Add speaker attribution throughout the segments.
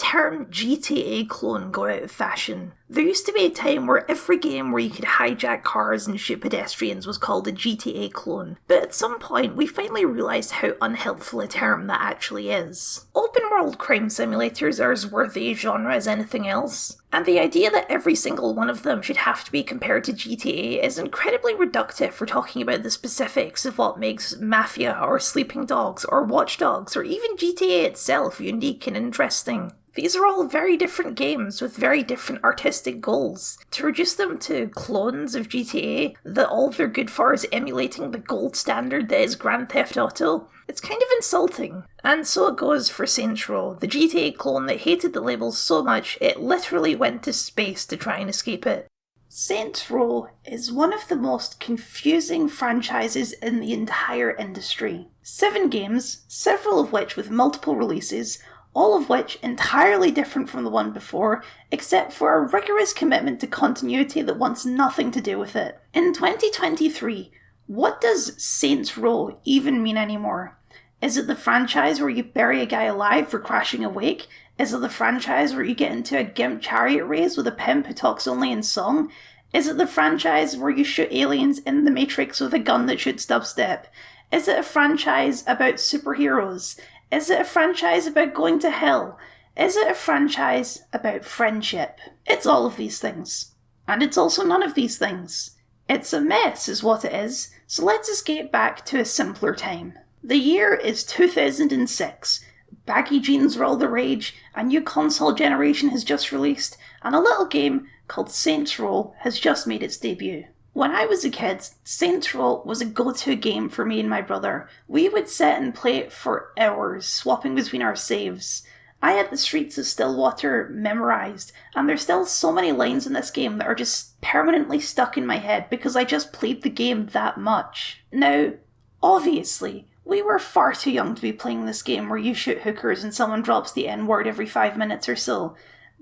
Speaker 1: term GTA clone go out of fashion. There used to be a time where every game where you could hijack cars and shoot pedestrians was called a GTA clone, but at some point we finally realised how unhelpful a term that actually is. Open world crime simulators are as worthy a genre as anything else, and the idea that every single one of them should have to be compared to GTA is incredibly reductive for talking about the specifics of what makes Mafia or Sleeping Dogs or Watch Dogs or even GTA itself unique and interesting. These are all very different games with very different artistic goals. To reduce them to clones of GTA that all they're good for is emulating the gold standard that is Grand Theft Auto, it's kind of insulting. And so it goes for Saints Row, the GTA clone that hated the label so much it literally went to space to try and escape it. Saints Row is one of the most confusing franchises in the entire industry. 7 games, several of which with multiple releases, all of which entirely different from the one before, except for a rigorous commitment to continuity that wants nothing to do with it. In 2023, what does Saints Row even mean anymore? Is it the franchise where you bury a guy alive for crashing a wake? Is it the franchise where you get into a gimp chariot race with a pimp who talks only in song? Is it the franchise where you shoot aliens in the Matrix with a gun that shoots dubstep? Is it a franchise about superheroes? Is it a franchise about going to hell? Is it a franchise about friendship? It's all of these things. And it's also none of these things. It's a mess is what it is, so let's escape back to a simpler time. The year is 2006. Baggy jeans were all the rage, a new console generation has just released, and a little game called Saints Row has just made its debut. When I was a kid, Saints Row was a go-to game for me and my brother. We would sit and play it for hours, swapping between our saves. I had the streets of Stillwater memorised, and there's still so many lines in this game that are just permanently stuck in my head because I just played the game that much. Now, obviously, we were far too young to be playing this game where you shoot hookers and someone drops the N-word every 5 minutes or so.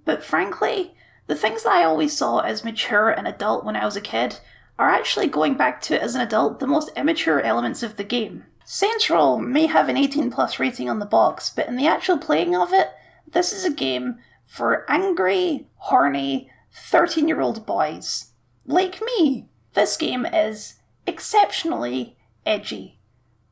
Speaker 1: But frankly, the things that I always saw as mature and adult when I was a kid are actually, going back to it as an adult, the most immature elements of the game. Saints Row may have an 18+ rating on the box, but in the actual playing of it, this is a game for angry, horny, 13-year-old boys. Like me. This game is exceptionally edgy.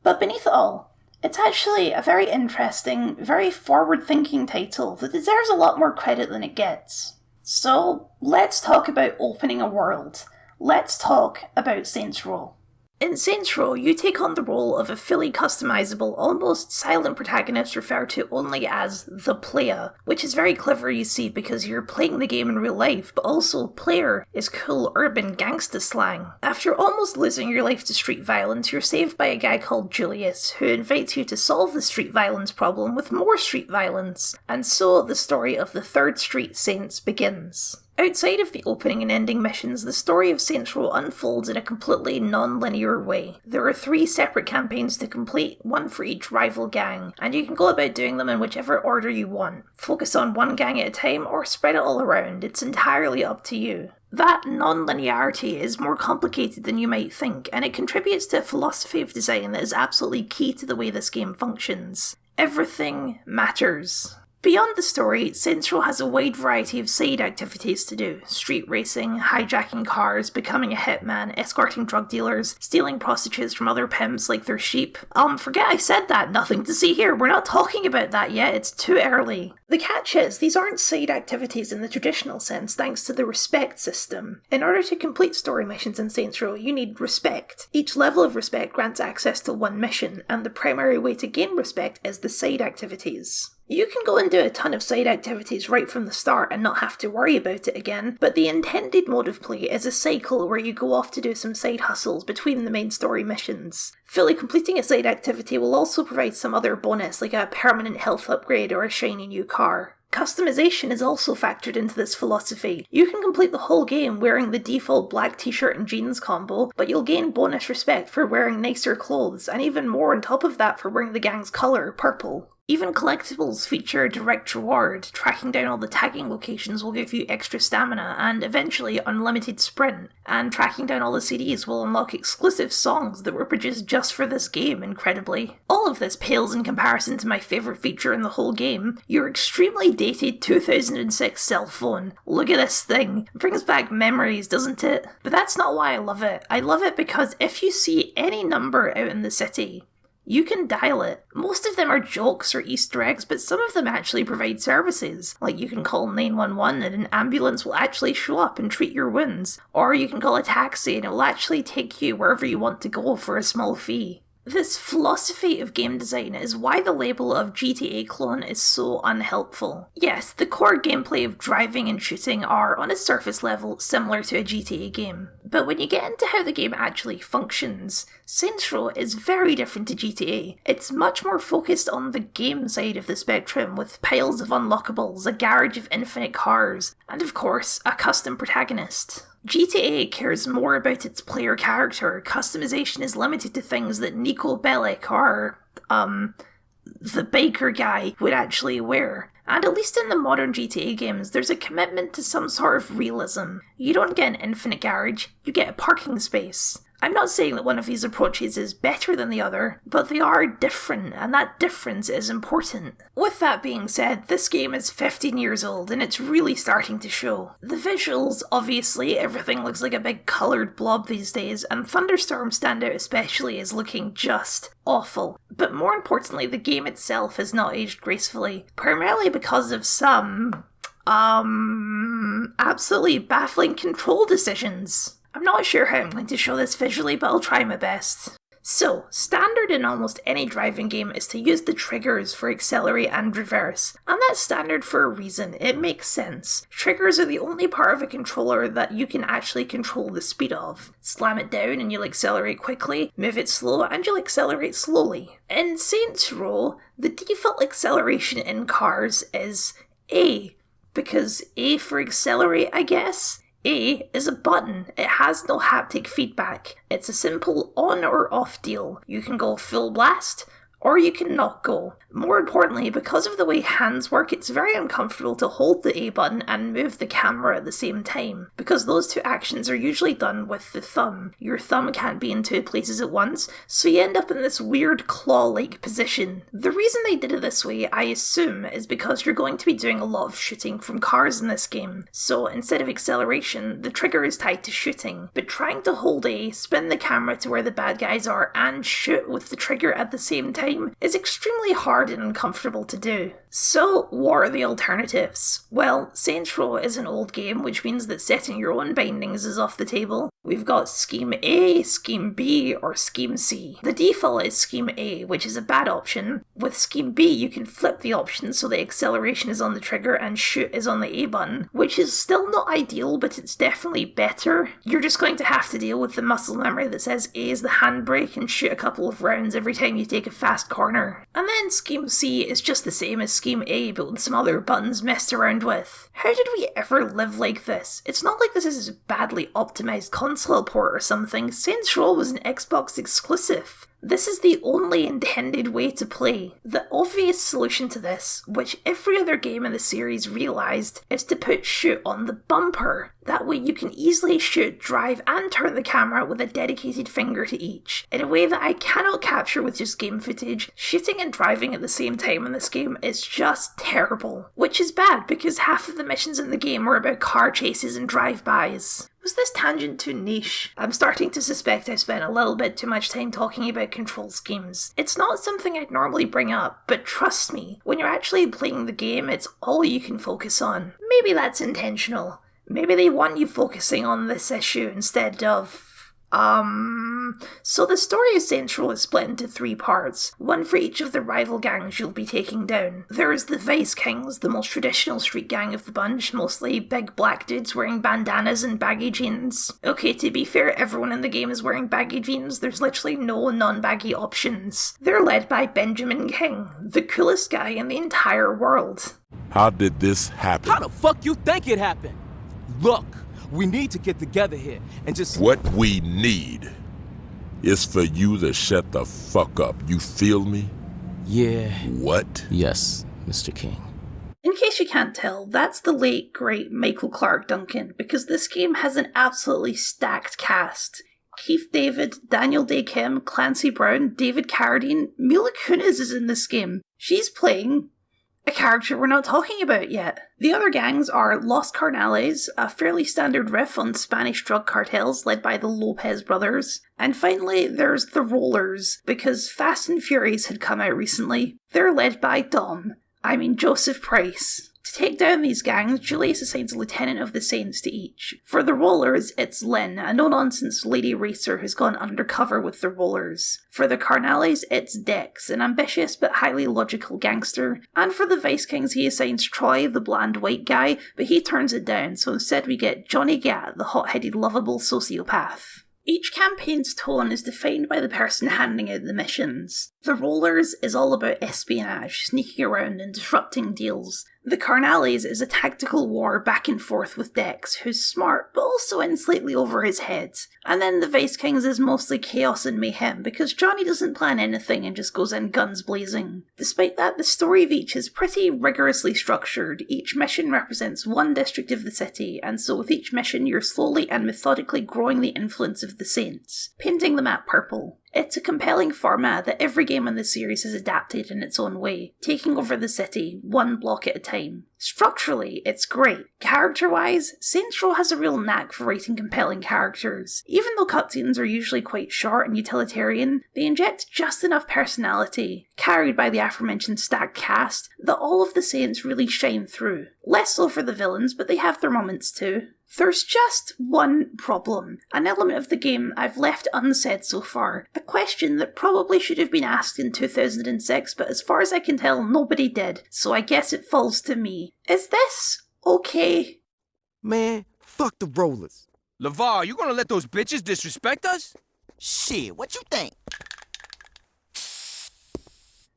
Speaker 1: But beneath it all, it's actually a very interesting, very forward-thinking title that deserves a lot more credit than it gets. So, let's talk about opening a world. Let's talk about Saints Row. In Saints Row, you take on the role of a fully customizable, almost silent protagonist referred to only as the player, which is very clever, you see, because you're playing the game in real life, but also player is cool urban gangsta slang. After almost losing your life to street violence, you're saved by a guy called Julius, who invites you to solve the street violence problem with more street violence, and so the story of the Third Street Saints begins. Outside of the opening and ending missions, the story of Saints Row unfolds in a completely non-linear way. There are 3 separate campaigns to complete, one for each rival gang, and you can go about doing them in whichever order you want. Focus on one gang at a time or spread it all around, it's entirely up to you. That non-linearity is more complicated than you might think, and it contributes to a philosophy of design that is absolutely key to the way this game functions. Everything matters. Beyond the story, Saints Row has a wide variety of side activities to do. Street racing, hijacking cars, becoming a hitman, escorting drug dealers, stealing prostitutes from other pimps like their sheep. Forget I said that, nothing to see here, we're not talking about that yet, it's too early. The catch is, these aren't side activities in the traditional sense thanks to the respect system. In order to complete story missions in Saints Row, you need respect. Each level of respect grants access to one mission, and the primary way to gain respect is the side activities. You can go and do a ton of side activities right from the start and not have to worry about it again, but the intended mode of play is a cycle where you go off to do some side hustles between the main story missions. Fully completing a side activity will also provide some other bonus, like a permanent health upgrade or a shiny new car. Customization is also factored into this philosophy. You can complete the whole game wearing the default black t-shirt and jeans combo, but you'll gain bonus respect for wearing nicer clothes, and even more on top of that for wearing the gang's colour, purple. Even collectibles feature a direct reward. Tracking down all the tagging locations will give you extra stamina and eventually unlimited sprint. And tracking down all the CDs will unlock exclusive songs that were produced just for this game, incredibly. All of this pales in comparison to my favourite feature in the whole game, your extremely dated 2006 cell phone. Look at this thing. It brings back memories, doesn't it? But that's not why I love it. I love it because if you see any number out in the city, you can dial it. Most of them are jokes or Easter eggs, but some of them actually provide services. Like you can call 911 and an ambulance will actually show up and treat your wounds. Or you can call a taxi and it will actually take you wherever you want to go for a small fee. This philosophy of game design is why the label of GTA clone is so unhelpful. Yes, the core gameplay of driving and shooting are, on a surface level, similar to a GTA game. But when you get into how the game actually functions, Saints Row is very different to GTA. It's much more focused on the game side of the spectrum, with piles of unlockables, a garage of infinite cars, and of course, a custom protagonist. GTA cares more about its player character. Customization is limited to things that Nico Bellic or, the biker guy would actually wear. And at least in the modern GTA games, there's a commitment to some sort of realism. You don't get an infinite garage, you get a parking space. I'm not saying that one of these approaches is better than the other, but they are different, and that difference is important. With that being said, this game is 15 years old, and it's really starting to show. The visuals, obviously, everything looks like a big coloured blob these days, and Thunderstorm stand out especially as looking just awful. But more importantly, the game itself has not aged gracefully, primarily because of some, absolutely baffling control decisions. I'm not sure how I'm going to show this visually, but I'll try my best. So, standard in almost any driving game is to use the triggers for accelerate and reverse, and that's standard for a reason. It makes sense. Triggers are the only part of a controller that you can actually control the speed of. Slam it down and you'll accelerate quickly, move it slow and you'll accelerate slowly. In Saints Row, the default acceleration in cars is A, because A for accelerate, I guess. A is a button. It has no haptic feedback. It's a simple on or off deal. You can go full blast, or you can not go. More importantly, because of the way hands work, it's very uncomfortable to hold the A button and move the camera at the same time, because those two actions are usually done with the thumb. Your thumb can't be in two places at once, so you end up in this weird claw-like position. The reason they did it this way, I assume, is because you're going to be doing a lot of shooting from cars in this game, so instead of acceleration, the trigger is tied to shooting, but trying to hold A, spin the camera to where the bad guys are, and shoot with the trigger at the same time is extremely hard and uncomfortable to do. So, what are the alternatives? Well, Saints Row is an old game, which means that setting your own bindings is off the table. We've got Scheme A, Scheme B, or Scheme C. The default is Scheme A, which is a bad option. With Scheme B, you can flip the options so the acceleration is on the trigger and shoot is on the A button, which is still not ideal, but it's definitely better. You're just going to have to deal with the muscle memory that says A is the handbrake and shoot a couple of rounds every time you take a fast corner. And then Scheme C is just the same as Scheme A, but with some other buttons messed around with. How did we ever live like this? It's not like this is a badly optimized console port or something. Saints Row was an Xbox exclusive. This is the only intended way to play. The obvious solution to this, which every other game in the series realised, is to put shoot on the bumper. That way you can easily shoot, drive and turn the camera with a dedicated finger to each. In a way that I cannot capture with just game footage, shooting and driving at the same time in this game is just terrible. Which is bad because half of the missions in the game were about car chases and drive-bys. Was this tangent too niche? I'm starting to suspect I've spent a little bit too much time talking about control schemes. It's not something I'd normally bring up, but trust me, when you're actually playing the game, it's all you can focus on. Maybe that's intentional. Maybe they want you focusing on this issue instead of... So the story of Saints Row is split into 3 parts, one for each of the rival gangs you'll be taking down. There is the Vice Kings, the most traditional street gang of the bunch, mostly big black dudes wearing bandanas and baggy jeans. Okay, to be fair, everyone in the game is wearing baggy jeans, there's literally no non-baggy options. They're led by Benjamin King, the coolest guy in the entire world.
Speaker 2: How did this happen?
Speaker 3: How the fuck you think it happened? Look, we need to get together here and just...
Speaker 2: What we need is for you to shut the fuck up, you feel me?
Speaker 3: Yeah.
Speaker 2: What?
Speaker 3: Yes, Mr. King.
Speaker 1: In case you can't tell, that's the late, great Michael Clark Duncan, because this game has an absolutely stacked cast. Keith David, Daniel Day Kim, Clancy Brown, David Carradine, Mila Kunis is in this game. She's playing a character we're not talking about yet. The other gangs are Los Carnales, a fairly standard riff on Spanish drug cartels led by the Lopez brothers. And finally, there's the Rollers, because Fast and Furious had come out recently. They're led by Joseph Price. To take down these gangs, Julius assigns a lieutenant of the Saints to each. For the Rollers, it's Lynn, a no-nonsense lady racer who's gone undercover with the Rollers. For the Carnales, it's Dex, an ambitious but highly logical gangster. And for the Vice Kings, he assigns Troy, the bland white guy, but he turns it down, so instead we get Johnny Gat, the hot-headed lovable sociopath. Each campaign's tone is defined by the person handing out the missions. The Rollers is all about espionage, sneaking around and disrupting deals. The Carnales is a tactical war back and forth with Dex, who's smart but also in slightly over his head. And then the Vice Kings is mostly chaos and mayhem, because Johnny doesn't plan anything and just goes in guns blazing. Despite that, the story of each is pretty rigorously structured. Each mission represents one district of the city, and so with each mission you're slowly and methodically growing the influence of the Saints, painting the map purple. It's a compelling format that every game in the series has adapted in its own way, taking over the city, one block at a time. Structurally, it's great. Character-wise, Saints Row has a real knack for writing compelling characters. Even though cutscenes are usually quite short and utilitarian, they inject just enough personality, carried by the aforementioned stacked cast, that all of the Saints really shine through. Less so for the villains, but they have their moments too. There's just one problem, an element of the game I've left unsaid so far, a question that probably should have been asked in 2006, but as far as I can tell, nobody did, so I guess it falls to me. Is this okay?
Speaker 4: Man, fuck the Rollers.
Speaker 3: LeVar, you gonna let those bitches disrespect us?
Speaker 4: Shit, what you think?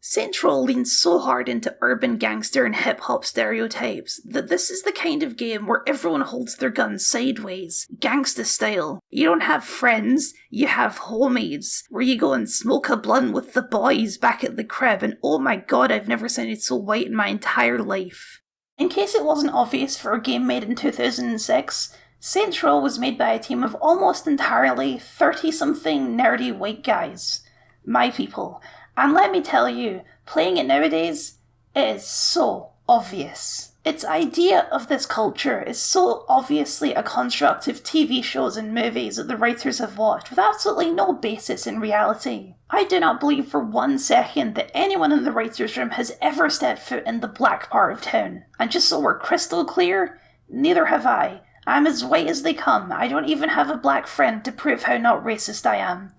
Speaker 1: Saints Row leans so hard into urban gangster and hip-hop stereotypes that this is the kind of game where everyone holds their guns sideways, Gangsta style. You don't have friends, you have homies, where you go and smoke a blunt with the boys back at the crib, and oh my god, I've never sounded so white in my entire life. In case it wasn't obvious for a game made in 2006, Saints Row was made by a team of almost entirely 30-something nerdy white guys. My people. And let me tell you, playing it nowadays, it is so obvious. Its idea of this culture is so obviously a construct of TV shows and movies that the writers have watched with absolutely no basis in reality. I do not believe for 1 second that anyone in the writer's room has ever stepped foot in the black part of town. And just so we're crystal clear, neither have I. I'm as white as they come. I don't even have a black friend to prove how not racist I am.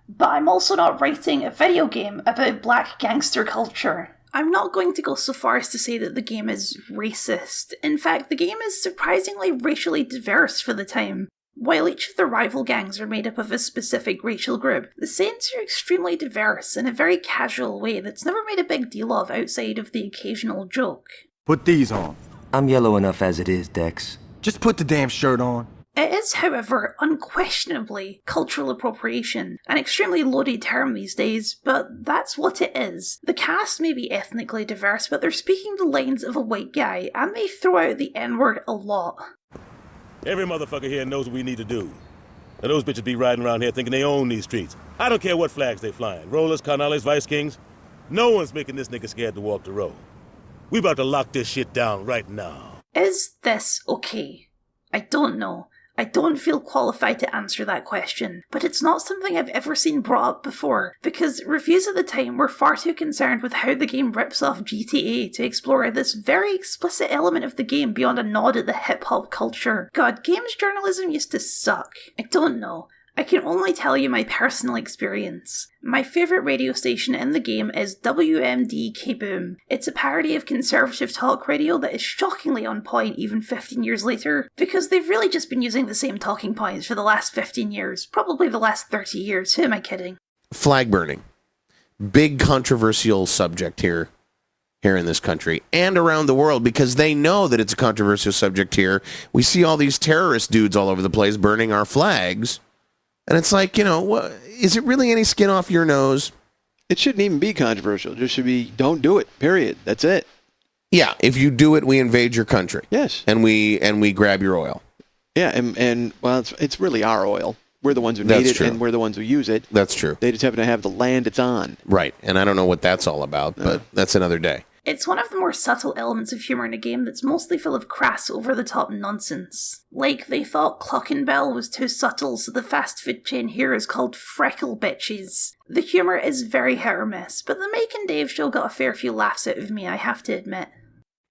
Speaker 1: But I'm also not writing a video game about black gangster culture. I'm not going to go so far as to say that the game is racist. In fact, the game is surprisingly racially diverse for the time. While each of the rival gangs are made up of a specific racial group, the Saints are extremely diverse in a very casual way that's never made a big deal of outside of the occasional joke.
Speaker 4: Put these on.
Speaker 5: I'm yellow enough as it is, Dex.
Speaker 4: Just put the damn shirt on.
Speaker 1: It is, however, unquestionably cultural appropriation, an extremely loaded term these days, but that's what it is. The cast may be ethnically diverse, but they're speaking the lines of a white guy, and they throw out the N-word a lot.
Speaker 6: Every motherfucker here knows what we need to do. Now those bitches be riding around here thinking they own these streets. I don't care what flags they flying. Rollers, Carnales, Vice Kings. No one's making this nigga scared to walk the road. We about to lock this shit down right now.
Speaker 1: Is this okay? I don't know. I don't feel qualified to answer that question, but it's not something I've ever seen brought up before, because reviews at the time were far too concerned with how the game rips off GTA to explore this very explicit element of the game beyond a nod at the hip-hop culture. God, games journalism used to suck. I don't know. I can only tell you my personal experience. My favourite radio station in the game is WMD-K-Boom. It's a parody of conservative talk radio that is shockingly on point even 15 years later, because they've really just been using the same talking points for the last 15 years, probably the last 30 years, who am I kidding?
Speaker 7: Flag burning. Big controversial subject here in this country and around the world, because they know that it's a controversial subject here. We see all these terrorist dudes all over the place burning our flags. And it's like, is it really any skin off your nose?
Speaker 8: It shouldn't even be controversial. It just should be, don't do it, period. That's it.
Speaker 7: Yeah, if you do it, we invade your country.
Speaker 8: Yes.
Speaker 7: And we grab your oil.
Speaker 8: Yeah, and well, it's really our oil. We're the ones who need it, and we're the ones who use it.
Speaker 7: That's true.
Speaker 8: They just happen to have the land it's on.
Speaker 7: Right, and I don't know what that's all about, but that's another day.
Speaker 1: It's one of the more subtle elements of humour in a game that's mostly full of crass, over-the-top nonsense. Like, they thought Clockenbell was too subtle, so the fast food chain here is called Freckle Bitches. The humour is very hit or miss, but the Mike and Dave show got a fair few laughs out of me, I have to admit.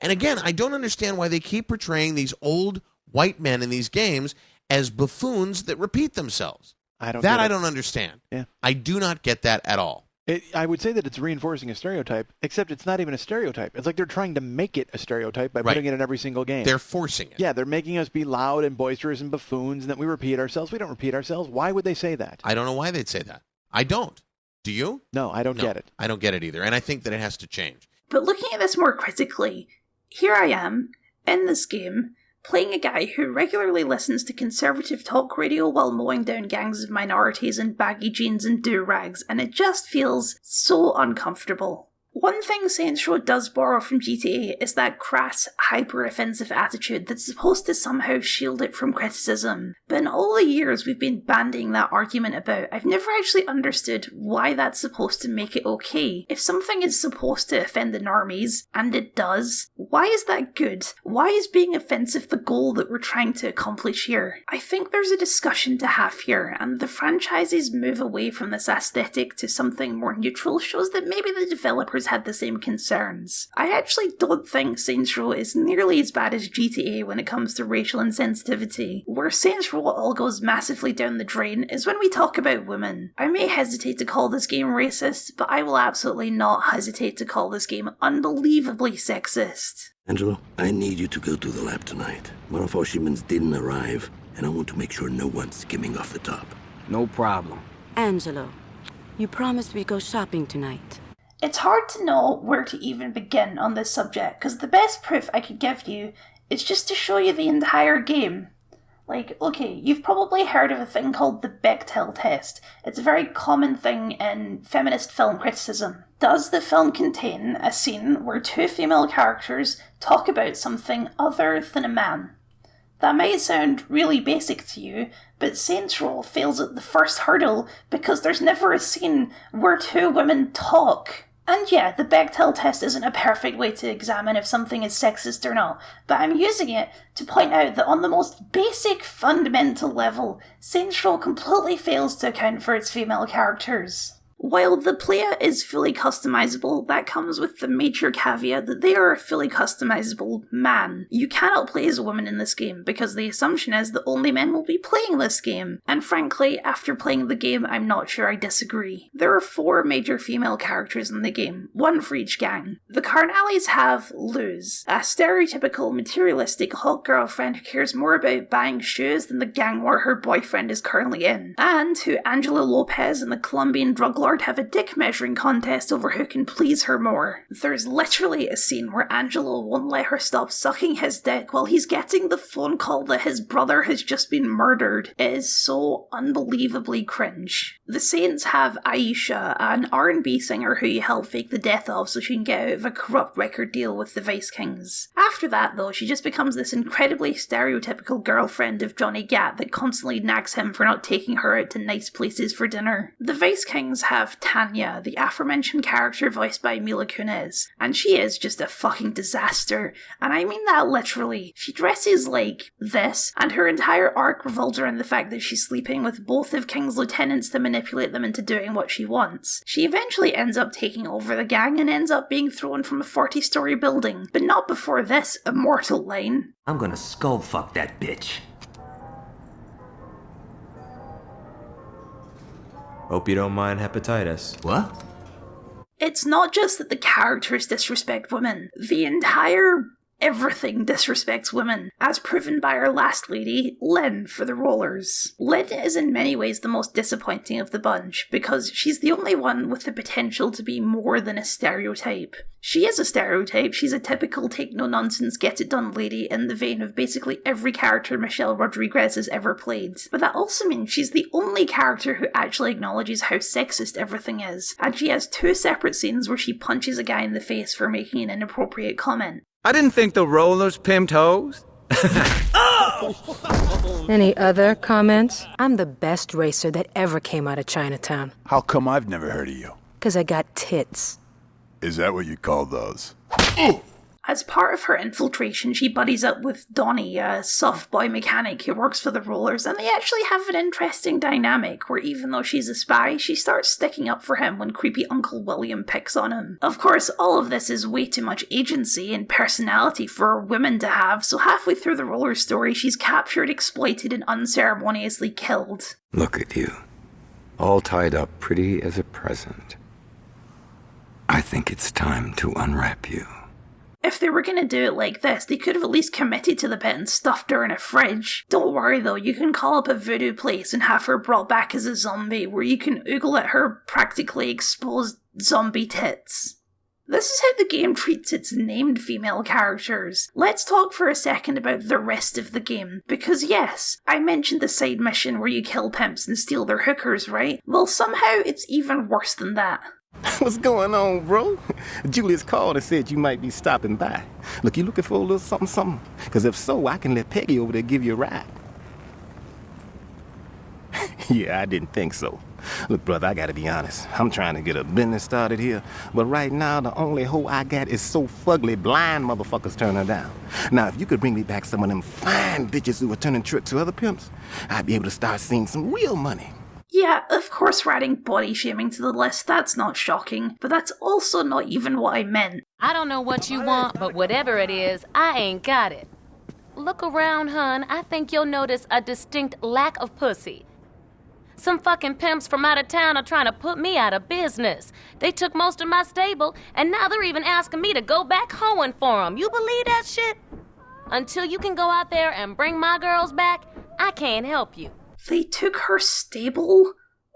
Speaker 7: And again, I don't understand why they keep portraying these old white men in these games as buffoons that repeat themselves. I don't understand.
Speaker 8: Yeah.
Speaker 7: I do not get that at all.
Speaker 8: I would say that it's reinforcing a stereotype, except it's not even a stereotype. It's like they're trying to make it a stereotype by putting it in every single game.
Speaker 7: They're forcing it.
Speaker 8: Yeah, they're making us be loud and boisterous and buffoons, and that we repeat ourselves. We don't repeat ourselves. Why would they say that?
Speaker 7: I don't know why they'd say that. I don't. Do you?
Speaker 8: No, I don't get it.
Speaker 7: I don't get it either, and I think that it has to change.
Speaker 1: But looking at this more critically, here I am, in this game, playing a guy who regularly listens to conservative talk radio while mowing down gangs of minorities in baggy jeans and do-rags, and it just feels so uncomfortable. One thing Saints Row does borrow from GTA is that crass, hyper-offensive attitude that's supposed to somehow shield it from criticism. But in all the years we've been bandying that argument about, I've never actually understood why that's supposed to make it okay. If something is supposed to offend the normies, and it does, why is that good? Why is being offensive the goal that we're trying to accomplish here? I think there's a discussion to have here, and the franchise's move away from this aesthetic to something more neutral shows that maybe the developers had the same concerns. I actually don't think Saints Row is nearly as bad as GTA when it comes to racial insensitivity. Where Saints Row all goes massively down the drain is when we talk about women. I may hesitate to call this game racist, but I will absolutely not hesitate to call this game unbelievably sexist.
Speaker 9: Angelo, I need you to go to the lab tonight. One of our shipments didn't arrive, and I want to make sure no one's skimming off the top.
Speaker 10: No problem.
Speaker 11: Angelo, you promised we'd go shopping tonight.
Speaker 1: It's hard to know where to even begin on this subject, because the best proof I could give you is just to show you the entire game. Like, okay, you've probably heard of a thing called the Bechdel test. It's a very common thing in feminist film criticism. Does the film contain a scene where two female characters talk about something other than a man? That might sound really basic to you, but Saints Row fails at the first hurdle because there's never a scene where two women talk. And yeah, the Bechdel test isn't a perfect way to examine if something is sexist or not, but I'm using it to point out that on the most basic, fundamental level, Saints Row completely fails to account for its female characters. While the player is fully customizable, that comes with the major caveat that they are a fully customizable man. You cannot play as a woman in this game, because the assumption is that only men will be playing this game. And frankly, after playing the game, I'm not sure I disagree. There are 4 major female characters in the game, 1 for each gang. The Carnales have Luz, a stereotypical, materialistic hot girlfriend who cares more about buying shoes than the gang war her boyfriend is currently in, and who Angela Lopez and the Colombian drug lord have a dick measuring contest over who can please her more. There's literally a scene where Angelo won't let her stop sucking his dick while he's getting the phone call that his brother has just been murdered. It is so unbelievably cringe. The Saints have Aisha, an R&B singer who you help fake the death of so she can get out of a corrupt record deal with the Vice Kings. After that though, she just becomes this incredibly stereotypical girlfriend of Johnny Gat that constantly nags him for not taking her out to nice places for dinner. The Vice Kings have Tanya, the aforementioned character voiced by Mila Kunis, and she is just a fucking disaster, and I mean that literally. She dresses like this, and her entire arc revolves around the fact that she's sleeping with both of King's lieutenants to manipulate them into doing what she wants. She eventually ends up taking over the gang and ends up being thrown from a 40-story building, but not before this immortal line.
Speaker 5: I'm gonna skull fuck that bitch.
Speaker 12: Hope you don't mind hepatitis.
Speaker 9: What?
Speaker 1: It's not just that the characters disrespect women. The entire Everything disrespects women, as proven by our last lady, Lynn, for the rollers. Lynn is in many ways the most disappointing of the bunch, because she's the only one with the potential to be more than a stereotype. She is a stereotype, she's a typical take-no-nonsense, get-it-done lady in the vein of basically every character Michelle Rodriguez has ever played. But that also means she's the only character who actually acknowledges how sexist everything is, and she has 2 separate scenes where she punches a guy in the face for making an inappropriate comment.
Speaker 10: I didn't think the rollers pimped hoes.
Speaker 13: Any other comments? I'm the best racer that ever came out of Chinatown.
Speaker 14: How come I've never heard of you?
Speaker 13: 'Cause I got tits.
Speaker 14: Is that what you call those?
Speaker 1: As part of her infiltration, she buddies up with Donnie, a soft boy mechanic who works for the rollers, and they actually have an interesting dynamic where even though she's a spy, she starts sticking up for him when creepy Uncle William picks on him. Of course, all of this is way too much agency and personality for women to have, so halfway through the roller story, she's captured, exploited, and unceremoniously killed.
Speaker 15: Look at you, all tied up pretty as a present. I think it's time to unwrap you.
Speaker 1: If they were going to do it like this, they could have at least committed to the bit and stuffed her in a fridge. Don't worry though, you can call up a voodoo place and have her brought back as a zombie, where you can oogle at her practically exposed zombie tits. This is how the game treats its named female characters. Let's talk for a second about the rest of the game, because yes, I mentioned the side mission where you kill pimps and steal their hookers, right? Well, somehow it's even worse than that.
Speaker 16: What's going on, bro? Julius called and said you might be stopping by. Look, you looking for a little something? Because if so, I can let Peggy over there give you a ride. Yeah, I didn't think so. Look, brother, I gotta be honest. I'm trying to get a business started here, but right now the only hoe I got is so fugly blind motherfuckers turn her down. Now, if you could bring me back some of them fine bitches who are turning tricks to other pimps, I'd be able to start seeing some real money.
Speaker 1: Yeah, of course we're adding body shaming to the list, that's not shocking, but that's also not even what I meant.
Speaker 17: I don't know what you want, but whatever it is, I ain't got it. Look around, hun, I think you'll notice a distinct lack of pussy. Some fucking pimps from out of town are trying to put me out of business. They took most of my stable, and now they're even asking me to go back hoeing for them. You believe that shit? Until you can go out there and bring my girls back, I can't help you.
Speaker 1: They took her stable?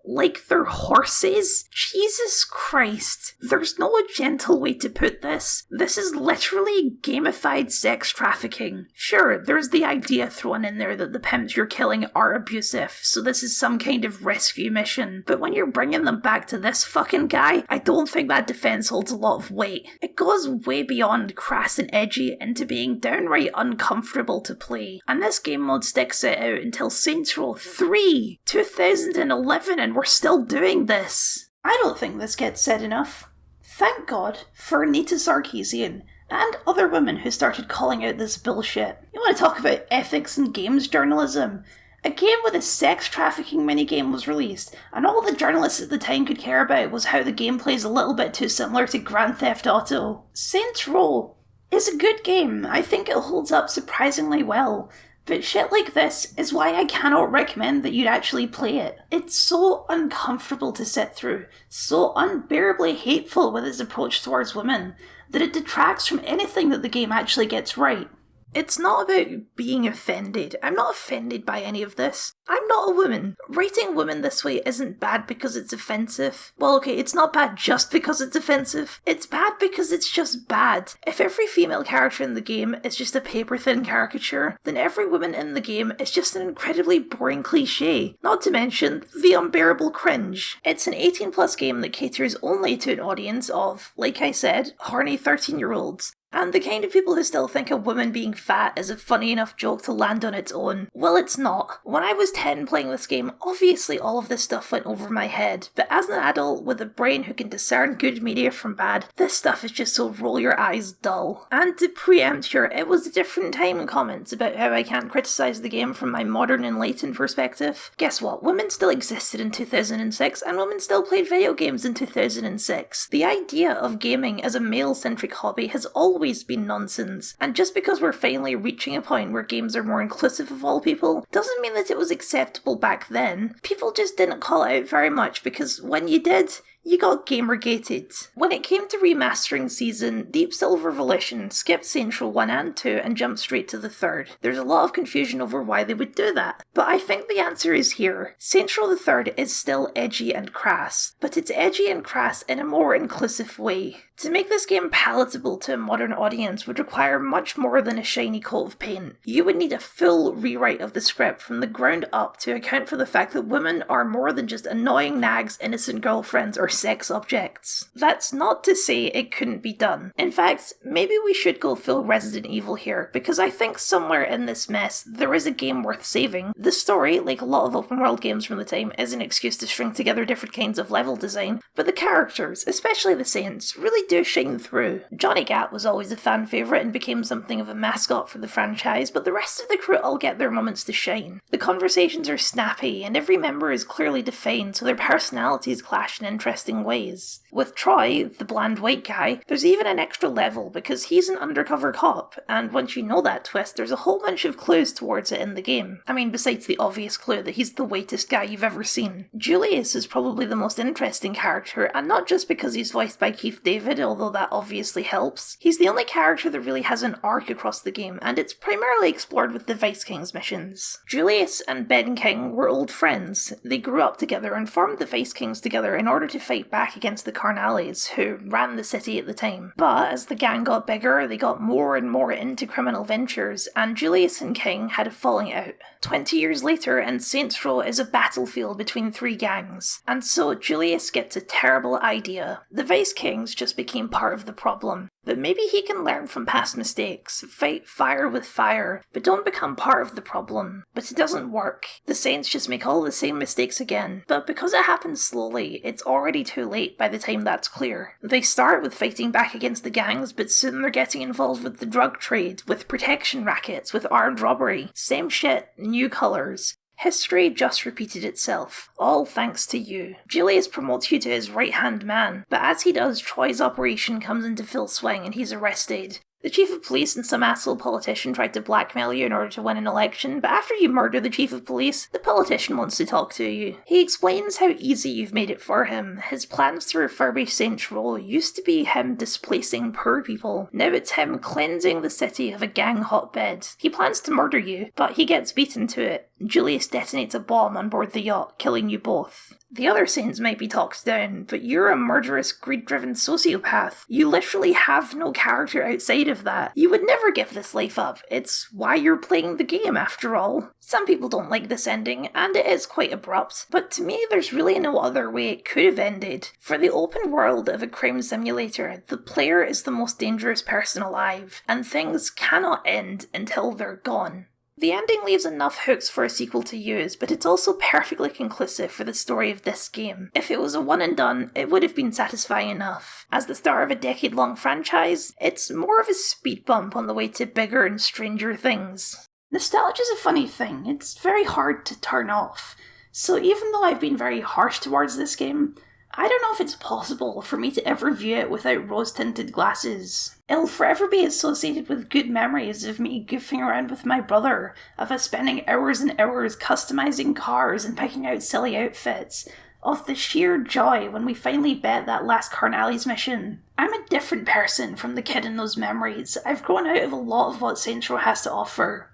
Speaker 1: Like they're horses? Jesus Christ. There's no gentle way to put this. This is literally gamified sex trafficking. Sure, there's the idea thrown in there that the pimps you're killing are abusive, so this is some kind of rescue mission. But when you're bringing them back to this fucking guy, I don't think that defense holds a lot of weight. It goes way beyond crass and edgy into being downright uncomfortable to play. And this game mode sticks it out until Saints Row 3, 2011, and we're still doing this. I don't think this gets said enough. Thank God for Anita Sarkeesian and other women who started calling out this bullshit. You want to talk about ethics and games journalism? A game with a sex trafficking minigame was released, and all the journalists at the time could care about was how the gameplay is a little bit too similar to Grand Theft Auto. Saints Row is a good game. I think it holds up surprisingly well. But shit like this is why I cannot recommend that you'd actually play it. It's so uncomfortable to sit through, so unbearably hateful with its approach towards women, that it detracts from anything that the game actually gets right. It's not about being offended. I'm not offended by any of this. I'm not a woman. Writing women this way isn't bad because it's offensive. Well, okay, it's not bad just because it's offensive. It's bad because it's just bad. If every female character in the game is just a paper-thin caricature, then every woman in the game is just an incredibly boring cliché. Not to mention the unbearable cringe. It's an 18+ game that caters only to an audience of, like I said, horny 13-year-olds. And the kind of people who still think a woman being fat is a funny enough joke to land on its own. Well, it's not. When I was 10 playing this game, obviously all of this stuff went over my head. But as an adult with a brain who can discern good media from bad, this stuff is just so roll your eyes dull. And to preempt your "it was a different time" comments about how I can't criticise the game from my modern enlightened perspective, guess what? Women still existed in 2006, and women still played video games in 2006. The idea of gaming as a male-centric hobby has always been nonsense, and just because we're finally reaching a point where games are more inclusive of all people doesn't mean that it was acceptable back then. People just didn't call it out very much because when you did, you got gamergated. When it came to remastering season, Deep Silver Volition skipped Saints Row 1 and 2 and jumped straight to the third. There's a lot of confusion over why they would do that, but I think the answer is here. Saints Row the Third is still edgy and crass, but it's edgy and crass in a more inclusive way. To make this game palatable to a modern audience would require much more than a shiny coat of paint. You would need a full rewrite of the script from the ground up to account for the fact that women are more than just annoying nags, innocent girlfriends, or sex objects. That's not to say it couldn't be done. In fact, maybe we should go full Resident Evil here, because I think somewhere in this mess there is a game worth saving. The story, like a lot of open world games from the time, is an excuse to string together different kinds of level design, but the characters, especially the Saints, really do shine through. Johnny Gat was always a fan favourite and became something of a mascot for the franchise, but the rest of the crew all get their moments to shine. The conversations are snappy, and every member is clearly defined, so their personalities clash in interesting ways. With Troy, the bland white guy, there's even an extra level because he's an undercover cop, and once you know that twist, there's a whole bunch of clues towards it in the game. I mean, besides the obvious clue that he's the whitest guy you've ever seen. Julius is probably the most interesting character, and not just because he's voiced by Keith David, although that obviously helps. He's the only character that really has an arc across the game, and it's primarily explored with the Vice King's missions. Julius and Ben King were old friends. They grew up together and formed the Vice Kings together in order to fight back against the Carnales, who ran the city at the time. But as the gang got bigger, they got more and more into criminal ventures, and Julius and King had a falling out. 20 years later, and Saints Row is a battlefield between three gangs, and so Julius gets a terrible idea. The Vice Kings just became part of the problem, but maybe he can learn from past mistakes, fight fire with fire, but don't become part of the problem. But it doesn't work. The Saints just make all the same mistakes again, but because it happens slowly, it's already too late by the time that's clear. They start with fighting back against the gangs, but soon they're getting involved with the drug trade, with protection rackets, with armed robbery. Same shit, new colours. History just repeated itself, all thanks to you. Julius promotes you to his right-hand man, but as he does, Troy's operation comes into full swing and he's arrested. The chief of police and some asshole politician tried to blackmail you in order to win an election, but after you murder the chief of police, the politician wants to talk to you. He explains how easy you've made it for him. His plans to refurbish Saints Row used to be him displacing poor people. Now it's him cleansing the city of a gang hotbed. He plans to murder you, but he gets beaten to it. Julius detonates a bomb on board the yacht, killing you both. The other Saints might be talked down, but you're a murderous, greed-driven sociopath. You literally have no character outside of that. You would never give this life up. It's why you're playing the game, after all. Some people don't like this ending, and it is quite abrupt, but to me there's really no other way it could have ended. For the open world of a crime simulator, the player is the most dangerous person alive, and things cannot end until they're gone. The ending leaves enough hooks for a sequel to use, but it's also perfectly conclusive for the story of this game. If it was a one and done, it would have been satisfying enough. As the start of a decade-long franchise, it's more of a speed bump on the way to bigger and stranger things. Nostalgia's a funny thing. It's very hard to turn off. So even though I've been very harsh towards this game, I don't know if it's possible for me to ever view it without rose-tinted glasses. It'll forever be associated with good memories of me goofing around with my brother, of us spending hours and hours customizing cars and picking out silly outfits, of the sheer joy when we finally bet that last Carnales mission. I'm a different person from the kid in those memories. I've grown out of a lot of what Saints Row has to offer.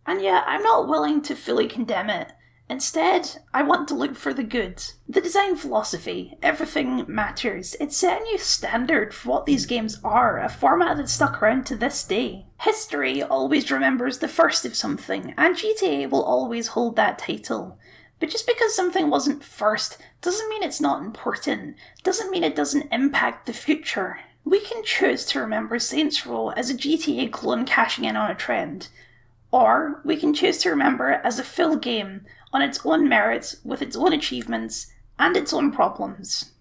Speaker 1: And yet, I'm not willing to fully condemn it. Instead, I want to look for the good. The design philosophy, everything matters. It set a new standard for what these games are, a format that's stuck around to this day. History always remembers the first of something, and GTA will always hold that title. But just because something wasn't first doesn't mean it's not important, doesn't mean it doesn't impact the future. We can choose to remember Saints Row as a GTA clone cashing in on a trend, or we can choose to remember it as a full game on its own merits, with its own achievements, and its own problems.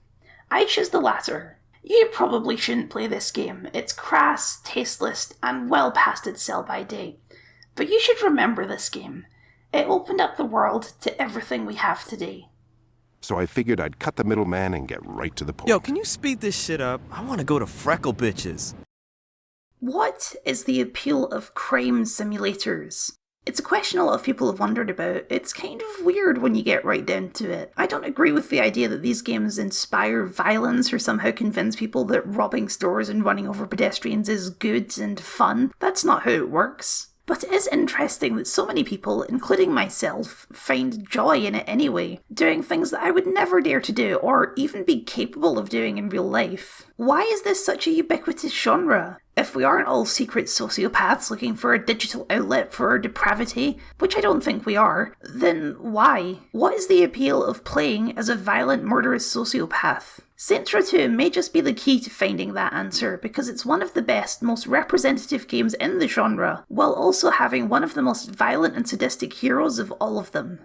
Speaker 1: I choose the latter. You probably shouldn't play this game. It's crass, tasteless, and well past its sell-by date. But you should remember this game. It opened up the world to everything we have today.
Speaker 18: So I figured I'd cut the middleman and get right to the point.
Speaker 12: Yo, can you speed this shit up? I want to go to Freckle Bitches.
Speaker 1: What is the appeal of crime simulators? It's a question a lot of people have wondered about. It's kind of weird when you get right down to it. I don't agree with the idea that these games inspire violence or somehow convince people that robbing stores and running over pedestrians is good and fun. That's not how it works. But it is interesting that so many people, including myself, find joy in it anyway, doing things that I would never dare to do or even be capable of doing in real life. Why is this such a ubiquitous genre? If we aren't all secret sociopaths looking for a digital outlet for our depravity, which I don't think we are, then why? What is the appeal of playing as a violent, murderous sociopath? Saints Row 2 may just be the key to finding that answer, because it's one of the best, most representative games in the genre, while also having one of the most violent and sadistic heroes of all of them.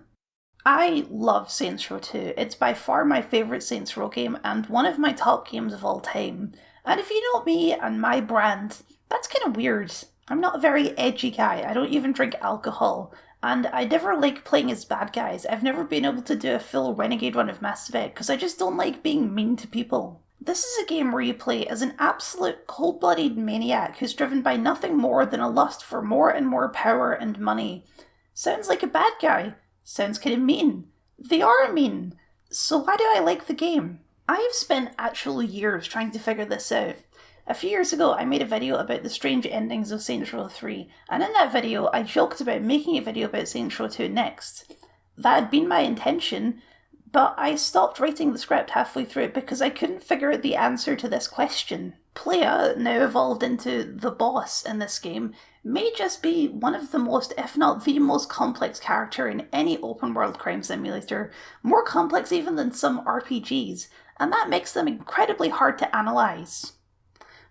Speaker 1: I love Saints Row 2. It's by far my favourite Saints Row game and one of my top games of all time. And if you know me and my brand, that's kind of weird. I'm not a very edgy guy. I don't even drink alcohol. And I never like playing as bad guys. I've never been able to do a full Renegade run of Mass Effect because I just don't like being mean to people. This is a game where you play as an absolute cold-blooded maniac who's driven by nothing more than a lust for more and more power and money. Sounds like a bad guy. Sounds kind of mean. They are mean. So why do I like the game? I have spent actual years trying to figure this out. A few years ago, I made a video about the strange endings of Saints Row 3, and in that video, I joked about making a video about Saints Row 2 next. That had been my intention, but I stopped writing the script halfway through because I couldn't figure out the answer to this question. Playa, now evolved into the boss in this game, may just be one of the most, if not the most complex character in any open-world crime simulator, more complex even than some RPGs, and that makes them incredibly hard to analyse.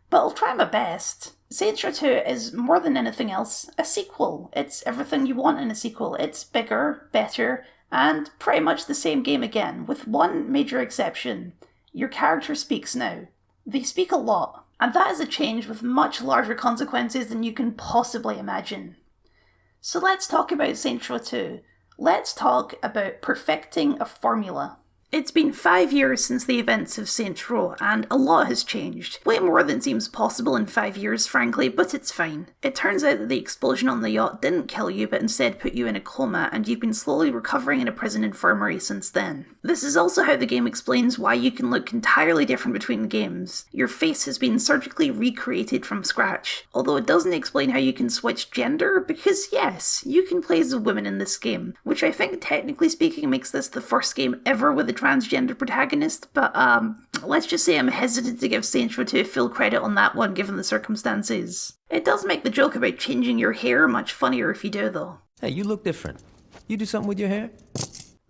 Speaker 1: But I'll try my best. Saints Row 2 is, more than anything else, a sequel. It's everything you want in a sequel. It's bigger, better, and pretty much the same game again, with one major exception. Your character speaks now. They speak a lot, and that is a change with much larger consequences than you can possibly imagine. So let's talk about Saints Row 2. Let's talk about perfecting a formula. It's been 5 years since the events of Saints Row, and a lot has changed. Way more than seems possible in 5 years, frankly, but it's fine. It turns out that the explosion on the yacht didn't kill you, but instead put you in a coma, and you've been slowly recovering in a prison infirmary since then. This is also how the game explains why you can look entirely different between games. Your face has been surgically recreated from scratch, although it doesn't explain how you can switch gender, because yes, you can play as a woman in this game, which I think technically speaking makes this the first game ever with a transgender protagonist, but let's just say I'm hesitant to give Saints Row 2 full credit on that one given the circumstances. It does make the joke about changing your hair much funnier if you do though.
Speaker 12: Hey, you look different. You do something with your hair?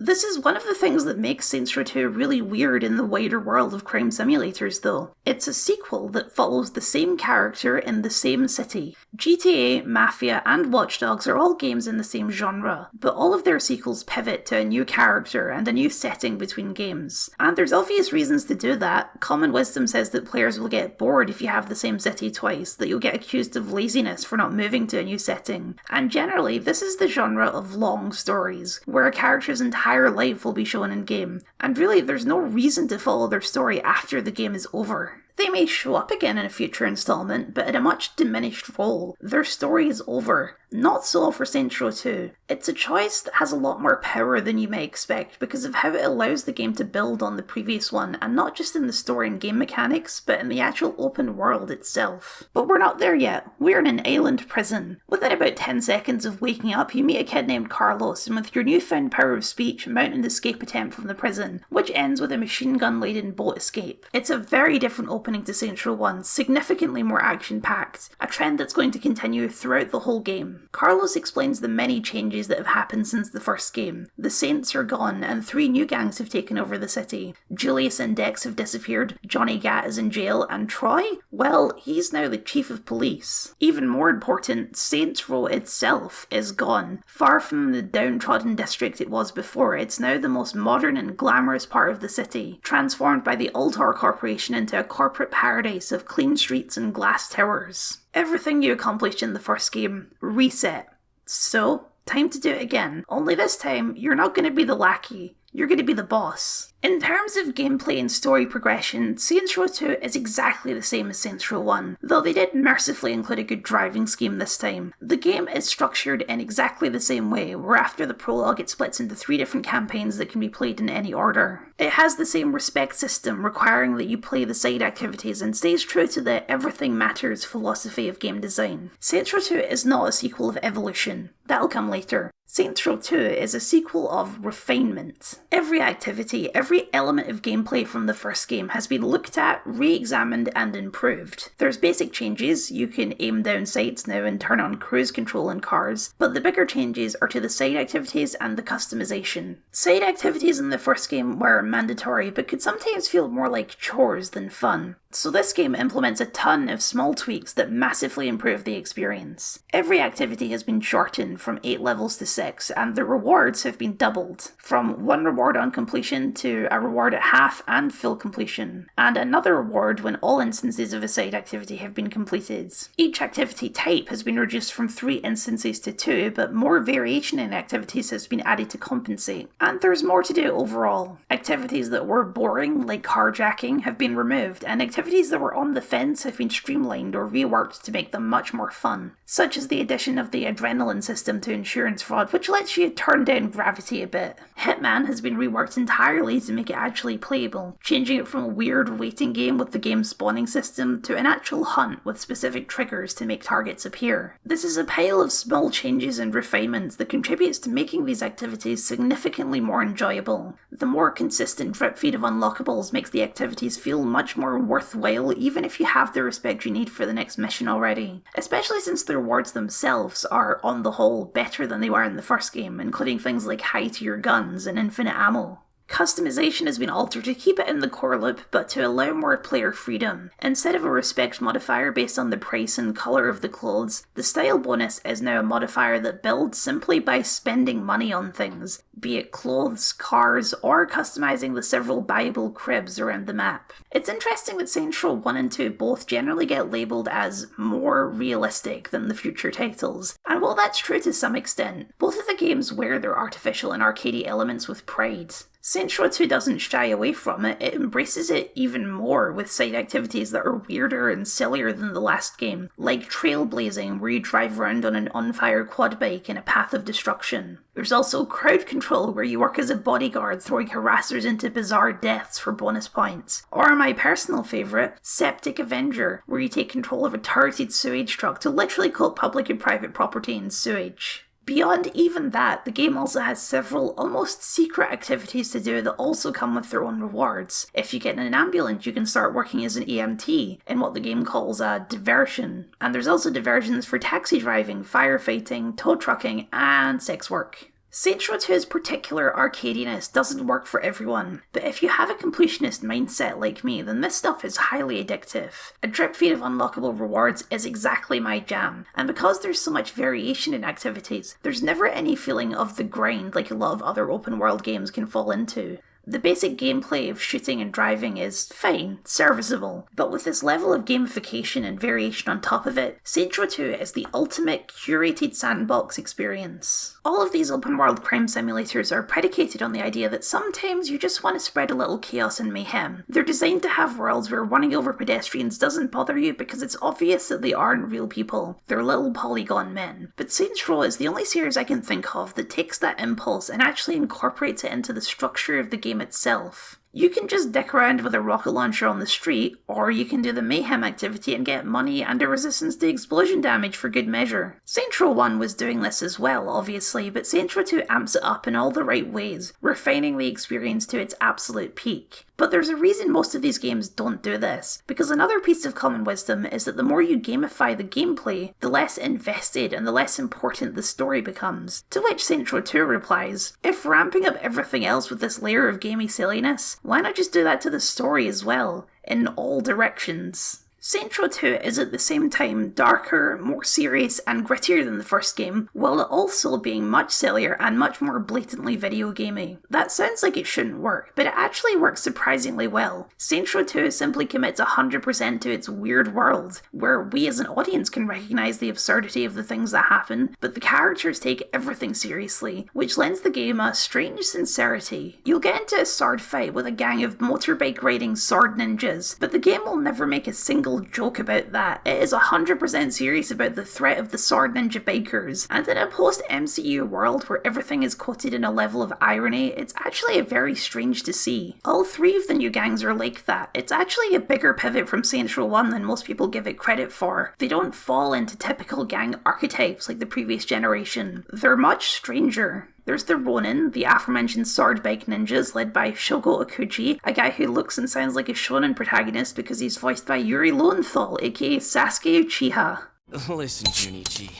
Speaker 1: This is one of the things that makes Saints Row 2 really weird in the wider world of crime simulators though. It's a sequel that follows the same character in the same city. GTA, Mafia, and Watch Dogs are all games in the same genre, but all of their sequels pivot to a new character and a new setting between games. And there's obvious reasons to do that. Common wisdom says that players will get bored if you have the same city twice, that you'll get accused of laziness for not moving to a new setting. And generally, this is the genre of long stories, where a character's entire life will be shown in game, and really there's no reason to follow their story after the game is over. They may show up again in a future installment, but in a much diminished role. Their story is over. Not so for Saints Row 2. It's a choice that has a lot more power than you may expect because of how it allows the game to build on the previous one, and not just in the story and game mechanics, but in the actual open world itself. But we're not there yet. We're in an island prison. Within about 10 seconds of waking up, you meet a kid named Carlos, and with your newfound power of speech, mount an escape attempt from the prison, which ends with a machine gun-laden boat escape. It's a very different opening to Saints Row 1, significantly more action-packed, a trend that's going to continue throughout the whole game. Carlos explains the many changes that have happened since the first game. The Saints are gone, and 3 new gangs have taken over the city. Julius and Dex have disappeared, Johnny Gat is in jail, and Troy? Well, he's now the chief of police. Even more important, Saints Row itself is gone. Far from the downtrodden district it was before, it's now the most modern and glamorous part of the city, transformed by the Ultor Corporation into a corporate paradise of clean streets and glass towers. Everything you accomplished in the first game, reset. So, time to do it again. Only this time, you're not going to be the lackey. You're going to be the boss. In terms of gameplay and story progression, Saints Row 2 is exactly the same as Saints Row 1, though they did mercifully include a good driving scheme this time. The game is structured in exactly the same way, where after the prologue it splits into 3 different campaigns that can be played in any order. It has the same respect system, requiring that you play the side activities, and stays true to the everything matters philosophy of game design. Saints Row 2 is not a sequel of evolution. That'll come later. Saints Row 2 is a sequel of refinement. Every activity, every element of gameplay from the first game has been looked at, re-examined and improved. There's basic changes, you can aim down sights now and turn on cruise control in cars, but the bigger changes are to the side activities and the customization. Side activities in the first game were mandatory but could sometimes feel more like chores than fun. So this game implements a ton of small tweaks that massively improve the experience. Every activity has been shortened from 8 levels to 6, and the rewards have been doubled, from 1 reward on completion to a reward at half and full completion, and another reward when all instances of a side activity have been completed. Each activity type has been reduced from 3 instances to 2, but more variation in activities has been added to compensate. And there's more to do overall. Activities that were boring, like carjacking, have been removed, and activities that were on the fence have been streamlined or reworked to make them much more fun, such as the addition of the adrenaline system to insurance fraud, which lets you turn down gravity a bit. Hitman has been reworked entirely to make it actually playable, changing it from a weird waiting game with the game spawning system to an actual hunt with specific triggers to make targets appear. This is a pile of small changes and refinements that contributes to making these activities significantly more enjoyable. The more consistent drip feed of unlockables makes the activities feel much more worthwhile even if you have the respect you need for the next mission already, especially since the rewards themselves are, on the whole, better than they were in the first game, including things like high-tier guns and infinite ammo. Customization has been altered to keep it in the core loop, but to allow more player freedom. Instead of a respect modifier based on the price and colour of the clothes, the style bonus is now a modifier that builds simply by spending money on things, be it clothes, cars, or customising the several buyable cribs around the map. It's interesting that Saints Row 1 and 2 both generally get labelled as more realistic than the future titles, and while that's true to some extent, both of the games wear their artificial and arcadey elements with pride. Saints Row 2 doesn't shy away from it, it embraces it even more with side activities that are weirder and sillier than the last game, like trailblazing where you drive around on an on-fire quad bike in a path of destruction. There's also crowd control where you work as a bodyguard throwing harassers into bizarre deaths for bonus points. Or my personal favourite, Septic Avenger, where you take control of a turreted sewage truck to literally coat public and private property in sewage. Beyond even that, the game also has several almost secret activities to do that also come with their own rewards. If you get in an ambulance, you can start working as an EMT in what the game calls a diversion. And there's also diversions for taxi driving, firefighting, tow trucking, and sex work. Saints Row 2's particular arcadiness doesn't work for everyone, but if you have a completionist mindset like me, then this stuff is highly addictive. A drip feed of unlockable rewards is exactly my jam, and because there's so much variation in activities, there's never any feeling of the grind like a lot of other open world games can fall into. The basic gameplay of shooting and driving is fine, serviceable, but with this level of gamification and variation on top of it, Saints Row 2 is the ultimate curated sandbox experience. All of these open world crime simulators are predicated on the idea that sometimes you just want to spread a little chaos and mayhem. They're designed to have worlds where running over pedestrians doesn't bother you because it's obvious that they aren't real people, they're little polygon men. But Saints Row is the only series I can think of that takes that impulse and actually incorporates it into the structure of the game itself. You can just dick around with a rocket launcher on the street, or you can do the Mayhem activity and get money and a resistance to explosion damage for good measure. Saints Row 1 was doing this as well, obviously, but Saints Row 2 amps it up in all the right ways, refining the experience to its absolute peak. But there's a reason most of these games don't do this, because another piece of common wisdom is that the more you gamify the gameplay, the less invested and the less important the story becomes. To which Saints Row 2 replies, if ramping up everything else with this layer of gamey silliness, why not just do that to the story as well, in all directions? Saints Row 2 is at the same time darker, more serious and grittier than the first game, while also being much sillier and much more blatantly video gamey. That sounds like it shouldn't work, but it actually works surprisingly well. Saints Row 2 simply commits 100% to its weird world, where we as an audience can recognise the absurdity of the things that happen, but the characters take everything seriously, which lends the game a strange sincerity. You'll get into a sword fight with a gang of motorbike riding sword ninjas, but the game will never make a single joke about that. It is 100% serious about the threat of the sword ninja bikers, and in a post-MCU world where everything is quoted in a level of irony, it's actually very strange to see. All three of the new gangs are like that. It's actually a bigger pivot from Saints Row 1 than most people give it credit for. They don't fall into typical gang archetypes like the previous generation. They're much stranger. There's the Ronin, the aforementioned sword bike ninjas led by Shogo Okuchi, a guy who looks and sounds like a shonen protagonist because he's voiced by Yuri Lowenthal, aka Sasuke Uchiha.
Speaker 19: Listen, Junichi.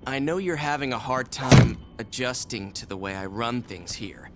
Speaker 19: I know you're having a hard time adjusting to the way I run things here.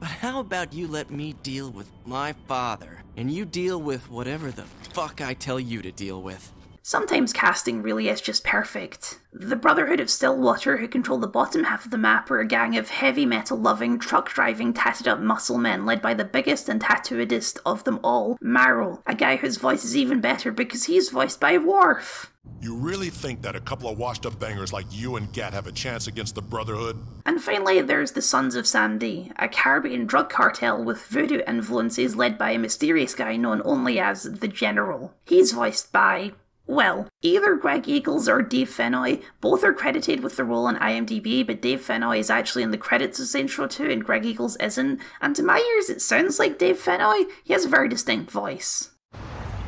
Speaker 19: But how about you let me deal with my father, and you deal with whatever the fuck I tell you to deal with?
Speaker 1: Sometimes casting really is just perfect. The Brotherhood of Stillwater, who control the bottom half of the map, are a gang of heavy metal loving, truck driving, tatted up muscle men led by the biggest and tattooedest of them all, Marrow, a guy whose voice is even better because he's voiced by Worf.
Speaker 20: You really think that a couple of washed up bangers like you and Gat have a chance against the Brotherhood?
Speaker 1: And finally, there's the Sons of Sandy, a Caribbean drug cartel with voodoo influences led by a mysterious guy known only as the General. He's voiced by, well, either Greg Eagles or Dave Fennoy. Both are credited with the role on IMDb, but Dave Fennoy is actually in the credits of Saints Row 2 and Greg Eagles isn't, and to my ears it sounds like Dave Fennoy. He has a very distinct voice.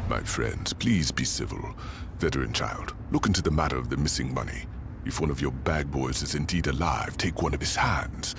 Speaker 14: My friends, please be civil. Veteran child, look into the matter of the missing money. If one of your bag boys is indeed alive, take one of his hands.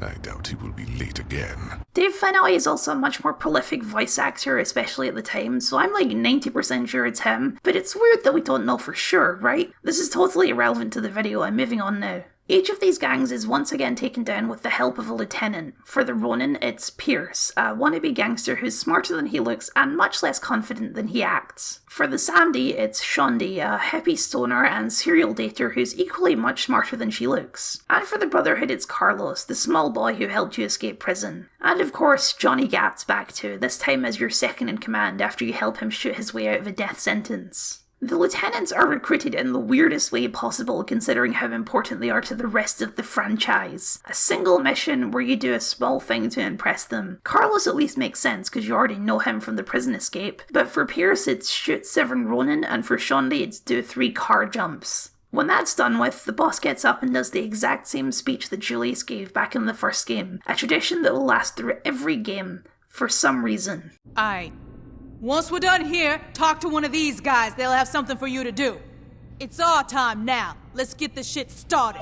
Speaker 14: I doubt he will be late again.
Speaker 1: Dave Fennoy is also a much more prolific voice actor, especially at the time, so I'm like 90% sure it's him, but it's weird that we don't know for sure, right? This is totally irrelevant to the video, I'm moving on now. Each of these gangs is once again taken down with the help of a lieutenant. For the Ronin, it's Pierce, a wannabe gangster who's smarter than he looks and much less confident than he acts. For the Sandy, it's Shondi, a hippie stoner and serial dater who's equally much smarter than she looks. And for the Brotherhood, it's Carlos, the small boy who helped you escape prison. And of course, Johnny Gat's back too, this time as your second in command after you help him shoot his way out of a death sentence. The lieutenants are recruited in the weirdest way possible considering how important they are to the rest of the franchise. A single mission where you do a small thing to impress them. Carlos at least makes sense because you already know him from the prison escape, but for Pierce it's shoot 7 Ronin and for Shondi it's do 3 car jumps. When that's done with, the boss gets up and does the exact same speech that Julius gave back in the first game, a tradition that will last through every game, for some reason.
Speaker 21: Aight. Once we're done here, talk to one of these guys. They'll have something for you to do. It's our time now. Let's get this shit started.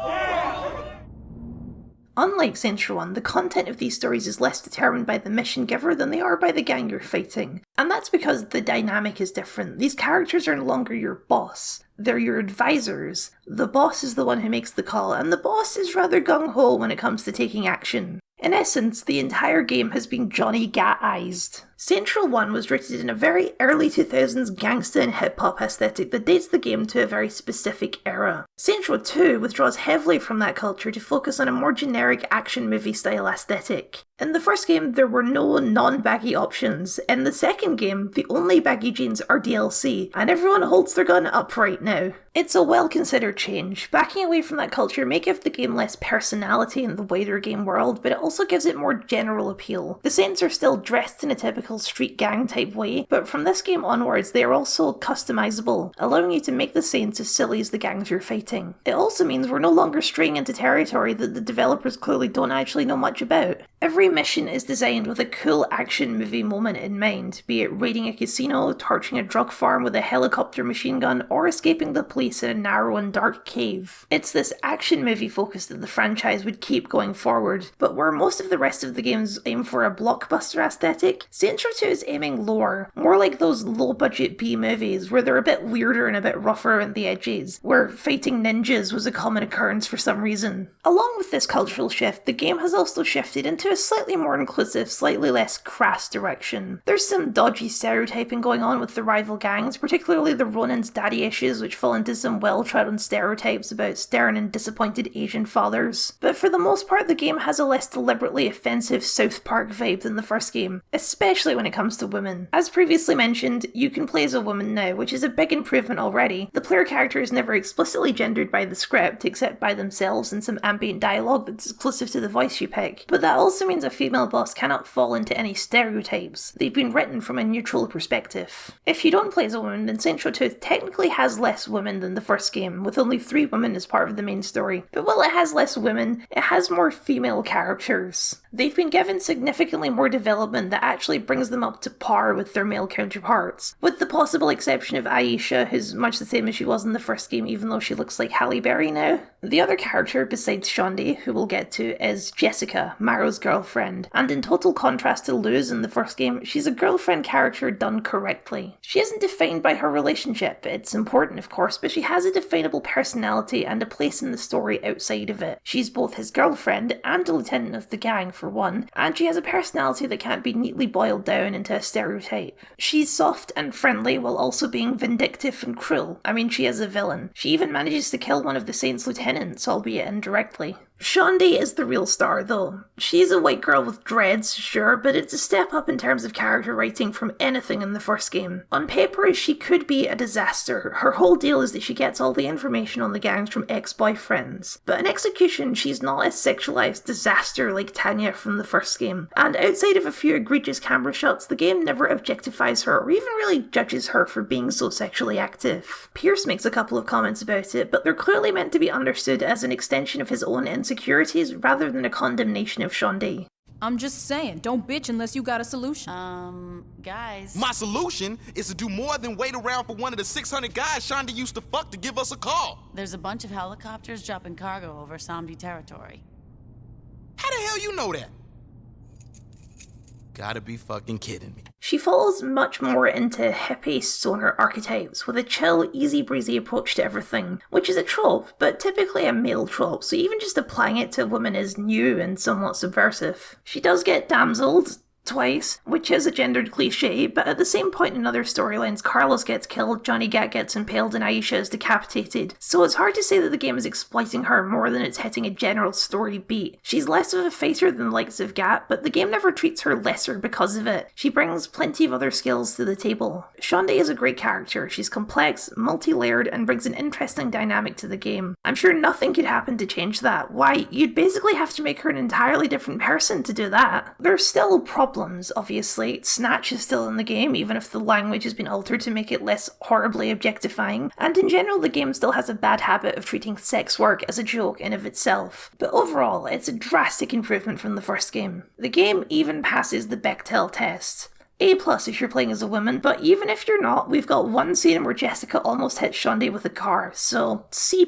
Speaker 1: Unlike Saints Row 1, the content of these stories is less determined by the mission giver than they are by the gang you're fighting. And that's because the dynamic is different. These characters are no longer your boss. They're your advisors. The boss is the one who makes the call, and the boss is rather gung-ho when it comes to taking action. In essence, the entire game has been Johnny Gat-ized. Saints Row 1 was rooted in a very early 2000s gangsta and hip-hop aesthetic that dates the game to a very specific era. Saints Row 2 withdraws heavily from that culture to focus on a more generic action movie style aesthetic. In the first game, there were no non-baggy options. In the second game, the only baggy jeans are DLC, and everyone holds their gun up right now. It's a well-considered change. Backing away from that culture may give the game less personality in the wider game world, but it also gives it more general appeal. The Saints are still dressed in a typical street gang type way, but from this game onwards they are also customizable, allowing you to make the Saints as silly as the gangs you're fighting. It also means we're no longer straying into territory that the developers clearly don't actually know much about. Every mission is designed with a cool action movie moment in mind, be it raiding a casino, torching a drug farm with a helicopter machine gun, or escaping the police in a narrow and dark cave. It's this action movie focus that the franchise would keep going forward, but where most of the rest of the games aim for a blockbuster aesthetic, Saints Row 2 is aiming lower, more like those low-budget B-movies where they're a bit weirder and a bit rougher around the edges, where fighting ninjas was a common occurrence for some reason. Along with this cultural shift, the game has also shifted into to a slightly more inclusive, slightly less crass direction. There's some dodgy stereotyping going on with the rival gangs, particularly the Ronin's daddy issues, which fall into some well-trodden stereotypes about stern and disappointed Asian fathers. But for the most part, the game has a less deliberately offensive South Park vibe than the first game, especially when it comes to women. As previously mentioned, you can play as a woman now, which is a big improvement already. The player character is never explicitly gendered by the script, except by themselves and some ambient dialogue that's exclusive to the voice you pick. But that also means a female boss cannot fall into any stereotypes. They've been written from a neutral perspective. If you don't play as a woman, then Saints Row 2 technically has less women than the first game, with only 3 women as part of the main story. But while it has less women, it has more female characters. They've been given significantly more development that actually brings them up to par with their male counterparts, with the possible exception of Aisha, who's much the same as she was in the first game, even though she looks like Halle Berry now. The other character besides Shondi, who we'll get to, is Jessica, Maro's girlfriend, and in total contrast to Luz in the first game, she's a girlfriend character done correctly. She isn't defined by her relationship, it's important of course, but she has a definable personality and a place in the story outside of it. She's both his girlfriend and a lieutenant of the gang for one, and she has a personality that can't be neatly boiled down into a stereotype. She's soft and friendly while also being vindictive and cruel. I mean, she is a villain. She even manages to kill one of the Saints' lieutenants, albeit indirectly. Shondi is the real star though. She's a white girl with dreads, sure, but it's a step up in terms of character writing from anything in the first game. On paper, she could be a disaster. Her whole deal is that she gets all the information on the gangs from ex-boyfriends. But in execution, she's not a sexualized disaster like Tanya from the first game. And outside of a few egregious camera shots, the game never objectifies her or even really judges her for being so sexually active. Pierce makes a couple of comments about it, but they're clearly meant to be understood as an extension of his own insecurities rather than a condemnation of Shondi.
Speaker 21: I'm just saying, don't bitch unless you got a solution.
Speaker 2: Guys. My solution is to do more than wait around for one of the 600 guys Shondi used to fuck to give us a call.
Speaker 11: There's a bunch of helicopters dropping cargo over Samdi territory.
Speaker 2: How the hell you know that? Gotta be fucking kidding me.
Speaker 1: She falls much more into hippie stoner archetypes, with a chill, easy-breezy approach to everything, which is a trope, but typically a male trope, so even just applying it to a woman is new and somewhat subversive. She does get damseled twice, which is a gendered cliche, but at the same point in other storylines, Carlos gets killed, Johnny Gat gets impaled, and Aisha is decapitated. So it's hard to say that the game is exploiting her more than it's hitting a general story beat. She's less of a fighter than the likes of Gat, but the game never treats her lesser because of it. She brings plenty of other skills to the table. Shondi is a great character. She's complex, multi-layered, and brings an interesting dynamic to the game. I'm sure nothing could happen to change that. Why, you'd basically have to make her an entirely different person to do that. There's still problems, obviously. Snatch is still in the game, even if the language has been altered to make it less horribly objectifying, and in general the game still has a bad habit of treating sex work as a joke in of itself. But overall, it's a drastic improvement from the first game. The game even passes the Bechdel test. A+ if you're playing as a woman, but even if you're not, we've got one scene where Jessica almost hits Shondi with a car, so C+.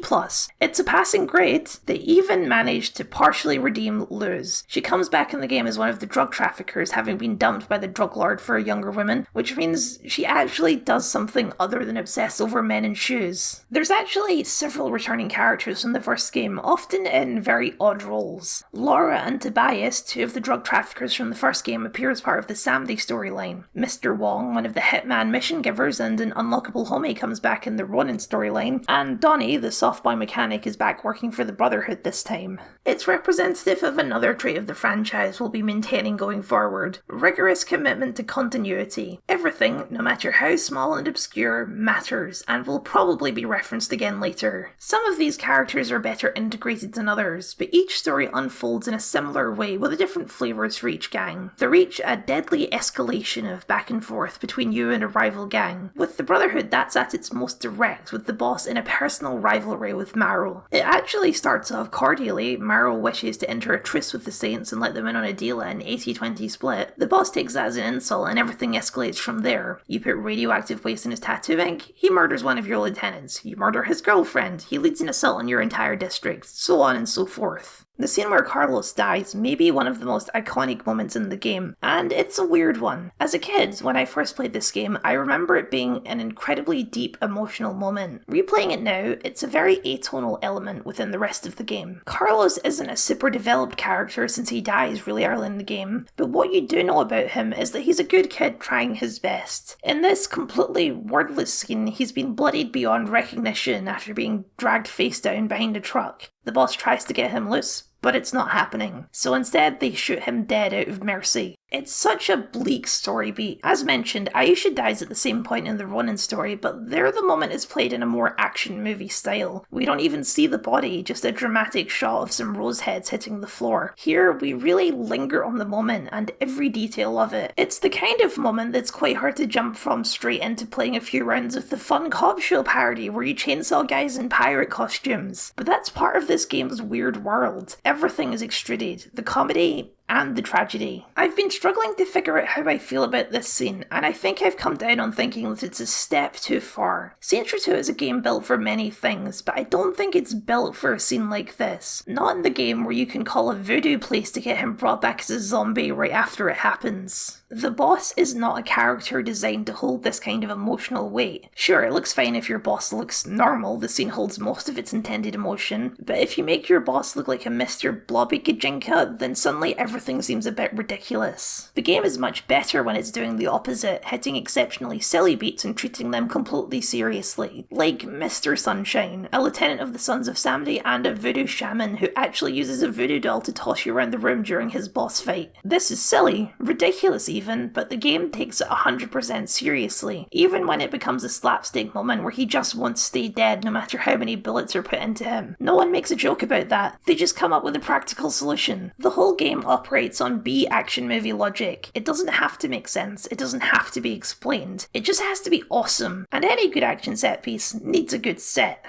Speaker 1: It's a passing grade. They even managed to partially redeem Luz. She comes back in the game as one of the drug traffickers, having been dumped by the drug lord for a younger woman, which means she actually does something other than obsess over men in shoes. There's actually several returning characters from the first game, often in very odd roles. Laura and Tobias, 2 of the drug traffickers from the first game, appear as part of the Samdi storyline. Mr. Wong, one of the hitman mission givers and an unlockable homie, comes back in the Ronin storyline, and Donnie, the softboy mechanic, is back working for the Brotherhood this time. It's representative of another trait of the franchise we'll be maintaining going forward: rigorous commitment to continuity. Everything, no matter how small and obscure, matters, and will probably be referenced again later. Some of these characters are better integrated than others, but each story unfolds in a similar way with different flavours for each gang. They reach a deadly escalation of back and forth between you and a rival gang. With the Brotherhood, that's at its most direct, with the boss in a personal rivalry with Maro. It actually starts off cordially. Maro wishes to enter a truce with the Saints and let them in on a deal at an 80-20 split. The boss takes that as an insult and everything escalates from there. You put radioactive waste in his tattoo ink, he murders one of your lieutenants. You murder his girlfriend, he leads an assault on your entire district, so on and so forth. The scene where Carlos dies may be one of the most iconic moments in the game, and it's a weird one. As a kid, when I first played this game, I remember it being an incredibly deep emotional moment. Replaying it now, it's a very atonal element within the rest of the game. Carlos isn't a super developed character since he dies really early in the game, but what you do know about him is that he's a good kid trying his best. In this completely wordless scene, he's been bloodied beyond recognition after being dragged face down behind a truck. The boss tries to get him loose, but it's not happening. So instead, they shoot him dead out of mercy. It's such a bleak story beat. As mentioned, Aisha dies at the same point in the Ronin story, but there the moment is played in a more action movie style. We don't even see the body, just a dramatic shot of some rose heads hitting the floor. Here, we really linger on the moment and every detail of it. It's the kind of moment that's quite hard to jump from straight into playing a few rounds of the fun cop show parody where you chainsaw guys in pirate costumes. But that's part of this game's weird world. Everything is extruded. The comedy and the tragedy. I've been struggling to figure out how I feel about this scene, and I think I've come down on thinking that it's a step too far. Saints Row 2 is a game built for many things, but I don't think it's built for a scene like this. Not in the game where you can call a voodoo place to get him brought back as a zombie right after it happens. The boss is not a character designed to hold this kind of emotional weight. Sure, it looks fine if your boss looks normal, the scene holds most of its intended emotion, but if you make your boss look like a Mr. Blobby Gajinka, then suddenly everything seems a bit ridiculous. The game is much better when it's doing the opposite, hitting exceptionally silly beats and treating them completely seriously. Like Mr. Sunshine, a lieutenant of the Sons of Samedi and a voodoo shaman who actually uses a voodoo doll to toss you around the room during his boss fight. This is silly, ridiculous even, but the game takes it 100% seriously, even when it becomes a slapstick moment where he just won't stay dead no matter how many bullets are put into him. No one makes a joke about that, they just come up with a practical solution. The whole game operates on B action movie logic. It doesn't have to make sense, it doesn't have to be explained, it just has to be awesome, and any good action set piece needs a good set.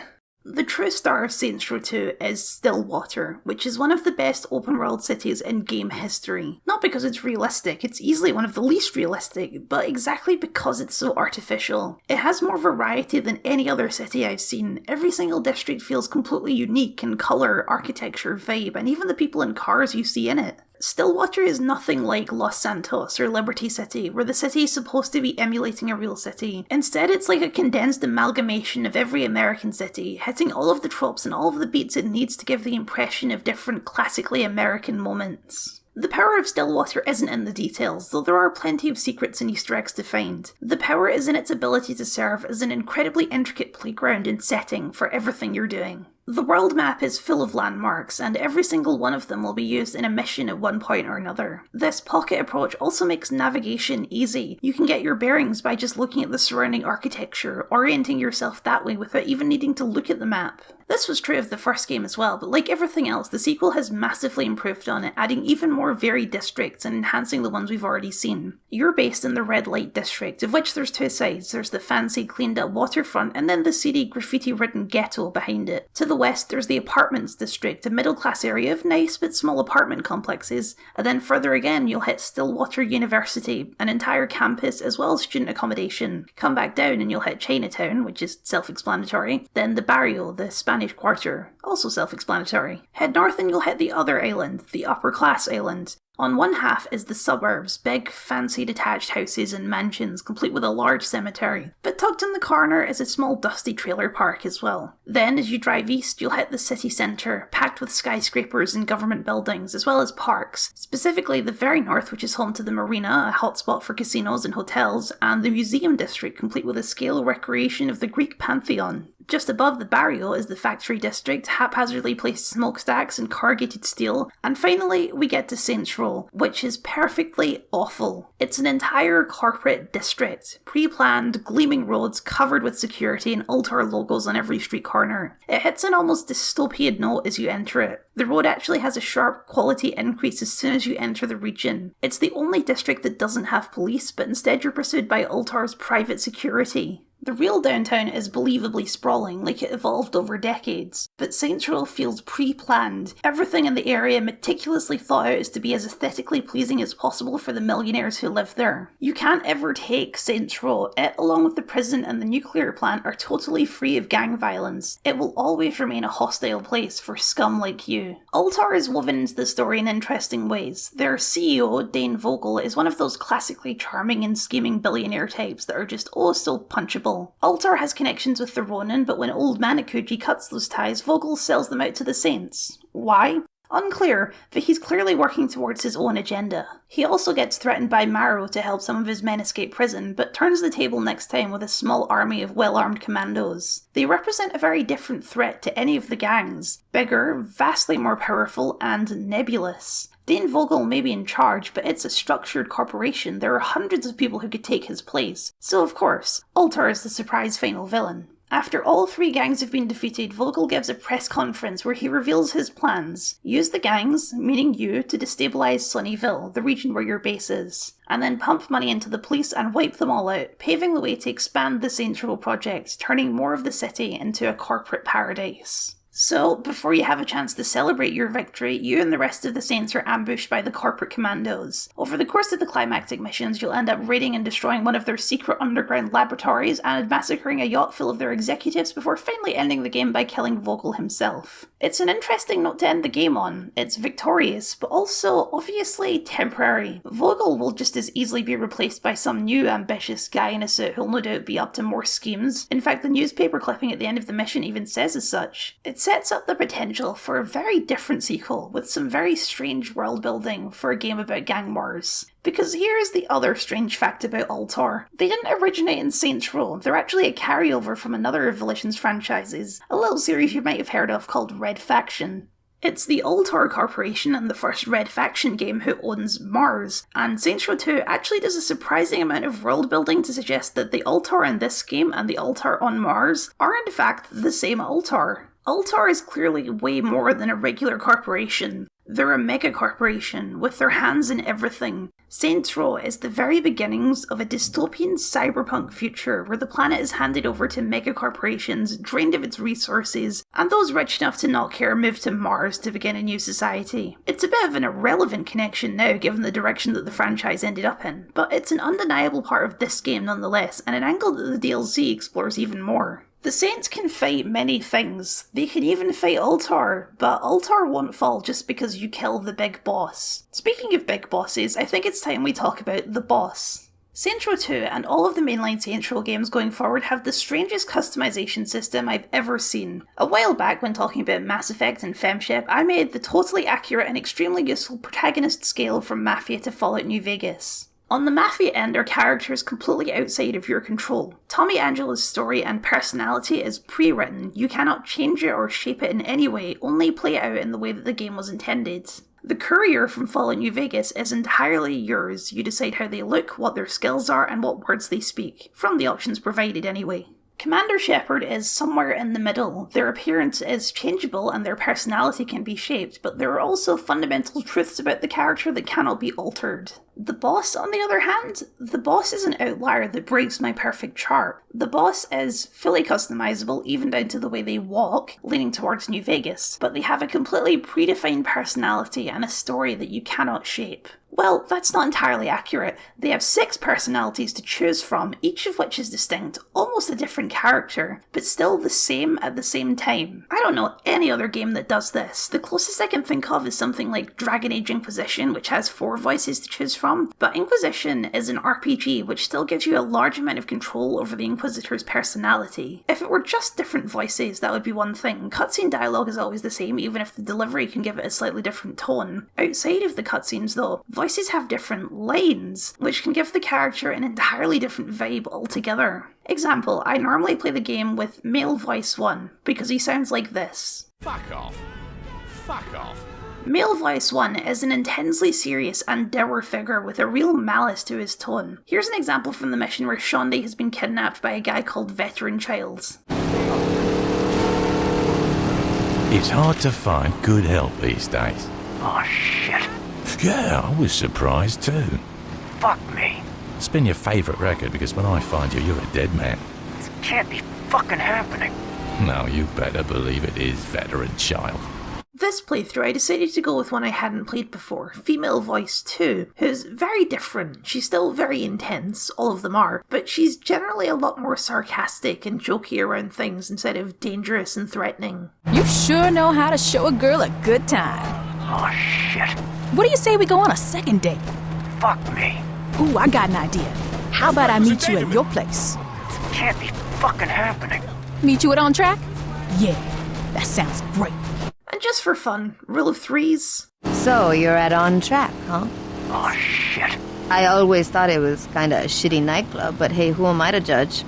Speaker 1: The true star of Saints Row 2 is Stillwater, which is one of the best open-world cities in game history. Not because it's realistic, it's easily one of the least realistic, but exactly because it's so artificial. It has more variety than any other city I've seen. Every single district feels completely unique in colour, architecture, vibe, and even the people and cars you see in it. Stillwater is nothing like Los Santos or Liberty City, where the city is supposed to be emulating a real city. Instead, it's like a condensed amalgamation of every American city, hitting all of the tropes and all of the beats it needs to give the impression of different classically American moments. The power of Stillwater isn't in the details, though there are plenty of secrets and Easter eggs to find. The power is in its ability to serve as an incredibly intricate playground and setting for everything you're doing. The world map is full of landmarks, and every single one of them will be used in a mission at one point or another. This pocket approach also makes navigation easy. You can get your bearings by just looking at the surrounding architecture, orienting yourself that way without even needing to look at the map. This was true of the first game as well, but like everything else, the sequel has massively improved on it, adding even more varied districts and enhancing the ones we've already seen. You're based in the Red Light District, of which there's two sides. There's the fancy, cleaned up waterfront, and then the seedy, graffiti-ridden ghetto behind it. To the west, there's the Apartments District, a middle-class area of nice but small apartment complexes, and then further again you'll hit Stillwater University, an entire campus as well as student accommodation. Come back down and you'll hit Chinatown, which is self-explanatory, then the Barrio, the Spanish Quarter, also self-explanatory. Head north and you'll hit the other island, the Upper Class Island. On one half is the suburbs, big, fancy detached houses and mansions, complete with a large cemetery. But tucked in the corner is a small dusty trailer park as well. Then, as you drive east, you'll hit the city centre, packed with skyscrapers and government buildings, as well as parks. Specifically the very north, which is home to the marina, a hotspot for casinos and hotels, and the museum district, complete with a scale recreation of the Greek pantheon. Just above the Barrio is the factory district, haphazardly placed smokestacks and corrugated steel, and finally we get to Saints Row, which is perfectly awful. It's an entire corporate district, pre-planned, gleaming roads covered with security and Ultor logos on every street corner. It hits an almost dystopian note as you enter it. The road actually has a sharp quality increase as soon as you enter the region. It's the only district that doesn't have police, but instead you're pursued by Ultor's private security. The real downtown is believably sprawling, like it evolved over decades, but Saints Row feels pre-planned, everything in the area meticulously thought out as to be as aesthetically pleasing as possible for the millionaires who live there. You can't ever take Saints Row. It, along with the prison and the nuclear plant, are totally free of gang violence. It will always remain a hostile place for scum like you. Ultor is woven into the story in interesting ways. Their CEO, Dane Vogel, is one of those classically charming and scheming billionaire types that are just oh so punchable. Ultor has connections with the Ronin, but when old Manakuji cuts those ties, Vogel sells them out to the Saints. Why? Unclear, but he's clearly working towards his own agenda. He also gets threatened by Maro to help some of his men escape prison, but turns the table next time with a small army of well-armed commandos. They represent a very different threat to any of the gangs. Bigger, vastly more powerful, and nebulous. Dane Vogel may be in charge, but it's a structured corporation. There are hundreds of people who could take his place. So of course, Ultor is the surprise final villain. After all three gangs have been defeated, Vogel gives a press conference where he reveals his plans. Use the gangs, meaning you, to destabilize Sunnyville, the region where your base is, and then pump money into the police and wipe them all out, paving the way to expand the Saints Row project, turning more of the city into a corporate paradise. So, before you have a chance to celebrate your victory, you and the rest of the Saints are ambushed by the corporate commandos. Over the course of the climactic missions, you'll end up raiding and destroying one of their secret underground laboratories and massacring a yacht full of their executives before finally ending the game by killing Vogel himself. It's an interesting note to end the game on. It's victorious, but also, obviously, temporary. Vogel will just as easily be replaced by some new ambitious guy in a suit who'll no doubt be up to more schemes. In fact, the newspaper clipping at the end of the mission even says as such. It sets up the potential for a very different sequel, with some very strange world building for a game about gang wars. Because here's the other strange fact about Ultor. They didn't originate in Saints Row, they're actually a carryover from another of Volition's franchises, a little series you might have heard of called Red Faction. It's the Ultor Corporation and the first Red Faction game who owns Mars, and Saints Row 2 actually does a surprising amount of world building to suggest that the Ultor in this game and the Ultor on Mars are in fact the same Ultor. Ultor is clearly way more than a regular corporation. They're a mega corporation, with their hands in everything. Saints Row is the very beginnings of a dystopian cyberpunk future where the planet is handed over to mega corporations, drained of its resources, and those rich enough to not care move to Mars to begin a new society. It's a bit of an irrelevant connection now given the direction that the franchise ended up in, but it's an undeniable part of this game nonetheless, and an angle that the DLC explores even more. The Saints can fight many things. They can even fight Ultor, but Ultor won't fall just because you kill the big boss. Speaking of big bosses, I think it's time we talk about the boss. Saints Row 2 and all of the mainline Saints Row games going forward have the strangest customization system I've ever seen. A while back when talking about Mass Effect and Femship, I made the totally accurate and extremely useful protagonist scale from Mafia to Fallout New Vegas. On the Mafia end are characters completely outside of your control. Tommy Angela's story and personality is pre-written. You cannot change it or shape it in any way, only play it out in the way that the game was intended. The courier from Fallout New Vegas is entirely yours. You decide how they look, what their skills are, and what words they speak, from the options provided anyway. Commander Shepard is somewhere in the middle. Their appearance is changeable and their personality can be shaped, but there are also fundamental truths about the character that cannot be altered. The boss, on the other hand, the boss is an outlier that breaks my perfect chart. The boss is fully customizable, even down to the way they walk, leaning towards New Vegas, but they have a completely predefined personality and a story that you cannot shape. Well, that's not entirely accurate. They have 6 personalities to choose from, each of which is distinct, almost a different character, but still the same at the same time. I don't know any other game that does this. The closest I can think of is something like Dragon Age Inquisition, which has 4 voices to choose from, but Inquisition is an RPG which still gives you a large amount of control over the Inquisitor's personality. If it were just different voices, that would be one thing. Cutscene dialogue is always the same, even if the delivery can give it a slightly different tone. Outside of the cutscenes though, voices have different lines, which can give the character an entirely different vibe altogether. Example, I normally play the game with male voice 1, because he sounds like this.
Speaker 20: Fuck off. Fuck off.
Speaker 1: Male voice 1 is an intensely serious and dour figure with a real malice to his tone. Here's an example from the mission where Shaundi has been kidnapped by a guy called Veteran Childs.
Speaker 3: It's hard to find good help these days.
Speaker 5: Oh shit.
Speaker 3: Yeah, I was surprised too.
Speaker 5: Fuck me.
Speaker 3: Spin your favourite record because when I find you, you're a dead man.
Speaker 5: Can't be fucking happening.
Speaker 3: Now you better believe it is, veteran child.
Speaker 1: This playthrough, I decided to go with one I hadn't played before, Female Voice 2, who's very different. She's still very intense, all of them are, but she's generally a lot more sarcastic and jokey around things instead of dangerous and threatening.
Speaker 21: You sure know how to show a girl a good time.
Speaker 5: Oh, shit.
Speaker 21: What do you say we go on a second date?
Speaker 5: Fuck me.
Speaker 21: Ooh, I got an idea. How about I meet you at your place?
Speaker 5: Can't be fucking happening.
Speaker 21: Meet you at On Track? Yeah, that sounds great.
Speaker 1: And just for fun, rule of threes.
Speaker 4: So, you're at On Track, huh?
Speaker 5: Oh, shit.
Speaker 4: I always thought it was kinda a shitty nightclub, but hey, who am I to judge?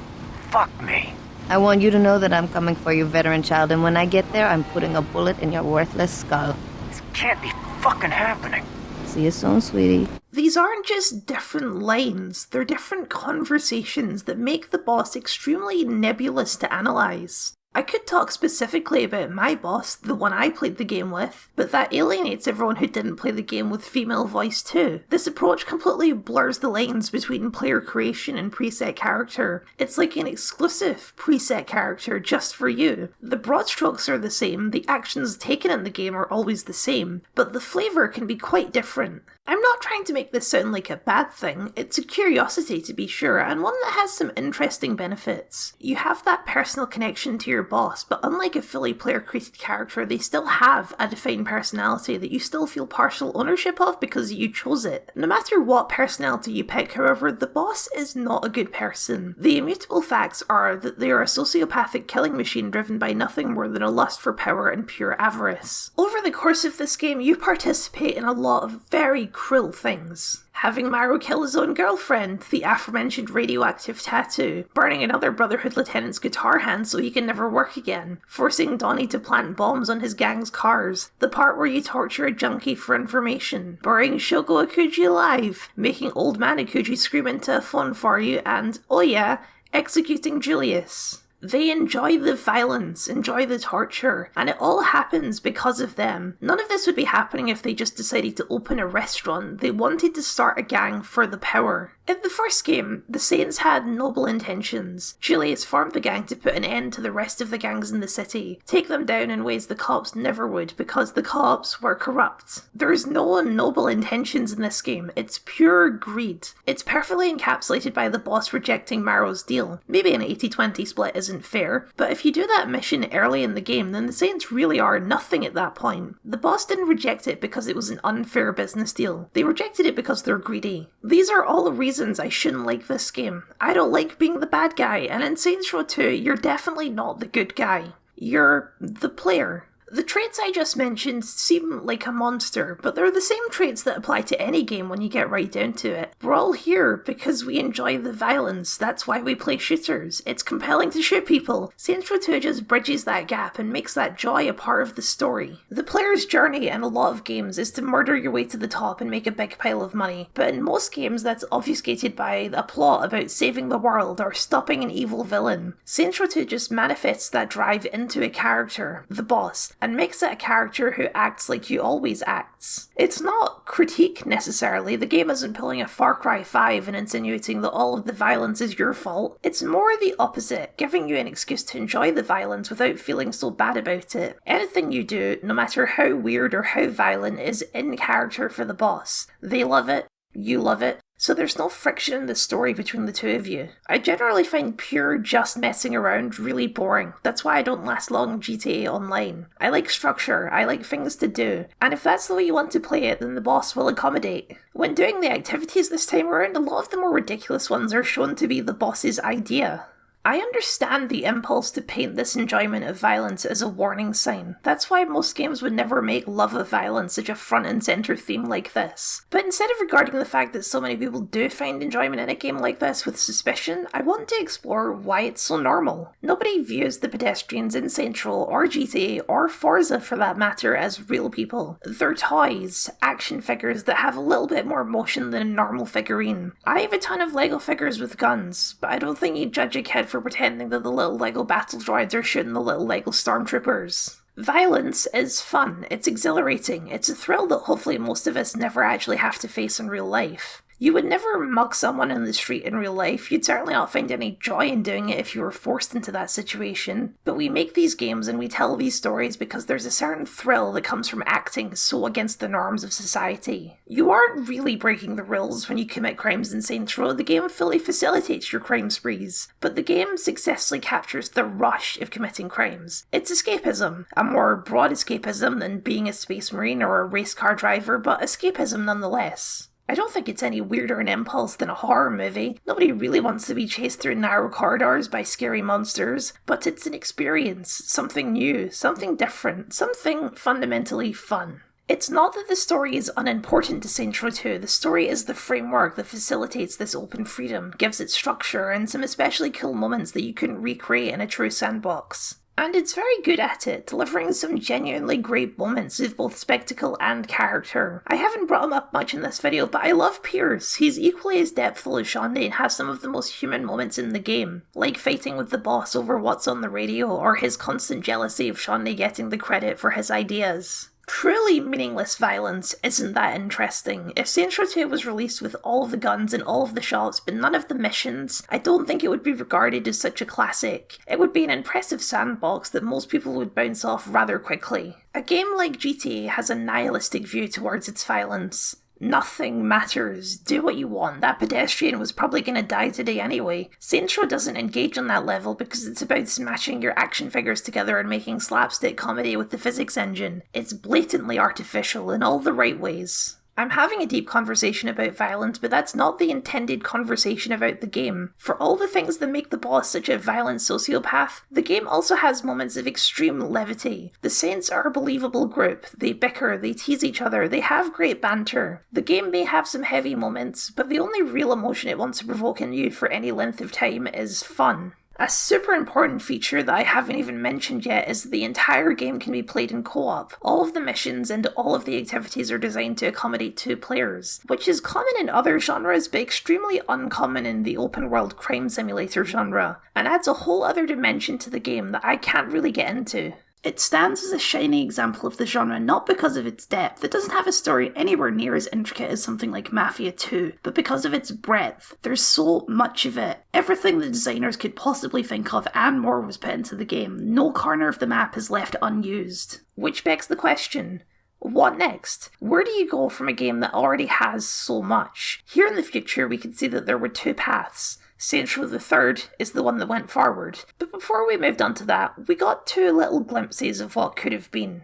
Speaker 5: Fuck me.
Speaker 4: I want you to know that I'm coming for you, veteran child, and when I get there, I'm putting a bullet in your worthless skull.
Speaker 5: This can't be fucking happening.
Speaker 4: See you soon, sweetie.
Speaker 1: These aren't just different lines, they're different conversations that make the boss extremely nebulous to analyse. I could talk specifically about my boss, the one I played the game with, but that alienates everyone who didn't play the game with Female Voice 2. This approach completely blurs the lines between player creation and preset character. It's like an exclusive preset character just for you. The broad strokes are the same, the actions taken in the game are always the same, but the flavour can be quite different. I'm not trying to make this sound like a bad thing, it's a curiosity to be sure, and one that has some interesting benefits. You have that personal connection to your boss, but unlike a fully player-created character, they still have a defined personality that you still feel partial ownership of because you chose it. No matter what personality you pick, however, the boss is not a good person. The immutable facts are that they are a sociopathic killing machine driven by nothing more than a lust for power and pure avarice. Over the course of this game, you participate in a lot of very cruel things. Having Maro kill his own girlfriend, the aforementioned radioactive tattoo, burning another Brotherhood lieutenant's guitar hand so he can never work again, forcing Donnie to plant bombs on his gang's cars, the part where you torture a junkie for information, burying Shogo Akuji alive, making old man Akuji scream into a phone for you, and, oh yeah, executing Julius. They enjoy the violence, enjoy the torture, and it all happens because of them. None of this would be happening if they just decided to open a restaurant. They wanted to start a gang for the power. In the first game, the Saints had noble intentions. Julius formed the gang to put an end to the rest of the gangs in the city, take them down in ways the cops never would because the cops were corrupt. There's no noble intentions in this game, it's pure greed. It's perfectly encapsulated by the boss rejecting Maro's deal. Maybe an 80-20 split isn't fair, but if you do that mission early in the game, then the Saints really are nothing at that point. The boss didn't reject it because it was an unfair business deal. They rejected it because they're greedy. These are all the reasons I shouldn't like this game. I don't like being the bad guy, and in Saints Row 2, you're definitely not the good guy. You're the player. The traits I just mentioned seem like a monster, but they're the same traits that apply to any game when you get right down to it. We're all here because we enjoy the violence, that's why we play shooters. It's compelling to shoot people. Saints Row 2 just bridges that gap and makes that joy a part of the story. The player's journey in a lot of games is to murder your way to the top and make a big pile of money, but in most games that's obfuscated by a plot about saving the world or stopping an evil villain. Saints Row 2 just manifests that drive into a character, the boss, and makes it a character who acts like you always acts. It's not critique necessarily, the game isn't pulling a Far Cry 5 and insinuating that all of the violence is your fault. It's more the opposite, giving you an excuse to enjoy the violence without feeling so bad about it. Anything you do, no matter how weird or how violent, is in character for the boss. They love it, you love it, so there's no friction in the story between the two of you. I generally find pure just messing around really boring. That's why I don't last long in GTA Online. I like structure, I like things to do, and if that's the way you want to play it, then the boss will accommodate. When doing the activities this time around, a lot of the more ridiculous ones are shown to be the boss's idea. I understand the impulse to paint this enjoyment of violence as a warning sign. That's why most games would never make love of violence such a front and centre theme like this. But instead of regarding the fact that so many people do find enjoyment in a game like this with suspicion, I want to explore why it's so normal. Nobody views the pedestrians in Saints Row or GTA or Forza for that matter as real people. They're toys, action figures that have a little bit more motion than a normal figurine. I have a ton of Lego figures with guns, but I don't think you'd judge a kid for pretending that the little Lego battle droids are shooting the little Lego stormtroopers. Violence is fun, it's exhilarating, it's a thrill that hopefully most of us never actually have to face in real life. You would never mug someone in the street in real life, you'd certainly not find any joy in doing it if you were forced into that situation, but we make these games and we tell these stories because there's a certain thrill that comes from acting so against the norms of society. You aren't really breaking the rules when you commit crimes in Saints Row. The game fully facilitates your crime sprees, but the game successfully captures the rush of committing crimes. It's escapism, a more broad escapism than being a space marine or a race car driver, but escapism nonetheless. I don't think it's any weirder an impulse than a horror movie. Nobody really wants to be chased through narrow corridors by scary monsters, but it's an experience, something new, something different, something fundamentally fun. It's not that the story is unimportant to Saints Row 2, the story is the framework that facilitates this open freedom, gives it structure, and some especially cool moments that you couldn't recreate in a true sandbox. And it's very good at it, delivering some genuinely great moments of both spectacle and character. I haven't brought him up much in this video, but I love Pierce. He's equally as depthful as Shawnee and has some of the most human moments in the game, like fighting with the boss over what's on the radio, or his constant jealousy of Shawnee getting the credit for his ideas. Truly meaningless violence isn't that interesting. If Saints Row 2 was released with all of the guns and all of the shots but none of the missions, I don't think it would be regarded as such a classic. It would be an impressive sandbox that most people would bounce off rather quickly. A game like GTA has a nihilistic view towards its violence. Nothing matters. Do what you want. That pedestrian was probably going to die today anyway. Saints Row doesn't engage on that level because it's about smashing your action figures together and making slapstick comedy with the physics engine. It's blatantly artificial in all the right ways. I'm having a deep conversation about violence, but that's not the intended conversation about the game. For all the things that make the boss such a violent sociopath, the game also has moments of extreme levity. The Saints are a believable group. They bicker, they tease each other, they have great banter. The game may have some heavy moments, but the only real emotion it wants to provoke in you for any length of time is fun. A super important feature that I haven't even mentioned yet is that the entire game can be played in co-op. All of the missions and all of the activities are designed to accommodate 2 players, which is common in other genres but extremely uncommon in the open world crime simulator genre, and adds a whole other dimension to the game that I can't really get into. It stands as a shining example of the genre not because of its depth, it doesn't have a story anywhere near as intricate as something like Mafia 2, but because of its breadth. There's so much of it. Everything the designers could possibly think of and more was put into the game. No corner of the map is left unused. Which begs the question, what next? Where do you go from a game that already has so much? Here in the future we can see that there were 2 paths. Saints Row III is the one that went forward, but before we moved on to that, we got 2 little glimpses of what could have been.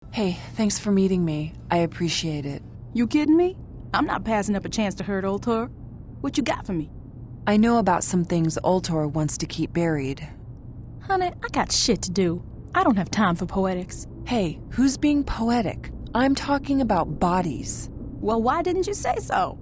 Speaker 6: Hey, thanks for meeting me. I appreciate it.
Speaker 21: You kidding me? I'm not passing up a chance to hurt Ultor. What you got for me?
Speaker 6: I know about some things Ultor wants to keep buried.
Speaker 21: Honey, I got shit to do. I don't have time for poetics.
Speaker 6: Hey, who's being poetic? I'm talking about bodies.
Speaker 21: Well, why didn't you say so?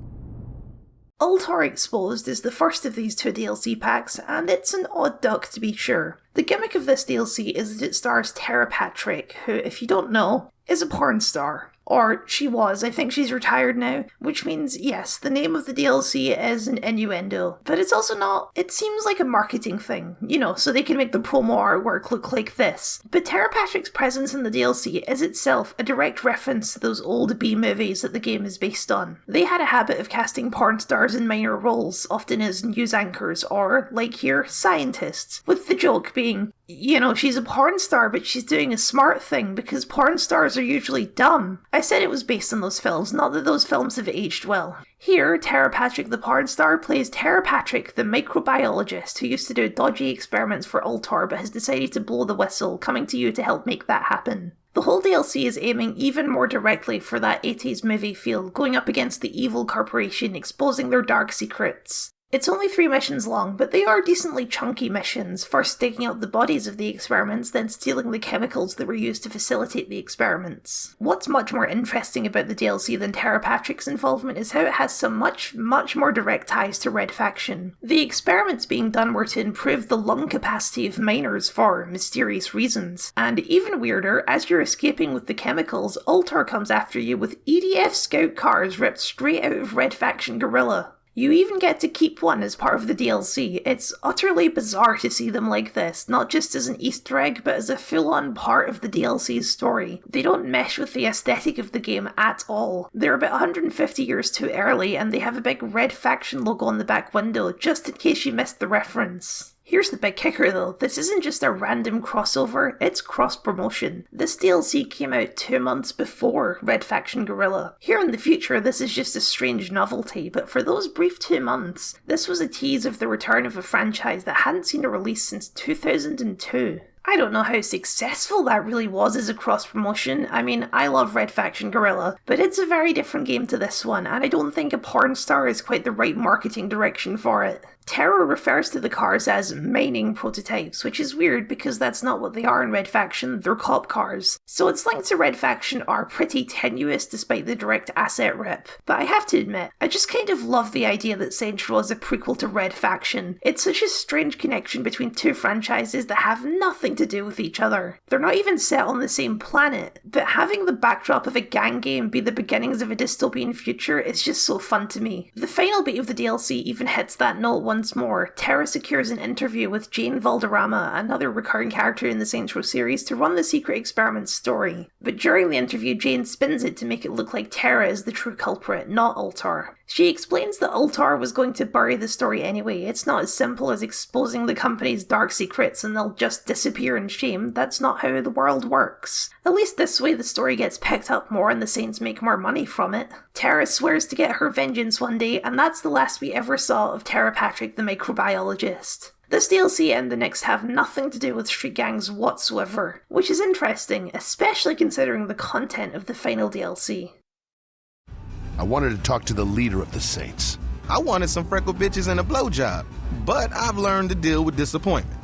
Speaker 1: Ultor Exposed is the first of these 2 DLC packs, and it's an odd duck to be sure. The gimmick of this DLC is that it stars Tara Patrick, who, if you don't know, is a porn star. Or she was, I think she's retired now, which means, yes, the name of the DLC is an innuendo, but it's also not. It seems like a marketing thing, you know, so they can make the promo artwork look like this. But Tara Patrick's presence in the DLC is itself a direct reference to those old B-movies that the game is based on. They had a habit of casting porn stars in minor roles, often as news anchors or, like here, scientists, with the joke being, you know, she's a porn star, but she's doing a smart thing because porn stars are usually dumb. I said it was based on those films, not that those films have aged well. Here, Tara Patrick the porn star plays Tara Patrick, the microbiologist who used to do dodgy experiments for Ultor but has decided to blow the whistle, coming to you to help make that happen. The whole DLC is aiming even more directly for that 80s movie feel, going up against the evil corporation, exposing their dark secrets. It's only 3 missions long, but they are decently chunky missions, first digging out the bodies of the experiments, then stealing the chemicals that were used to facilitate the experiments. What's much more interesting about the DLC than Tara Patrick's involvement is how it has some much more direct ties to Red Faction. The experiments being done were to improve the lung capacity of miners for mysterious reasons. And even weirder, as you're escaping with the chemicals, Ultor comes after you with EDF scout cars ripped straight out of Red Faction Guerrilla. You even get to keep one as part of the DLC. It's utterly bizarre to see them like this, not just as an Easter egg, but as a full-on part of the DLC's story. They don't mesh with the aesthetic of the game at all. They're about 150 years too early, and they have a big Red Faction logo on the back window, just in case you missed the reference. Here's the big kicker though, this isn't just a random crossover, it's cross-promotion. This DLC came out 2 months before Red Faction Guerrilla. Here in the future this is just a strange novelty, but for those brief 2 months, this was a tease of the return of a franchise that hadn't seen a release since 2002. I don't know how successful that really was as a cross-promotion. I mean, I love Red Faction Guerrilla, but it's a very different game to this one, and I don't think a porn star is quite the right marketing direction for it. Terra refers to the cars as mining prototypes, which is weird because that's not what they are in Red Faction, they're cop cars. So its links to Red Faction are pretty tenuous despite the direct asset rip. But I have to admit, I just kind of love the idea that Saints Row is a prequel to Red Faction. It's such a strange connection between two franchises that have nothing to do with each other. They're not even set on the same planet, but having the backdrop of a gang game be the beginnings of a dystopian future is just so fun to me. The final beat of the DLC even hits that note once more. Terra secures an interview with Jane Valderrama, another recurring character in the Saints Row series, to run the secret experiment story. But during the interview, Jane spins it to make it look like Terra is the true culprit, not Ultor. She explains that Ultor was going to bury the story anyway. It's not as simple as exposing the company's dark secrets and they'll just disappear in shame. That's not how the world works. At least this way the story gets picked up more and the Saints make more money from it. Terra swears to get her vengeance one day, and that's the last we ever saw of Terra Patrick the microbiologist. This DLC and the next have nothing to do with street gangs whatsoever, which is interesting, especially considering the content of the final DLC.
Speaker 20: I wanted to talk to the leader of the Saints.
Speaker 2: I wanted some freckled bitches and a blowjob, but I've learned to deal with disappointment.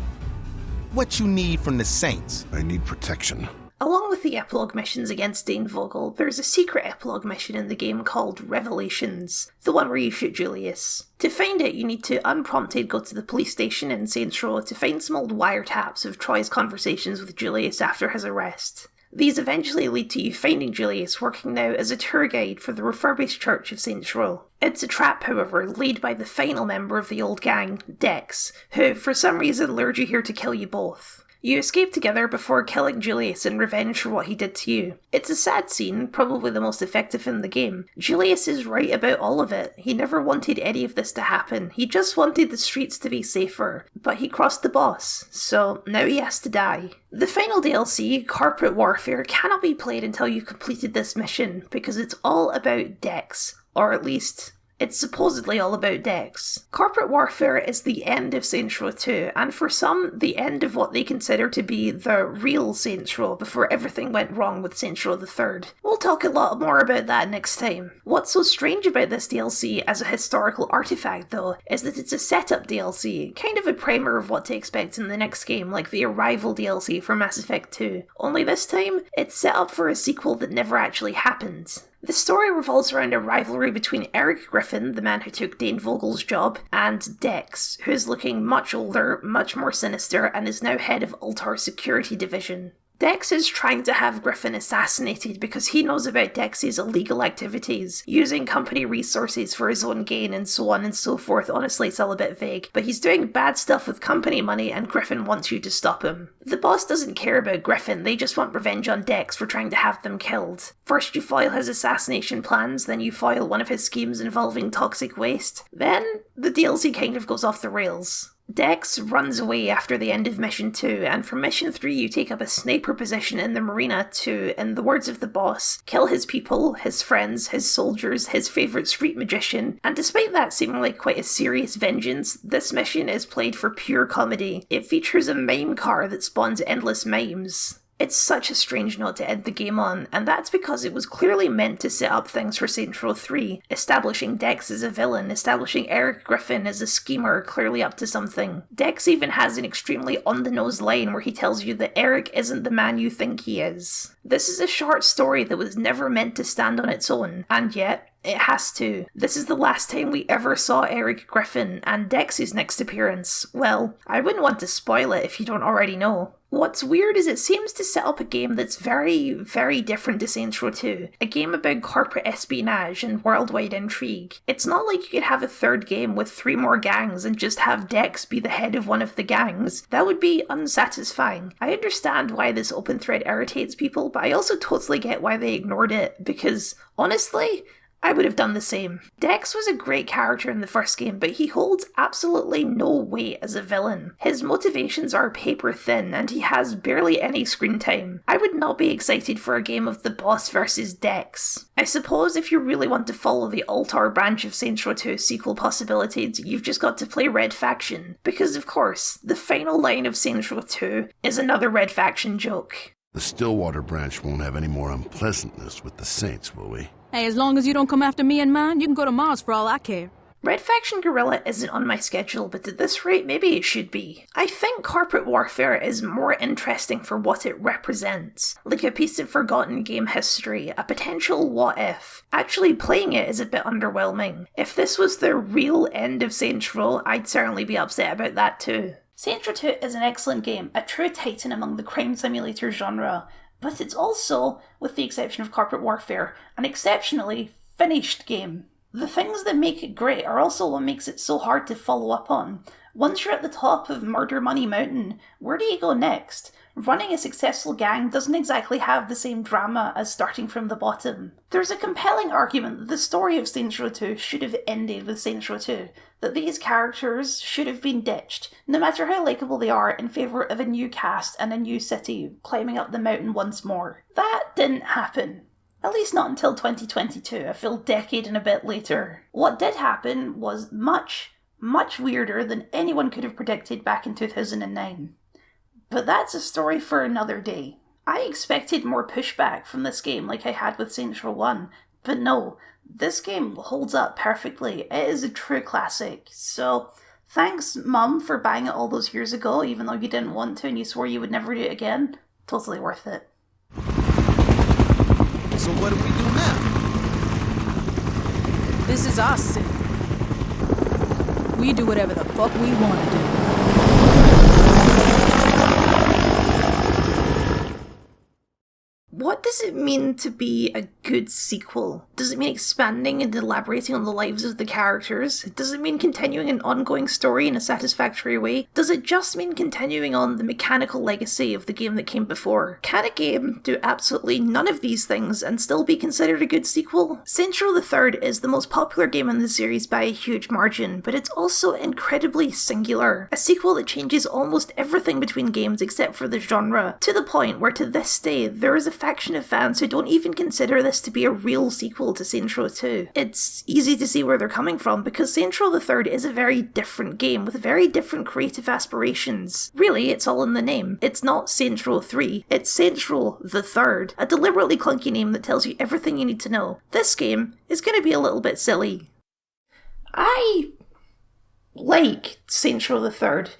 Speaker 2: What you need from the Saints?
Speaker 20: I need protection.
Speaker 1: Along with the epilogue missions against Dane Vogel, there's a secret epilogue mission in the game called Revelations, the one where you shoot Julius. To find it, you need to unprompted go to the police station in Saints Row to find some old wiretaps of Troy's conversations with Julius after his arrest. These eventually lead to you finding Julius working now as a tour guide for the refurbished church of Saints Row. It's a trap, however, laid by the final member of the old gang, Dex, who for some reason lured you here to kill you both. You escape together before killing Julius in revenge for what he did to you. It's a sad scene, probably the most effective in the game. Julius is right about all of it. He never wanted any of this to happen. He just wanted the streets to be safer. But he crossed the boss, so now he has to die. The final DLC, Corporate Warfare, cannot be played until you've completed this mission, because it's all about Dex. Or at least, it's supposedly all about Dex. Corporate Warfare is the end of Saints Row 2, and for some, the end of what they consider to be the real Saints Row before everything went wrong with Saints Row III. We'll talk a lot more about that next time. What's so strange about this DLC as a historical artifact, though, is that it's a setup DLC, kind of a primer of what to expect in the next game, like the Arrival DLC for Mass Effect 2. Only this time, it's set up for a sequel that never actually happened. The story revolves around a rivalry between Eric Griffin, the man who took Dane Vogel's job, and Dex, who's looking much older, much more sinister, and is now head of Ultor's security division. Dex is trying to have Griffin assassinated because he knows about Dex's illegal activities, using company resources for his own gain and so on and so forth. Honestly, it's all a bit vague, but he's doing bad stuff with company money and Griffin wants you to stop him. The boss doesn't care about Griffin, they just want revenge on Dex for trying to have them killed. First you foil his assassination plans, then you foil one of his schemes involving toxic waste, then the DLC kind of goes off the rails. Dex runs away after the end of Mission 2, and from Mission 3 you take up a sniper position in the marina to, in the words of the boss, kill his people, his friends, his soldiers, his favourite street magician, and despite that seeming like quite a serious vengeance, this mission is played for pure comedy. It features a mime car that spawns endless mimes. It's such a strange note to end the game on, and that's because it was clearly meant to set up things for Saints Row 3, establishing Dex as a villain, establishing Eric Griffin as a schemer clearly up to something. Dex even has an extremely on-the-nose line where he tells you that Eric isn't the man you think he is. This is a short story that was never meant to stand on its own, and yet, It has to. This is the last time we ever saw Eric Griffin, and Dex's next appearance, well, I wouldn't want to spoil it if you don't already know. What's weird is it seems to set up a game that's very, very different to Saints Row 2. A game about corporate espionage and worldwide intrigue. It's not like you could have a third game with 3 more gangs and just have Dex be the head of one of the gangs. That would be unsatisfying. I understand why this open thread irritates people, but I also totally get why they ignored it, because, honestly, I would have done the same. Dex was a great character in the first game, but he holds absolutely no weight as a villain. His motivations are paper thin, and he has barely any screen time. I would not be excited for a game of the boss versus Dex. I suppose if you really want to follow the Ultor branch of Saints Row 2 sequel possibilities, you've just got to play Red Faction. Because of course, the final line of Saints Row 2 is another Red Faction joke.
Speaker 9: The Stillwater branch won't have any more unpleasantness with the Saints, will we?
Speaker 21: Hey, as long as you don't come after me and mine, you can go to Mars for all I care.
Speaker 1: Red Faction Guerrilla isn't on my schedule, but at this rate, maybe it should be. I think corporate warfare is more interesting for what it represents, like a piece of forgotten game history, a potential what if. Actually playing it is a bit underwhelming. If this was the real end of Saints Row, I'd certainly be upset about that too. Saints Row 2 is an excellent game, a true titan among the crime simulator genre, but it's also, with the exception of corporate warfare, an exceptionally finished game. The things that make it great are also what makes it so hard to follow up on. Once you're at the top of Murder Money Mountain, where do you go next? Running a successful gang doesn't exactly have the same drama as starting from the bottom. There's a compelling argument that the story of Saints Row 2 should have ended with Saints Row 2, that these characters should have been ditched, no matter how likeable they are, in favour of a new cast and a new city, climbing up the mountain once more. That didn't happen. At least not until 2022, a full decade and a bit later. What did happen was much, much weirder than anyone could have predicted back in 2009. But that's a story for another day. I expected more pushback from this game like I had with Saints Row 1, but no, this game holds up perfectly. It is a true classic, so thanks Mum for buying it all those years ago, even though you didn't want to and you swore you would never do it again. Totally worth it.
Speaker 2: So what do we do now?
Speaker 21: This is our city. We do whatever the fuck we want to do.
Speaker 1: What does it mean to be a good sequel? Does it mean expanding and elaborating on the lives of the characters? Does it mean continuing an ongoing story in a satisfactory way? Does it just mean continuing on the mechanical legacy of the game that came before? Can a game do absolutely none of these things and still be considered a good sequel? Saints Row III is the most popular game in the series by a huge margin, but it's also incredibly singular. A sequel that changes almost everything between games except for the genre, to the point where to this day there is a faction of fans who don't even consider this to be a real sequel to Saints Row 2. It's easy to see where they're coming from, because Saints Row III is a very different game with very different creative aspirations. Really, it's all in the name. It's not Saints Row 3, it's Saints Row III, a deliberately clunky name that tells you everything you need to know. This game is going to be a little bit silly. I like Saints Row III,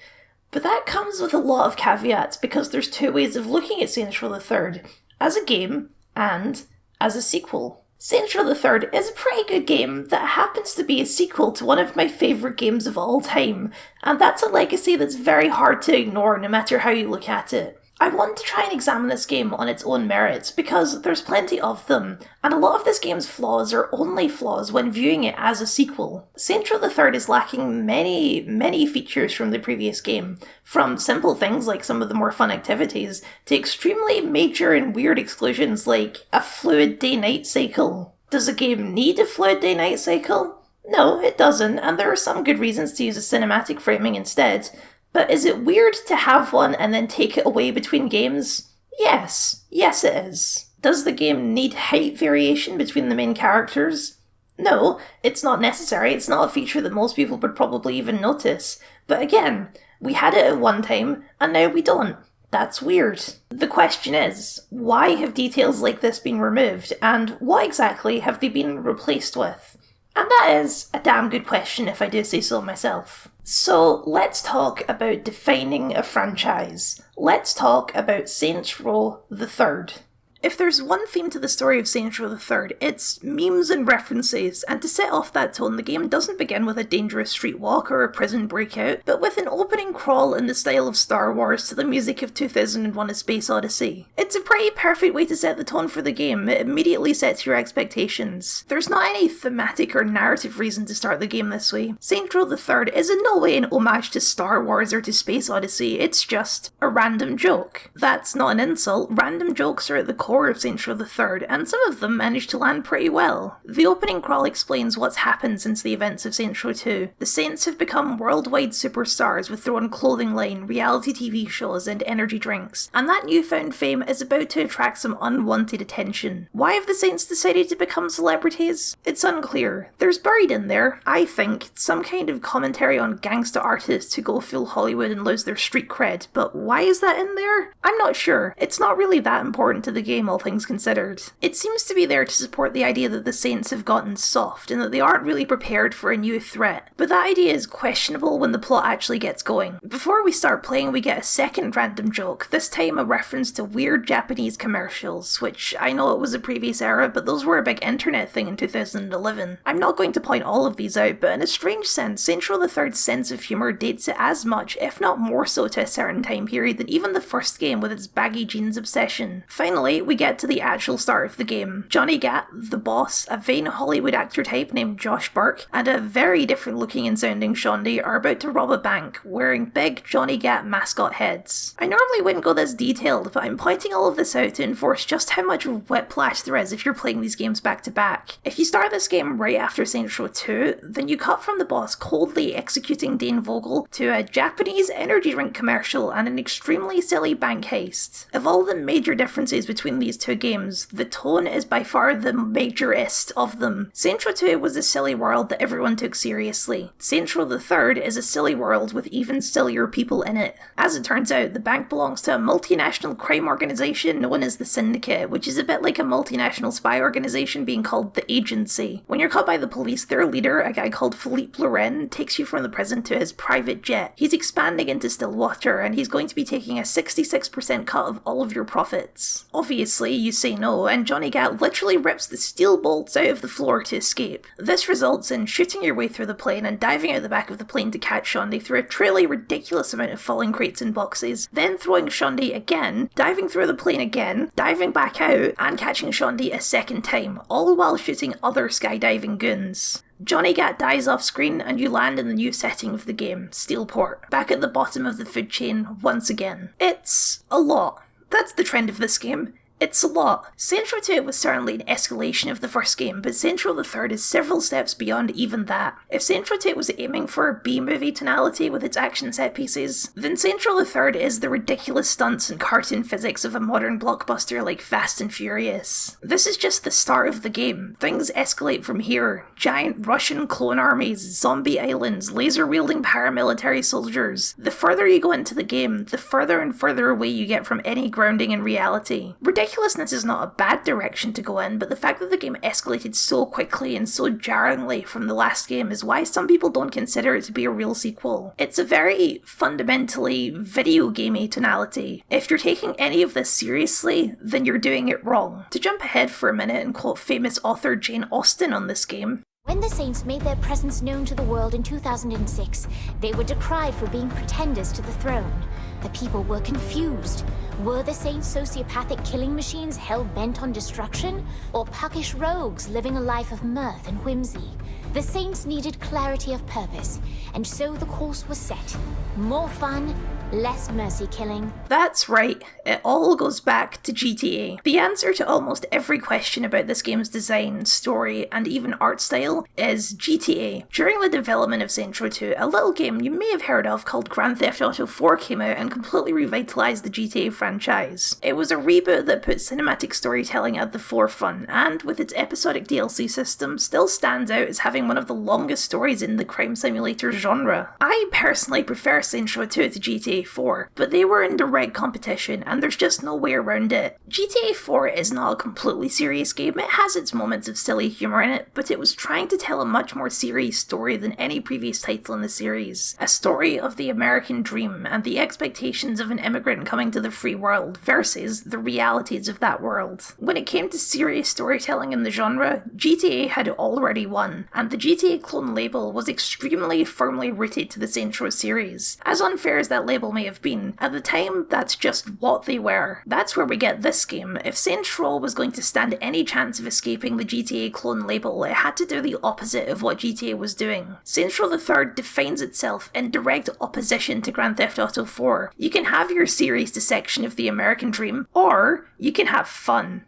Speaker 1: but that comes with a lot of caveats, because there's two ways of looking at Saints Row III. As a game, and as a sequel. Saints Row III is a pretty good game that happens to be a sequel to one of my favourite games of all time, and that's a legacy that's very hard to ignore no matter how you look at it. I want to try and examine this game on its own merits, because there's plenty of them, and a lot of this game's flaws are only flaws when viewing it as a sequel. Saints Row III is lacking many, many features from the previous game, from simple things like some of the more fun activities, to extremely major and weird exclusions like a fluid day-night cycle. Does a game need a fluid day-night cycle? No, it doesn't, and there are some good reasons to use a cinematic framing instead. But is it weird to have one and then take it away between games? Yes. Yes it is. Does the game need height variation between the main characters? No, it's not necessary. It's not a feature that most people would probably even notice. But again, we had it at one time, and now we don't. That's weird. The question is, why have details like this been removed, and what exactly have they been replaced with? And that is a damn good question if I do say so myself. So let's talk about defining a franchise. Let's talk about Saints Row III. If there's one theme to the story of Saints Row III, it's memes and references, and to set off that tone, the game doesn't begin with a dangerous street walk or a prison breakout, but with an opening crawl in the style of Star Wars to the music of 2001: A Space Odyssey. It's a pretty perfect way to set the tone for the game. It immediately sets your expectations. There's not any thematic or narrative reason to start the game this way. Saints Row III is in no way an homage to Star Wars or to Space Odyssey, it's just a random joke. That's not an insult, random jokes are at the core of Saints Row III, and some of them manage to land pretty well. The opening crawl explains what's happened since the events of Saints Row 2. The Saints have become worldwide superstars with their own clothing line, reality TV shows, and energy drinks, and that newfound fame is about to attract some unwanted attention. Why have the Saints decided to become celebrities? It's unclear. There's buried in there, I think, some kind of commentary on gangsta artists who go full Hollywood and lose their street cred, but why is that in there? I'm not sure. It's not really that important to the game, all things considered. It seems to be there to support the idea that the Saints have gotten soft and that they aren't really prepared for a new threat, but that idea is questionable when the plot actually gets going. Before we start playing, we get a second random joke, this time a reference to weird Japanese commercials, which I know it was a previous era, but those were a big internet thing in 2011. I'm not going to point all of these out, but in a strange sense, Saints Row III's sense of humour dates it as much, if not more so, to a certain time period than even the first game with its baggy jeans obsession. Finally, we get to the actual start of the game. Johnny Gat, the boss, a vain Hollywood actor type named Josh Burke, and a very different looking and sounding Shaundi are about to rob a bank, wearing big Johnny Gat mascot heads. I normally wouldn't go this detailed, but I'm pointing all of this out to enforce just how much whiplash there is if you're playing these games back to back. If you start this game right after Saints Row 2, then you cut from the boss coldly executing Dane Vogel to a Japanese energy drink commercial and an extremely silly bank heist. Of all the major differences between these two games, the tone is by far the majorest of them. Saints Row 2 was a silly world that everyone took seriously. Saints Row III is a silly world with even sillier people in it. As it turns out, the bank belongs to a multinational crime organisation known as the Syndicate, which is a bit like a multinational spy organisation being called the Agency. When you're caught by the police, their leader, a guy called Philippe Loren, takes you from the prison to his private jet. He's expanding into Stillwater, and he's going to be taking a 66% cut of all of your profits. Obviously, you say no, and Johnny Gat literally rips the steel bolts out of the floor to escape. This results in shooting your way through the plane and diving out the back of the plane to catch Shaundi through a truly ridiculous amount of falling crates and boxes, then throwing Shaundi again, diving through the plane again, diving back out, and catching Shaundi a second time, all while shooting other skydiving goons. Johnny Gat dies off screen and you land in the new setting of the game, Steelport, back at the bottom of the food chain once again. It's a lot. That's the trend of this game. It's a lot. Saints Row 2 was certainly an escalation of the first game, but Saints Row III is several steps beyond even that. If Saints Row 2 was aiming for a B-movie tonality with its action set pieces, then Saints Row III is the ridiculous stunts and cartoon physics of a modern blockbuster like Fast and Furious. This is just the start of the game. Things escalate from here. Giant Russian clone armies, zombie islands, laser-wielding paramilitary soldiers. The further you go into the game, the further and further away you get from any grounding in reality. Ridiculousness is not a bad direction to go in, but the fact that the game escalated so quickly and so jarringly from the last game is why some people don't consider it to be a real sequel. It's a very fundamentally video gamey tonality. If you're taking any of this seriously, then you're doing it wrong. To jump ahead for a minute and quote famous author Jane Austen on this game,
Speaker 8: when the Saints made their presence known to the world in 2006, they were decried for being pretenders to the throne. The people were confused. Were the Saints sociopathic killing machines hell-bent on destruction? Or puckish rogues living a life of mirth and whimsy? The Saints needed clarity of purpose, and so the course was set. More fun, less mercy killing.
Speaker 1: That's right, it all goes back to GTA. The answer to almost every question about this game's design, story, and even art style is GTA. During the development of Saints Row 2, a little game you may have heard of called Grand Theft Auto 4 came out and completely revitalized the GTA franchise. It was a reboot that put cinematic storytelling at the forefront, and with its episodic DLC system, still stands out as having one of the longest stories in the crime simulator genre. I personally prefer Saints Row 2 to GTA GTA 4, but they were in direct competition and there's just no way around it. GTA 4 is not a completely serious game, it has its moments of silly humour in it, but it was trying to tell a much more serious story than any previous title in the series. A story of the American dream and the expectations of an immigrant coming to the free world versus the realities of that world. When it came to serious storytelling in the genre, GTA had already won, and the GTA clone label was extremely firmly rooted to the Saints Row series. As unfair as that label may have been, at the time that's just what they were. That's where we get this game. If Saints Row was going to stand any chance of escaping the GTA clone label, it had to do the opposite of what GTA was doing. Saints Row III defines itself in direct opposition to Grand Theft Auto 4. You can have your serious dissection of the American dream, or you can have fun.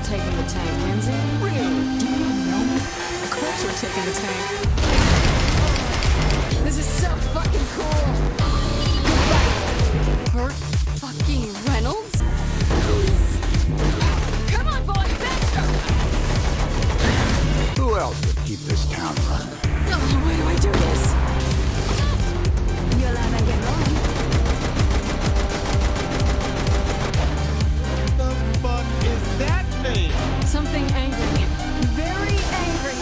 Speaker 11: Taking the tank, Kenzie. Really? Do you know me? Of course we're taking the tank. This is so fucking cool. Burt fucking Reynolds? Come on, boy, faster!
Speaker 7: Who else would keep this town running?
Speaker 11: Oh, why do I do this? You'll have to get going.
Speaker 7: What the fuck is that thing?
Speaker 11: Something angry. Very angry.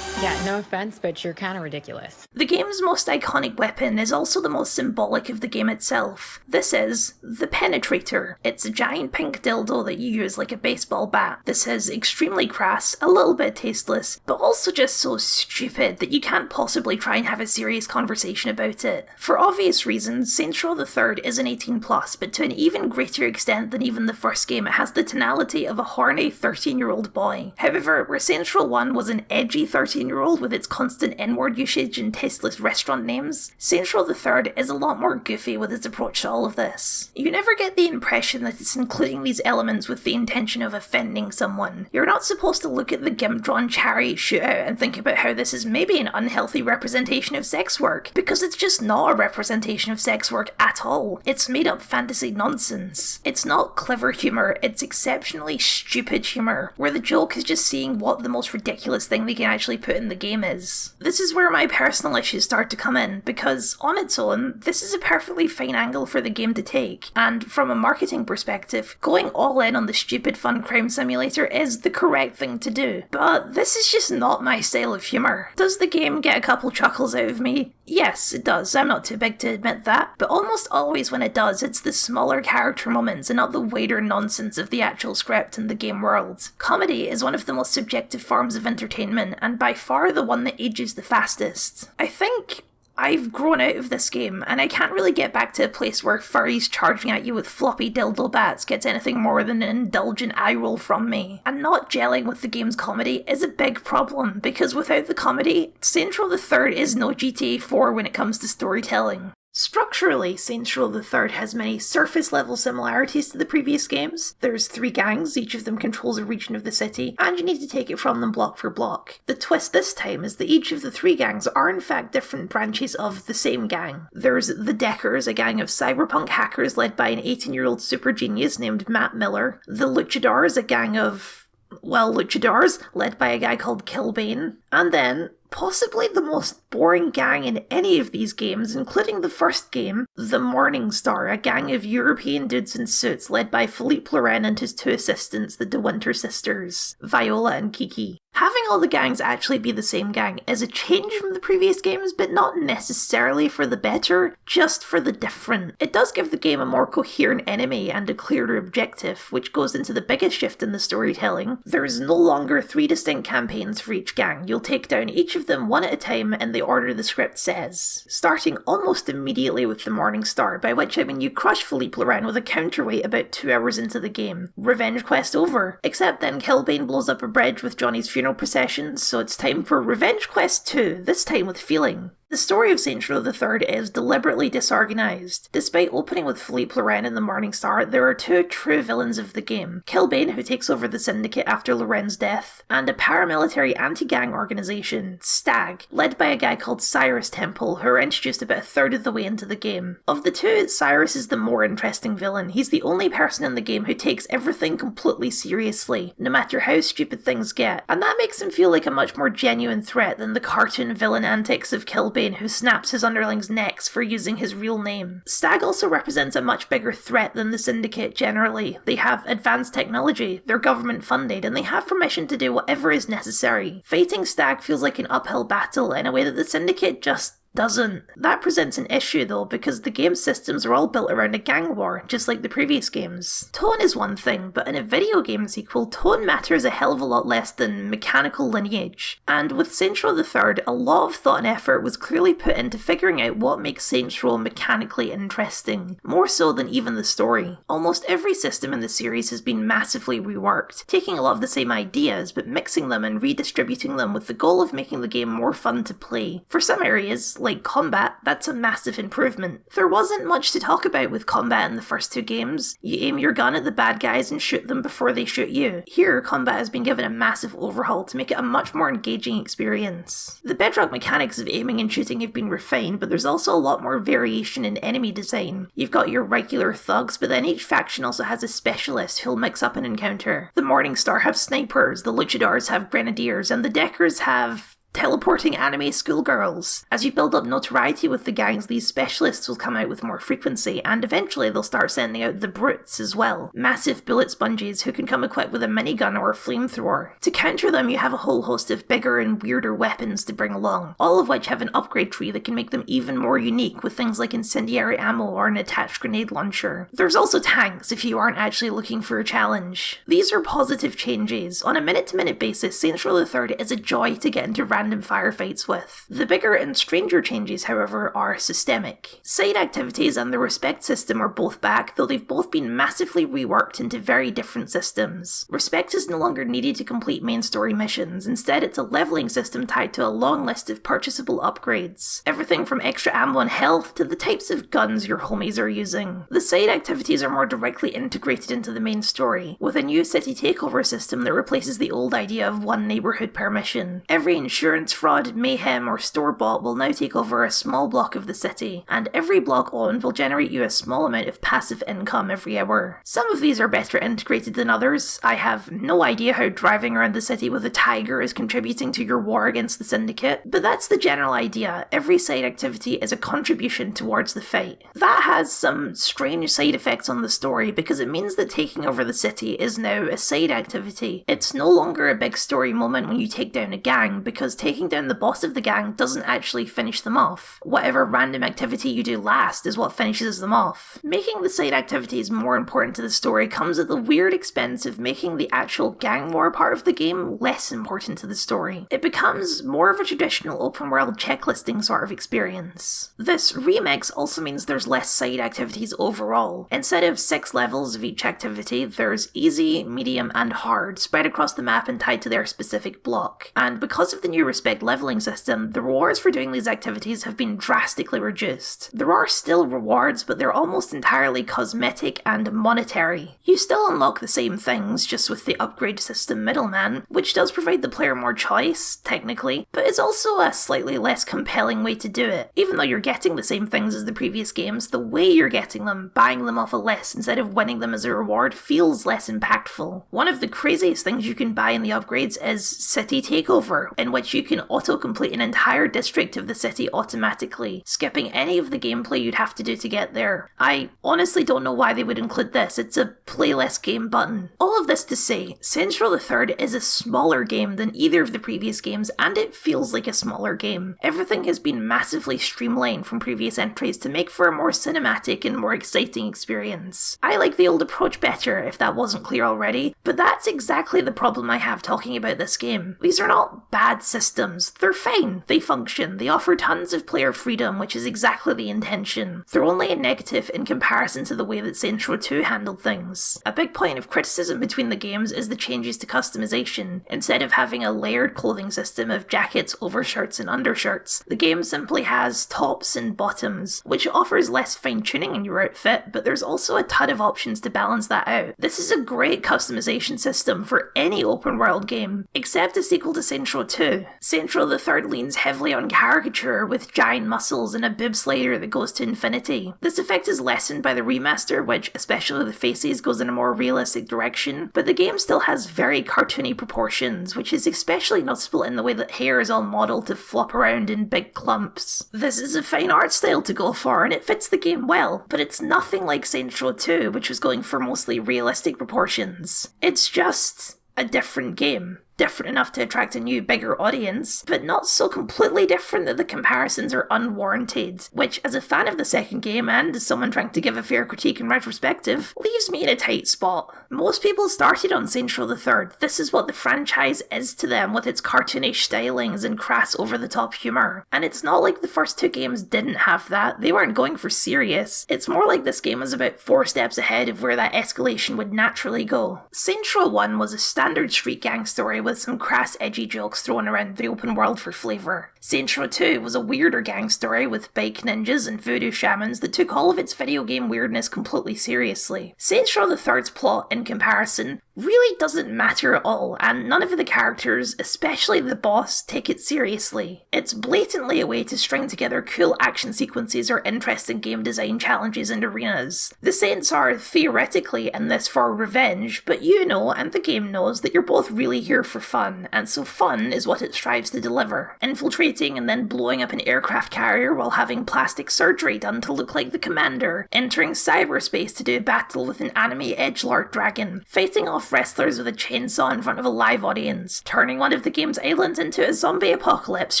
Speaker 22: Yeah, no offense, but you're kind of ridiculous.
Speaker 1: The game's most iconic weapon is also the most symbolic of the game itself. This is the Penetrator. It's a giant pink dildo that you use like a baseball bat. This is extremely crass, a little bit tasteless, but also just so stupid that you can't possibly try and have a serious conversation about it. For obvious reasons, Saints Row III is an 18+, but to an even greater extent than even the first game, it has the tonality of a horny 13-year-old boy. However, where Saints Row 1 was an edgy 13-year-old with its constant N-word usage and tasteless restaurant names, Saints Row III is a lot more goofy with its approach to all of this. You never get the impression that it's including these elements with the intention of offending someone. You're not supposed to look at the gimp-drawn chariot shootout and think about how this is maybe an unhealthy representation of sex work, because it's just not a representation of sex work at all. It's made-up fantasy nonsense. It's not clever humour, it's exceptionally stupid humour, where the joke is just seeing what the most ridiculous thing they can actually put in the game is. This is where my personal issues start to come in, because on its own, this is a perfectly fine angle for the game to take, and from a marketing perspective, going all in on the stupid fun crime simulator is the correct thing to do. But this is just not my style of humour. Does the game get a couple chuckles out of me? Yes, it does. I'm not too big to admit that, but almost always when it does, it's the smaller character moments and not the wider nonsense of the actual script and the game world. Comedy is one of the most subjective forms of entertainment, and by far the one that ages the fastest. I think I've grown out of this game, and I can't really get back to a place where furries charging at you with floppy dildo bats gets anything more than an indulgent eye roll from me. And not gelling with the game's comedy is a big problem, because without the comedy, Saints Row III is no GTA 4 when it comes to storytelling. Structurally, Saints Row III has many surface-level similarities to the previous games. There's 3 gangs, each of them controls a region of the city, and you need to take it from them block for block. The twist this time is that each of the 3 gangs are in fact different branches of the same gang. There's the Deckers, a gang of cyberpunk hackers led by an 18-year-old super genius named Matt Miller. The Luchadors, a gang of, well, luchadors, led by a guy called Killbane. And then, possibly the most boring gang in any of these games, including the first game, the Morning Star, a gang of European dudes in suits led by Philippe Loren and his 2 assistants, the De Winter sisters, Viola and Kiki. Having all the gangs actually be the same gang is a change from the previous games, but not necessarily for the better, just for the different. It does give the game a more coherent enemy and a clearer objective, which goes into the biggest shift in the storytelling. There's no longer 3 distinct campaigns for each gang. You'll take down each of them one at a time in the order the script says, starting almost immediately with the Morning Star, by which I mean you crush Philippe Loren with a counterweight about 2 hours into the game. Revenge quest over. Except then Killbane blows up a bridge with Johnny's funeral procession, so it's time for Revenge Quest 2, this time with feeling. The story of Saints Row III is deliberately disorganised. Despite opening with Philippe Loren in the Morningstar, there are two true villains of the game. Killbane, who takes over the Syndicate after Loren's death, and a paramilitary anti-gang organisation, STAG, led by a guy called Cyrus Temple, who are introduced about a third of the way into the game. Of the two, Cyrus is the more interesting villain. He's the only person in the game who takes everything completely seriously, no matter how stupid things get, and that makes him feel like a much more genuine threat than the cartoon villain antics of Killbane, who snaps his underlings' necks for using his real name. STAG also represents a much bigger threat than the Syndicate generally. They have advanced technology, they're government funded, and they have permission to do whatever is necessary. Fighting STAG feels like an uphill battle in a way that the Syndicate just doesn't. That presents an issue though, because the game systems are all built around a gang war, just like the previous games. Tone is one thing, but in a video game sequel, tone matters a hell of a lot less than mechanical lineage. And with Saints Row III, a lot of thought and effort was clearly put into figuring out what makes Saints Row mechanically interesting, more so than even the story. Almost every system in the series has been massively reworked, taking a lot of the same ideas, but mixing them and redistributing them with the goal of making the game more fun to play. For some areas, like combat, that's a massive improvement. There wasn't much to talk about with combat in the first two games. You aim your gun at the bad guys and shoot them before they shoot you. Here, combat has been given a massive overhaul to make it a much more engaging experience. The bedrock mechanics of aiming and shooting have been refined, but there's also a lot more variation in enemy design. You've got your regular thugs, but then each faction also has a specialist who'll mix up an encounter. The Morningstar have snipers, the Luchadors have grenadiers, and the Deckers have teleporting anime schoolgirls. As you build up notoriety with the gangs, these specialists will come out with more frequency, and eventually they'll start sending out the brutes as well. Massive bullet sponges who can come equipped with a minigun or a flamethrower. To counter them, you have a whole host of bigger and weirder weapons to bring along, all of which have an upgrade tree that can make them even more unique with things like incendiary ammo or an attached grenade launcher. There's also tanks if you aren't actually looking for a challenge. These are positive changes. On a minute-to-minute basis, Saints Row III is a joy to get into random firefights with. The bigger and stranger changes, however, are systemic. Side activities and the respect system are both back, though they've both been massively reworked into very different systems. Respect is no longer needed to complete main story missions. Instead, it's a leveling system tied to a long list of purchasable upgrades. Everything from extra ammo and health to the types of guns your homies are using. The side activities are more directly integrated into the main story, with a new city takeover system that replaces the old idea of one neighborhood per mission. Every insurance fraud, mayhem, or store-bought will now take over a small block of the city, and every block owned will generate you a small amount of passive income every hour. Some of these are better integrated than others. I have no idea how driving around the city with a tiger is contributing to your war against the Syndicate, but that's the general idea. Every side activity is a contribution towards the fight. That has some strange side effects on the story because it means that taking over the city is now a side activity. It's no longer a big story moment when you take down a gang, because taking down the boss of the gang doesn't actually finish them off. Whatever random activity you do last is what finishes them off. Making the side activities more important to the story comes at the weird expense of making the actual gang war part of the game less important to the story. It becomes more of a traditional open world checklisting sort of experience. This remix also means there's less side activities overall. Instead of 6 levels of each activity, there's easy, medium, and hard, spread across the map and tied to their specific block. And because of the new respect leveling system, the rewards for doing these activities have been drastically reduced. There are still rewards, but they're almost entirely cosmetic and monetary. You still unlock the same things, just with the upgrade system middleman, which does provide the player more choice, technically, but it's also a slightly less compelling way to do it. Even though you're getting the same things as the previous games, the way you're getting them, buying them off a list instead of winning them as a reward, feels less impactful. One of the craziest things you can buy in the upgrades is City Takeover, in which you can auto-complete an entire district of the city automatically, skipping any of the gameplay you'd have to do to get there. I honestly don't know why they would include this. It's a play less game button. All of this to say, Saints Row III is a smaller game than either of the previous games, and it feels like a smaller game. Everything has been massively streamlined from previous entries to make for a more cinematic and more exciting experience. I like the old approach better, if that wasn't clear already, but that's exactly the problem I have talking about this game. These are not bad systems systems. They're fine, they function, they offer tons of player freedom, which is exactly the intention. They're only a negative in comparison to the way that Saints Row 2 handled things. A big point of criticism between the games is the changes to customization. Instead of having a layered clothing system of jackets, overshirts and undershirts, the game simply has tops and bottoms, which offers less fine-tuning in your outfit, but there's also a ton of options to balance that out. This is a great customization system for any open world game, except a sequel to Saints Row 2. Saints Row III leans heavily on caricature, with giant muscles and a bib slider that goes to infinity. This effect is lessened by the remaster, which, especially the faces, goes in a more realistic direction, but the game still has very cartoony proportions, which is especially noticeable in the way that hair is all modelled to flop around in big clumps. This is a fine art style to go for, and it fits the game well, but it's nothing like Saints Row 2, which was going for mostly realistic proportions. It's just a different game. Different enough to attract a new, bigger audience, but not so completely different that the comparisons are unwarranted, which, as a fan of the second game and as someone trying to give a fair critique in retrospective, leaves me in a tight spot. Most people started on Saints Row III. This is what the franchise is to them, with its cartoonish stylings and crass over-the-top humour. And it's not like the first two games didn't have that. They weren't going for serious. It's more like this game was about 4 steps ahead of where that escalation would naturally go. Saints Row 1 was a standard street gang story with some crass, edgy jokes thrown around the open world for flavour. Saints Row 2 was a weirder gang story with bike ninjas and voodoo shamans that took all of its video game weirdness completely seriously. Saints Row III's plot, in comparison, really doesn't matter at all, and none of the characters, especially the boss, take it seriously. It's blatantly a way to string together cool action sequences or interesting game design challenges and arenas. The Saints are theoretically in this for revenge, but you know, and the game knows, that you're both really here for fun, and so fun is what it strives to deliver. Infiltrating and then blowing up an aircraft carrier while having plastic surgery done to look like the commander, entering cyberspace to do a battle with an anime edgelord dragon, fighting off wrestlers with a chainsaw in front of a live audience, turning one of the game's islands into a zombie apocalypse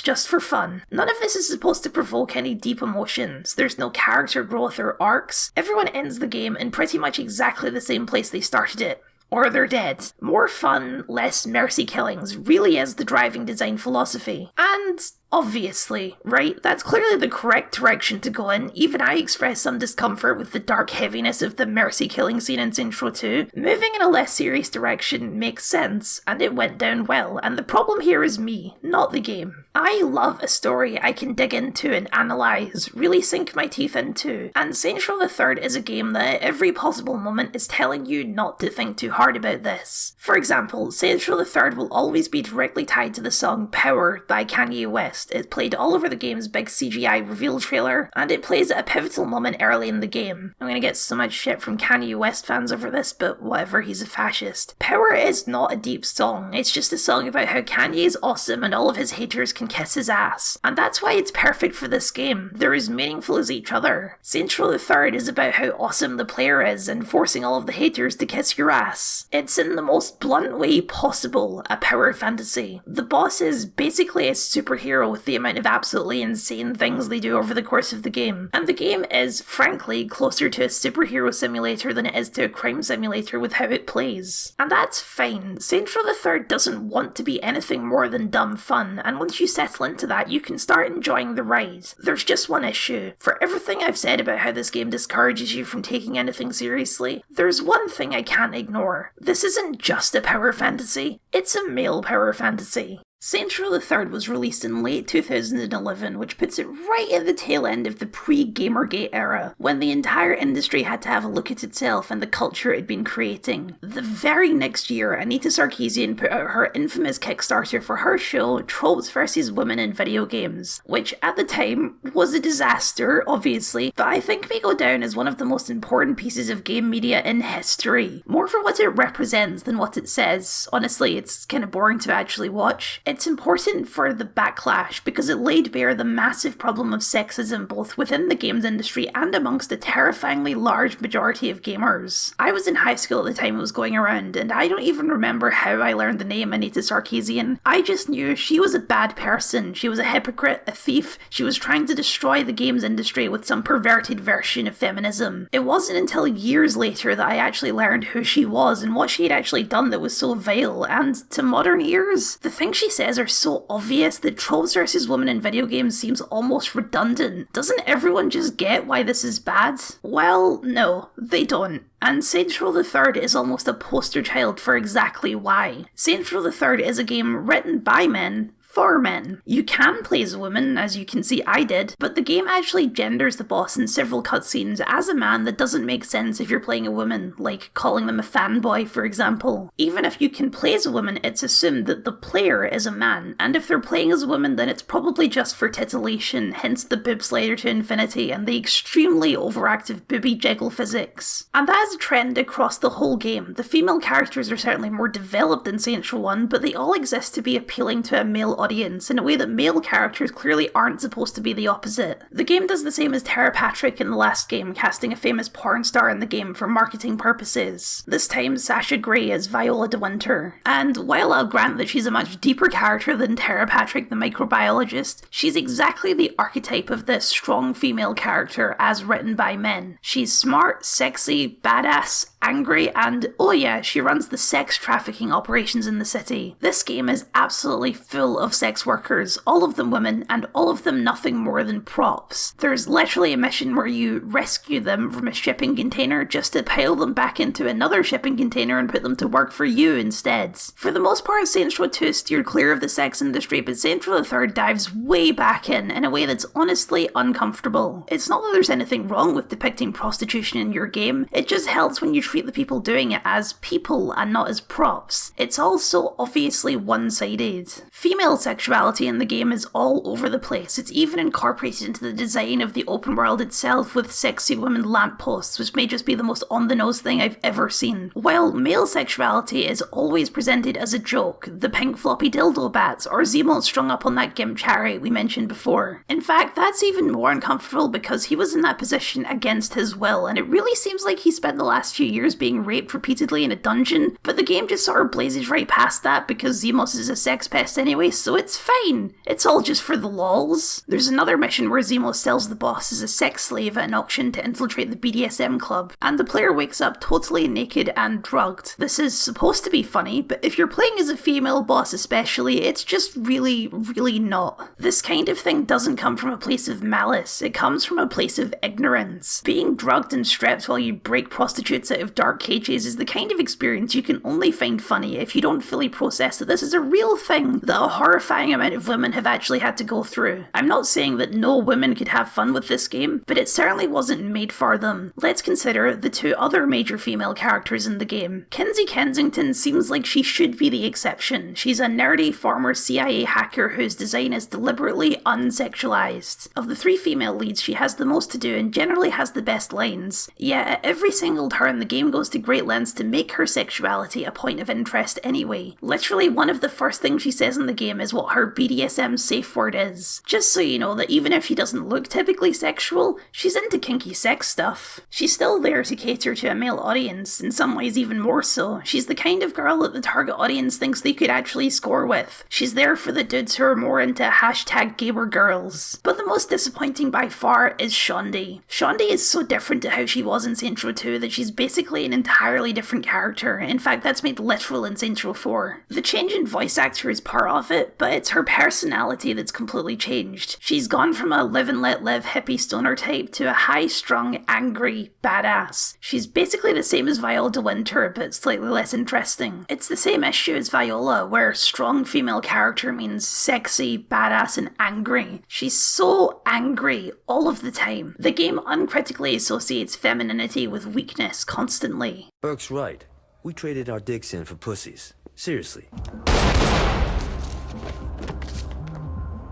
Speaker 1: just for fun. None of this is supposed to provoke any deep emotions. There's no character growth or arcs. Everyone ends the game in pretty much exactly the same place they started it. Or they're dead. More fun, less mercy killings really is the driving design philosophy. And obviously, right? That's clearly the correct direction to go in. Even I express some discomfort with the dark heaviness of the mercy killing scene in Saints Row 2. Moving in a less serious direction makes sense, and it went down well, and the problem here is me, not the game. I love a story I can dig into and analyse, really sink my teeth into, and Saints Row III is a game that at every possible moment is telling you not to think too hard about this. For example, Saints Row III will always be directly tied to the song Power by Kanye West. It played all over the game's big CGI reveal trailer, and it plays at a pivotal moment early in the game. I'm gonna get so much shit from Kanye West fans over this, but whatever, he's a fascist. Power is not a deep song, it's just a song about how Kanye is awesome and all of his haters can kiss his ass. And that's why it's perfect for this game. They're as meaningful as each other. Saints Row III is about how awesome the player is and forcing all of the haters to kiss your ass. It's in the most blunt way possible a power fantasy. The boss is basically a superhero with the amount of absolutely insane things they do over the course of the game. And the game is, frankly, closer to a superhero simulator than it is to a crime simulator with how it plays. And that's fine. Saints Row III doesn't want to be anything more than dumb fun, and once you settle into that, you can start enjoying the ride. There's just one issue. For everything I've said about how this game discourages you from taking anything seriously, there's one thing I can't ignore. This isn't just a power fantasy, it's a male power fantasy. Saints Row III was released in late 2011, which puts it right at the tail end of the pre-Gamergate era, when the entire industry had to have a look at itself and the culture it had been creating. The very next year, Anita Sarkeesian put out her infamous Kickstarter for her show, Tropes vs. Women in Video Games, which at the time was a disaster, obviously, but I think may go down as one of the most important pieces of game media in history. More for what it represents than what it says. Honestly, it's kind of boring to actually watch. It's important for the backlash because it laid bare the massive problem of sexism both within the games industry and amongst a terrifyingly large majority of gamers. I was in high school at the time it was going around, and I don't even remember how I learned the name Anita Sarkeesian. I just knew she was a bad person. She was a hypocrite, a thief. She was trying to destroy the games industry with some perverted version of feminism. It wasn't until years later that I actually learned who she was and what she had actually done that was so vile, and to modern ears, the thing she said says are so obvious that tropes versus women in video games seems almost redundant. Doesn't everyone just get why this is bad? Well, no, they don't. And Saints Row the Third is almost a poster child for exactly why. Saints Row the Third is a game written by men, for men. You can play as a woman, as you can see I did, but the game actually genders the boss in several cutscenes as a man that doesn't make sense if you're playing a woman, like calling them a fanboy, for example. Even if you can play as a woman, it's assumed that the player is a man, and if they're playing as a woman, then it's probably just for titillation, hence the boob slider to infinity and the extremely overactive booby jiggle physics. And that is a trend across the whole game. The female characters are certainly more developed in Saints Row 1, but they all exist to be appealing to a male audience in a way that male characters clearly aren't supposed to be the opposite. The game does the same as Tara Patrick in the last game, casting a famous porn star in the game for marketing purposes. This time, Sasha Grey as Viola de Winter. And while I'll grant that she's a much deeper character than Tara Patrick the microbiologist, she's exactly the archetype of this strong female character as written by men. She's smart, sexy, badass, angry, and oh yeah, she runs the sex trafficking operations in the city. This game is absolutely full of sex workers, all of them women, and all of them nothing more than props. There's literally a mission where you rescue them from a shipping container just to pile them back into another shipping container and put them to work for you instead. For the most part, Saints Row 2 steered clear of the sex industry, but Saints Row 3 dives way back in a way that's honestly uncomfortable. It's not that there's anything wrong with depicting prostitution in your game, it just helps when you treat the people doing it as people and not as props. It's all so obviously one-sided. Female sexuality in the game is all over the place. It's even incorporated into the design of the open world itself with sexy women lampposts, which may just be the most on-the-nose thing I've ever seen. While male sexuality is always presented as a joke, the pink floppy dildo bats, or Zemo strung up on that gimp chariot we mentioned before. In fact, that's even more uncomfortable because he was in that position against his will, and it really seems like he spent the last few years being raped repeatedly in a dungeon, but the game just sort of blazes right past that because Zemos is a sex pest anyway, so it's fine. It's all just for the lols. There's another mission where Zemo sells the boss as a sex slave at an auction to infiltrate the BDSM club, and the player wakes up totally naked and drugged. This is supposed to be funny, but if you're playing as a female boss especially, it's just really, really not. This kind of thing doesn't come from a place of malice, it comes from a place of ignorance. Being drugged and stripped while you break prostitutes out of dark cages is the kind of experience you can only find funny if you don't fully process that this is a real thing that a horrifying amount of women have actually had to go through. I'm not saying that no women could have fun with this game, but it certainly wasn't made for them. Let's consider the two other major female characters in the game. Kinsey Kensington seems like she should be the exception. She's a nerdy former CIA hacker whose design is deliberately unsexualized. Of the three female leads, she has the most to do and generally has the best lines. Yet at every single turn, the game goes to great lengths to make her sexuality a point of interest anyway. Literally, one of the first things she says in the game is what her BDSM safe word is. Just so you know that even if she doesn't look typically sexual, she's into kinky sex stuff. She's still there to cater to a male audience, in some ways even more so. She's the kind of girl that the target audience thinks they could actually score with. She's there for the dudes who are more into hashtag gamer girls. But the most disappointing by far is Shaundi. Shaundi is so different to how she was in Saints Row 2 that she's basically an entirely different character. In fact, that's made literal in Saints Row 4. The change in voice actor is part of it, but it's her personality that's completely changed. She's gone from a live and let live hippie stoner type to a high-strung, angry badass. She's basically the same as Viola de Winter, but slightly less interesting. It's the same issue as Viola, where strong female character means sexy, badass, and angry. She's so angry all of the time. The game uncritically associates femininity with weakness constantly.
Speaker 10: Burke's right. We traded our dicks in for pussies. Seriously.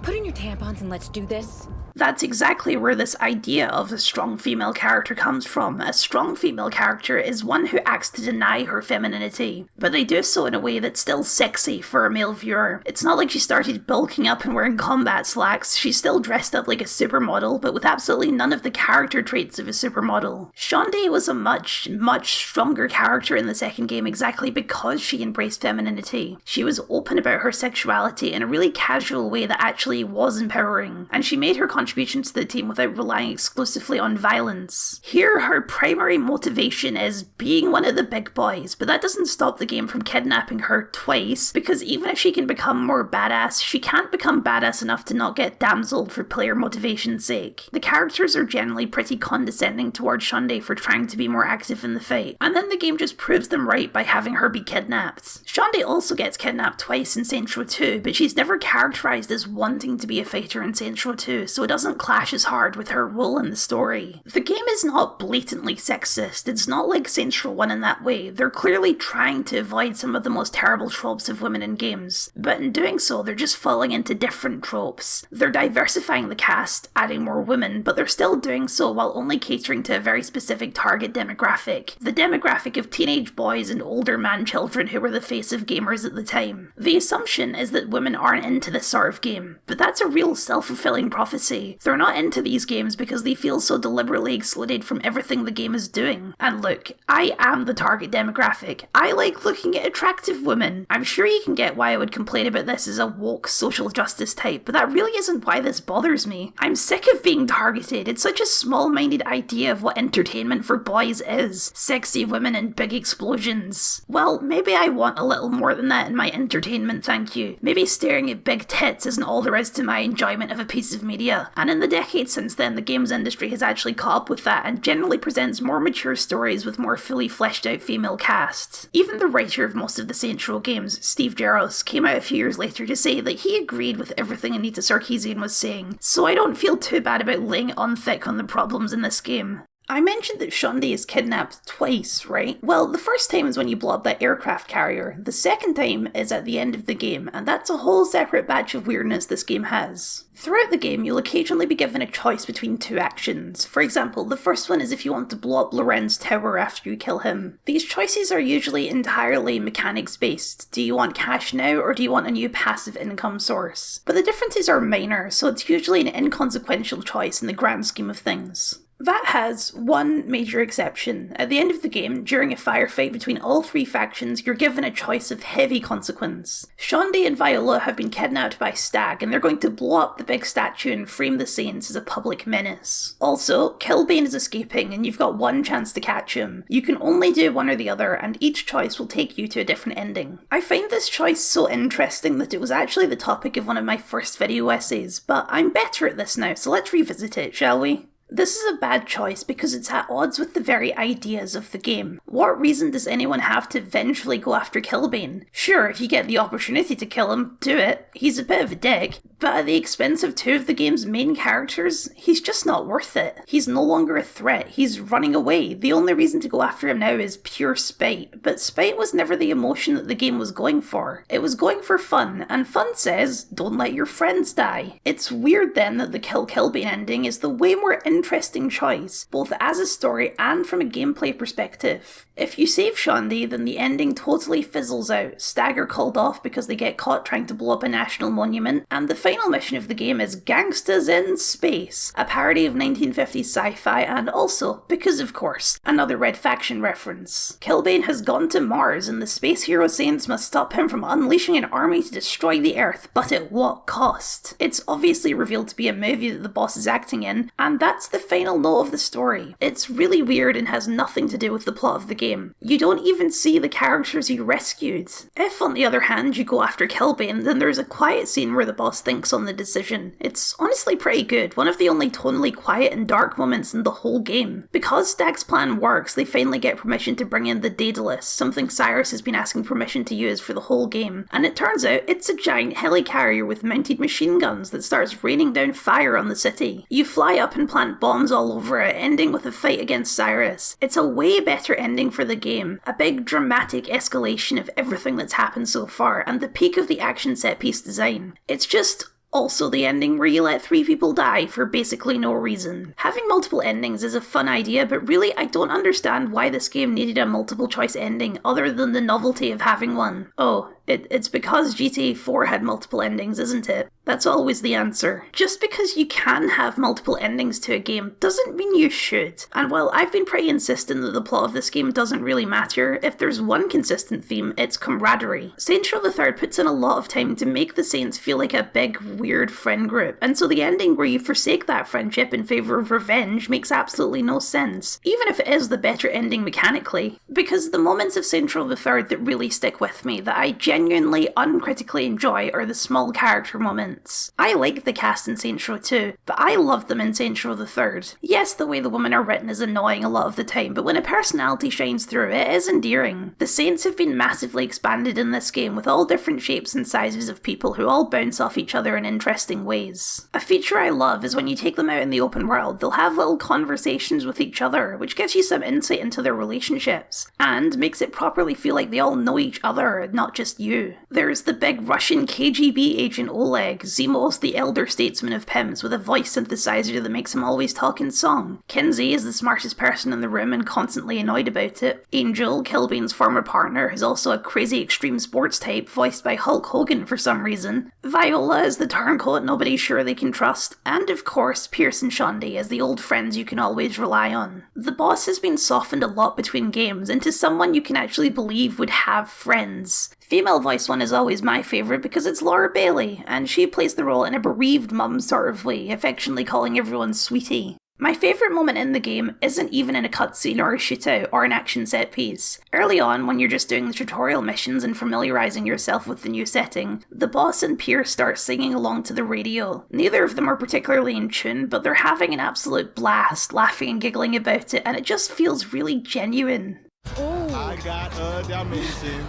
Speaker 22: Put in your tampons and let's do this.
Speaker 1: That's exactly where this idea of a strong female character comes from. A strong female character is one who acts to deny her femininity, but they do so in a way that's still sexy for a male viewer. It's not like she started bulking up and wearing combat slacks. She's still dressed up like a supermodel, but with absolutely none of the character traits of a supermodel. Shaundi was a much, much stronger character in the second game exactly because she embraced femininity. She was open about her sexuality in a really casual way that actually was was empowering, and she made her contribution to the team without relying exclusively on violence. Here, her primary motivation is being one of the big boys, but that doesn't stop the game from kidnapping her twice, because even if she can become more badass, she can't become badass enough to not get damseled for player motivation's sake. The characters are generally pretty condescending towards Shonda for trying to be more active in the fight, and then the game just proves them right by having her be kidnapped. Shonda also gets kidnapped twice in Saints Row 2, but she's never characterized as wanting to be a fighter in Saints Row 2, so it doesn't clash as hard with her role in the story. The game is not blatantly sexist, it's not like Saints Row 1 in that way. They're clearly trying to avoid some of the most terrible tropes of women in games, but in doing so, they're just falling into different tropes. They're diversifying the cast, adding more women, but they're still doing so while only catering to a very specific target demographic, the demographic of teenage boys and older man-children who were the face of gamers at the time. The assumption is that women aren't into this sort of game, but that's a real self-fulfilling prophecy. They're not into these games because they feel so deliberately excluded from everything the game is doing. And look, I am the target demographic. I like looking at attractive women. I'm sure you can get why I would complain about this as a woke social justice type, but that really isn't why this bothers me. I'm sick of being targeted. It's such a small-minded idea of what entertainment for boys is. Sexy women and big explosions. Well, maybe I want a little more than that in my entertainment, thank you. Maybe staring at big tits isn't all there is to my enjoyment of a piece of media. And in the decades since then, the games industry has actually caught up with that and generally presents more mature stories with more fully fleshed out female casts. Even the writer of most of the Saints Row games, Steve Jaros, came out a few years later to say that he agreed with everything Anita Sarkeesian was saying, so I don't feel too bad about laying it on thick on the problems in this game. I mentioned that Shonda is kidnapped twice, right? Well, the first time is when you blow up that aircraft carrier. The second time is at the end of the game, and that's a whole separate batch of weirdness this game has. Throughout the game, you'll occasionally be given a choice between two actions. For example, the first one is if you want to blow up Loren's tower after you kill him. These choices are usually entirely mechanics-based. Do you want cash now, or do you want a new passive income source? But the differences are minor, so it's usually an inconsequential choice in the grand scheme of things. That has one major exception. At the end of the game, during a firefight between all three factions, you're given a choice of heavy consequence. Shonda and Viola have been kidnapped by Stag, and they're going to blow up the big statue and frame the Saints as a public menace. Also, Killbane is escaping, and you've got one chance to catch him. You can only do one or the other, and each choice will take you to a different ending. I find this choice so interesting that it was actually the topic of one of my first video essays, but I'm better at this now, so let's revisit it, shall we? This is a bad choice because it's at odds with the very ideas of the game. What reason does anyone have to vengefully go after Killbane? Sure, if you get the opportunity to kill him, do it. He's a bit of a dick. But at the expense of two of the game's main characters, he's just not worth it. He's no longer a threat. He's running away. The only reason to go after him now is pure spite. But spite was never the emotion that the game was going for. It was going for fun, and fun says, don't let your friends die. It's weird then that the Kill Killbane ending is the way more interesting choice, both as a story and from a gameplay perspective. If you save Shonda, then the ending totally fizzles out. Stag are called off because they get caught trying to blow up a national monument, and the final mission of the game is Gangsta's in Space, a parody of 1950s sci-fi, and also, because of course, another Red Faction reference. Killbane has gone to Mars, and the space hero Saints must stop him from unleashing an army to destroy the Earth, but at what cost? It's obviously revealed to be a movie that the boss is acting in, and that's the final note of the story. It's really weird and has nothing to do with the plot of the game. You don't even see the characters you rescued. If, on the other hand, you go after Killbane, then there's a quiet scene where the boss thinks on the decision. It's honestly pretty good, one of the only tonally quiet and dark moments in the whole game. Because Stag's plan works, they finally get permission to bring in the Daedalus, something Cyrus has been asking permission to use for the whole game, and it turns out it's a giant helicarrier with mounted machine guns that starts raining down fire on the city. You fly up and plant bombs all over it, ending with a fight against Cyrus. It's a way better ending for the game, a big dramatic escalation of everything that's happened so far, and the peak of the action set piece design. It's just also the ending where you let 3 people die for basically no reason. Having multiple endings is a fun idea, but really I don't understand why this game needed a multiple choice ending other than the novelty of having one. Oh, It's because GTA 4 had multiple endings, isn't it? That's always the answer. Just because you can have multiple endings to a game doesn't mean you should. And while I've been pretty insistent that the plot of this game doesn't really matter, if there's one consistent theme, it's camaraderie. Saints Row III puts in a lot of time to make the Saints feel like a big, weird friend group, and so the ending where you forsake that friendship in favour of revenge makes absolutely no sense, even if it is the better ending mechanically. Because the moments of Saints Row III that really stick with me, that I genuinely, uncritically enjoy, are the small character moments. I like the cast in Saints Row 2, but I love them in Saints Row III. Yes, the way the women are written is annoying a lot of the time, but when a personality shines through, it is endearing. The Saints have been massively expanded in this game with all different shapes and sizes of people who all bounce off each other in interesting ways. A feature I love is when you take them out in the open world, they'll have little conversations with each other, which gives you some insight into their relationships, and makes it properly feel like they all know each other, not just you. There's the big Russian KGB agent Oleg, Zimos the elder statesman of pimps with a voice synthesizer that makes him always talk in song. Kinsey is the smartest person in the room and constantly annoyed about it. Angel, Kilbane's former partner, who's also a crazy extreme sports type voiced by Hulk Hogan for some reason. Viola is the turncoat nobody's sure they can trust. And of course, Pierce and Shaundi as the old friends you can always rely on. The boss has been softened a lot between games into someone you can actually believe would have friends. Female voice one is always my favourite because it's Laura Bailey, and she plays the role in a bereaved mum sort of way, affectionately calling everyone sweetie. My favourite moment in the game isn't even in a cutscene or a shootout or an action set piece. Early on, when you're just doing the tutorial missions and familiarising yourself with the new setting, the boss and Pierce start singing along to the radio. Neither of them are particularly in tune, but they're having an absolute blast, laughing and giggling about it, and it just feels really genuine.
Speaker 7: Ooh. I got a dimension,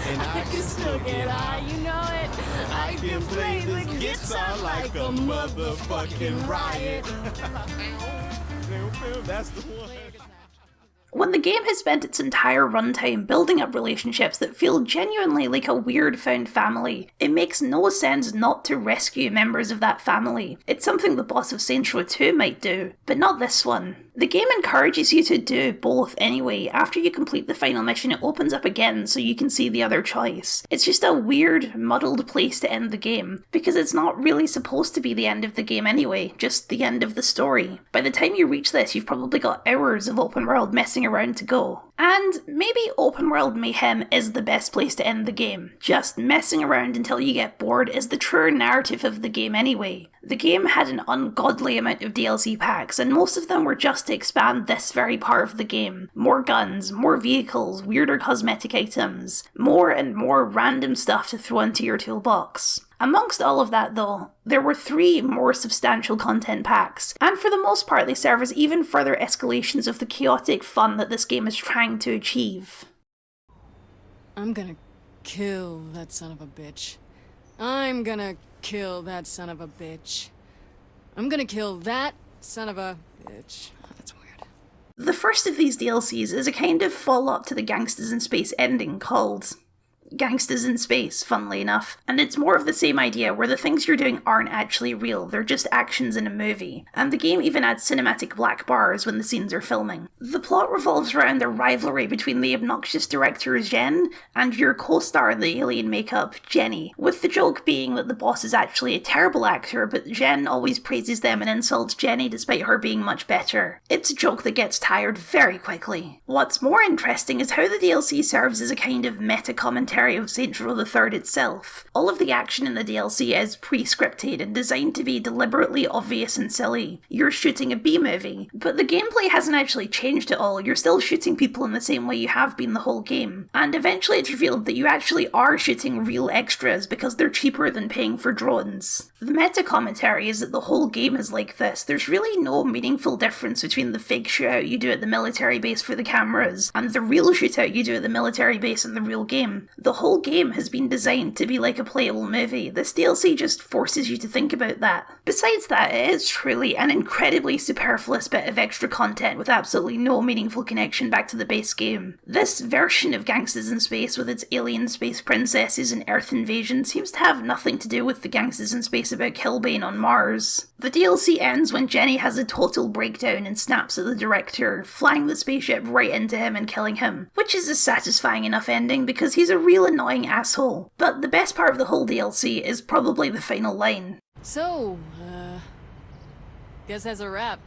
Speaker 7: and I can still get high, you know it. I can play the guitar like a motherfucking riot. That's the one.
Speaker 1: When the game has spent its entire runtime building up relationships that feel genuinely like a weird found family, it makes no sense not to rescue members of that family. It's something the boss of Saints Row 2 might do, but not this one. The game encourages you to do both anyway. After you complete the final mission, it opens up again so you can see the other choice. It's just a weird, muddled place to end the game, because it's not really supposed to be the end of the game anyway, just the end of the story. By the time you reach this, you've probably got hours of open world messing around to go. And maybe open world Mayhem is the best place to end the game. Just messing around until you get bored is the true narrative of the game anyway. The game had an ungodly amount of DLC packs, and most of them were just to expand this very part of the game. More guns, more vehicles, weirder cosmetic items, more and more random stuff to throw into your toolbox. Amongst all of that though, there were 3 more substantial content packs, and for the most part they serve as even further escalations of the chaotic fun that this game is trying to achieve.
Speaker 11: I'm gonna kill that son of a bitch. I'm gonna kill that son of a bitch. I'm gonna kill that son of a bitch. Oh, that's weird.
Speaker 1: The first of these DLCs is a kind of follow-up to the Gangstas in Space ending called Gangstas in Space, funnily enough, and it's more of the same idea where the things you're doing aren't actually real, they're just actions in a movie, and the game even adds cinematic black bars when the scenes are filming. The plot revolves around the rivalry between the obnoxious director Jen and your co-star in the alien makeup, Jenny, with the joke being that the boss is actually a terrible actor, but Jen always praises them and insults Jenny despite her being much better. It's a joke that gets tired very quickly. What's more interesting is how the DLC serves as a kind of meta-commentary of Saints Row III itself. All of the action in the DLC is pre-scripted and designed to be deliberately obvious and silly. You're shooting a B-movie, but the gameplay hasn't actually changed at all. You're still shooting people in the same way you have been the whole game. And eventually it's revealed that you actually are shooting real extras because they're cheaper than paying for drones. The meta-commentary is that the whole game is like this. There's really no meaningful difference between the fake shootout you do at the military base for the cameras and the real shootout you do at the military base in the real game. The whole game has been designed to be like a playable movie. This DLC just forces you to think about that. Besides that, it is truly an incredibly superfluous bit of extra content with absolutely no meaningful connection back to the base game. This version of Gangstas in Space with its alien space princesses and Earth invasion seems to have nothing to do with the Gangstas in Space about Kilbane on Mars. The DLC ends when Jenny has a total breakdown and snaps at the director, flying the spaceship right into him and killing him, which is a satisfying enough ending because he's a real real annoying asshole. But the best part of the whole DLC is probably the final line.
Speaker 11: So, guess that's a wrap.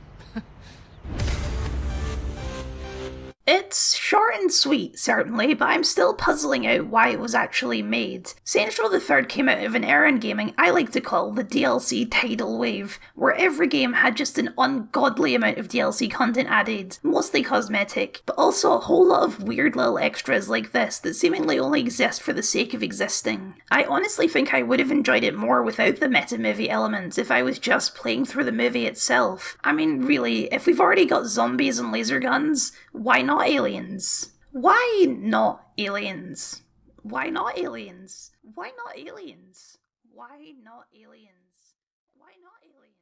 Speaker 1: It's short and sweet, certainly, but I'm still puzzling out why it was actually made. Saints Row III came out of an era in gaming I like to call the DLC tidal wave, where every game had just an ungodly amount of DLC content added, mostly cosmetic, but also a whole lot of weird little extras like this that seemingly only exist for the sake of existing. I honestly think I would have enjoyed it more without the meta-movie elements if I was just playing through the movie itself. I mean, really, if we've already got zombies and laser guns, why not aliens? Why not aliens? Why not aliens? Why not aliens? Why not aliens? Why not aliens?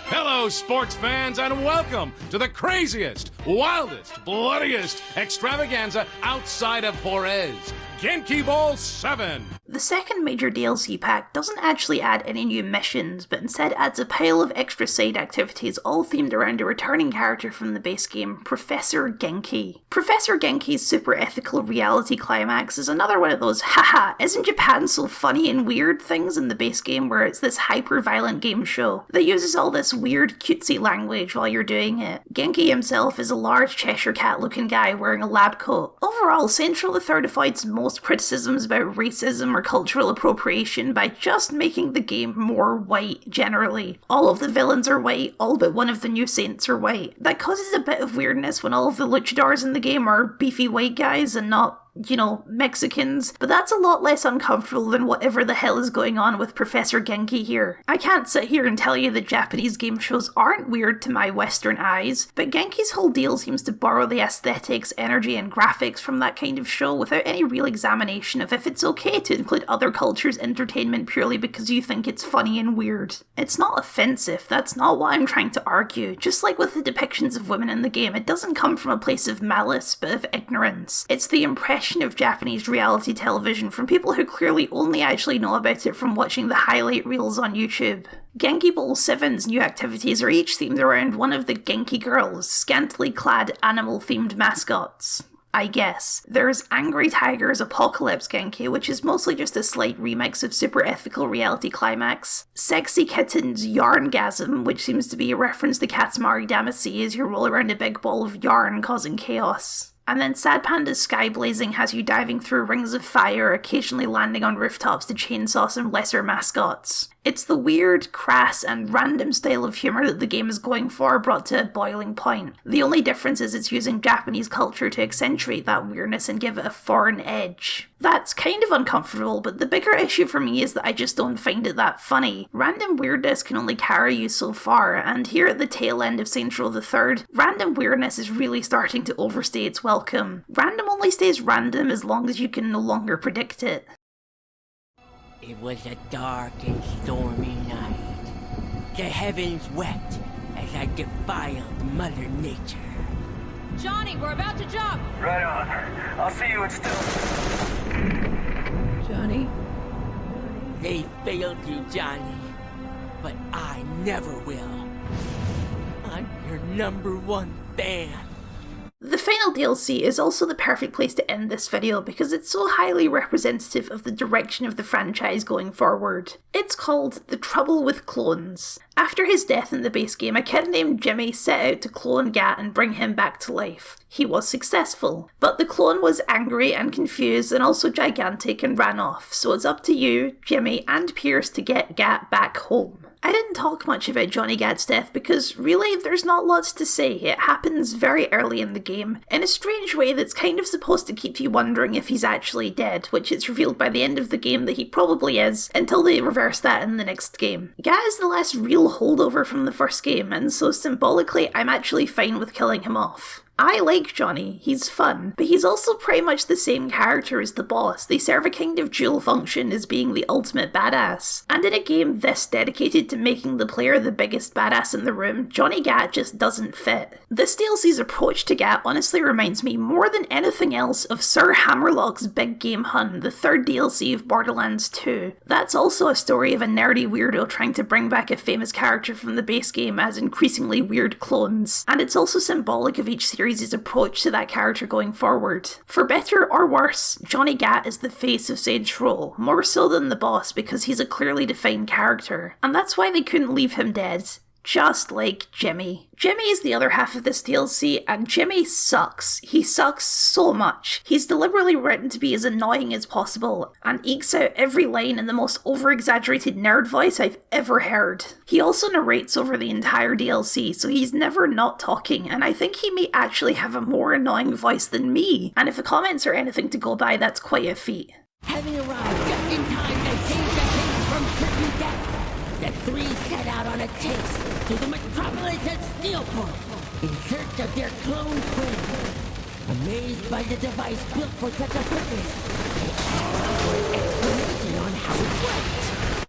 Speaker 13: Hello, sports fans, and welcome to the craziest, wildest, bloodiest extravaganza outside of Juarez, GenkiBowl VII.
Speaker 1: The second major DLC pack doesn't actually add any new missions, but instead adds a pile of extra side activities all themed around a returning character from the base game, Professor Genki. Professor Genki's super ethical reality climax is another one of those haha, isn't Japan so funny and weird things in the base game, where it's this hyper-violent game show that uses all this weird cutesy language while you're doing it. Genki himself is a large Cheshire cat looking guy wearing a lab coat. Overall, Saints Row III avoids most criticisms about racism or cultural appropriation by just making the game more white generally. All of the villains are white, all but one of the new saints are white. That causes a bit of weirdness when all of the luchadors in the game are beefy white guys and not, you know, Mexicans, but that's a lot less uncomfortable than whatever the hell is going on with Professor Genki here. I can't sit here and tell you that Japanese game shows aren't weird to my Western eyes, but Genki's whole deal seems to borrow the aesthetics, energy, and graphics from that kind of show without any real examination of if it's okay to include other cultures' entertainment purely because you think it's funny and weird. It's not offensive, that's not what I'm trying to argue. Just like with the depictions of women in the game, it doesn't come from a place of malice, but of ignorance. It's the impression of Japanese reality television from people who clearly only actually know about it from watching the highlight reels on YouTube. GenkiBowl VII's new activities are each themed around one of the Genki girls, scantily clad animal-themed mascots. I guess. There's Angry Tiger's Apocalypse Genki, which is mostly just a slight remix of Super Ethical Reality Climax. Sexy Kitten's Yarngasm, which seems to be a reference to Katamari Damacy as you roll around a big ball of yarn causing chaos. And then Sad Panda's Sky Blazing has you diving through rings of fire, occasionally landing on rooftops to chainsaw some lesser mascots. It's the weird, crass, and random style of humour that the game is going for brought to a boiling point. The only difference is it's using Japanese culture to accentuate that weirdness and give it a foreign edge. That's kind of uncomfortable, but the bigger issue for me is that I just don't find it that funny. Random weirdness can only carry you so far, and here at the tail end of Saints Row III, random weirdness is really starting to overstay its welcome. Random only stays random as long as you can no longer predict it.
Speaker 15: It was a dark and stormy night. The heavens wept as I defiled Mother Nature.
Speaker 21: Johnny, we're about to jump!
Speaker 5: Right on. I'll see you in still.
Speaker 21: Johnny?
Speaker 15: They failed you, Johnny. But I never will. I'm your #1 fan.
Speaker 1: The final DLC is also the perfect place to end this video because it's so highly representative of the direction of the franchise going forward. It's called The Trouble with Clones. After his death in the base game, a kid named Jimmy set out to clone Gat and bring him back to life. He was successful, but the clone was angry and confused and also gigantic and ran off, so it's up to you, Jimmy, and Pierce to get Gat back home. I didn't talk much about Johnny Gat's death because really there's not lots to say. It happens very early in the game, in a strange way that's kind of supposed to keep you wondering if he's actually dead, which it's revealed by the end of the game that he probably is, until they reverse that in the next game. Gat is the last real holdover from the first game, and so symbolically I'm actually fine with killing him off. I like Johnny, he's fun, but he's also pretty much the same character as the boss. They serve a kind of dual function as being the ultimate badass. And in a game this dedicated to making the player the biggest badass in the room, Johnny Gat just doesn't fit. This DLC's approach to Gat honestly reminds me more than anything else of Sir Hammerlock's Big Game Hunt, the third DLC of Borderlands 2. That's also a story of a nerdy weirdo trying to bring back a famous character from the base game as increasingly weird clones. And it's also symbolic of each series' approach to that character going forward. For better or worse, Johnny Gat is the face of Saints Row, more so than the boss because he's a clearly defined character, and that's why they couldn't leave him dead. Just like Jimmy. Jimmy is the other half of this DLC, and Jimmy sucks. He sucks so much. He's deliberately written to be as annoying as possible, and ekes out every line in the most over-exaggerated nerd voice I've ever heard. He also narrates over the entire DLC, so he's never not talking, and I think he may actually have a more annoying voice than me, and if the comments are anything to go by, that's quite a feat.
Speaker 15: Having arrived just in time to save the king from certain death, the three set out on a chase to the metropolis of Steelport in search of their clone twin. Amazed by the device built for such a purpose, they asked for an explanation on how it works.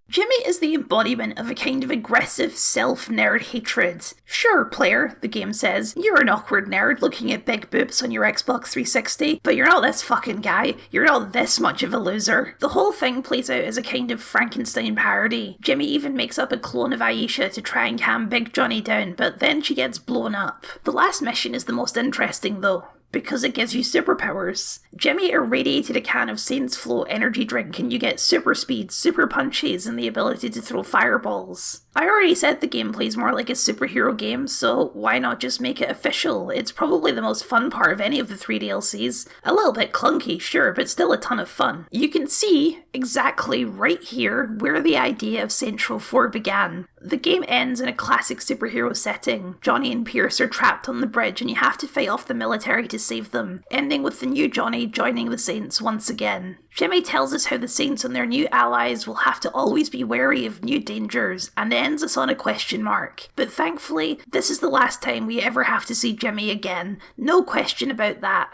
Speaker 1: Jimmy is the embodiment of a kind of aggressive self-nerd hatred. Sure, player, the game says, you're an awkward nerd looking at big boobs on your Xbox 360, but you're not this fucking guy. You're not this much of a loser. The whole thing plays out as a kind of Frankenstein parody. Jimmy even makes up a clone of Aisha to try and calm Big Johnny down, but then she gets blown up. The last mission is the most interesting though, because it gives you superpowers. Jimmy irradiated a can of Saints Flow energy drink and you get super speed, super punches, and the ability to throw fireballs. I already said the gameplay's more like a superhero game, so why not just make it official? It's probably the most fun part of any of the 3 DLCs. A little bit clunky, sure, but still a ton of fun. You can see, exactly right here, where the idea of Saints Row 4 began. The game ends in a classic superhero setting. Johnny and Pierce are trapped on the bridge and you have to fight off the military to save them, ending with the new Johnny joining the Saints once again. Jimmy tells us how the Saints and their new allies will have to always be wary of new dangers, and ends us on a question mark. But thankfully, this is the last time we ever have to see Jimmy again. No question about that.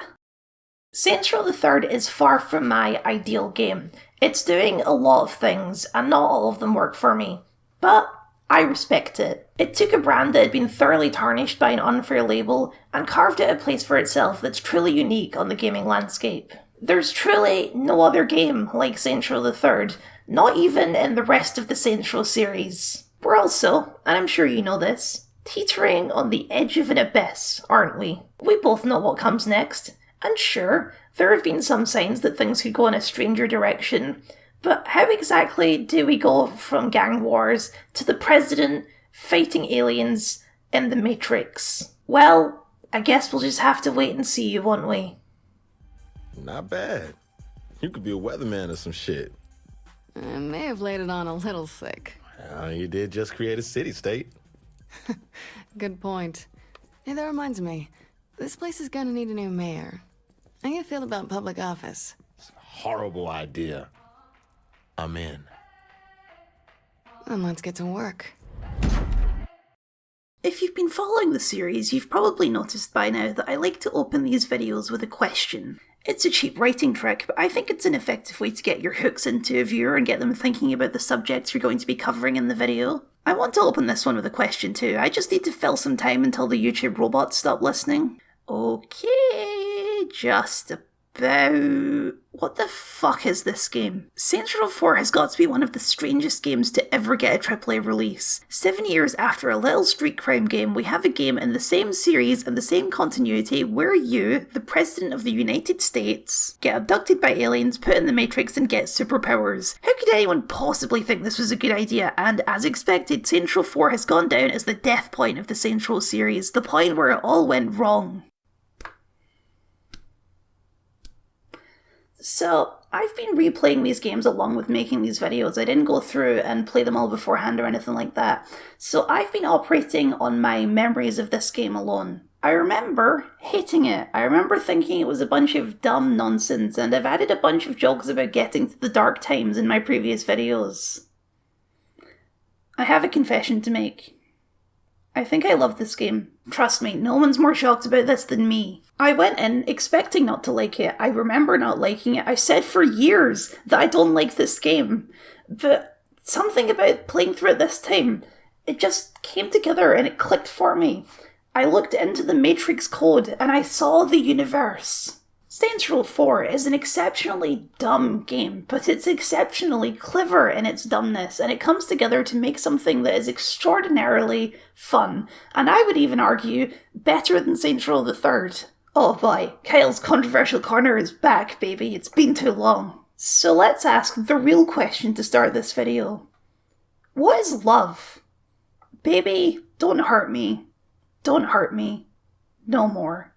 Speaker 1: Saints Row III is far from my ideal game. It's doing a lot of things, and not all of them work for me. But I respect it. It took a brand that had been thoroughly tarnished by an unfair label and carved out a place for itself that's truly unique on the gaming landscape. There's truly no other game like Saints Row III, not even in the rest of the Saints Row series. We're also, and I'm sure you know this, teetering on the edge of an abyss, aren't we? We both know what comes next, and sure, there have been some signs that things could go in a stranger direction, but how exactly do we go from gang wars to the president fighting aliens in the Matrix? Well, I guess we'll just have to wait and see, won't we?
Speaker 16: Not bad. You could be a weatherman or some shit.
Speaker 11: I may have laid it on a little thick.
Speaker 16: You did just create a city-state.
Speaker 11: Good point. Hey, that reminds me. This place is gonna need a new mayor. How do you feel about public office?
Speaker 16: It's a horrible idea. I'm in.
Speaker 11: Then let's get to work.
Speaker 1: If you've been following the series, you've probably noticed by now that I like to open these videos with a question. It's a cheap writing trick, but I think it's an effective way to get your hooks into a viewer and get them thinking about the subjects you're going to be covering in the video. I want to open this one with a question too. I just need to fill some time until the YouTube robots stop listening. Okay, just about... What the fuck is this game? Saints Row 4 has got to be one of the strangest games to ever get a AAA release. 7 years after a little street crime game, we have a game in the same series and the same continuity where you, the President of the United States, get abducted by aliens, put in the Matrix and get superpowers. How could anyone possibly think this was a good idea? And as expected, Saints Row 4 has gone down as the death point of the Saints Row series, the point where it all went wrong. So, I've been replaying these games along with making these videos. I didn't go through and play them all beforehand or anything like that. So I've been operating on my memories of this game alone. I remember hating it. I remember thinking it was a bunch of dumb nonsense, and I've added a bunch of jokes about getting to the dark times in my previous videos. I have a confession to make. I think I love this game. Trust me, no one's more shocked about this than me. I went in expecting not to like it. I remember not liking it. I said for years that I don't like this game. But something about playing through it this time, it just came together and it clicked for me. I looked into the Matrix code and I saw the universe. Saints Row 4 is an exceptionally dumb game, but it's exceptionally clever in its dumbness, and it comes together to make something that is extraordinarily fun, and I would even argue better than Saints Row the Third. Oh boy, Kyle's controversial corner is back, baby. It's been too long. So let's ask the real question to start this video. What is love? Baby, don't hurt me. Don't hurt me. No more.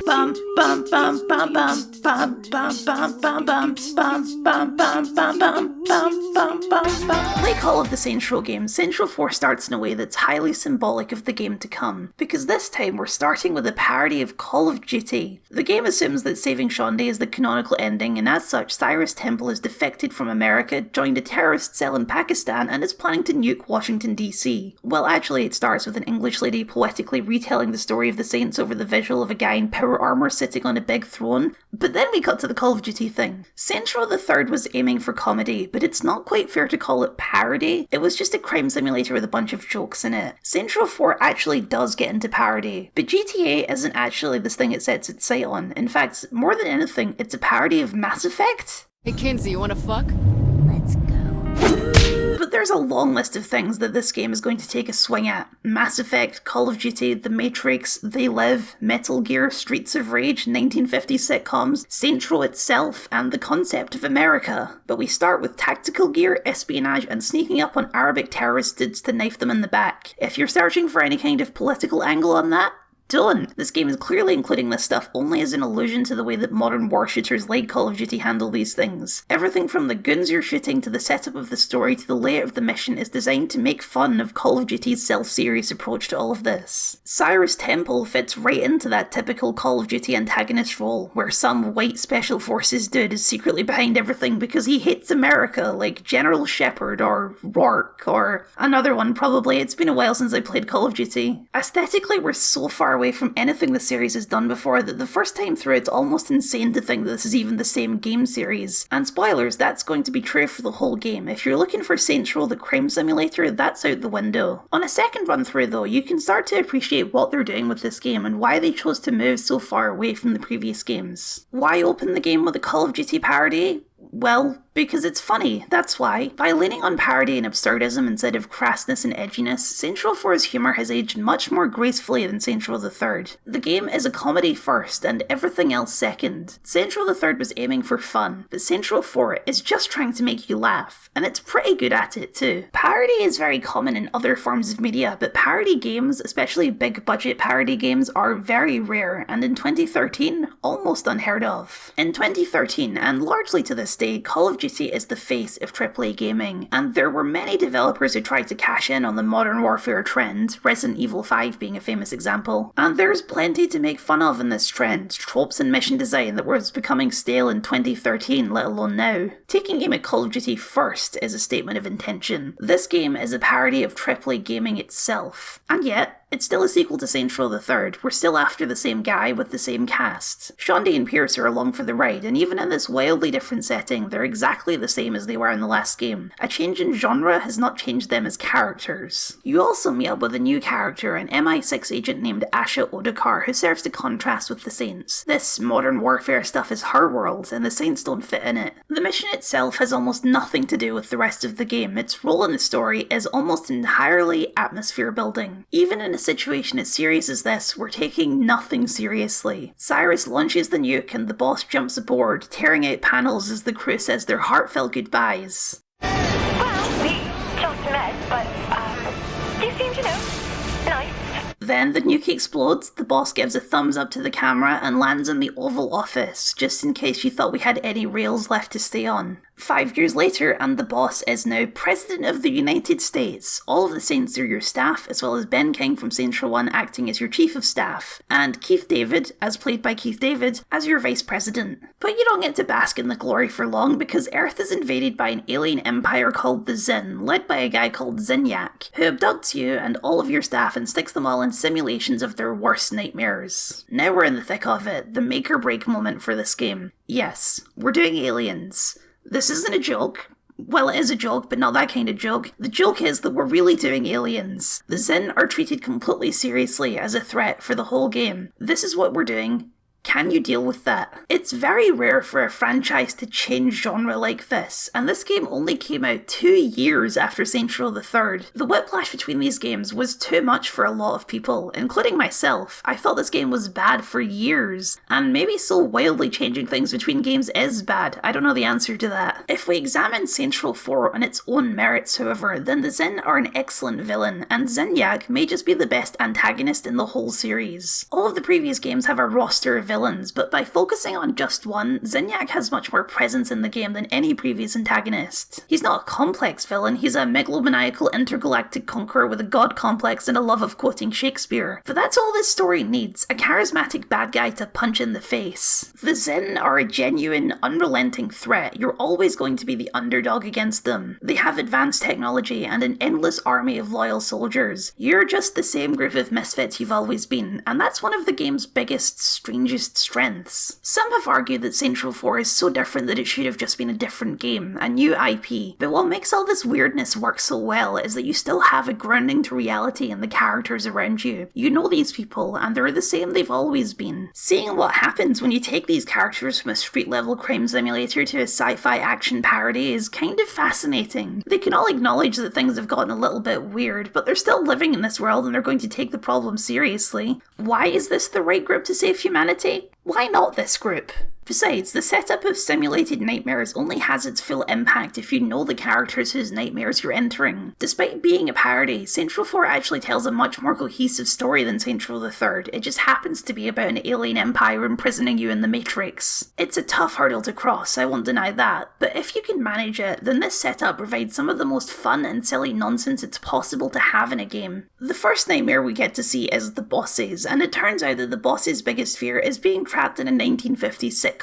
Speaker 1: Bum bum bum bum bum bum bum bum bum bum bum bum bum bum bum bum bum bum. Like all of the Saints Row games, Saints Row 4 starts in a way that's highly symbolic of the game to come, because this time we're starting with a parody of Call of Duty. The game assumes that saving Shaundi is the canonical ending, and as such, Cyrus Temple has defected from America, joined a terrorist cell in Pakistan, and is planning to nuke Washington DC. Well, actually, it starts with an English lady poetically retelling the story of the Saints over the visual of a guy in power armor sitting on a big throne, but then we got to the Call of Duty thing. Saints Row the Third was aiming for comedy, but it's not quite fair to call it parody. It was just a crime simulator with a bunch of jokes in it. Saints Row 4 actually does get into parody, but GTA isn't actually this thing it sets its sight on. In fact, more than anything, it's a parody of Mass Effect.
Speaker 11: Hey Kinsey, you wanna fuck?
Speaker 8: Let's go.
Speaker 1: But there's a long list of things that this game is going to take a swing at. Mass Effect, Call of Duty, The Matrix, They Live, Metal Gear, Streets of Rage, 1950s sitcoms, Saints Row itself, and the concept of America. But we start with tactical gear, espionage, and sneaking up on Arabic terrorist dudes to knife them in the back. If you're searching for any kind of political angle on that, don't. This game is clearly including this stuff only as an allusion to the way that modern war shooters like Call of Duty handle these things. Everything from the guns you're shooting to the setup of the story to the layout of the mission is designed to make fun of Call of Duty's self-serious approach to all of this. Cyrus Temple fits right into that typical Call of Duty antagonist role, where some white special forces dude is secretly behind everything because he hates America, like General Shepard or Rourke or another one probably. It's been a while since I played Call of Duty. Aesthetically, we're so far away from anything the series has done before that the first time through it's almost insane to think that this is even the same game series. And spoilers, that's going to be true for the whole game. If you're looking for Saints Row the crime simulator, that's out the window. On a second run through though, you can start to appreciate what they're doing with this game and why they chose to move so far away from the previous games. Why open the game with a Call of Duty parody? Well, because it's funny, that's why. By leaning on parody and absurdism instead of crassness and edginess, Saints Row 4's humour has aged much more gracefully than Saints Row the Third. The game is a comedy first, and everything else second. Saints Row the Third was aiming for fun, but Saints Row 4 is just trying to make you laugh, and it's pretty good at it too. Parody is very common in other forms of media, but parody games, especially big budget parody games, are very rare, and in 2013, almost unheard of. In 2013, and largely to this day, Call of Duty is the face of AAA gaming, and there were many developers who tried to cash in on the modern warfare trend, Resident Evil V being a famous example. And there's plenty to make fun of in this trend, tropes and mission design that was becoming stale in 2013, let alone now. Taking aim at Call of Duty first is a statement of intention. This game is a parody of AAA gaming itself, and yet, it's still a sequel to Saints Row the Third. We're still after the same guy with the same cast. Shaundi and Pierce are along for the ride, and even in this wildly different setting, they're exactly the same as they were in the last game. A change in genre has not changed them as characters. You also meet up with a new character, an MI6 agent named Asha Odekar, who serves to contrast with the Saints. This modern warfare stuff is her world, and the Saints don't fit in it. The mission itself has almost nothing to do with the rest of the game. Its role in the story is almost entirely atmosphere building. Even in a situation as serious as this, we're taking nothing seriously. Cyrus launches the nuke and the boss jumps aboard, tearing out panels as the crew says their heartfelt goodbyes.
Speaker 17: Well, we just met, but, you seem to know. Nice.
Speaker 1: Then the nuke explodes, the boss gives a thumbs up to the camera and lands in the Oval Office, just in case you thought we had any rails left to stay on. 5 years later, and the boss is now President of the United States. All of the Saints are your staff, as well as Ben King from Saints Row 1 acting as your Chief of Staff, and Keith David, as played by Keith David, as your Vice President. But you don't get to bask in the glory for long, because Earth is invaded by an alien empire called the Zin, led by a guy called Zinyak, who abducts you and all of your staff and sticks them all in simulations of their worst nightmares. Now we're in the thick of it, the make or break moment for this game. Yes, we're doing aliens. This isn't a joke. Well, it is a joke, but not that kind of joke. The joke is that we're really doing aliens. The Zin are treated completely seriously as a threat for the whole game. This is what we're doing. Can you deal with that? It's very rare for a franchise to change genre like this, and this game only came out 2 years after Saints Row III. The whiplash between these games was too much for a lot of people, including myself. I thought this game was bad for years, and maybe so wildly changing things between games is bad. I don't know the answer to that. If we examine Saints Row 4 on its own merits, however, then the Zin are an excellent villain, and Zinyak may just be the best antagonist in the whole series. All of the previous games have a roster of villains, but by focusing on just one, Zinyak has much more presence in the game than any previous antagonist. He's not a complex villain, he's a megalomaniacal intergalactic conqueror with a god complex and a love of quoting Shakespeare. But that's all this story needs, a charismatic bad guy to punch in the face. The Zin are a genuine, unrelenting threat. You're always going to be the underdog against them. They have advanced technology and an endless army of loyal soldiers. You're just the same group of misfits you've always been, and that's one of the game's biggest, strangest strengths. Some have argued that Saints Row 4 is so different that it should have just been a different game, a new IP, but what makes all this weirdness work so well is that you still have a grounding to reality in the characters around you. You know these people, and they're the same they've always been. Seeing what happens when you take these characters from a street-level crime simulator to a sci-fi action parody is kind of fascinating. They can all acknowledge that things have gotten a little bit weird, but they're still living in this world and they're going to take the problem seriously. Why is this the right group to save humanity? Why not this group? Besides, the setup of simulated nightmares only has its full impact if you know the characters whose nightmares you're entering. Despite being a parody, Saints Row 4 actually tells a much more cohesive story than Saints Row III. It just happens to be about an alien empire imprisoning you in the Matrix. It's a tough hurdle to cross, I won't deny that, but if you can manage it, then this setup provides some of the most fun and silly nonsense it's possible to have in a game. The first nightmare we get to see is the bosses, and it turns out that the boss's biggest fear is being trapped in a 1950s sitcom.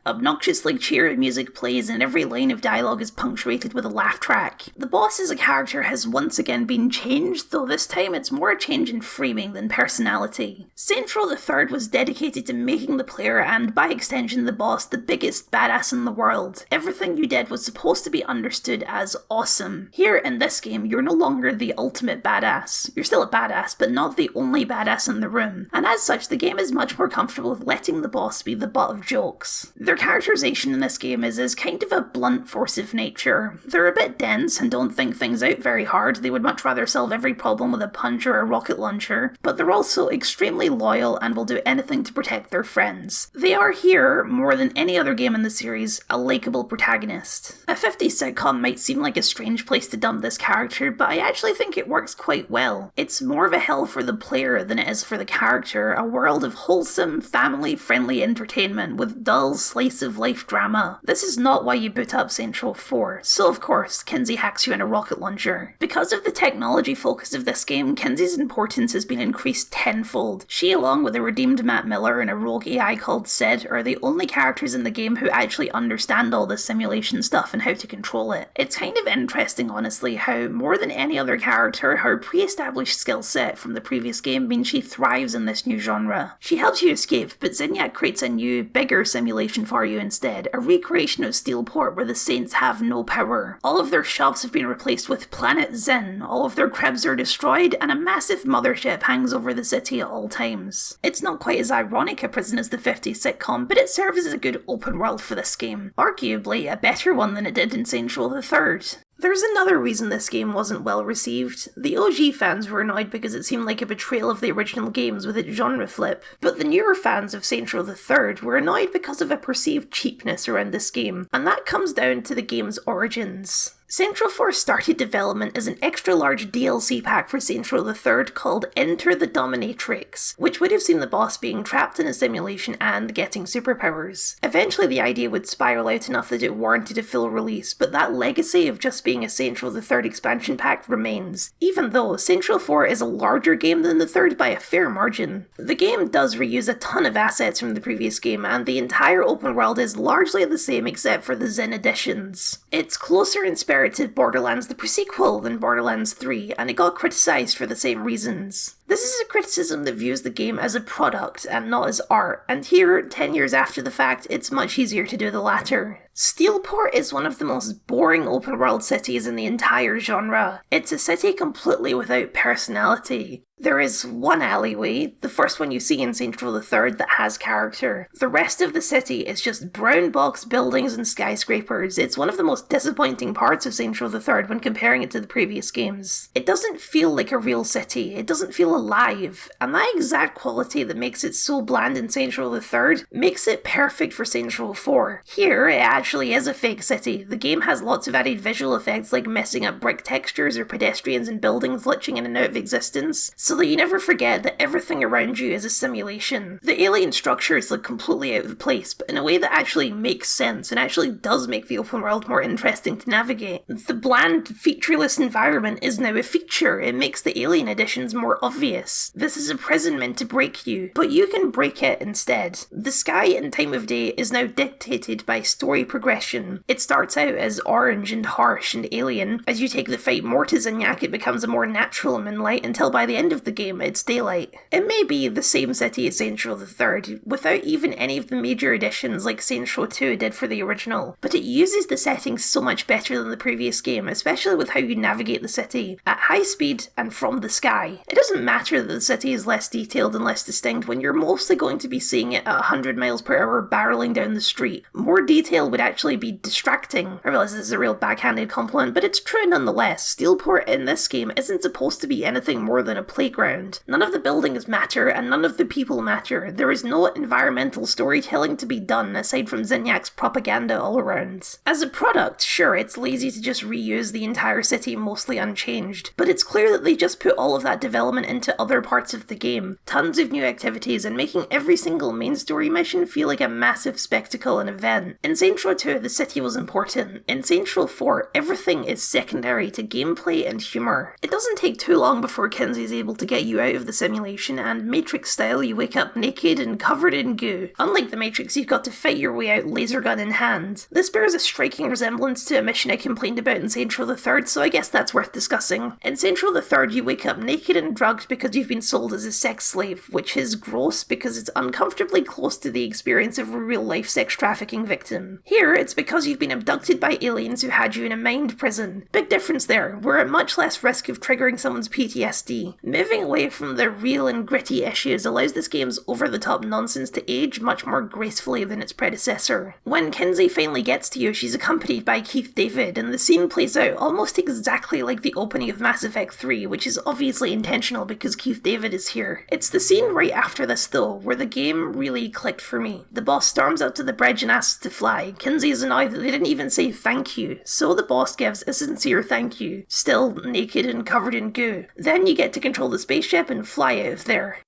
Speaker 1: Obnoxiously cheery music plays and every line of dialogue is punctuated with a laugh track. The boss as a character has once again been changed, though this time it's more a change in framing than personality. Saints Row III was dedicated to making the player, and by extension the boss, the biggest badass in the world. Everything you did was supposed to be understood as awesome. Here in this game, you're no longer the ultimate badass. You're still a badass, but not the only badass in the room. And as such, the game is much more comfortable with letting the boss be the butt of jokes. Their characterization in this game is kind of a blunt force of nature. They're a bit dense and don't think things out very hard. They would much rather solve every problem with a punch or a rocket launcher, but they're also extremely loyal and will do anything to protect their friends. They are here, more than any other game in the series, a likeable protagonist. A 50s sitcom might seem like a strange place to dump this character, but I actually think it works quite well. It's more of a hell for the player than it is for the character, a world of wholesome, family-friendly entertainment with dull slice-of-life drama. This is not why you boot up Saints Row 4, so of course, Kinsey hacks you in a rocket launcher. Because of the technology focus of this game, Kinsey's importance has been increased tenfold. She, along with a redeemed Matt Miller and a rogue AI called Sid, are the only characters in the game who actually understand all the simulation stuff and how to control it. It's kind of interesting, honestly, how, more than any other character, her pre-established skill set from the previous game means she thrives in this new genre. She helps you escape, but Zinyak creates a new, bigger simulation for you instead, a recreation of Steelport where the Saints have no power. All of their shops have been replaced with Planet Zin, all of their cribs are destroyed, and a massive mothership hangs over the city at all times. It's not quite as ironic a prison as the 50s sitcom, but it serves as a good open world for this game. Arguably a better one than it did in Saints Row III. There's another reason this game wasn't well received. The OG fans were annoyed because it seemed like a betrayal of the original games with its genre flip, but the newer fans of Saints Row III were annoyed because of a perceived cheapness around this game, and that comes down to the game's origins. Saints Row 4 started development as an extra-large DLC pack for Saints Row III called Enter the Dominatrix, which would have seen the boss being trapped in a simulation and getting superpowers. Eventually the idea would spiral out enough that it warranted a full release, but that legacy of just being a Saints Row III expansion pack remains, even though Saints Row 4 is a larger game than the third by a fair margin. The game does reuse a ton of assets from the previous game, and the entire open world is largely the same except for the Zen additions. It's closer in spirit to Borderlands the pre-sequel than Borderlands 3, and it got criticised for the same reasons. This is a criticism that views the game as a product and not as art, and here, 10 years after the fact, it's much easier to do the latter. Steelport is one of the most boring open-world cities in the entire genre. It's a city completely without personality. There is one alleyway, the first one you see in Saints Row III, that has character. The rest of the city is just brown box buildings and skyscrapers. It's one of the most disappointing parts of Saints Row III when comparing it to the previous games. It doesn't feel like a real city, it doesn't feel alive, and that exact quality that makes it so bland in Saints Row III makes it perfect for Saints Row 4. Here, it actually is a fake city. The game has lots of added visual effects like messing up brick textures or pedestrians and buildings glitching in and out of existence, so that you never forget that everything around you is a simulation. The alien structures look completely out of place, but in a way that actually makes sense and actually does make the open world more interesting to navigate. The bland, featureless environment is now a feature. It makes the alien additions more obvious. This is a prison meant to break you, but you can break it instead. The sky and time of day is now dictated by story progression. It starts out as orange and harsh and alien. As you take the fight more to Zinyak, it becomes a more natural moonlight until by the end of the game it's daylight. It may be the same city as Saints Row III, without even any of the major additions like Saints Row 2 did for the original, but it uses the settings so much better than the previous game, especially with how you navigate the city, at high speed and from the sky. It doesn't matter that the city is less detailed and less distinct when you're mostly going to be seeing it at 100 miles per hour barreling down the street. More detail would actually be distracting. I realise this is a real backhanded compliment, but it's true nonetheless. Steelport in this game isn't supposed to be anything more than a playground. None of the buildings matter and none of the people matter. There is no environmental storytelling to be done aside from Zinyak's propaganda all around. As a product, sure, it's lazy to just reuse the entire city mostly unchanged, but it's clear that they just put all of that development into other parts of the game. Tons of new activities and making every single main story mission feel like a massive spectacle and event. In Saints Row 2, the city was important. In Saints Row 4, everything is secondary to gameplay and humour. It doesn't take too long before Kinsey's able to get you out of the simulation, and Matrix style you wake up naked and covered in goo. Unlike the Matrix, you've got to fight your way out laser gun in hand. This bears a striking resemblance to a mission I complained about in Saints Row III, so I guess that's worth discussing. In Saints Row III, you wake up naked and drugged because you've been sold as a sex slave, which is gross because it's uncomfortably close to the experience of a real-life sex trafficking victim. Here, it's because you've been abducted by aliens who had you in a mind prison. Big difference there. We're at much less risk of triggering someone's PTSD. Moving away from the real and gritty issues allows this game's over-the-top nonsense to age much more gracefully than its predecessor. When Kinsey finally gets to you, she's accompanied by Keith David, and the scene plays out almost exactly like the opening of Mass Effect 3, which is obviously intentional because Keith David is here. It's the scene right after this though, where the game really clicked for me. The boss storms up to the bridge and asks to fly. Kinsey is annoyed that they didn't even say thank you, so the boss gives a sincere thank you, still naked and covered in goo. Then you get to control the spaceship and fly out of there.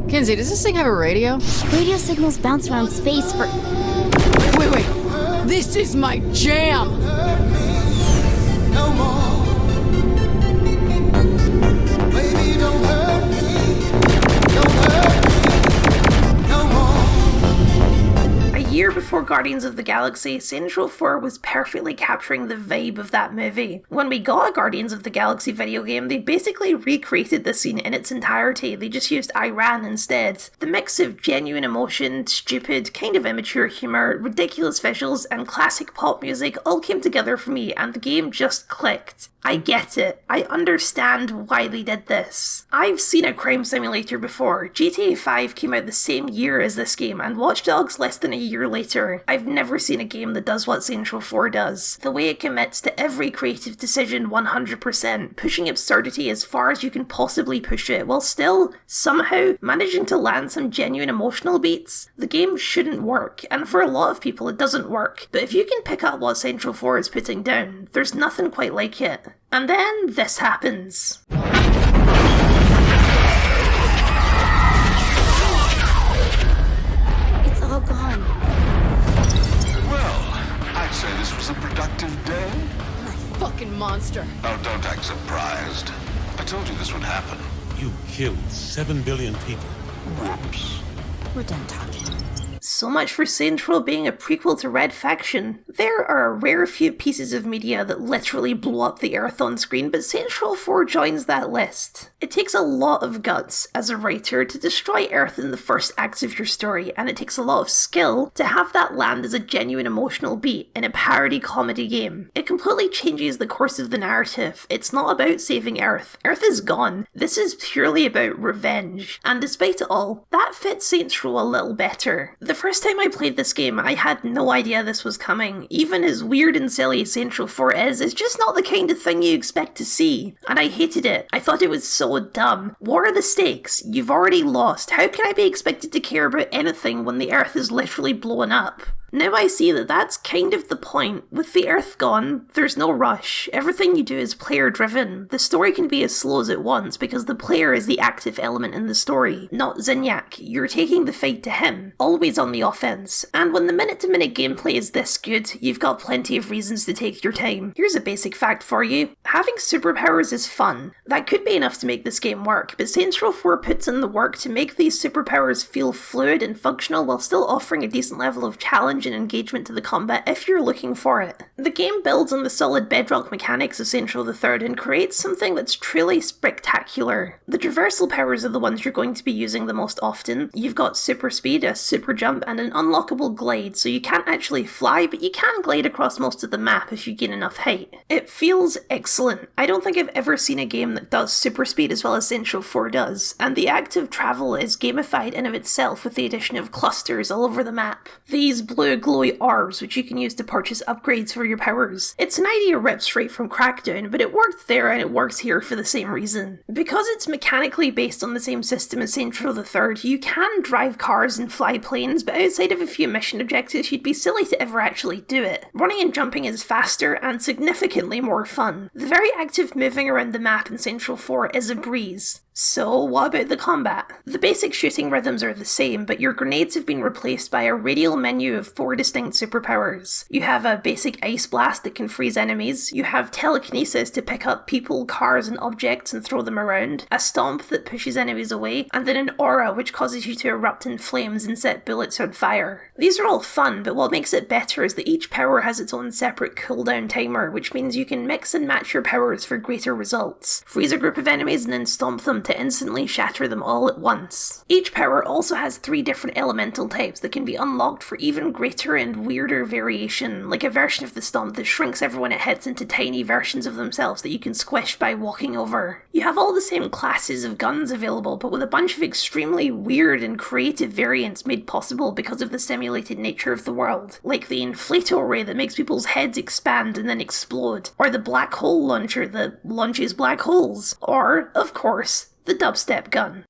Speaker 11: Kinsey, does this thing have a radio?
Speaker 8: Radio signals bounce around space for...
Speaker 11: Wait. This is my jam!
Speaker 7: No more. Baby, don't hurt me. Don't hurt me. No more.
Speaker 1: A year before Guardians of the Galaxy, Saints Row 4 was perfectly capturing the vibe of that movie. When we got a Guardians of the Galaxy video game, they basically recreated the scene in its entirety. They just used Iran instead. The mix of genuine emotion, stupid, kind of immature humour, ridiculous visuals, and classic pop music all came together for me, and the game just clicked. I get it. I understand why they did this. I've seen a crime simulator before. GTA 5 came out the same year as this game, and Watch Dogs less than a year year later, I've never seen a game that does what Saints Row 4 does. The way it commits to every creative decision 100%, pushing absurdity as far as you can possibly push it, while still, somehow, managing to land some genuine emotional beats. The game shouldn't work, and for a lot of people it doesn't work, but if you can pick up what Saints Row 4 is putting down, there's nothing quite like it. And then this happens.
Speaker 8: It's all gone.
Speaker 5: Well, I'd say this was a productive day.
Speaker 11: You're a fucking monster.
Speaker 5: Oh, don't act surprised. I told you this would happen.
Speaker 12: You killed 7 billion people.
Speaker 5: Whoops.
Speaker 8: We're done talking.
Speaker 1: So much for Saints Row being a prequel to Red Faction. There are a rare few pieces of media that literally blow up the earth on screen, but Saints Row 4 joins that list. It takes a lot of guts as a writer to destroy Earth in the first acts of your story, and it takes a lot of skill to have that land as a genuine emotional beat in a parody comedy game. It completely changes the course of the narrative. It's not about saving Earth. Earth is gone. This is purely about revenge. And despite it all, that fits Saints Row a little better. The first time I played this game, I had no idea this was coming. Even as weird and silly as Saints Row 4 is, it's just not the kind of thing you expect to see. And I hated it. I thought it was so dumb. What are the stakes? You've already lost. How can I be expected to care about anything when the Earth is literally blowing up? Now I see that that's kind of the point. With the Earth gone, there's no rush. Everything you do is player driven. The story can be as slow as it wants because the player is the active element in the story, not Zinyak. You're taking the fight to him, always on the offense. And when the minute-to-minute gameplay is this good, you've got plenty of reasons to take your time. Here's a basic fact for you. Having superpowers is fun. That could be enough to make this game work, but Saints Row 4 puts in the work to make these superpowers feel fluid and functional while still offering a decent level of challenge and engagement to the combat if you're looking for it. The game builds on the solid bedrock mechanics of Saints Row III and creates something that's truly spectacular. The traversal powers are the ones you're going to be using the most often. You've got super speed, a super jump, and an unlockable glide, so you can't actually fly, but you can glide across most of the map if you gain enough height. It feels excellent. I don't think I've ever seen a game that does super speed as well as Saints Row 4 does, and the active travel is gamified in of itself with the addition of clusters all over the map. These blue glowy orbs which you can use to purchase upgrades for your powers. It's an idea ripped straight from Crackdown, but it worked there and it works here for the same reason. Because it's mechanically based on the same system as Saints Row III, you can drive cars and fly planes, but outside of a few mission objectives you'd be silly to ever actually do it. Running and jumping is faster and significantly more fun. The very active moving around the map in Saints Row 4 is a breeze. So what about the combat? The basic shooting rhythms are the same, but your grenades have been replaced by a radial menu of 4 distinct superpowers. You have a basic ice blast that can freeze enemies, you have telekinesis to pick up people, cars and objects and throw them around, a stomp that pushes enemies away, and then an aura which causes you to erupt in flames and set bullets on fire. These are all fun, but what makes it better is that each power has its own separate cooldown timer, which means you can mix and match your powers for greater results. Freeze a group of enemies and then stomp them to instantly shatter them all at once. Each power also has 3 different elemental types that can be unlocked for even greater and weirder variation, like a version of the stomp that shrinks everyone it hits into tiny versions of themselves that you can squish by walking over. You have all the same classes of guns available, but with a bunch of extremely weird and creative variants made possible because of the simulated nature of the world, like the inflator ray that makes people's heads expand and then explode, or the black hole launcher that launches black holes, or, of course, the dubstep gun.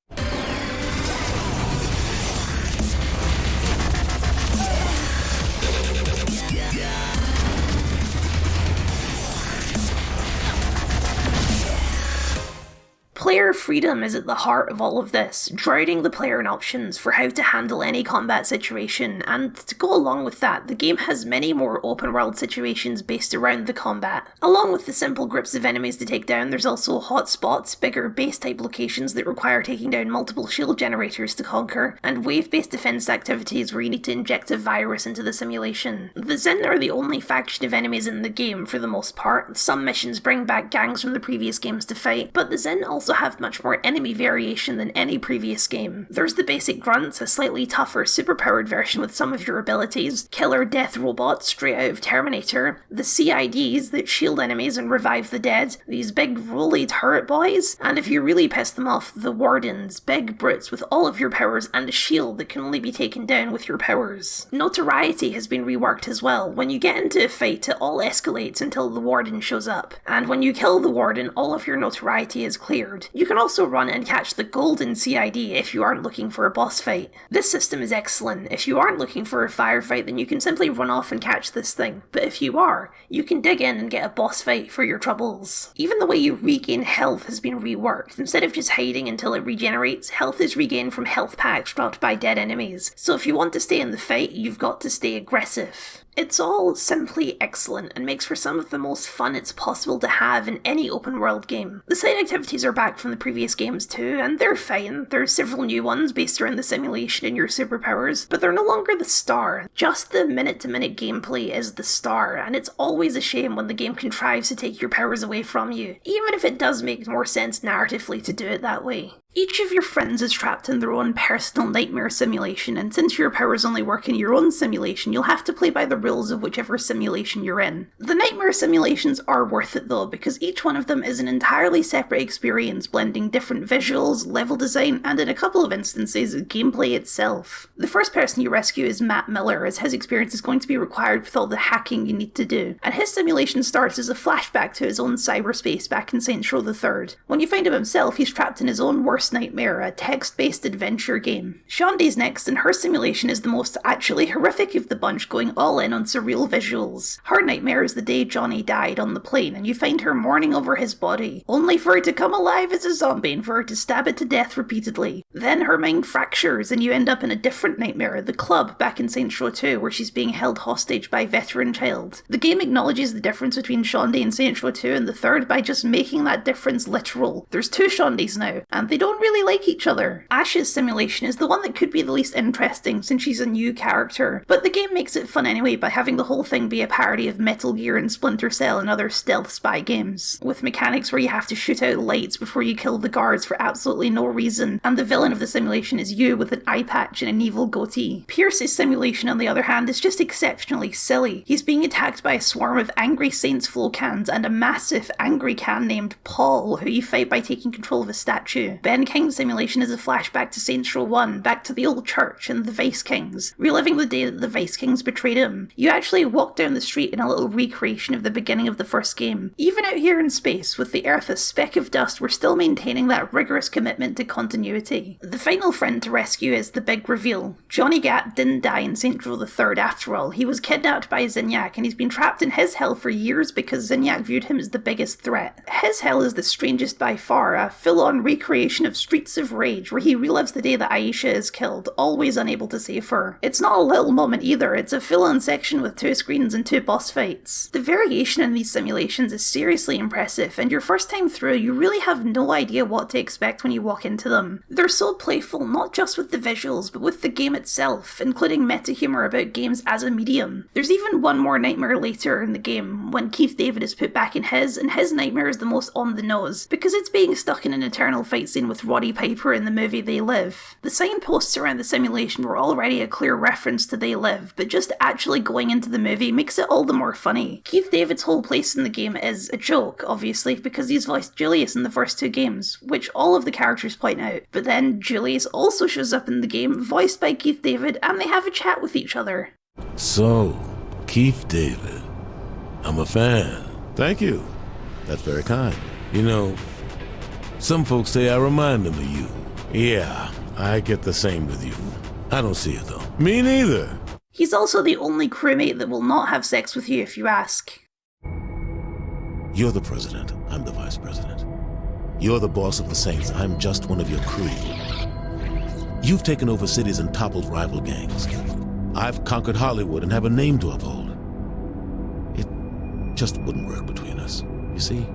Speaker 1: Player freedom is at the heart of all of this, drowning the player in options for how to handle any combat situation, and to go along with that, the game has many more open world situations based around the combat. Along with the simple groups of enemies to take down, there's also hotspots, bigger base type locations that require taking down multiple shield generators to conquer, and wave based defense activities where you need to inject a virus into the simulation. The Zin are the only faction of enemies in the game for the most part. Some missions bring back gangs from the previous games to fight, but the Zin also have much more enemy variation than any previous game. There's the basic grunts, a slightly tougher, superpowered version with some of your abilities, killer death robots straight out of Terminator, the CIDs that shield enemies and revive the dead, these big roly turret boys, and if you really piss them off, the wardens, big brutes with all of your powers and a shield that can only be taken down with your powers. Notoriety has been reworked as well. When you get into a fight, it all escalates until the warden shows up, and when you kill the warden, all of your notoriety is cleared. You can also run and catch the golden CID if you aren't looking for a boss fight. This system is excellent. If you aren't looking for a firefight, then you can simply run off and catch this thing, but if you are, you can dig in and get a boss fight for your troubles. Even the way you regain health has been reworked. Instead of just hiding until it regenerates, health is regained from health packs dropped by dead enemies, so if you want to stay in the fight, you've got to stay aggressive. It's all simply excellent and makes for some of the most fun it's possible to have in any open world game. The side activities are back from the previous games too, and they're fine. There's several new ones based around the simulation and your superpowers, but they're no longer the star. Just the minute-to-minute gameplay is the star, and it's always a shame when the game contrives to take your powers away from you, even if it does make more sense narratively to do it that way. Each of your friends is trapped in their own personal nightmare simulation, and since your powers only work in your own simulation, you'll have to play by the rules of whichever simulation you're in. The nightmare simulations are worth it though, because each one of them is an entirely separate experience, blending different visuals, level design, and in a couple of instances, gameplay itself. The first person you rescue is Matt Miller, as his experience is going to be required with all the hacking you need to do, and his simulation starts as a flashback to his own cyberspace back in Saints Row III. When you find him himself, he's trapped in his own worst nightmare, a text-based adventure game. Shondi's next, and her simulation is the most actually horrific of the bunch, going all in on surreal visuals. Her nightmare is the day Johnny died on the plane, and you find her mourning over his body, only for it to come alive as a zombie and for her to stab it to death repeatedly. Then her mind fractures, and you end up in a different nightmare, the club back in Saints Row 2, where she's being held hostage by a veteran child. The game acknowledges the difference between Shondi and Saints Row 2 and the third by just making that difference literal. There's two Shondis now, and they don't really like each other. Ash's simulation is the one that could be the least interesting since she's a new character, but the game makes it fun anyway by having the whole thing be a parody of Metal Gear and Splinter Cell and other stealth spy games, with mechanics where you have to shoot out lights before you kill the guards for absolutely no reason, and the villain of the simulation is you with an eye patch and an evil goatee. Pierce's simulation, on the other hand, is just exceptionally silly. He's being attacked by a swarm of angry Saints Flow cans and a massive angry can named Paul, who you fight by taking control of a statue. Ben King's simulation is a flashback to Saints Row 1, back to the old church and the Vice Kings, reliving the day that the Vice Kings betrayed him. You actually walk down the street in a little recreation of the beginning of the first game. Even out here in space, with the Earth a speck of dust, we're still maintaining that rigorous commitment to continuity. The final friend to rescue is the big reveal. Johnny Gat didn't die in Saints Row III after all. He was kidnapped by Zinyak, and he's been trapped in his hell for years because Zinyak viewed him as the biggest threat. His hell is the strangest by far, a full-on recreation of Streets of Rage, where he relives the day that Aisha is killed, always unable to save her. It's not a little moment either, it's a full-on section with 2 screens and 2 boss fights. The variation in these simulations is seriously impressive, and your first time through, you really have no idea what to expect when you walk into them. They're so playful, not just with the visuals, but with the game itself, including meta-humor about games as a medium. There's even one more nightmare later in the game, when Keith David is put back in his, and his nightmare is the most on the nose, because it's being stuck in an eternal fight scene with Roddy Piper in the movie They Live. The signposts around the simulation were already a clear reference to They Live, but just actually going into the movie makes it all the more funny. Keith David's whole place in the game is a joke, obviously, because he's voiced Julius in the first 2 games, which all of the characters point out, but then Julius also shows up in the game, voiced by Keith David, and they have a chat with each other.
Speaker 18: So, Keith David, I'm a fan. Thank you. That's very kind. You know, some folks say I remind them of you. Yeah, I get the same with you. I don't see it though. Me neither.
Speaker 1: He's also the only crewmate that will not have sex with you if you ask.
Speaker 18: You're the president, I'm the vice president. You're the boss of the Saints, I'm just one of your crew. You've taken over cities and toppled rival gangs. I've conquered Hollywood and have a name to uphold. It just wouldn't work between us, you see?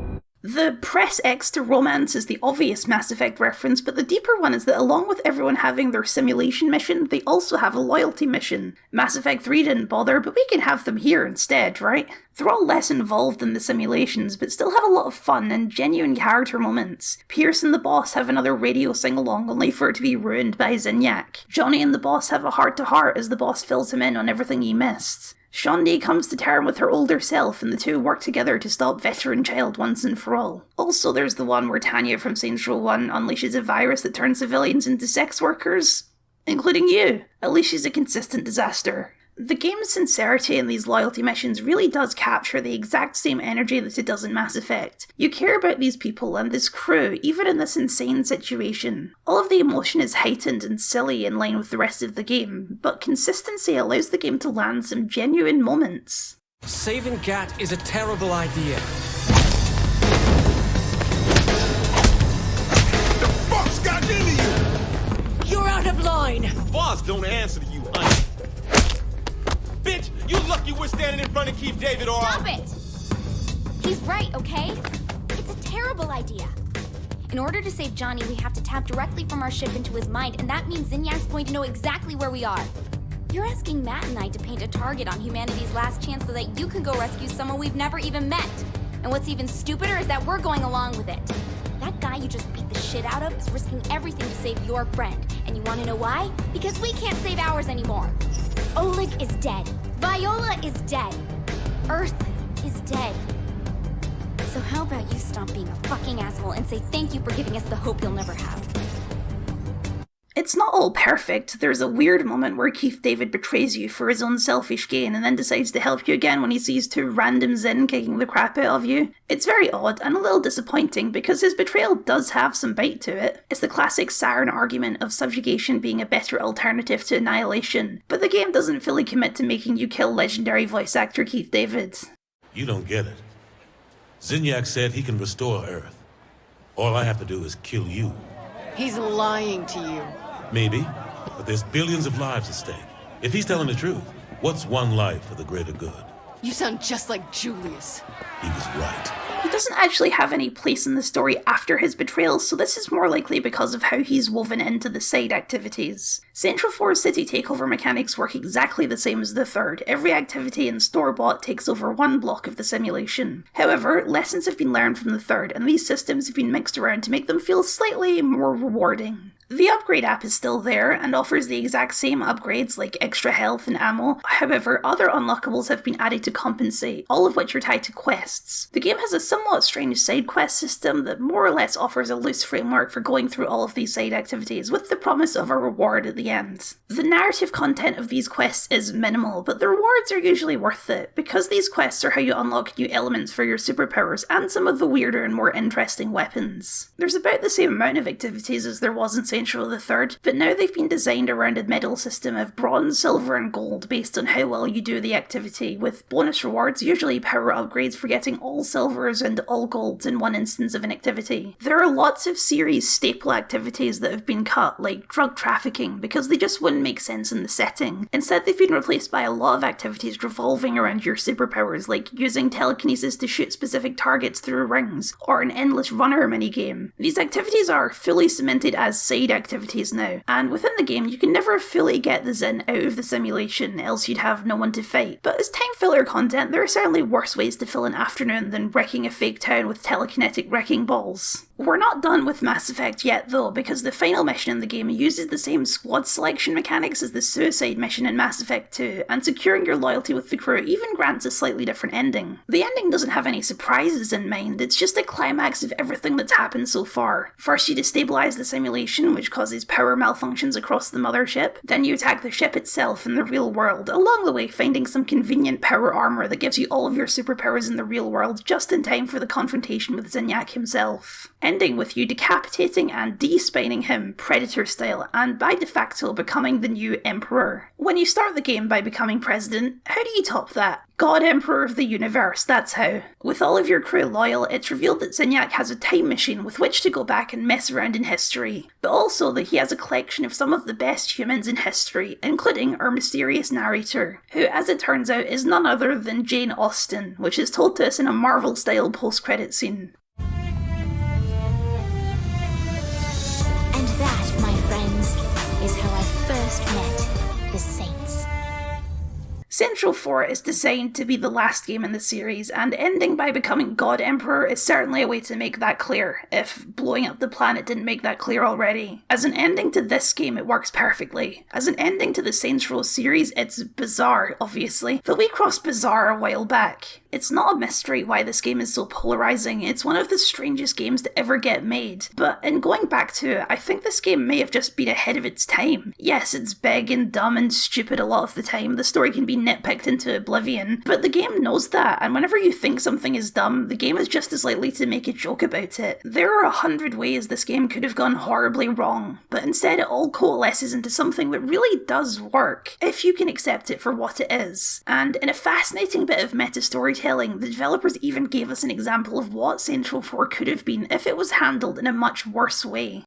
Speaker 1: The press X to romance is the obvious Mass Effect reference, but the deeper one is that along with everyone having their simulation mission, they also have a loyalty mission. Mass Effect 3 didn't bother, but we can have them here instead, right? They're all less involved in the simulations, but still have a lot of fun and genuine character moments. Pierce and the boss have another radio sing-along, only for it to be ruined by Zinyak. Johnny and the boss have a heart-to-heart as the boss fills him in on everything he missed. Shaundi comes to term with her older self, and the two work together to stop Veteran Child once and for all. Also, there's the one where Tanya from Saints Row 1 unleashes a virus that turns civilians into sex workers. Including you. At least she's a consistent disaster. The game's sincerity in these loyalty missions really does capture the exact same energy that it does in Mass Effect. You care about these people and this crew, even in this insane situation. All of the emotion is heightened and silly in line with the rest of the game, but consistency allows the game to land some genuine moments.
Speaker 14: Saving Gat is a terrible idea.
Speaker 7: The fuck's got into you?
Speaker 14: You're out of line!
Speaker 7: Boss don't answer to you, honey. Bitch, you lucky we're standing in front of Keith David or...
Speaker 8: Stop it! He's right, okay? It's a terrible idea. In order to save Johnny, we have to tap directly from our ship into his mind, and that means Zinyak's going to know exactly where we are. You're asking Matt and I to paint a target on humanity's last chance so that you can go rescue someone we've never even met. And what's even stupider is that we're going along with it. That guy you just beat the shit out of is risking everything to save your friend. And you want to know why? Because we can't save ours anymore. Oleg is dead. Viola is dead. Earth is dead. So how about you stop being a fucking asshole and say thank you for giving us the hope you'll never have?
Speaker 1: It's not all perfect. There's a weird moment where Keith David betrays you for his own selfish gain and then decides to help you again when he sees two random Zin kicking the crap out of you. It's very odd and a little disappointing because his betrayal does have some bite to it. It's the classic Siren argument of subjugation being a better alternative to annihilation, but the game doesn't fully commit to making you kill legendary voice actor Keith David.
Speaker 18: You don't get it. Zinyak said he can restore Earth. All I have to do is kill you.
Speaker 11: He's lying to you.
Speaker 18: Maybe, but there's billions of lives at stake. If he's telling the truth, what's one life for the greater good?
Speaker 11: You sound just like Julius.
Speaker 18: He was right.
Speaker 1: He doesn't actually have any place in the story after his betrayal, so this is more likely because of how he's woven into the side activities. Central 4's city takeover mechanics work exactly the same as the third. Every activity in Store-Bought takes over one block of the simulation. However, lessons have been learned from the third, and these systems have been mixed around to make them feel slightly more rewarding. The upgrade app is still there and offers the exact same upgrades like extra health and ammo. However, other unlockables have been added to compensate, all of which are tied to quests. The game has a somewhat strange side quest system that more or less offers a loose framework for going through all of these side activities with the promise of a reward at the end. The narrative content of these quests is minimal, but the rewards are usually worth it, because these quests are how you unlock new elements for your superpowers and some of the weirder and more interesting weapons. There's about the same amount of activities as there was in Central the Third, but now they've been designed around a medal system of bronze, silver and gold based on how well you do the activity, with bonus rewards, usually power upgrades for getting all silvers and all golds in one instance of an activity. There are lots of series staple activities that have been cut, like drug trafficking, because they just wouldn't make sense in the setting. Instead, they've been replaced by a lot of activities revolving around your superpowers, like using telekinesis to shoot specific targets through rings, or an endless runner minigame. These activities are fully cemented as side activities now, and within the game you can never fully get the Zin out of the simulation, else you'd have no one to fight. But as time filler content, there are certainly worse ways to fill an afternoon than wrecking a fake town with telekinetic wrecking balls. We're not done with Mass Effect yet though, because the final mission in the game uses the same squad selection mechanics as the suicide mission in Mass Effect 2, and securing your loyalty with the crew even grants a slightly different ending. The ending doesn't have any surprises in mind, it's just a climax of everything that's happened so far. First you destabilize the simulation, which causes power malfunctions across the mothership, then you attack the ship itself in the real world, along the way finding some convenient power armor that gives you all of your superpowers in the real world just in time for the confrontation with Zinyak himself. Ending with you decapitating and de-spining him, Predator style, and by de facto becoming the new Emperor. When you start the game by becoming President, how do you top that? God Emperor of the universe, that's how. With all of your crew loyal, it's revealed that Zinyak has a time machine with which to go back and mess around in history, but also that he has a collection of some of the best humans in history, including our mysterious narrator, who, as it turns out, is none other than Jane Austen, which is told to us in a Marvel-style post-credit scene.
Speaker 8: almost met the Saints.
Speaker 1: Saints Row 4 is designed to be the last game in the series, and ending by becoming God Emperor is certainly a way to make that clear, if blowing up the planet didn't make that clear already. As an ending to this game, it works perfectly. As an ending to the Saints Row series, it's bizarre, obviously, but we crossed bizarre a while back. It's not a mystery why this game is so polarizing. It's one of the strangest games to ever get made, but in going back to it, I think this game may have just been ahead of its time. Yes, it's big and dumb and stupid a lot of the time, the story can be nitpicked into oblivion, but the game knows that, and whenever you think something is dumb, the game is just as likely to make a joke about it. There are 100 ways this game could have gone horribly wrong, but instead it all coalesces into something that really does work, if you can accept it for what it is. And in a fascinating bit of meta-storytelling, the developers even gave us an example of what Saints Row 4 could have been if it was handled in a much worse way.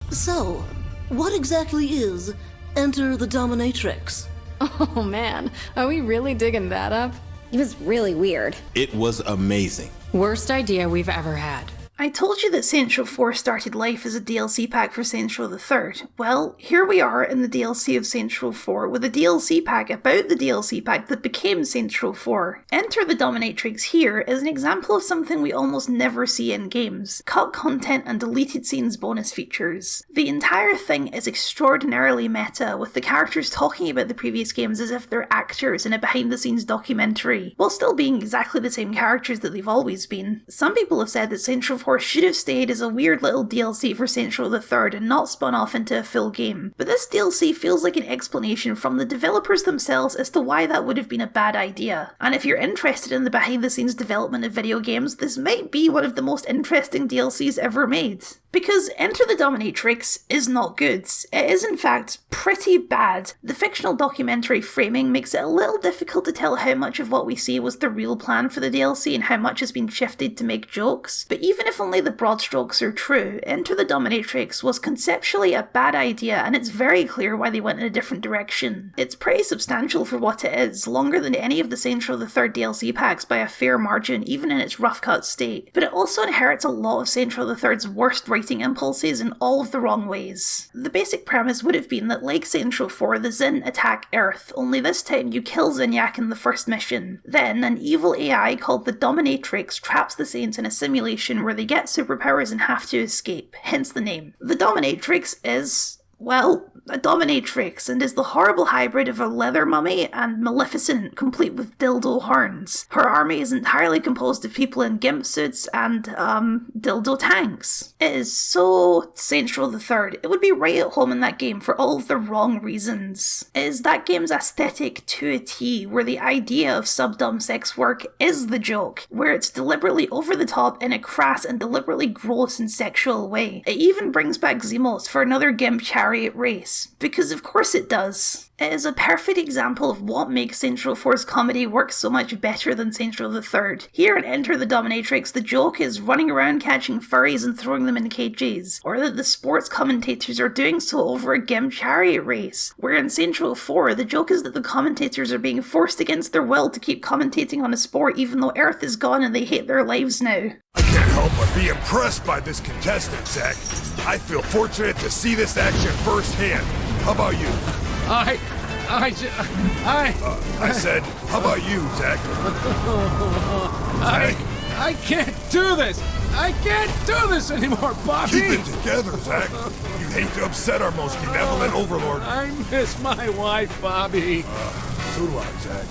Speaker 3: So, what exactly is Enter the Dominatrix?
Speaker 11: Oh man, are we really digging that up?
Speaker 22: It was really weird.
Speaker 2: It was amazing.
Speaker 22: Worst idea we've ever had.
Speaker 1: I told you that Saints Row 4 started life as a DLC pack for Saints Row III. Well, here we are in the DLC of Saints Row 4 with a DLC pack about the DLC pack that became Saints Row 4. Enter the Dominatrix here is an example of something we almost never see in games: cut content and deleted scenes bonus features. The entire thing is extraordinarily meta, with the characters talking about the previous games as if they're actors in a behind-the-scenes documentary, while still being exactly the same characters that they've always been. Some people have said that Saints Row 4 should have stayed as a weird little DLC for Saints Row III and not spun off into a full game, but this DLC feels like an explanation from the developers themselves as to why that would have been a bad idea. And if you're interested in the behind-the-scenes development of video games, this might be one of the most interesting DLCs ever made. Because Enter the Dominatrix is not good. It is in fact pretty bad. The fictional documentary framing makes it a little difficult to tell how much of what we see was the real plan for the DLC and how much has been shifted to make jokes. But even if only the broad strokes are true, Enter the Dominatrix was conceptually a bad idea, and it's very clear why they went in a different direction. It's pretty substantial for what it is, longer than any of the Saints Row III DLC packs by a fair margin, even in its rough cut state. But it also inherits a lot of Saints Row III's worst writing impulses in all of the wrong ways. The basic premise would have been that, like Saints Row 4, the Xin attack Earth, only this time you kill Zinyak in the first mission. Then, an evil AI called the Dominatrix traps the Saints in a simulation where they get superpowers and have to escape, hence the name. The Dominatrix is, well, a dominatrix, and is the horrible hybrid of a leather mummy and Maleficent, complete with dildo horns. Her army is entirely composed of people in gimp suits and, dildo tanks. It is so Saints Row III. It would be right at home in that game for all of the wrong reasons. It is that game's aesthetic to a T, where the idea of subdom sex work is the joke, where it's deliberately over the top in a crass and deliberately gross and sexual way. It even brings back Zemos for another gimp chariot race. Because of course it does. It is a perfect example of what makes Saints Row 4's comedy work so much better than Saints Row III. Here in Enter the Dominatrix, the joke is running around catching furries and throwing them in cages, or that the sports commentators are doing so over a gimp chariot race, where in Saints Row 4, the joke is that the commentators are being forced against their will to keep commentating on a sport even though Earth is gone and they hate their lives now.
Speaker 19: I can't help but be impressed by this contestant, Zach. I feel fortunate to see this action firsthand. How about you? I said, how about you, Zach?
Speaker 13: I can't do this! I can't do this anymore, Bobby!
Speaker 19: Keep it together, Zach. You hate to upset our most benevolent overlord.
Speaker 13: I miss my wife, Bobby.
Speaker 19: So do I, Zach.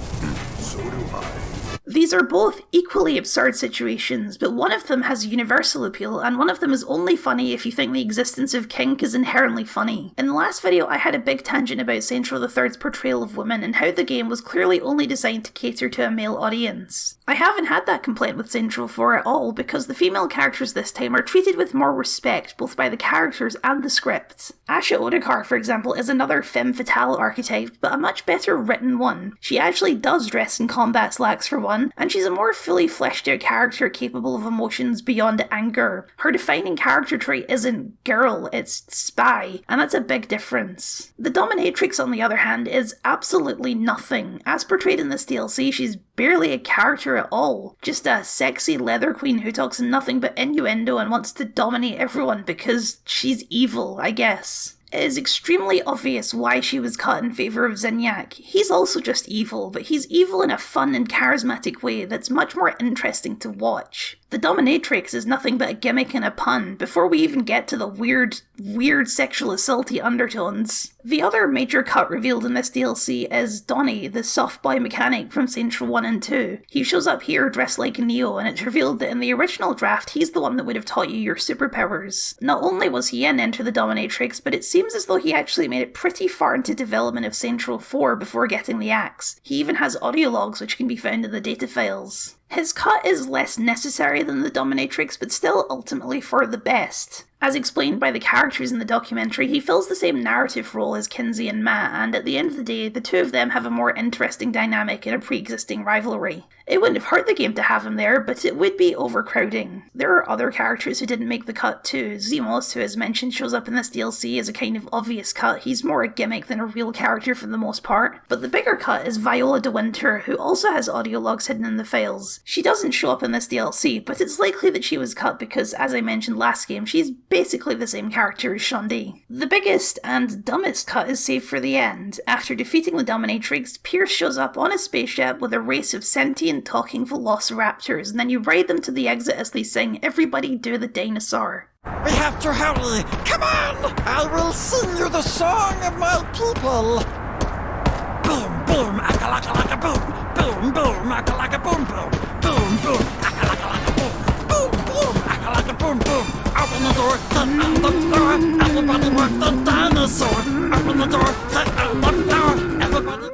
Speaker 19: So do I.
Speaker 1: These are both equally absurd situations, but one of them has universal appeal, and one of them is only funny if you think the existence of kink is inherently funny. In the last video, I had a big tangent about Saints Row III's portrayal of women and how the game was clearly only designed to cater to a male audience. I haven't had that complaint with Saints Row 4 at all, because the female characters this time are treated with more respect, both by the characters and the script. Asha Odekar, for example, is another femme fatale archetype, but a much better written one. She actually does dress in combat slacks for one, and she's a more fully fleshed out character capable of emotions beyond anger. Her defining character trait isn't girl, it's spy, and that's a big difference. The Dominatrix, on the other hand, is absolutely nothing. As portrayed in this DLC, she's barely a character at all. Just a sexy leather queen who talks nothing but innuendo and wants to dominate everyone because she's evil, I guess. it is extremely obvious why she was cut in favour of Zinyak. He's also just evil, but he's evil in a fun and charismatic way that's much more interesting to watch. The Dominatrix is nothing but a gimmick and a pun, before we even get to the weird sexual assaulty undertones. The other major cut revealed in this DLC is Donnie, the soft boy mechanic from Saints Row 1 and 2. He shows up here dressed like Neo, and it's revealed that in the original draft he's the one that would have taught you your superpowers. Not only was he in Enter the Dominatrix, but it seems as though he actually made it pretty far into development of Saints Row 4 before getting the axe. He even has audio logs which can be found in the data files. His cut is less necessary than the Dominatrix, but still ultimately for the best. As explained by the characters in the documentary, he fills the same narrative role as Kinsey and Matt, and at the end of the day, the two of them have a more interesting dynamic in a pre-existing rivalry. It wouldn't have hurt the game to have him there, but it would be overcrowding. There are other characters who didn't make the cut too. Zemos, who as mentioned shows up in this DLC as a kind of obvious cut. He's more a gimmick than a real character for the most part. But the bigger cut is Viola de Winter, who also has audio logs hidden in the files. She doesn't show up in this DLC, but it's likely that she was cut because, as I mentioned last game, she's basically the same character as Shaundi. The biggest and dumbest cut is saved for the end. After defeating the Dominatrix, Pierce shows up on a spaceship with a race of sentient talking velociraptors, and then you ride them to the exit as they sing "Everybody Do the Dinosaur."
Speaker 4: We have to hurry! Come on! I will sing you the song of my people! Boom, boom, aka-laka-laka boom! Boom, boom, aka-laka boom, boom! Boom, boom, aka-laka-laka boom! Boom, boom, aka-laka boom, boom! Open the door, let out the floor! Everybody work the dinosaur! Open the door, let out the floor! Everybody...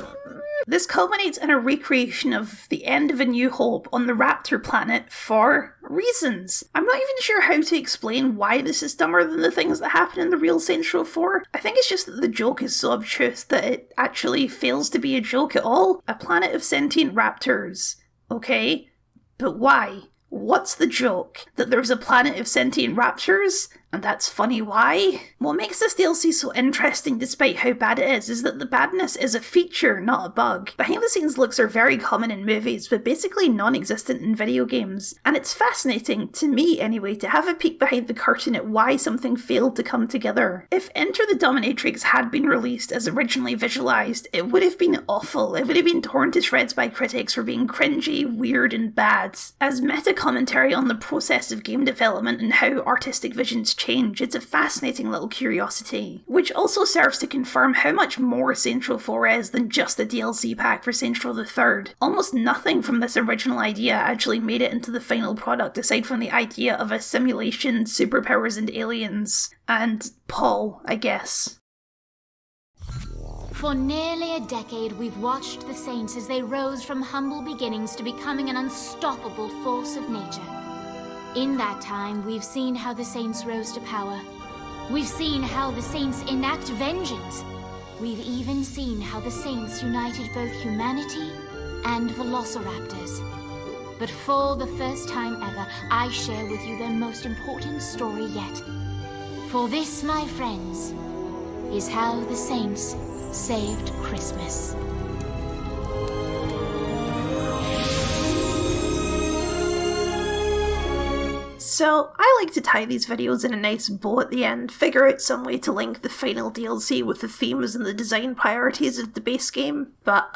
Speaker 1: This culminates in a recreation of the end of A New Hope on the Raptor planet for reasons. I'm not even sure how to explain why this is dumber than the things that happen in the real Saints Row 4. I think it's just that the joke is so obtuse that it actually fails to be a joke at all. A planet of sentient raptors. Okay, but why? What's the joke? That there's a planet of sentient raptors? And that's funny why? What makes this DLC so interesting despite how bad it is that the badness is a feature, not a bug. Behind the scenes looks are very common in movies, but basically non-existent in video games. And it's fascinating, to me anyway, to have a peek behind the curtain at why something failed to come together. If Enter the Dominatrix had been released as originally visualised, it would have been awful. It would have been torn to shreds by critics for being cringy, weird and bad. As meta-commentary on the process of game development and how artistic visions change, it's a fascinating little curiosity, which also serves to confirm how much more Saints Row 4 is than just the DLC pack for Saints Row III. Almost nothing from this original idea actually made it into the final product aside from the idea of a simulation, superpowers and aliens, and Paul, I guess.
Speaker 8: For nearly a decade, we've watched the Saints as they rose from humble beginnings to becoming an unstoppable force of nature. In that time, we've seen how the Saints rose to power. We've seen how the Saints enact vengeance. We've even seen how the Saints united both humanity and velociraptors. But for the first time ever, I share with you their most important story yet. For this, my friends, is how the Saints saved Christmas.
Speaker 1: So, I like to tie these videos in a nice bow at the end, figure out some way to link the final DLC with the themes and the design priorities of the base game, but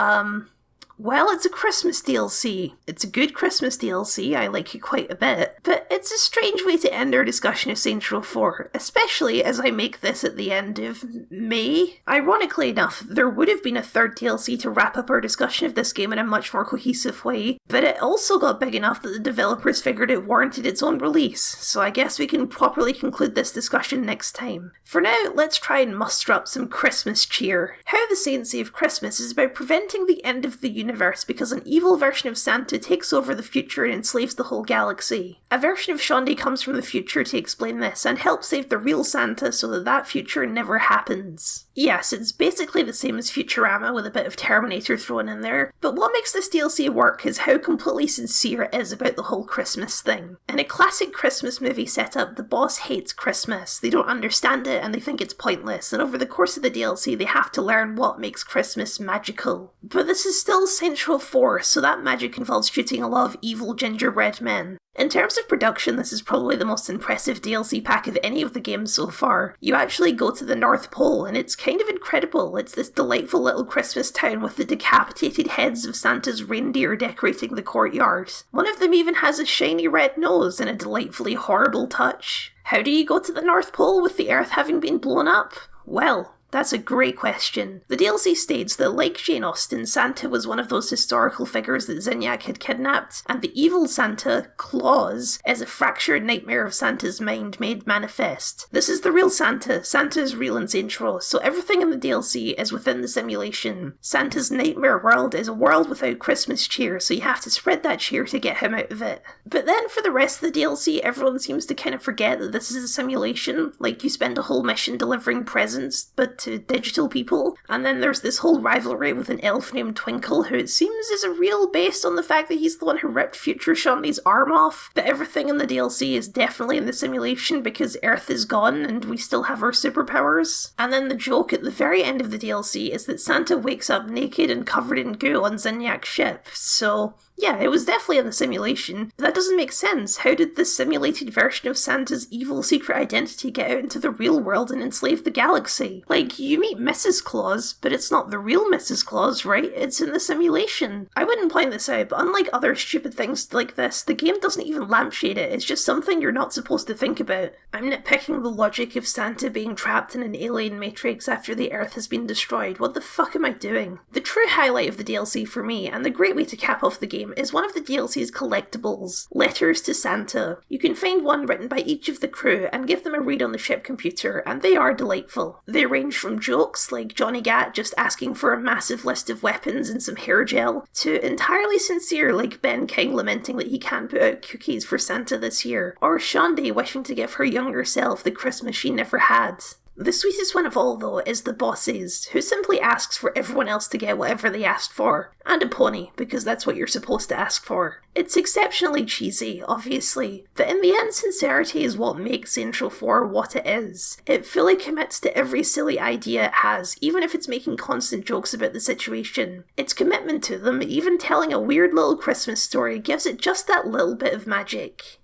Speaker 1: well, it's a Christmas DLC. It's a good Christmas DLC, I like it quite a bit, but it's a strange way to end our discussion of Saints Row 4, especially as I make this at the end of May. Ironically enough, there would have been a third DLC to wrap up our discussion of this game in a much more cohesive way, but it also got big enough that the developers figured it warranted its own release, so I guess we can properly conclude this discussion next time. For now, let's try and muster up some Christmas cheer. How the Saints Save Christmas is about preventing the end of the universe because an evil version of Santa takes over the future and enslaves the whole galaxy. A version of Shaundi comes from the future to explain this and help save the real Santa so that that future never happens. Yes, it's basically the same as Futurama with a bit of Terminator thrown in there, but what makes this DLC work is how completely sincere it is about the whole Christmas thing. In a classic Christmas movie setup, the boss hates Christmas, they don't understand it and they think it's pointless, and over the course of the DLC they have to learn what makes Christmas magical. But this is still was Saints Row 4, so that magic involves shooting a lot of evil gingerbread men. In terms of production, this is probably the most impressive DLC pack of any of the games so far. You actually go to the North Pole, and it's kind of incredible. It's this delightful little Christmas town with the decapitated heads of Santa's reindeer decorating the courtyard. One of them even has a shiny red nose and a delightfully horrible touch. How do you go to the North Pole with the Earth having been blown up? Well, that's a great question. The DLC states that, like Jane Austen, Santa was one of those historical figures that Zinyak had kidnapped, and the evil Santa, Claus, is a fractured nightmare of Santa's mind made manifest. This is the real Santa. Santa is real in Saints Row, so everything in the DLC is within the simulation. Santa's nightmare world is a world without Christmas cheer, so you have to spread that cheer to get him out of it. But then for the rest of the DLC, everyone seems to kind of forget that this is a simulation. Like, you spend a whole mission delivering presents, but to digital people, and then there's this whole rivalry with an elf named Twinkle, who it seems is a real based on the fact that he's the one who ripped Future Shanti's arm off, but everything in the DLC is definitely in the simulation because Earth is gone and we still have our superpowers. And then the joke at the very end of the DLC is that Santa wakes up naked and covered in goo on Zinyak's ship, so yeah, it was definitely in the simulation, but that doesn't make sense. How did this simulated version of Santa's evil secret identity get out into the real world and enslave the galaxy? Like, you meet Mrs. Claus, but it's not the real Mrs. Claus, right? It's in the simulation. I wouldn't point this out, but unlike other stupid things like this, the game doesn't even lampshade it. It's just something you're not supposed to think about. I'm nitpicking the logic of Santa being trapped in an alien matrix after the Earth has been destroyed. What the fuck am I doing? The true highlight of the DLC for me, and the great way to cap off the game, is one of the DLC's collectibles, Letters to Santa. You can find one written by each of the crew and give them a read on the ship computer, and they are delightful. They range from jokes like Johnny Gat just asking for a massive list of weapons and some hair gel, to entirely sincere like Ben King lamenting that he can't put out cookies for Santa this year, or Shandi wishing to give her younger self the Christmas she never had. The sweetest one of all, though, is the bosses, who simply asks for everyone else to get whatever they asked for. And a pony, because that's what you're supposed to ask for. It's exceptionally cheesy, obviously, but in the end, sincerity is what makes Saints Row 4 what it is. It fully commits to every silly idea it has, even if it's making constant jokes about the situation. Its commitment to them, even telling a weird little Christmas story, gives it just that little bit of magic.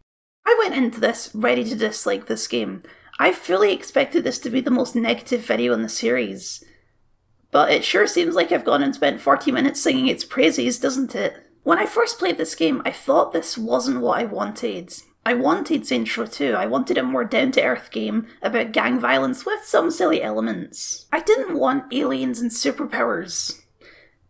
Speaker 1: I went into this ready to dislike this game. I fully expected this to be the most negative video in the series. But it sure seems like I've gone and spent 40 minutes singing its praises, doesn't it? When I first played this game, I thought this wasn't what I wanted. I wanted Saints Row 2. I wanted a more down-to-earth game about gang violence with some silly elements. I didn't want aliens and superpowers.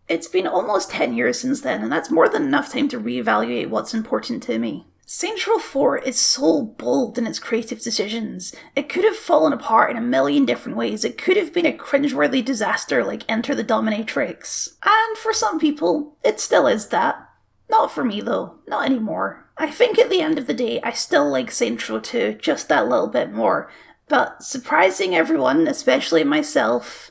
Speaker 1: It's been almost 10 years since then, and that's more than enough time to reevaluate what's important to me. Saints Row 4 is so bold in its creative decisions. It could have fallen apart in a million different ways. It could have been a cringeworthy disaster like Enter the Dominatrix. And for some people, it still is that. Not for me though, not anymore. I think at the end of the day, I still like Saints Row 2 just that little bit more. But surprising everyone, especially myself,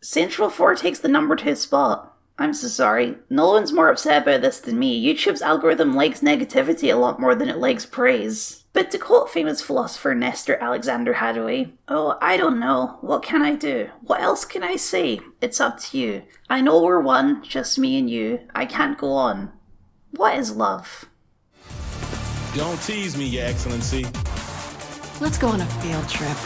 Speaker 1: Saints Row 4 takes the number 2 spot. I'm so sorry. No one's more upset about this than me. YouTube's algorithm likes negativity a lot more than it likes praise. But to quote famous philosopher Nestor Alexander Hathaway, "Oh, I don't know. What can I do? What else can I say? It's up to you. I know we're one, just me and you. I can't go on." What is love?
Speaker 2: Don't tease me, Your Excellency.
Speaker 11: Let's go on a field trip.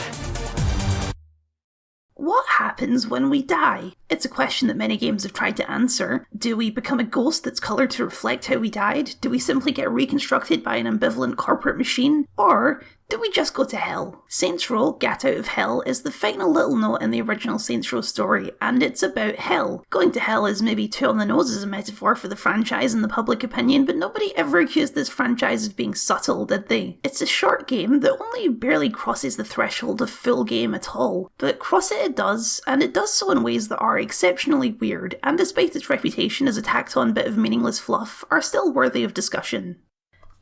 Speaker 1: What happens when we die? It's a question that many games have tried to answer. Do we become a ghost that's coloured to reflect how we died? Do we simply get reconstructed by an ambivalent corporate machine? Or do we just go to hell? Saints Row Get Out of Hell is the final little note in the original Saints Row story, and it's about hell. Going to hell is maybe too on the nose as a metaphor for the franchise and the public opinion, but nobody ever accused this franchise of being subtle, did they? It's a short game that only barely crosses the threshold of full game at all, but cross it does, and it does so in ways that are exceptionally weird, and despite its reputation as a tacked on bit of meaningless fluff, are still worthy of discussion.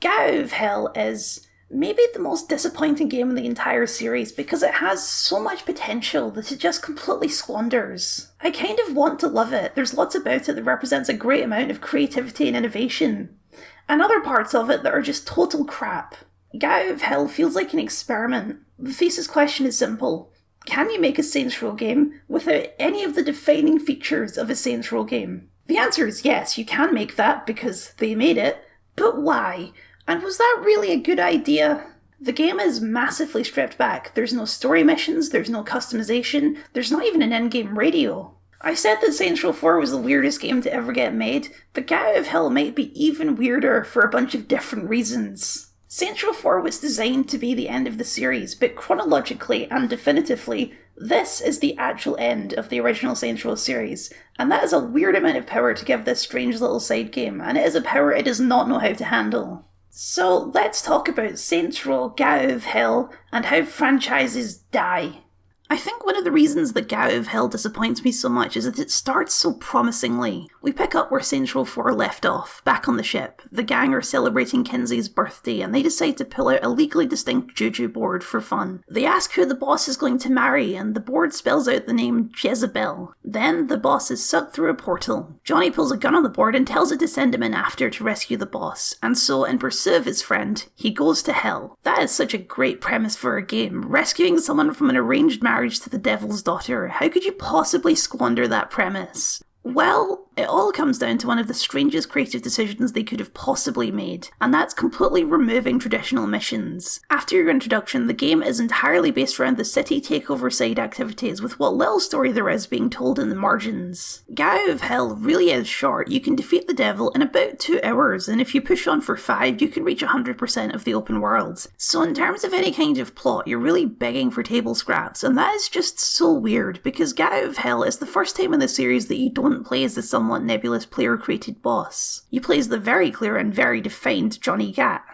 Speaker 1: Get Out of Hell is maybe the most disappointing game in the entire series because it has so much potential that it just completely squanders. I kind of want to love it. There's lots about it that represents a great amount of creativity and innovation, and other parts of it that are just total crap. Get Out of Hell feels like an experiment. The thesis question is simple. Can you make a Saints Row game without any of the defining features of a Saints Row game? The answer is yes, you can make that because they made it, but why? And was that really a good idea? The game is massively stripped back. There's no story missions, there's no customization, there's not even an in-game radio. I said that Saints Row 4 was the weirdest game to ever get made, but Get Out of Hell might be even weirder for a bunch of different reasons. Saints Row 4 was designed to be the end of the series, but chronologically and definitively, this is the actual end of the original Saints Row series, and that is a weird amount of power to give this strange little side game, and it is a power it does not know how to handle. So let's talk about Saints Row, Get Out of Hell, and how franchises die. I think one of the reasons that Get Out of Hell disappoints me so much is that it starts so promisingly. We pick up where Saints Row 4 left off, back on the ship. The gang are celebrating Kinsey's birthday and they decide to pull out a legally distinct juju board for fun. They ask who the boss is going to marry and the board spells out the name Jezebel. Then the boss is sucked through a portal. Johnny pulls a gun on the board and tells it to send him in after to rescue the boss, and so in pursuit of his friend, he goes to hell. That is such a great premise for a game, rescuing someone from an arranged marriage to the devil's daughter. How could you possibly squander that premise? Well, it all comes down to one of the strangest creative decisions they could have possibly made, and that's completely removing traditional missions. After your introduction, the game is entirely based around the city takeover side activities, with what little story there is being told in the margins. Get Out of Hell really is short. You can defeat the devil in about 2 hours, and if you push on for 5, you can reach 100% of the open world. So in terms of any kind of plot, you're really begging for table scraps, and that is just so weird, because Get Out of Hell is the first time in the series that you don't play as the somewhat nebulous player-created boss. You play as the very clear and very defined Johnny Gat.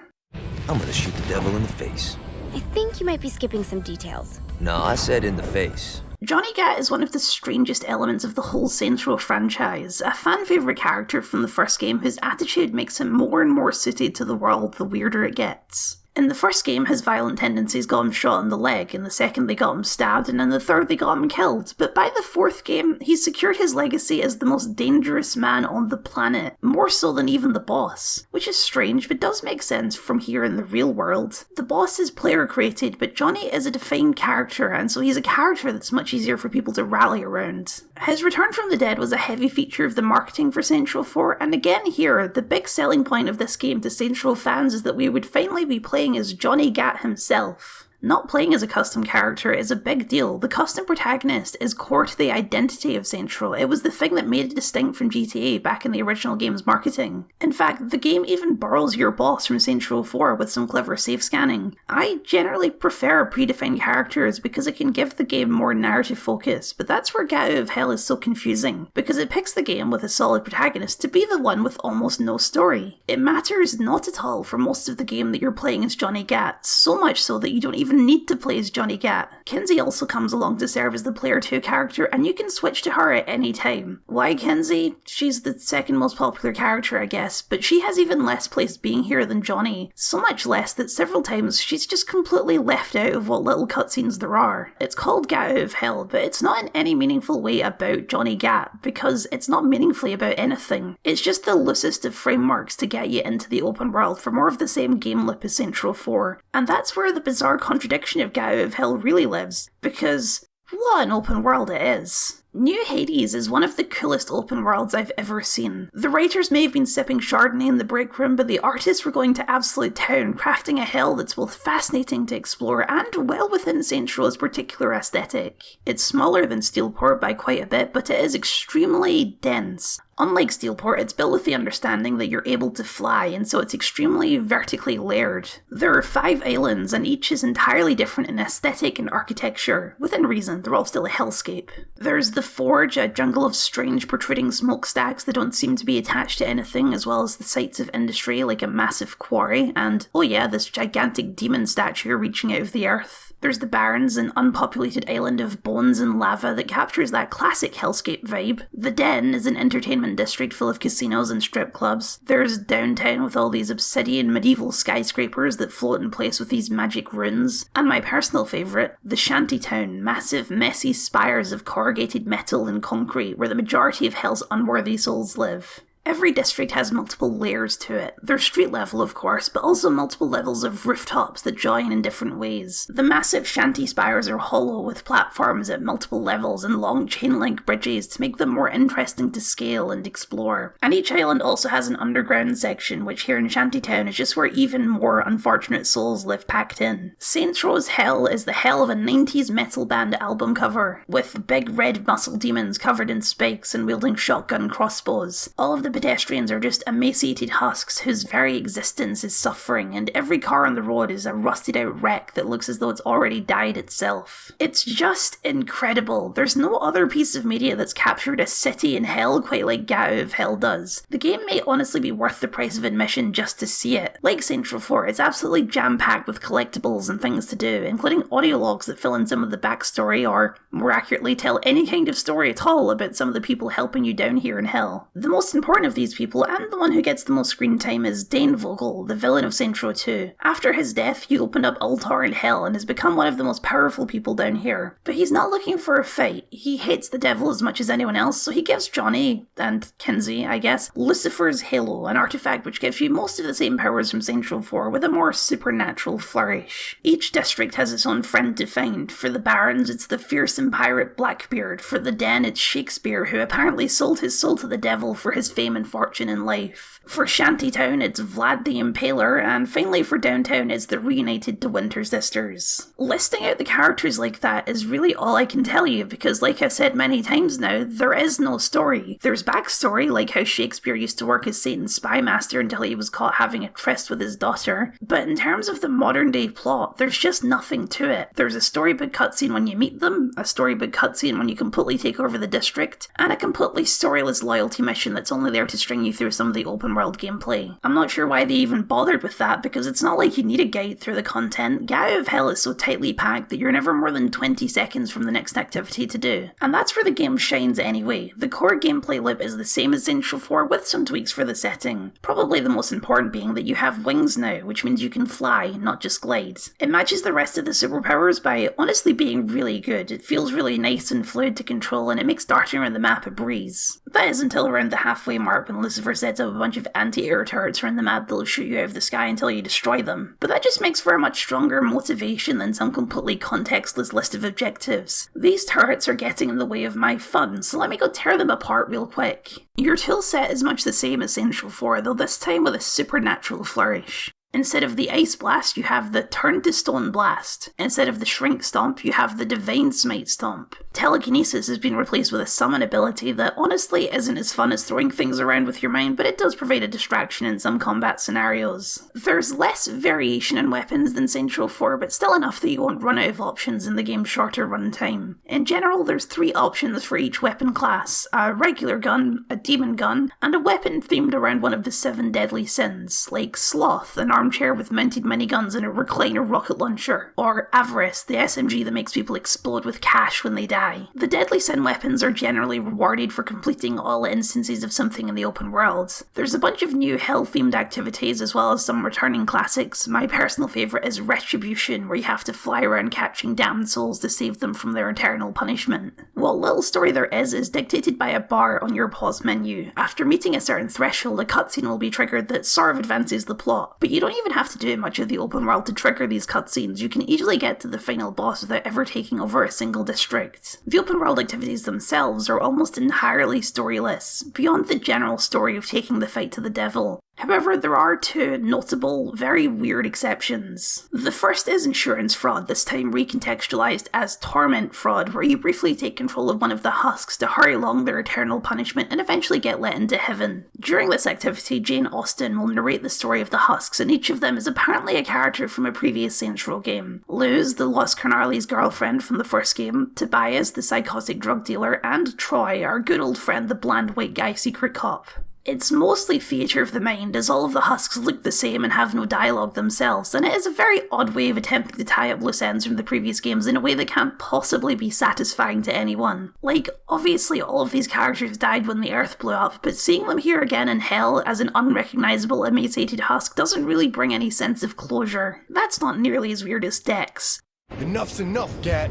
Speaker 10: I'm gonna shoot the devil in the face.
Speaker 6: I think you might be skipping some details.
Speaker 10: No, I said in the face.
Speaker 1: Johnny Gat is one of the strangest elements of the whole Saints Row franchise, a fan-favourite character from the first game whose attitude makes him more and more suited to the world the weirder it gets. In the first game, his violent tendencies got him shot in the leg, in the second they got him stabbed, and in the third they got him killed. But by the fourth game, he's secured his legacy as the most dangerous man on the planet, more so than even the boss. Which is strange, but does make sense from here in the real world. The boss is player created, but Johnny is a defined character, and so he's a character that's much easier for people to rally around. His return from the dead was a heavy feature of the marketing for Saints Row 4, and again here, the big selling point of this game to Saints Row fans is that we would finally be playing as Johnny Gat himself. Not playing as a custom character is a big deal. The custom protagonist is core to the identity of Saints Row. It was the thing that made it distinct from GTA back in the original game's marketing. In fact, the game even borrows your boss from Saints Row 4 with some clever safe scanning. I generally prefer predefined characters because it can give the game more narrative focus, but that's where Get Out of Hell is so confusing, because it picks the game with a solid protagonist to be the one with almost no story. It matters not at all for most of the game that you're playing as Johnny Gat, so much so that you don't even need to play as Johnny Gat. Kinsey also comes along to serve as the player 2 character, and you can switch to her at any time. Why Kinsey? She's the second most popular character, I guess, but she has even less place being here than Johnny. So much less that several times she's just completely left out of what little cutscenes there are. It's called Get Out of Hell, but it's not in any meaningful way about Johnny Gat, because it's not meaningfully about anything. It's just the loosest of frameworks to get you into the open world for more of the same game loop as Saints Row 4. And that's where the bizarre contradiction of Get Out of Hell really lives, because what an open world it is. New Hades is one of the coolest open worlds I've ever seen. The writers may have been sipping Chardonnay in the break room, but the artists were going to absolute town, crafting a hell that's both fascinating to explore and well within Saints Row's particular aesthetic. It's smaller than Steelport by quite a bit, but it is extremely dense. Unlike Steelport, it's built with the understanding that you're able to fly, and so it's extremely vertically layered. There are 5 islands, and each is entirely different in aesthetic and architecture. Within reason, they're all still a hellscape. There's the Forge, a jungle of strange protruding smokestacks that don't seem to be attached to anything, as well as the sites of industry like a massive quarry, and, oh yeah, this gigantic demon statue reaching out of the earth. There's the Barrens, an unpopulated island of bones and lava that captures that classic hellscape vibe. The Den is an entertainment district full of casinos and strip clubs. There's downtown with all these obsidian medieval skyscrapers that float in place with these magic runes. And my personal favourite, the Shantytown, massive messy spires of corrugated metal and concrete where the majority of Hell's unworthy souls live. Every district has multiple layers to it. They're street level, of course, but also multiple levels of rooftops that join in different ways. The massive shanty spires are hollow with platforms at multiple levels and long chain-link bridges to make them more interesting to scale and explore. And each island also has an underground section, which here in Shantytown is just where even more unfortunate souls live packed in. Saints Row's hell is the hell of a 90s metal band album cover, with big red muscle demons covered in spikes and wielding shotgun crossbows. All of the pedestrians are just emaciated husks whose very existence is suffering, and every car on the road is a rusted out wreck that looks as though it's already died itself. It's just incredible. There's no other piece of media that's captured a city in hell quite like Gatto of Hell does. The game may honestly be worth the price of admission just to see it. Like Saints Row 4, it's absolutely jam-packed with collectibles and things to do, including audio logs that fill in some of the backstory, or more accurately tell any kind of story at all about some of the people helping you down here in hell. The most important of these people, and the one who gets the most screen time, is Dane Vogel, the villain of Saints Row 2. After his death, he opened up Ultor in hell and has become one of the most powerful people down here. But he's not looking for a fight. He hates the devil as much as anyone else, so he gives Johnny, and Kinsey, I guess, Lucifer's Halo, an artifact which gives you most of the same powers from Saints Row 4 with a more supernatural flourish. Each district has its own friend to find. For the Barons, it's the fearsome pirate Blackbeard. For the Den, it's Shakespeare, who apparently sold his soul to the devil for his fame and fortune in life. For Shantytown, it's Vlad the Impaler, and finally for Downtown, it's the reunited De Winter Sisters. Listing out the characters like that is really all I can tell you, because like I've said many times now, there is no story. There's backstory, like how Shakespeare used to work as Satan's spy master until he was caught having a tryst with his daughter, but in terms of the modern day plot, there's just nothing to it. There's a storybook cutscene when you meet them, a storybook cutscene when you completely take over the district, and a completely storyless loyalty mission that's only there to string you through some of the open world gameplay. I'm not sure why they even bothered with that, because it's not like you need a guide through the content. Gatto of Hell is so tightly packed that you're never more than 20 seconds from the next activity to do. And that's where the game shines anyway. The core gameplay loop is the same as Saints Row 4 with some tweaks for the setting. Probably the most important being that you have wings now, which means you can fly, not just glide. It matches the rest of the superpowers by honestly being really good. It feels really nice and fluid to control, and it makes darting around the map a breeze. That is until around the halfway mark when Lucifer sets up a bunch of anti-air turrets around the map that'll shoot you out of the sky until you destroy them. But that just makes for a much stronger motivation than some completely contextless list of objectives. These turrets are getting in the way of my fun, so let me go tear them apart real quick. Your toolset is much the same as Saints Row 4, though this time with a supernatural flourish. Instead of the Ice Blast, you have the Turn to Stone Blast. Instead of the Shrink Stomp, you have the Divine Smite Stomp. Telekinesis has been replaced with a summon ability that honestly isn't as fun as throwing things around with your mind, but it does provide a distraction in some combat scenarios. There's less variation in weapons than Saints Row 4, but still enough that you won't run out of options in the game's shorter runtime. In general, there's 3 options for each weapon class: a regular gun, a demon gun, and a weapon themed around one of the 7 deadly sins, like Sloth, an armchair with mounted miniguns and a recliner rocket launcher, or Avarice, the SMG that makes people explode with cash when they die. The deadly sin weapons are generally rewarded for completing all instances of something in the open world. There's a bunch of new hell-themed activities as well as some returning classics. My personal favourite is Retribution, where you have to fly around catching damned souls to save them from their eternal punishment. What little story there is dictated by a bar on your pause menu. After meeting a certain threshold, a cutscene will be triggered that sort of advances the plot, but you don't even have to do much of the open world to trigger these cutscenes. You can easily get to the final boss without ever taking over a single district. The open world activities themselves are almost entirely storyless, beyond the general story of taking the fight to the devil. However, there are 2 notable, very weird exceptions. The first is insurance fraud, this time recontextualized as torment fraud, where you briefly take control of one of the husks to hurry along their eternal punishment and eventually get let into heaven. During this activity, Jane Austen will narrate the story of the husks, and each of them is apparently a character from a previous Saints Row game. Luz, the Lost Carnarly's girlfriend from the first game, Tobias, the psychotic drug dealer, and Troy, our good old friend, the bland white guy secret cop. It's mostly theatre of the mind, as all of the husks look the same and have no dialogue themselves, and it is a very odd way of attempting to tie up loose ends from the previous games in a way that can't possibly be satisfying to anyone. Like, obviously all of these characters died when the Earth blew up, but seeing them here again in Hell as an unrecognisable emaciated husk doesn't really bring any sense of closure. That's not nearly as weird as Dex.
Speaker 7: Enough's enough, Gat.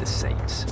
Speaker 10: Saints.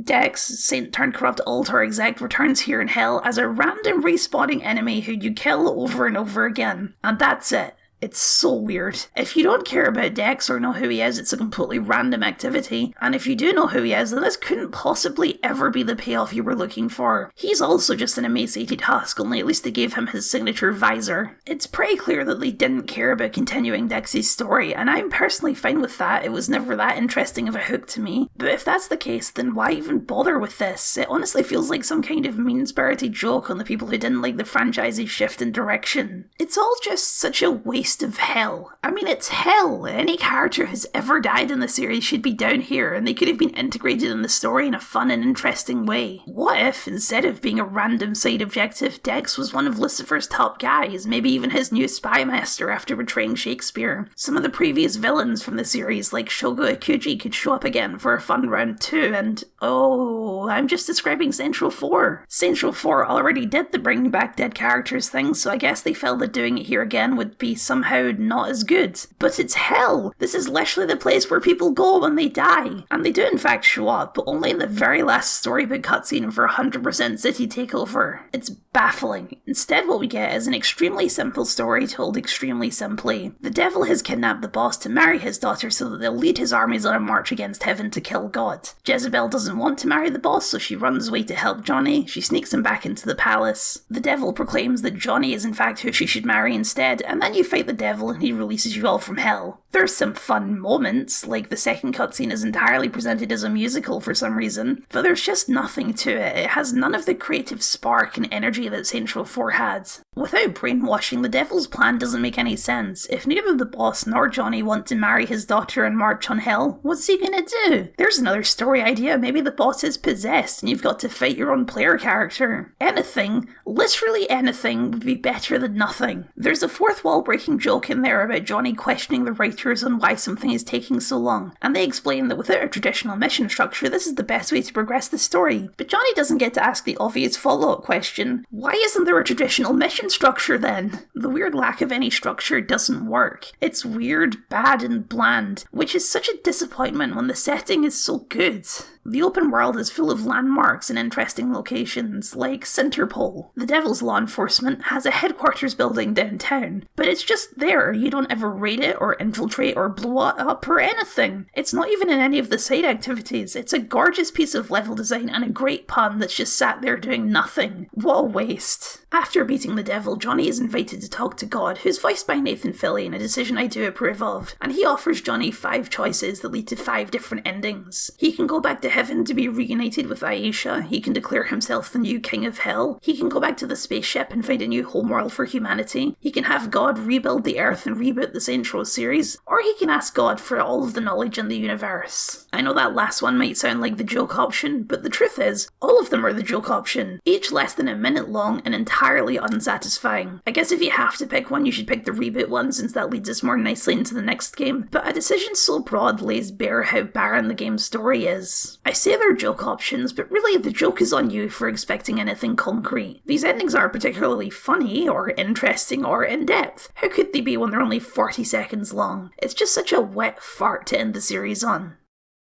Speaker 1: Dex, Saint-turned-corrupt Ultor exec, returns here in Hell as a random respawning enemy who you kill over and over again. And that's it. It's so weird. If you don't care about Dex or know who he is, it's a completely random activity. And if you do know who he is, then this couldn't possibly ever be the payoff you were looking for. He's also just an emaciated husk, only at least they gave him his signature visor. It's pretty clear that they didn't care about continuing Dex's story, and I'm personally fine with that. It was never that interesting of a hook to me. But if that's the case, then why even bother with this? It honestly feels like some kind of mean-spirited joke on the people who didn't like the franchise's shift in direction. It's all just such a waste of hell. I mean, it's hell. Any character who's ever died in the series should be down here, and they could have been integrated in the story in a fun and interesting way. What if, instead of being a random side objective, Dex was one of Lucifer's top guys, maybe even his new spy master after betraying Shakespeare? Some of the previous villains from the series, like Shogo Ikuji, could show up again for a fun round 2, and oh, I'm just describing Central 4. Central 4 already did the bringing back dead characters thing, so I guess they felt that doing it here again would be somehow not as good. But it's hell! This is literally the place where people go when they die. And they do in fact show up, but only in the very last storybook cutscene for 100% city takeover. It's baffling. Instead, what we get is an extremely simple story told extremely simply. The devil has kidnapped the boss to marry his daughter so that they'll lead his armies on a march against heaven to kill God. Jezebel doesn't want to marry the boss, so she runs away to help Johnny. She sneaks him back into the palace. The devil proclaims that Johnny is in fact who she should marry instead, and then you fight the devil and he releases you all from hell. There's some fun moments, like the second cutscene is entirely presented as a musical for some reason, but there's just nothing to it. It has none of the creative spark and energy that Central 4 had. Without brainwashing, the devil's plan doesn't make any sense. If neither the boss nor Johnny want to marry his daughter and march on hell, what's he gonna do? There's another story idea. Maybe the boss is possessed and you've got to fight your own player character. Anything, literally anything, would be better than nothing. There's a fourth wall breaking joke in there about Johnny questioning the writers on why something is taking so long, and they explain that without a traditional mission structure, this is the best way to progress the story. But Johnny doesn't get to ask the obvious follow-up question: why isn't there a traditional mission structure then? The weird lack of any structure doesn't work. It's weird, bad, and bland, which is such a disappointment when the setting is so good. The open world is full of landmarks and interesting locations, like Centerpole. The Devil's Law Enforcement has a headquarters building downtown, but it's just there. You don't ever raid it or infiltrate or blow it up or anything. It's not even in any of the side activities. It's a gorgeous piece of level design and a great pun that's just sat there doing nothing. What a waste. After beating the devil, Johnny is invited to talk to God, who's voiced by Nathan Fillion, a decision I do approve of, and he offers Johnny 5 choices that lead to 5 different endings. He can go back to heaven to be reunited with Aisha, he can declare himself the new king of hell, he can go back to the spaceship and find a new homeworld for humanity, he can have God rebuild the earth and reboot the Central series, or he can ask God for all of the knowledge in the universe. I know that last one might sound like the joke option, but the truth is, all of them are the joke option, each less than a minute long and entirely unsatisfying. I guess if you have to pick one, you should pick the reboot one, since that leads us more nicely into the next game, but a decision so broad lays bare how barren the game's story is. I say they're joke options, but really the joke is on you for expecting anything concrete. These endings aren't particularly funny, or interesting, or in-depth. How could they be when they're only 40 seconds long? It's just such a wet fart to end the series on.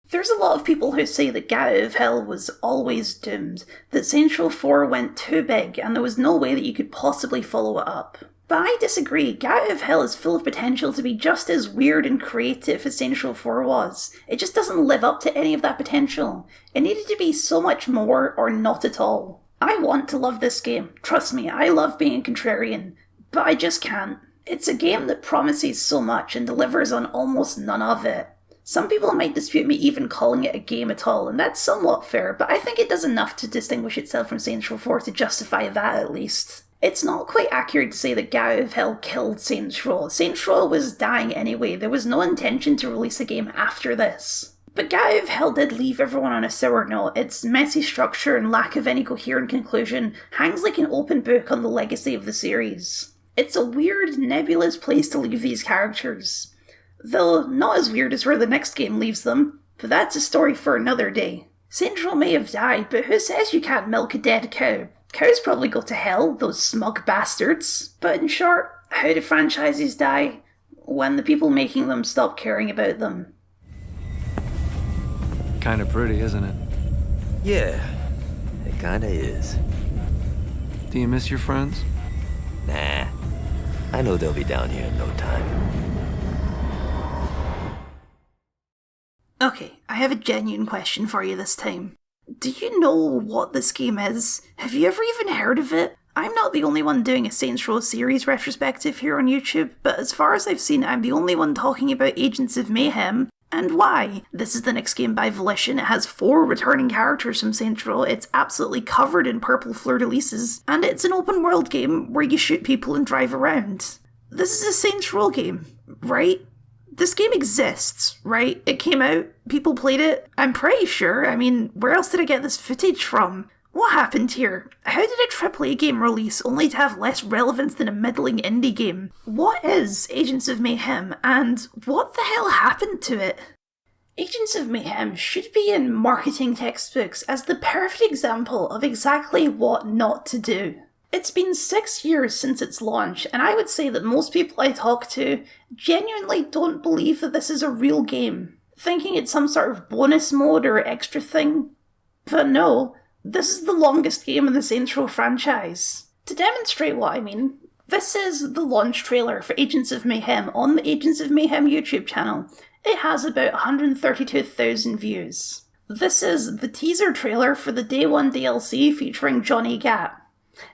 Speaker 1: There's a lot of people who say that Get Out of Hell was always doomed, that Central 4 went too big and there was no way that you could possibly follow it up. But I disagree. Get Out of Hell is full of potential to be just as weird and creative as Central 4 was. It just doesn't live up to any of that potential. It needed to be so much more or not at all. I want to love this game. Trust me, I love being a contrarian. But I just can't. It's a game that promises so much and delivers on almost none of it. Some people might dispute me even calling it a game at all, and that's somewhat fair, but I think it does enough to distinguish itself from Central 4 to justify that at least. It's not quite accurate to say that Get Out of Hell killed Central. Central was dying anyway, there was no intention to release a game after this. But Get Out of Hell did leave everyone on a sour note. Its messy structure and lack of any coherent conclusion hangs like an open book on the legacy of the series. It's a weird, nebulous place to leave these characters. Though not as weird as where the next game leaves them, but that's a story for another day. Central may have died, but who says you can't milk a dead cow? Cows probably go to hell, those smug bastards. But in short, how do franchises die? When the people making them stop caring about them.
Speaker 9: kinda pretty, isn't it?
Speaker 10: Yeah, it kinda is.
Speaker 9: Do you miss your friends?
Speaker 10: Nah, I know they'll be down here in no time.
Speaker 1: Okay, I have a genuine question for you this time. Do you know what this game is? Have you ever even heard of it? I'm not the only one doing a Saints Row series retrospective here on YouTube, but as far as I've seen, I'm the only one talking about Agents of Mayhem. And why? This is the next game by Volition. It has 4 returning characters from Saints Row, it's absolutely covered in purple fleur-de-lises, and it's an open world game where you shoot people and drive around. This is a Saints Row game, right? This game exists, right? It came out, people played it, I'm pretty sure. I mean, where else did I get this footage from? What happened here? How did a AAA game release only to have less relevance than a middling indie game? What is Agents of Mayhem, and what the hell happened to it? Agents of Mayhem should be in marketing textbooks as the perfect example of exactly what not to do. It's been 6 years since its launch, and I would say that most people I talk to genuinely don't believe that this is a real game, thinking it's some sort of bonus mode or extra thing. But no, this is the longest game in the Saints Row franchise. To demonstrate what I mean, this is the launch trailer for Agents of Mayhem on the Agents of Mayhem YouTube channel. It has about 132,000 views. This is the teaser trailer for the Day 1 DLC featuring Johnny Gat.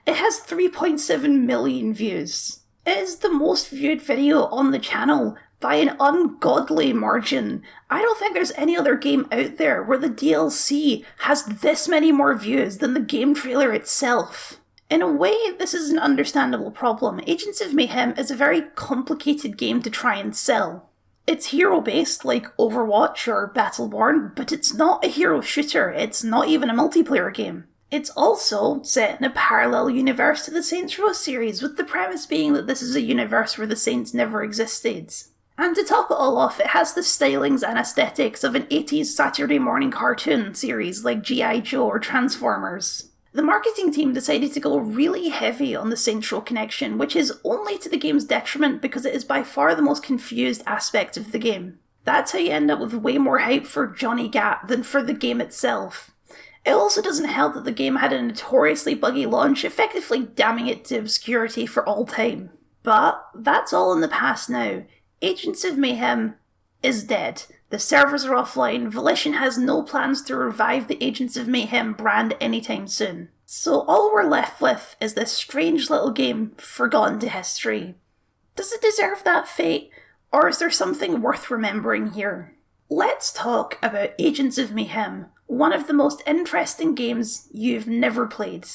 Speaker 1: It has 3.7 million views. It is the most viewed video on the channel by an ungodly margin. I don't think there's any other game out there where the DLC has this many more views than the game trailer itself. In a way, this is an understandable problem. Agents of Mayhem is a very complicated game to try and sell. It's hero-based, like Overwatch or Battleborn, but it's not a hero shooter, it's not even a multiplayer game. It's also set in a parallel universe to the Saints Row series, with the premise being that this is a universe where the Saints never existed. And to top it all off, it has the stylings and aesthetics of an 80s Saturday morning cartoon series like G.I. Joe or Transformers. The marketing team decided to go really heavy on the Saints Row connection, which is only to the game's detriment because it is by far the most confused aspect of the game. That's how you end up with way more hype for Johnny Gat than for the game itself. It also doesn't help that the game had a notoriously buggy launch, effectively damning it to obscurity for all time. But that's all in the past now. Agents of Mayhem is dead. The servers are offline. Volition has no plans to revive the Agents of Mayhem brand anytime soon. So all we're left with is this strange little game forgotten to history. Does it deserve that fate, or is there something worth remembering here? Let's talk about Agents of Mayhem, one of the most interesting games you've never played.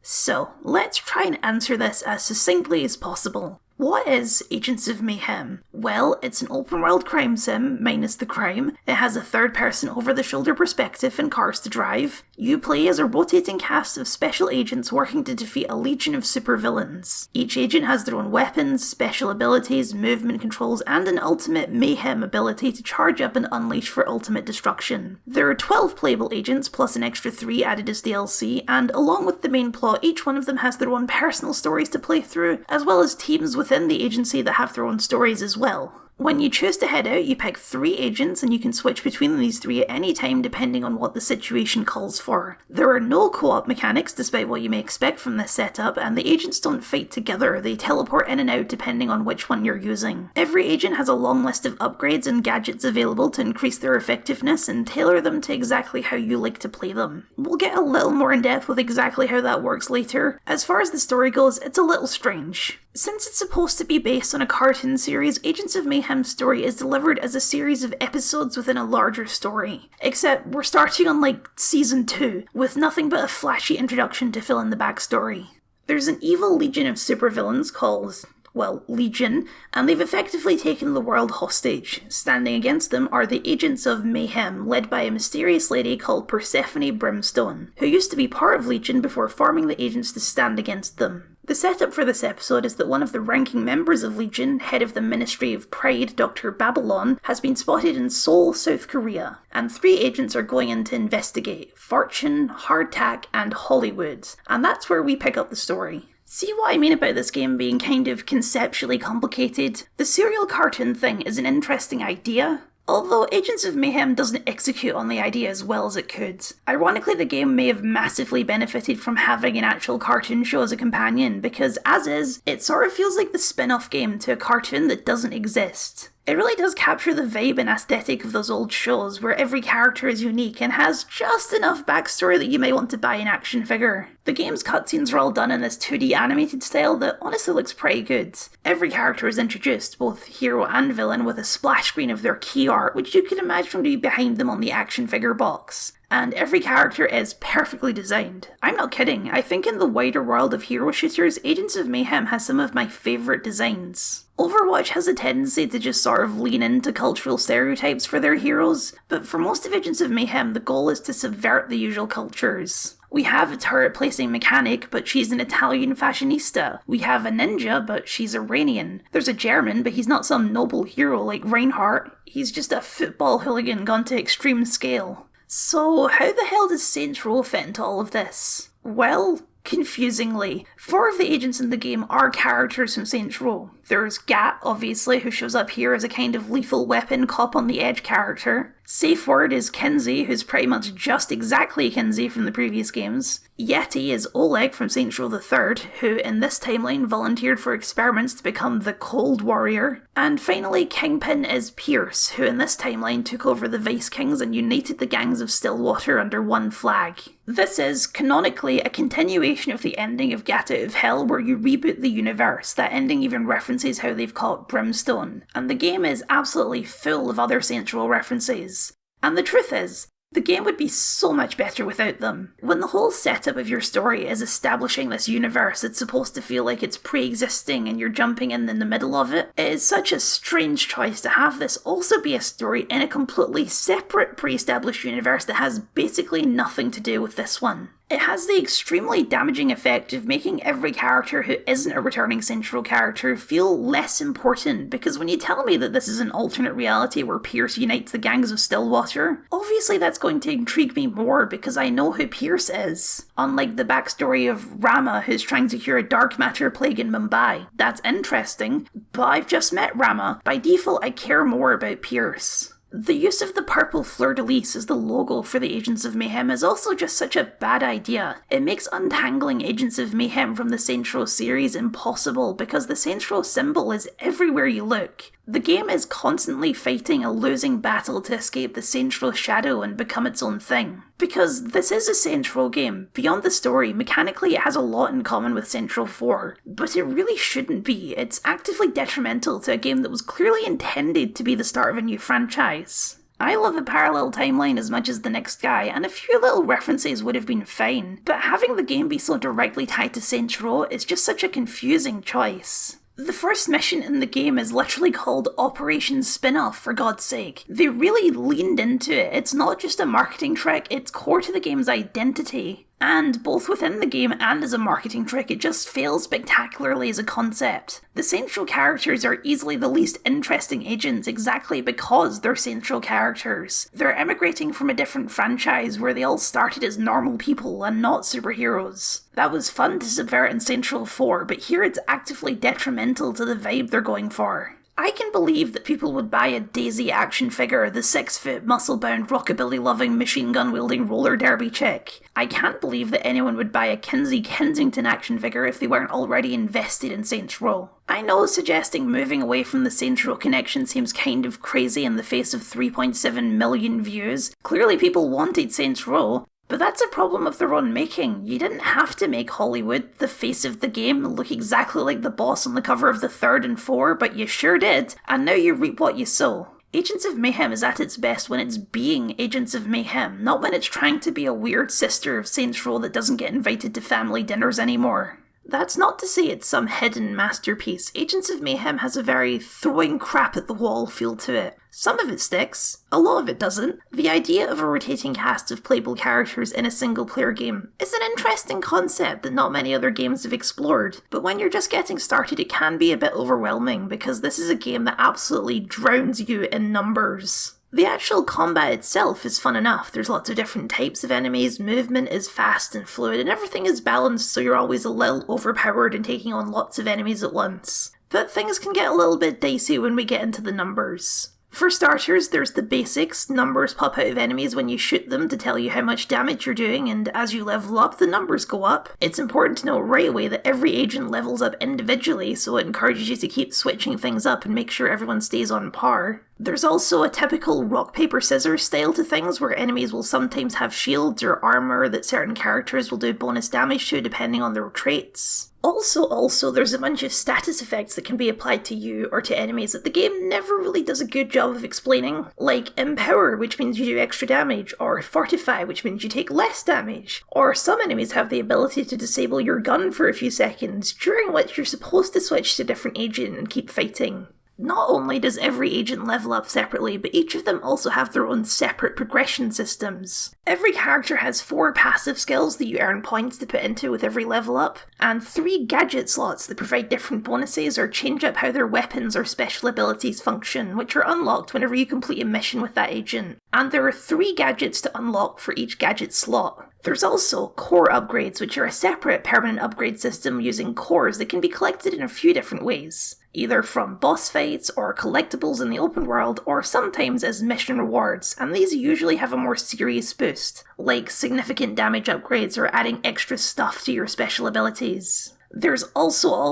Speaker 1: So, let's try and answer this as succinctly as possible. What is Agents of Mayhem? Well, it's an open-world crime sim, minus the crime. It has a third-person over-the-shoulder perspective and cars to drive. You play as a rotating cast of special agents working to defeat a legion of supervillains. Each agent has their own weapons, special abilities, movement controls, and an ultimate mayhem ability to charge up and unleash for ultimate destruction. There are 12 playable agents, plus an extra 3 added as DLC, and along with the main plot, each one of them has their own personal stories to play through, as well as teams within the agency that have their own stories as well. When you choose to head out, you pick 3 agents and you can switch between these 3 at any time depending on what the situation calls for. There are no co-op mechanics despite what you may expect from this setup, and the agents don't fight together, they teleport in and out depending on which one you're using. Every agent has a long list of upgrades and gadgets available to increase their effectiveness and tailor them to exactly how you like to play them. We'll get a little more in depth with exactly how that works later. As far as the story goes, it's a little strange. Since it's supposed to be based on a cartoon series, Agents of Mayhem's story is delivered as a series of episodes within a larger story. Except we're starting on like season 2, with nothing but a flashy introduction to fill in the backstory. There's an evil legion of supervillains called, well, Legion, and they've effectively taken the world hostage. Standing against them are the Agents of Mayhem, led by a mysterious lady called Persephone Brimstone, who used to be part of Legion before forming the agents to stand against them. The setup for this episode is that one of the ranking members of Legion, head of the Ministry of Pride, Dr. Babylon, has been spotted in Seoul, South Korea, and 3 agents are going in to investigate: Fortune, Hardtack, and Hollywood, and that's where we pick up the story. See what I mean about this game being kind of conceptually complicated? The serial cartoon thing is an interesting idea. Although Agents of Mayhem doesn't execute on the idea as well as it could. Ironically, the game may have massively benefited from having an actual cartoon show as a companion, because as is, it sort of feels like the spin-off game to a cartoon that doesn't exist. It really does capture the vibe and aesthetic of those old shows where every character is unique and has just enough backstory that you may want to buy an action figure. The game's cutscenes are all done in this 2D animated style that honestly looks pretty good. Every character is introduced, both hero and villain, with a splash screen of their key art, which you can imagine to be behind them on the action figure box. And every character is perfectly designed. I'm not kidding, I think in the wider world of hero shooters, Agents of Mayhem has some of my favourite designs. Overwatch has a tendency to just sort of lean into cultural stereotypes for their heroes, but for most of Agents of Mayhem the goal is to subvert the usual cultures. We have a turret placing mechanic, but she's an Italian fashionista. We have a ninja, but she's Iranian. There's a German, but he's not some noble hero like Reinhardt. He's just a football hooligan gone to extreme scale. So how the hell does Saints Row fit into all of this? Well, confusingly, 4 of the agents in the game are characters from Saints Row. There's Gat, obviously, who shows up here as a kind of lethal weapon cop on the edge character. Safe Word is Kinsey, who's pretty much just exactly Kinsey from the previous games. Yeti is Oleg from Saints Row III, who in this timeline volunteered for experiments to become the Cold Warrior. And finally, Kingpin is Pierce, who in this timeline took over the Vice Kings and united the gangs of Stillwater under one flag. This is, canonically, a continuation of the ending of Gat Out of Hell, where you reboot the universe. That ending even references how they've caught Brimstone. And the game is absolutely full of other Saints Row references. And the truth is, the game would be so much better without them. When the whole setup of your story is establishing this universe that's supposed to feel like it's pre-existing and you're jumping in the middle of it, it is such a strange choice to have this also be a story in a completely separate pre-established universe that has basically nothing to do with this one. It has the extremely damaging effect of making every character who isn't a returning Saints Row character feel less important, because when you tell me that this is an alternate reality where Pierce unites the gangs of Stillwater, obviously that's going to intrigue me more because I know who Pierce is. Unlike the backstory of Rama, who's trying to cure a dark matter plague in Mumbai. That's interesting, but I've just met Rama. By default, I care more about Pierce. The use of the purple fleur-de-lis as the logo for the Agents of Mayhem is also just such a bad idea. It makes untangling Agents of Mayhem from the Saints Row series impossible because the Saints Row symbol is everywhere you look. The game is constantly fighting a losing battle to escape the Saints Row shadow and become its own thing. Because this is a Saints Row game. Beyond the story, mechanically it has a lot in common with Saints Row 4, but it really shouldn't be. It's actively detrimental to a game that was clearly intended to be the start of a new franchise. I love a parallel timeline as much as the next guy, and a few little references would have been fine, but having the game be so directly tied to Saints Row is just such a confusing choice. The first mission in the game is literally called Operation Spin-Off, for God's sake. They really leaned into it. It's not just a marketing trick, it's core to the game's identity. And both within the game and as a marketing trick, it just fails spectacularly as a concept. The Saints Row characters are easily the least interesting agents exactly because they're Saints Row characters. They're emigrating from a different franchise where they all started as normal people and not superheroes. That was fun to subvert in Saints Row 4, but here it's actively detrimental to the vibe they're going for. I can believe that people would buy a Daisy action figure, the 6-foot, muscle-bound, rockabilly-loving, machine-gun-wielding roller derby chick. I can't believe that anyone would buy a Kinsey Kensington action figure if they weren't already invested in Saints Row. I know suggesting moving away from the Saints Row connection seems kind of crazy in the face of 3.7 million views. Clearly people wanted Saints Row, but that's a problem of their own making. You didn't have to make Hollywood, the face of the game, look exactly like the boss on the cover of the 3rd and 4, but you sure did, and now you reap what you sow. Agents of Mayhem is at its best when it's being Agents of Mayhem, not when it's trying to be a weird sister of Saints Row that doesn't get invited to family dinners anymore. That's not to say it's some hidden masterpiece. Agents of Mayhem has a very throwing crap at the wall feel to it. Some of it sticks, a lot of it doesn't. The idea of a rotating cast of playable characters in a single player game is an interesting concept that not many other games have explored, but when you're just getting started it can be a bit overwhelming because this is a game that absolutely drowns you in numbers. The actual combat itself is fun enough. There's lots of different types of enemies, movement is fast and fluid, and everything is balanced so you're always a little overpowered and taking on lots of enemies at once. But things can get a little bit dicey when we get into the numbers. For starters, there's the basics. Numbers pop out of enemies when you shoot them to tell you how much damage you're doing, and as you level up, the numbers go up. It's important to know right away that every agent levels up individually, so it encourages you to keep switching things up and make sure everyone stays on par. There's also a typical rock, paper, scissors style to things where enemies will sometimes have shields or armor that certain characters will do bonus damage to depending on their traits. Also, there's a bunch of status effects that can be applied to you or to enemies that the game never really does a good job of explaining, like Empower, which means you do extra damage, or Fortify, which means you take less damage, or some enemies have the ability to disable your gun for a few seconds, during which you're supposed to switch to a different agent and keep fighting. Not only does every agent level up separately, but each of them also have their own separate progression systems. Every character has 4 passive skills that you earn points to put into with every level up, and 3 gadget slots that provide different bonuses or change up how their weapons or special abilities function, which are unlocked whenever you complete a mission with that agent. And there are 3 gadgets to unlock for each gadget slot. There's also core upgrades, which are a separate permanent upgrade system using cores that can be collected in a few different ways, either from boss fights or collectibles in the open world, or sometimes as mission rewards, and these usually have a more serious boost, like significant damage upgrades or adding extra stuff to your special abilities. There's also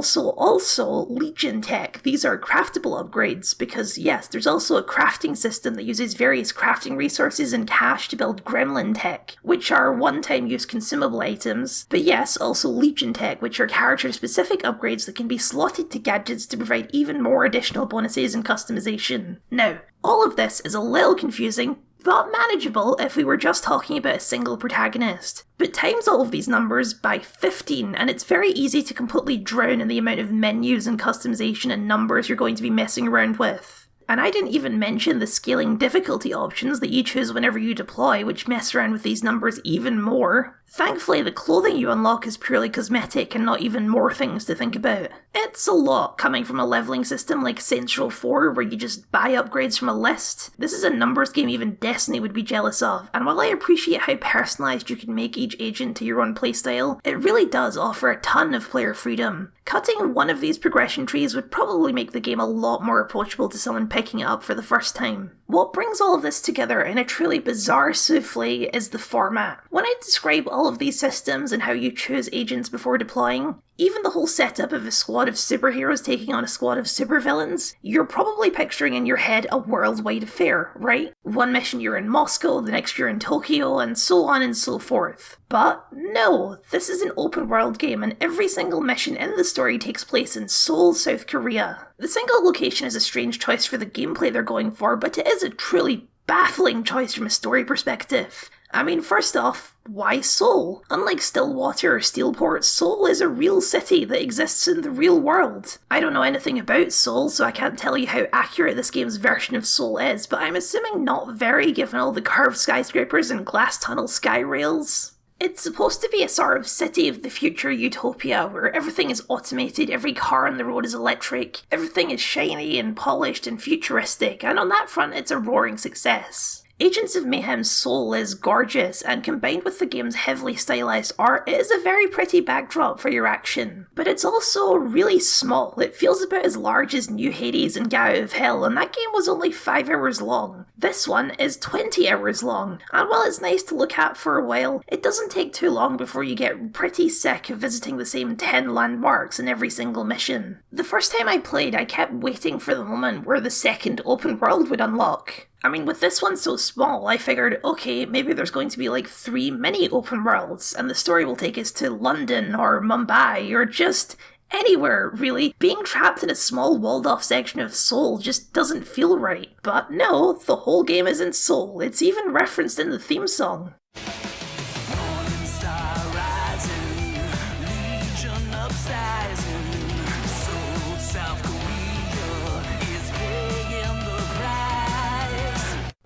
Speaker 1: Legion tech. These are craftable upgrades because, yes, there's also a crafting system that uses various crafting resources and cash to build gremlin tech, which are one-time use consumable items, but yes, also Legion tech, which are character-specific upgrades that can be slotted to gadgets to provide even more additional bonuses and customization. Now, all of this is a little confusing, but manageable if we were just talking about a single protagonist. But times all of these numbers by 15, and it's very easy to completely drown in the amount of menus and customization and numbers you're going to be messing around with. And I didn't even mention the scaling difficulty options that you choose whenever you deploy, which mess around with these numbers even more. Thankfully, the clothing you unlock is purely cosmetic and not even more things to think about. It's a lot coming from a leveling system like Saints Row 4 where you just buy upgrades from a list. This is a numbers game even Destiny would be jealous of, and while I appreciate how personalised you can make each agent to your own playstyle, it really does offer a ton of player freedom. Cutting one of these progression trees would probably make the game a lot more approachable to someone picking it up for the first time. What brings all of this together in a truly bizarre souffle is the format. When I describe all of these systems and how you choose agents before deploying, even the whole setup of a squad of superheroes taking on a squad of supervillains, you're probably picturing in your head a worldwide affair, right? One mission you're in Moscow, the next you're in Tokyo, and so on and so forth. But no, this is an open world game and every single mission in the story takes place in Seoul, South Korea. The single location is a strange choice for the gameplay they're going for, but it is a truly baffling choice from a story perspective. I mean, first off, why Seoul? Unlike Stillwater or Steelport, Seoul is a real city that exists in the real world. I don't know anything about Seoul, so I can't tell you how accurate this game's version of Seoul is, but I'm assuming not very given all the curved skyscrapers and glass tunnel sky rails. It's supposed to be a sort of city of the future utopia where everything is automated, every car on the road is electric, everything is shiny and polished and futuristic, and on that front it's a roaring success. Agents of Mayhem's Seoul is gorgeous, and combined with the game's heavily stylized art, it is a very pretty backdrop for your action. But it's also really small. It feels about as large as New Hades and Get Out of Hell, and that game was only 5 hours long. This one is 20 hours long, and while it's nice to look at for a while, it doesn't take too long before you get pretty sick of visiting the same 10 landmarks in every single mission. The first time I played, I kept waiting for the moment where the second open world would unlock. I mean, with this one so small, I figured, okay, maybe there's going to be like 3 mini open worlds, and the story will take us to London or Mumbai or just anywhere, really. Being trapped in a small walled-off section of Seoul just doesn't feel right. But no, the whole game is in Seoul. It's even referenced in the theme song.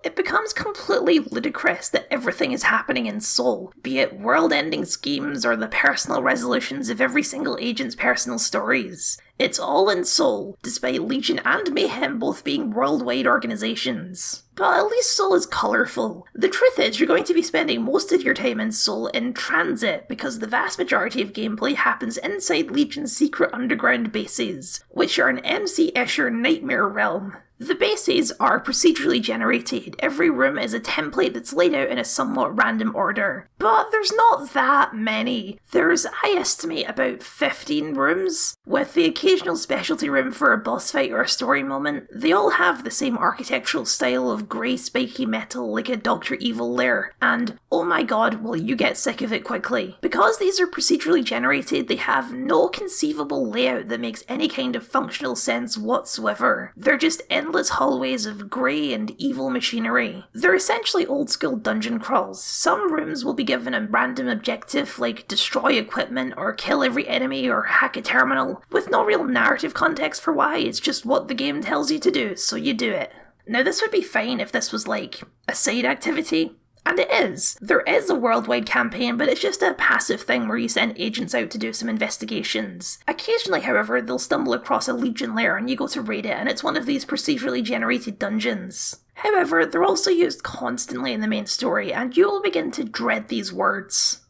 Speaker 1: It becomes completely ludicrous that everything is happening in Seoul, be it world-ending schemes or the personal resolutions of every single agent's personal stories. It's all in Seoul, despite Legion and Mayhem both being worldwide organisations. But at least Seoul is colourful. The truth is, you're going to be spending most of your time in Seoul in transit, because the vast majority of gameplay happens inside Legion's secret underground bases, which are an MC Escher nightmare realm. The bases are procedurally generated. Every room is a template that's laid out in a somewhat random order. But there's not that many. There's, I estimate, about 15 rooms, with the occasional specialty room for a boss fight or a story moment. They all have the same architectural style of grey spiky metal like a Dr. Evil lair, and oh my god, will you get sick of it quickly. Because these are procedurally generated, they have no conceivable layout that makes any kind of functional sense whatsoever. They're just endless hallways of grey and evil machinery. They're essentially old school dungeon crawls. Some rooms will be given a random objective like destroy equipment or kill every enemy or hack a terminal, with no real narrative context for why, it's just what the game tells you to do, so you do it. Now this would be fine if this was like a side activity, and it is. There is a worldwide campaign, but it's just a passive thing where you send agents out to do some investigations. Occasionally, however, they'll stumble across a Legion lair and you go to raid it, and it's one of these procedurally generated dungeons. However, they're also used constantly in the main story, and you will begin to dread these words.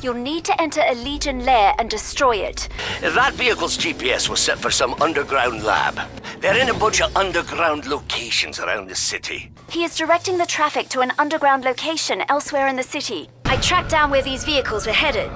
Speaker 20: You'll need to enter a Legion lair and destroy it.
Speaker 21: That vehicle's GPS was set for some underground lab. They're in a bunch of underground locations around the city.
Speaker 20: He is directing the traffic to an underground location elsewhere in the city. I tracked down where these vehicles were headed.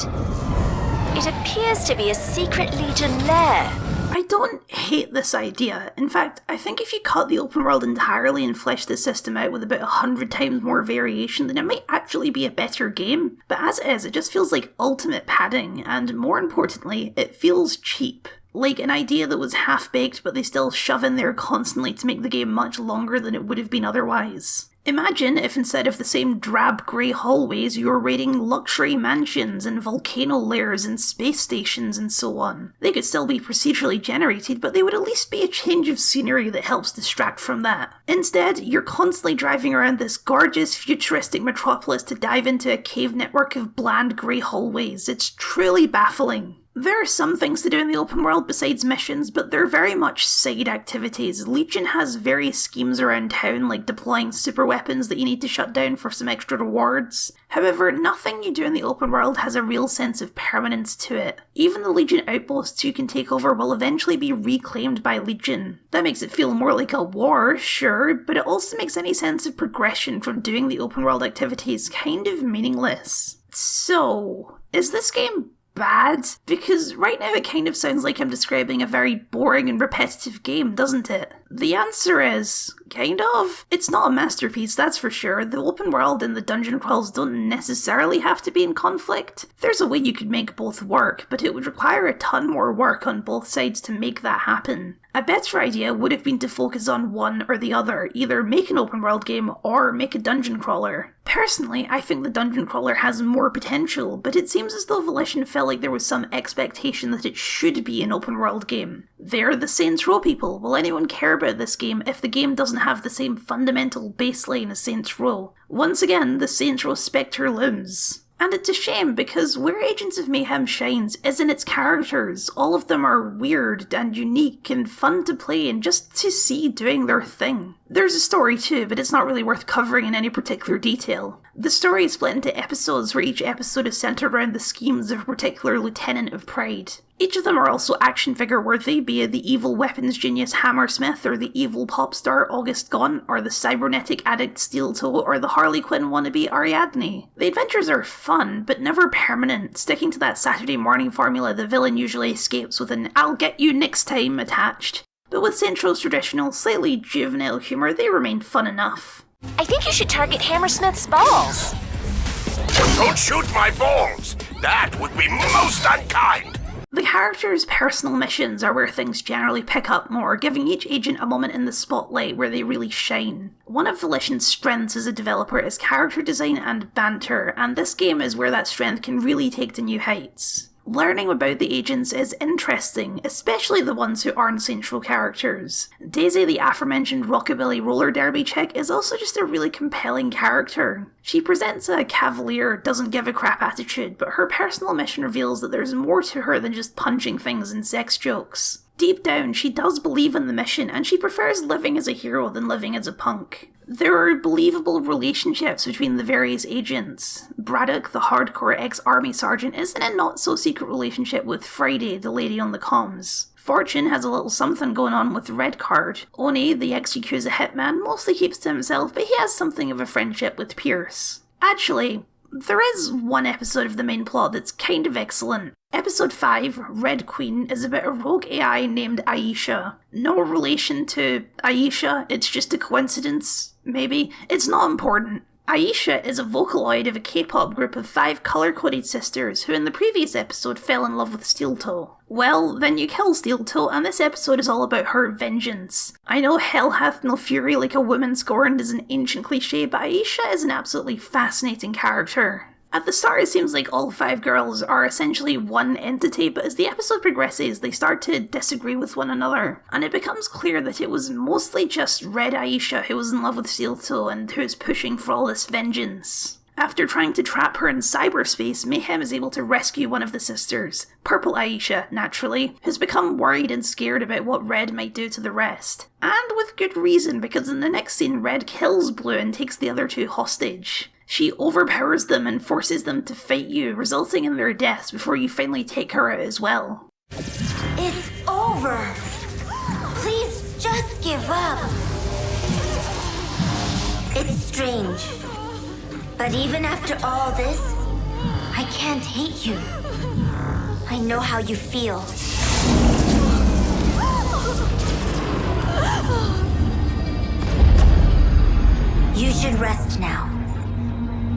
Speaker 20: It appears to be a secret Legion lair.
Speaker 1: I don't hate this idea. In fact, I think if you cut the open world entirely and flesh the system out with about 100 times more variation, then it might actually be a better game. But as it is, it just feels like ultimate padding, and more importantly, it feels cheap. Like an idea that was half-baked but they still shove in there constantly to make the game much longer than it would have been otherwise. Imagine if instead of the same drab grey hallways you were raiding luxury mansions and volcano lairs and space stations and so on. They could still be procedurally generated, but they would at least be a change of scenery that helps distract from that. Instead, you're constantly driving around this gorgeous futuristic metropolis to dive into a cave network of bland grey hallways. It's truly baffling. There are some things to do in the open world besides missions, but they're very much side activities. Legion has various schemes around town, like deploying super weapons that you need to shut down for some extra rewards. However, nothing you do in the open world has a real sense of permanence to it. Even the Legion outposts you can take over will eventually be reclaimed by Legion. That makes it feel more like a war, sure, but it also makes any sense of progression from doing the open world activities kind of meaningless. So, is this game bad? Because right now it kind of sounds like I'm describing a very boring and repetitive game, doesn't it? The answer is, kind of. It's not a masterpiece, that's for sure. The open world and the dungeon crawls don't necessarily have to be in conflict. There's a way you could make both work, but it would require a ton more work on both sides to make that happen. A better idea would have been to focus on one or the other, either make an open world game or make a dungeon crawler. Personally, I think the dungeon crawler has more potential, but it seems as though Volition felt like there was some expectation that it should be an open world game. They're the Saints Row people. Will anyone care about this game if the game doesn't have the same fundamental baseline as Saints Row? Once again, the Saints Row spectre looms. And it's a shame, because where Agents of Mayhem shines is in its characters. All of them are weird and unique and fun to play and just to see doing their thing. There's a story too, but it's not really worth covering in any particular detail. The story is split into episodes where each episode is centered around the schemes of a particular lieutenant of Pride. Each of them are also action figure worthy, be it the evil weapons genius Hammersmith, or the evil pop star August Gaunt, or the cybernetic addict Steel Toe, or the Harley Quinn wannabe Ariadne. The adventures are fun, but never permanent, sticking to that Saturday morning formula the villain usually escapes with an "I'll get you next time" attached. But with Saints Row's traditional, slightly juvenile humour, they remain fun enough.
Speaker 20: I think you should target Hammersmith's balls.
Speaker 21: Don't shoot my balls! That would be most unkind!
Speaker 1: The characters' personal missions are where things generally pick up more, giving each agent a moment in the spotlight where they really shine. One of Volition's strengths as a developer is character design and banter, and this game is where that strength can really take to new heights. Learning about the agents is interesting, especially the ones who aren't central characters. Daisy, the aforementioned rockabilly roller derby chick, is also just a really compelling character. She presents a cavalier, doesn't give a crap attitude, but her personal mission reveals that there's more to her than just punching things and sex jokes. Deep down, she does believe in the mission, and she prefers living as a hero than living as a punk. There are believable relationships between the various agents. Braddock, the hardcore ex-army sergeant, is in a not-so-secret relationship with Friday, the lady on the comms. Fortune has a little something going on with Redcard. Oni, the ex-Yakuza hitman, mostly keeps to himself, but he has something of a friendship with Pierce. Actually, there is one episode of the main plot that's kind of excellent. Episode 5, Red Queen, is about a rogue AI named Aisha. No relation to Aisha, it's just a coincidence, maybe. It's not important. Aisha is a Vocaloid of a K-pop group of 5 colour-coded sisters who in the previous episode fell in love with Steel Toe. Well, then you kill Steel Toe, and this episode is all about her vengeance. I know hell hath no fury like a woman scorned is an ancient cliche, but Aisha is an absolutely fascinating character. At the start it seems like all 5 girls are essentially one entity, but as the episode progresses they start to disagree with one another, and it becomes clear that it was mostly just Red Aisha who was in love with Steel Toe and who is pushing for all this vengeance. After trying to trap her in cyberspace, Mayhem is able to rescue one of the sisters, Purple Aisha, naturally, who's become worried and scared about what Red might do to the rest. And with good reason, because in the next scene Red kills Blue and takes the other 2 hostage. She overpowers them and forces them to fight you, resulting in their deaths before you finally take her out as well.
Speaker 15: It's over. Please just give up. It's strange. But even after all this, I can't hate you. I know how you feel. You should rest now.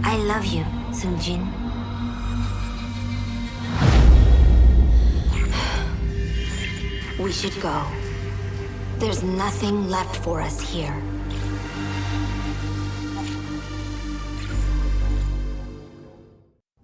Speaker 15: I love you, Sungjin. We should go. There's nothing left for us here.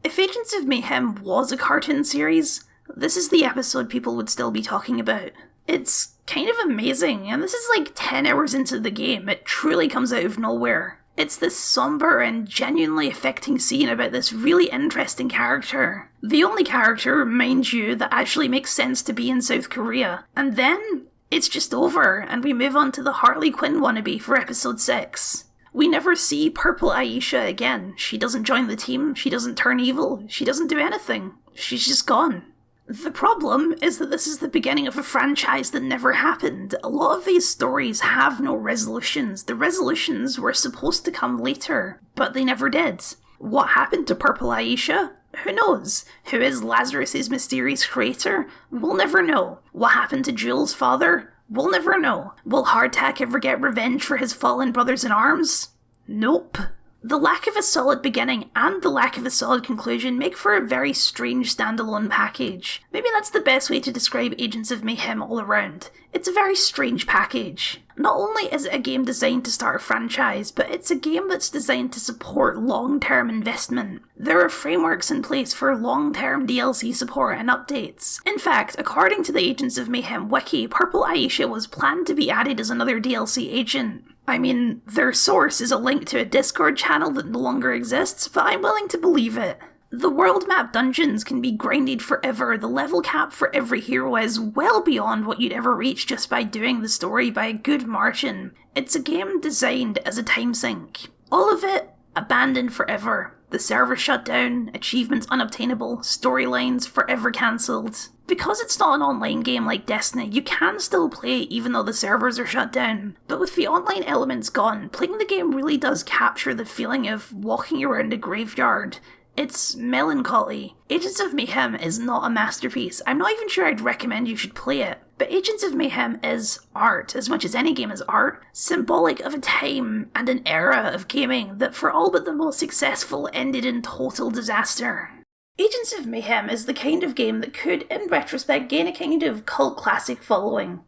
Speaker 1: If Agents of Mayhem was a cartoon series, this is the episode people would still be talking about. It's kind of amazing, and this is like 10 hours into the game. It truly comes out of nowhere. It's this somber and genuinely affecting scene about this really interesting character. The only character, mind you, that actually makes sense to be in South Korea. And then, it's just over, and we move on to the Harley Quinn wannabe for episode 6. We never see Purple Aisha again. She doesn't join the team, she doesn't turn evil, she doesn't do anything. She's just gone. The problem is that this is the beginning of a franchise that never happened. A lot of these stories have no resolutions. The resolutions were supposed to come later, but they never did. What happened to Purple Aisha? Who knows? Who is Lazarus' mysterious creator? We'll never know. What happened to Jules' father? We'll never know. Will Hardtack ever get revenge for his fallen brothers in arms? Nope. The lack of a solid beginning and the lack of a solid conclusion make for a very strange standalone package. Maybe that's the best way to describe Agents of Mayhem all around. It's a very strange package. Not only is it a game designed to start a franchise, but it's a game that's designed to support long-term investment. There are frameworks in place for long-term DLC support and updates. In fact, according to the Agents of Mayhem wiki, Purple Aisha was planned to be added as another DLC agent. I mean, their source is a link to a Discord channel that no longer exists, but I'm willing to believe it. The world map dungeons can be grinded forever, the level cap for every hero is well beyond what you'd ever reach just by doing the story by a good margin. It's a game designed as a time sink. All of it abandoned forever. The server shut down, achievements unobtainable, storylines forever cancelled. Because it's not an online game like Destiny, you can still play even though the servers are shut down. But with the online elements gone, playing the game really does capture the feeling of walking around a graveyard. It's melancholy. Agents of Mayhem is not a masterpiece. I'm not even sure I'd recommend you should play it. But Agents of Mayhem is art, as much as any game is art, symbolic of a time and an era of gaming that for all but the most successful ended in total disaster. Agents of Mayhem is the kind of game that could, in retrospect, gain a kind of cult classic following.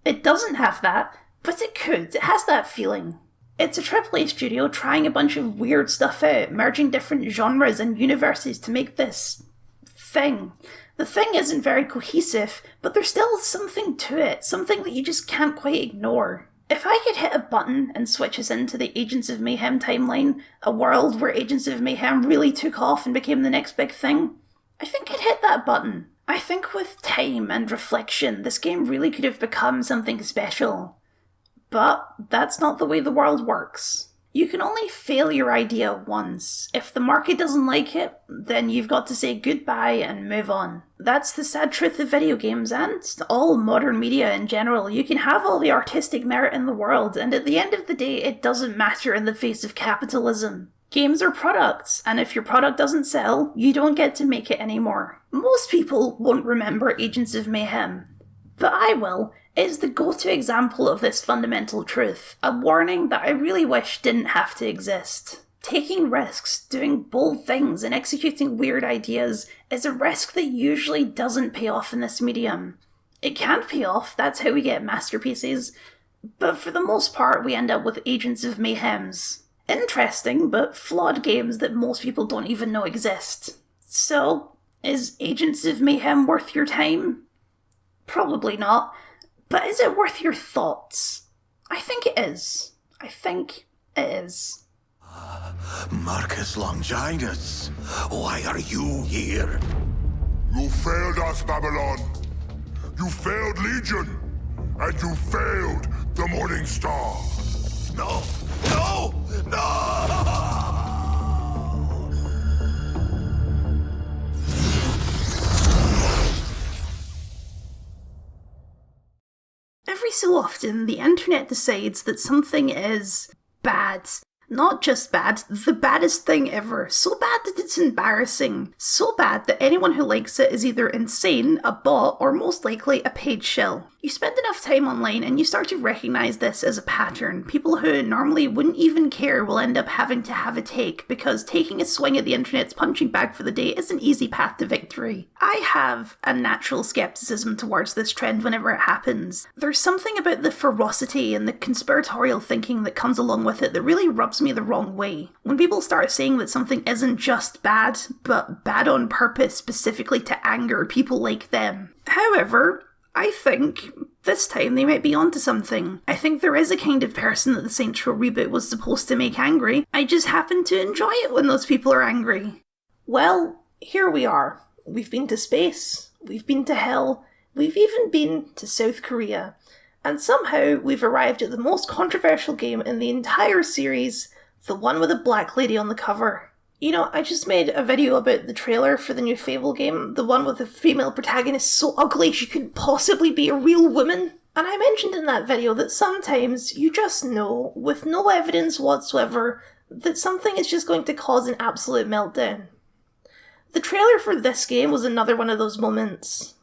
Speaker 1: It doesn't have that, but it could. It has that feeling. It's a AAA studio trying a bunch of weird stuff out, merging different genres and universes to make this thing. The thing isn't very cohesive, but there's still something to it, something that you just can't quite ignore. If I could hit a button and switch us into the Agents of Mayhem timeline, a world where Agents of Mayhem really took off and became the next big thing, I think I'd hit that button. I think with time and reflection, this game really could have become something special. But that's not the way the world works. You can only fail your idea once. If the market doesn't like it, then you've got to say goodbye and move on. That's the sad truth of video games and all modern media in general. You can have all the artistic merit in the world, and at the end of the day, it doesn't matter in the face of capitalism. Games are products, and if your product doesn't sell, you don't get to make it anymore. Most people won't remember Agents of Mayhem, but I will. It is the go-to example of this fundamental truth, a warning that I really wish didn't have to exist. Taking risks, doing bold things, and executing weird ideas is a risk that usually doesn't pay off in this medium. It can't pay off, that's how we get masterpieces, but for the most part we end up with Agents of Mayhems. Interesting, but flawed games that most people don't even know exist. So, is Agents of Mayhem worth your time? Probably not. But is it worth your thoughts? I think it is. I think it is.
Speaker 16: Marcus Longinus, why are you here?
Speaker 19: You failed us, Babylon. You failed Legion. And you failed the Morning Star.
Speaker 16: No! No! No!
Speaker 1: Every so often, the internet decides that something is bad. Not just bad, the baddest thing ever. So bad that it's embarrassing. So bad that anyone who likes it is either insane, a bot, or most likely a paid shill. You spend enough time online and you start to recognise this as a pattern. People who normally wouldn't even care will end up having to have a take, because taking a swing at the internet's punching bag for the day is an easy path to victory. I have a natural scepticism towards this trend whenever it happens. There's something about the ferocity and the conspiratorial thinking that comes along with it that really rubs me the wrong way. When people start saying that something isn't just bad, but bad on purpose specifically to anger people like them. However, I think this time they might be onto something. I think there is a kind of person that the Saints Row reboot was supposed to make angry. I just happen to enjoy it when those people are angry. Well, here we are. We've been to space, we've been to hell, we've even been to South Korea. And somehow we've arrived at the most controversial game in the entire series, the one with a black lady on the cover. You know, I just made a video about the trailer for the new Fable game, the one with the female protagonist so ugly she couldn't possibly be a real woman. And I mentioned in that video that sometimes you just know, with no evidence whatsoever, that something is just going to cause an absolute meltdown. The trailer for this game was another one of those moments.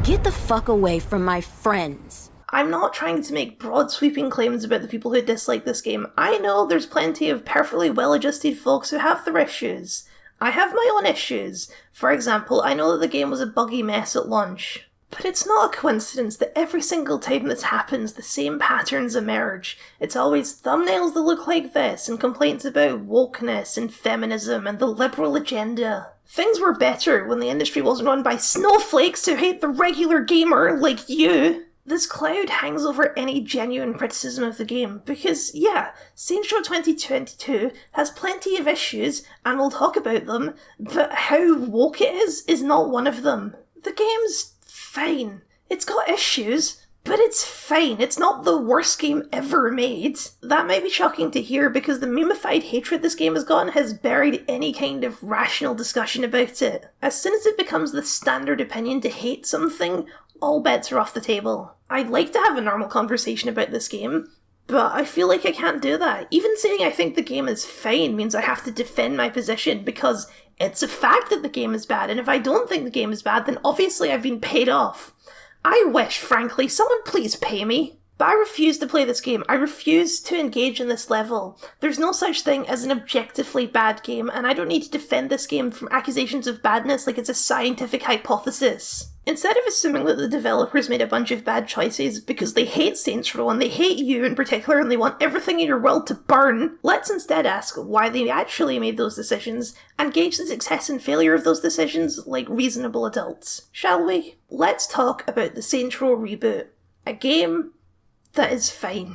Speaker 17: Get the fuck away from my friends.
Speaker 1: I'm not trying to make broad sweeping claims about the people who dislike this game. I know there's plenty of perfectly well-adjusted folks who have their issues. I have my own issues. For example, I know that the game was a buggy mess at launch. But it's not a coincidence that every single time this happens, the same patterns emerge. It's always thumbnails that look like this, and complaints about wokeness and feminism and the liberal agenda. Things were better when the industry wasn't run by snowflakes who hate the regular gamer like you. This cloud hangs over any genuine criticism of the game, because, yeah, Saints Row 2022 has plenty of issues, and we'll talk about them, but how woke it is not one of them. The game's fine. It's got issues, but it's fine. It's not the worst game ever made. That might be shocking to hear, because the memeified hatred this game has gotten has buried any kind of rational discussion about it. As soon as it becomes the standard opinion to hate something, all bets are off the table. I'd like to have a normal conversation about this game, but I feel like I can't do that. Even saying I think the game is fine means I have to defend my position, because it's a fact that the game is bad, and if I don't think the game is bad, then obviously I've been paid off. I wish, frankly, someone please pay me. But I refuse to play this game. I refuse to engage in this level. There's no such thing as an objectively bad game, and I don't need to defend this game from accusations of badness like it's a scientific hypothesis. Instead of assuming that the developers made a bunch of bad choices because they hate Saints Row and they hate you in particular and they want everything in your world to burn, let's instead ask why they actually made those decisions and gauge the success and failure of those decisions like reasonable adults. Shall we? Let's talk about the Saints Row reboot. A game that is fine.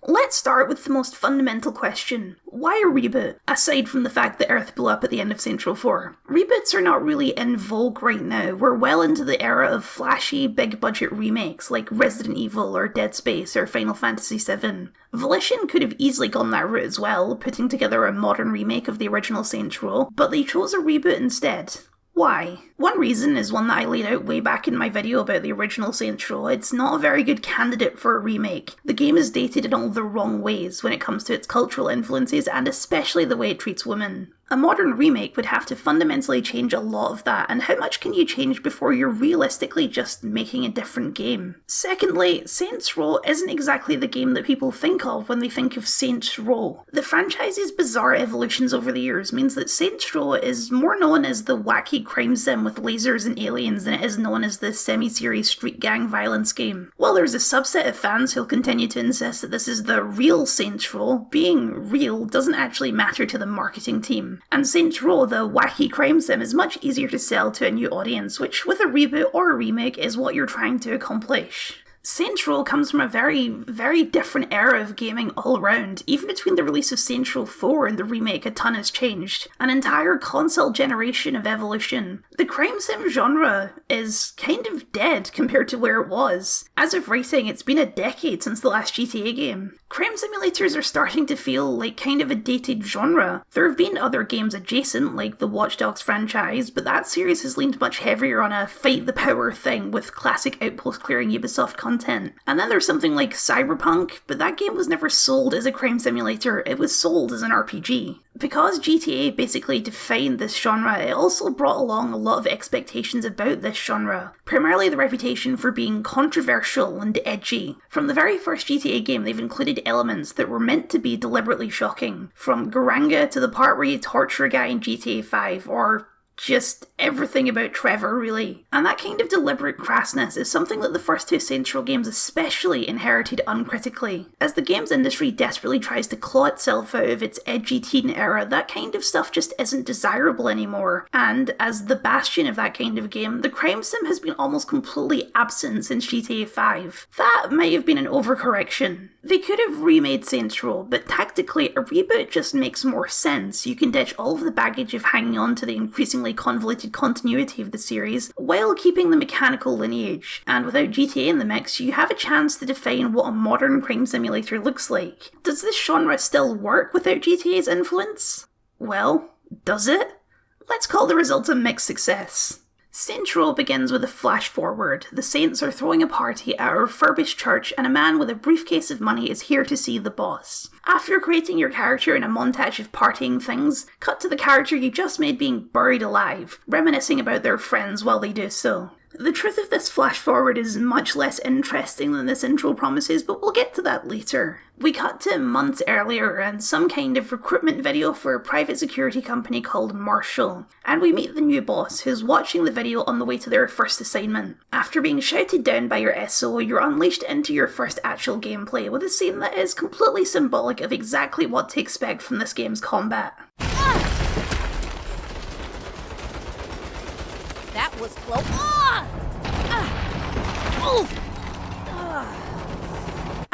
Speaker 1: Let's start with the most fundamental question. Why a reboot? Aside from the fact that Earth blew up at the end of Saints Row 4. Reboots are not really in vogue right now. We're well into the era of flashy, big-budget remakes like Resident Evil or Dead Space or Final Fantasy VII. Volition could have easily gone that route as well, putting together a modern remake of the original Saints Row, but they chose a reboot instead. Why? One reason is one that I laid out way back in my video about the original Saints Row. It's not a very good candidate for a remake. The game is dated in all the wrong ways when it comes to its cultural influences and especially the way it treats women. A modern remake would have to fundamentally change a lot of that, and how much can you change before you're realistically just making a different game? Secondly, Saints Row isn't exactly the game that people think of when they think of Saints Row. The franchise's bizarre evolutions over the years means that Saints Row is more known as the wacky crime sim with lasers and aliens than it is known as the semi-serious street gang violence game. While there's a subset of fans who'll continue to insist that this is the real Saints Row, being real doesn't actually matter to the marketing team. And Saints Row, the wacky crime sim, is much easier to sell to a new audience, which with a reboot or a remake is what you're trying to accomplish. Saints Row comes from a very, very different era of gaming all around. Even between the release of Saints Row 4 and the remake, a ton has changed. An entire console generation of evolution. The crime sim genre is kind of dead compared to where it was. As of writing, it's been a decade since the last GTA game. Crime simulators are starting to feel like kind of a dated genre. There have been other games adjacent, like the Watch Dogs franchise, but that series has leaned much heavier on a fight the power thing with classic outpost clearing Ubisoft content. And then there's something like Cyberpunk, but that game was never sold as a crime simulator, it was sold as an RPG. Because GTA basically defined this genre, it also brought along a lot of expectations about this genre, primarily the reputation for being controversial and edgy. From the very first GTA game, they've included elements that were meant to be deliberately shocking, from Garanga to the part where you torture a guy in GTA 5, or just everything about Trevor, really. And that kind of deliberate crassness is something that the first two Saints Row games especially inherited uncritically. As the games industry desperately tries to claw itself out of its edgy teen era, that kind of stuff just isn't desirable anymore. And as the bastion of that kind of game, the crime sim has been almost completely absent since GTA 5. That might have been an overcorrection. They could have remade Saints Row, but tactically a reboot just makes more sense. You can ditch all of the baggage of hanging on to the increasingly convoluted continuity of the series, while keeping the mechanical lineage. And without GTA in the mix, you have a chance to define what a modern crime simulator looks like. Does this genre still work without GTA's influence? Well, does it? Let's call the result a mixed success. Saints Row begins with a flash forward. The Saints are throwing a party at a refurbished church and a man with a briefcase of money is here to see the boss. After creating your character in a montage of partying things, cut to the character you just made being buried alive, reminiscing about their friends while they do so. The truth of this flash forward is much less interesting than this intro promises, but we'll get to that later. We cut to months earlier and some kind of recruitment video for a private security company called Marshall, and we meet the new boss who's watching the video on the way to their first assignment. After being shouted down by your SO, you're unleashed into your first actual gameplay with a scene that is completely symbolic of exactly what to expect from this game's combat.
Speaker 17: That was close.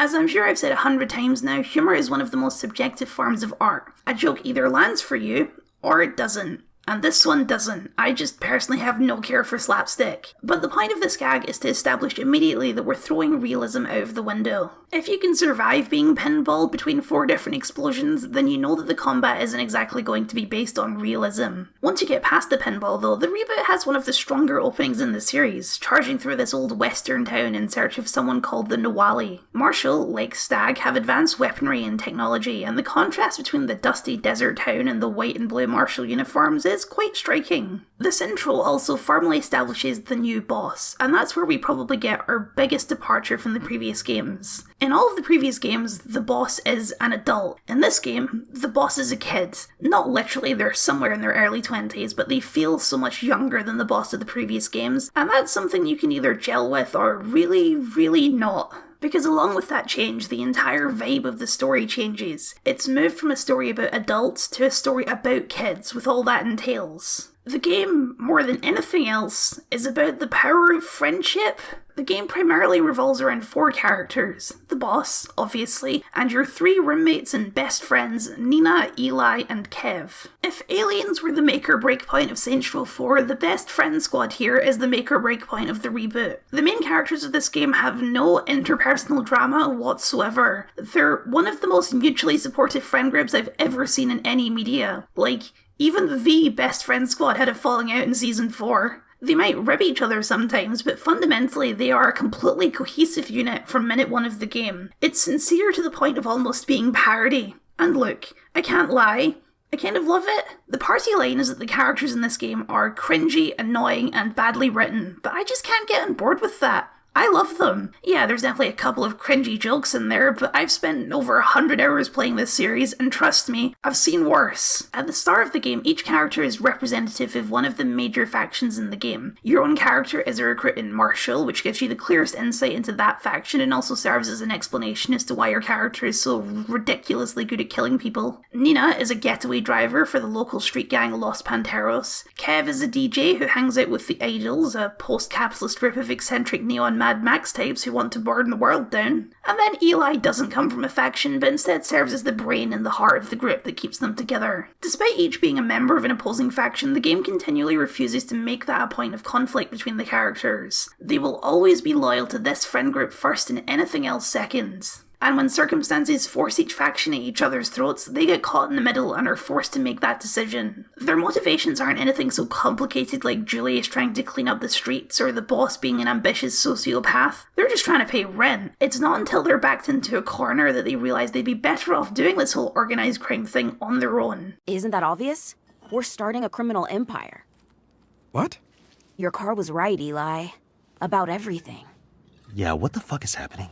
Speaker 1: As I'm sure I've said 100 times now, humour is one of the most subjective forms of art. A joke either lands for you, or it doesn't. And this one doesn't. I just personally have no care for slapstick. But the point of this gag is to establish immediately that we're throwing realism out of the window. If you can survive being pinballed between 4 different explosions, then you know that the combat isn't exactly going to be based on realism. Once you get past the pinball though, the reboot has one of the stronger openings in the series, charging through this old western town in search of someone called the Nawali. Marshall, like Stag, have advanced weaponry and technology, and the contrast between the dusty desert town and the white and blue Marshall uniforms is is quite striking. This intro also firmly establishes the new boss, and that's where we probably get our biggest departure from the previous games. In all of the previous games, the boss is an adult. In this game, the boss is a kid. Not literally, they're somewhere in their early 20s, but they feel so much younger than the boss of the previous games, and that's something you can either gel with or really, really not. Because along with that change, the entire vibe of the story changes. It's moved from a story about adults to a story about kids, with all that entails. The game, more than anything else, is about the power of friendship. The game primarily revolves around 4 characters. The boss, obviously, and your 3 roommates and best friends, Nina, Eli, and Kev. If aliens were the make or break point of Saints Row 4, the best friend squad here is the make or break point of the reboot. The main characters of this game have no interpersonal drama whatsoever. They're one of the most mutually supportive friend groups I've ever seen in any media. Like, even the best friend squad had a falling out in Season 4. They might rib each other sometimes, but fundamentally they are a completely cohesive unit from minute 1 of the game. It's sincere to the point of almost being parody. And look, I can't lie, I kind of love it. The party line is that the characters in this game are cringy, annoying, and badly written, but I just can't get on board with that. I love them. Yeah, there's definitely a couple of cringy jokes in there, but I've spent over 100 hours playing this series, and trust me, I've seen worse. At the start of the game, each character is representative of one of the major factions in the game. Your own character is a recruiting marshal, which gives you the clearest insight into that faction and also serves as an explanation as to why your character is so ridiculously good at killing people. Nina is a getaway driver for the local street gang Los Panteros. Kev is a DJ who hangs out with the Idols, a post-capitalist group of eccentric neon Mad Max types who want to burn the world down. And then Eli doesn't come from a faction, but instead serves as the brain and the heart of the group that keeps them together. Despite each being a member of an opposing faction, the game continually refuses to make that a point of conflict between the characters. They will always be loyal to this friend group first and anything else second. And when circumstances force each faction at each other's throats, they get caught in the middle and are forced to make that decision. Their motivations aren't anything so complicated like Julius trying to clean up the streets or the boss being an ambitious sociopath. They're just trying to pay rent. It's not until they're backed into a corner that they realise they'd be better off doing this whole organised crime thing on their own.
Speaker 17: Isn't that obvious? We're starting a criminal empire.
Speaker 5: What?
Speaker 17: Your car was right, Eli. About everything.
Speaker 5: Yeah, what the fuck is happening?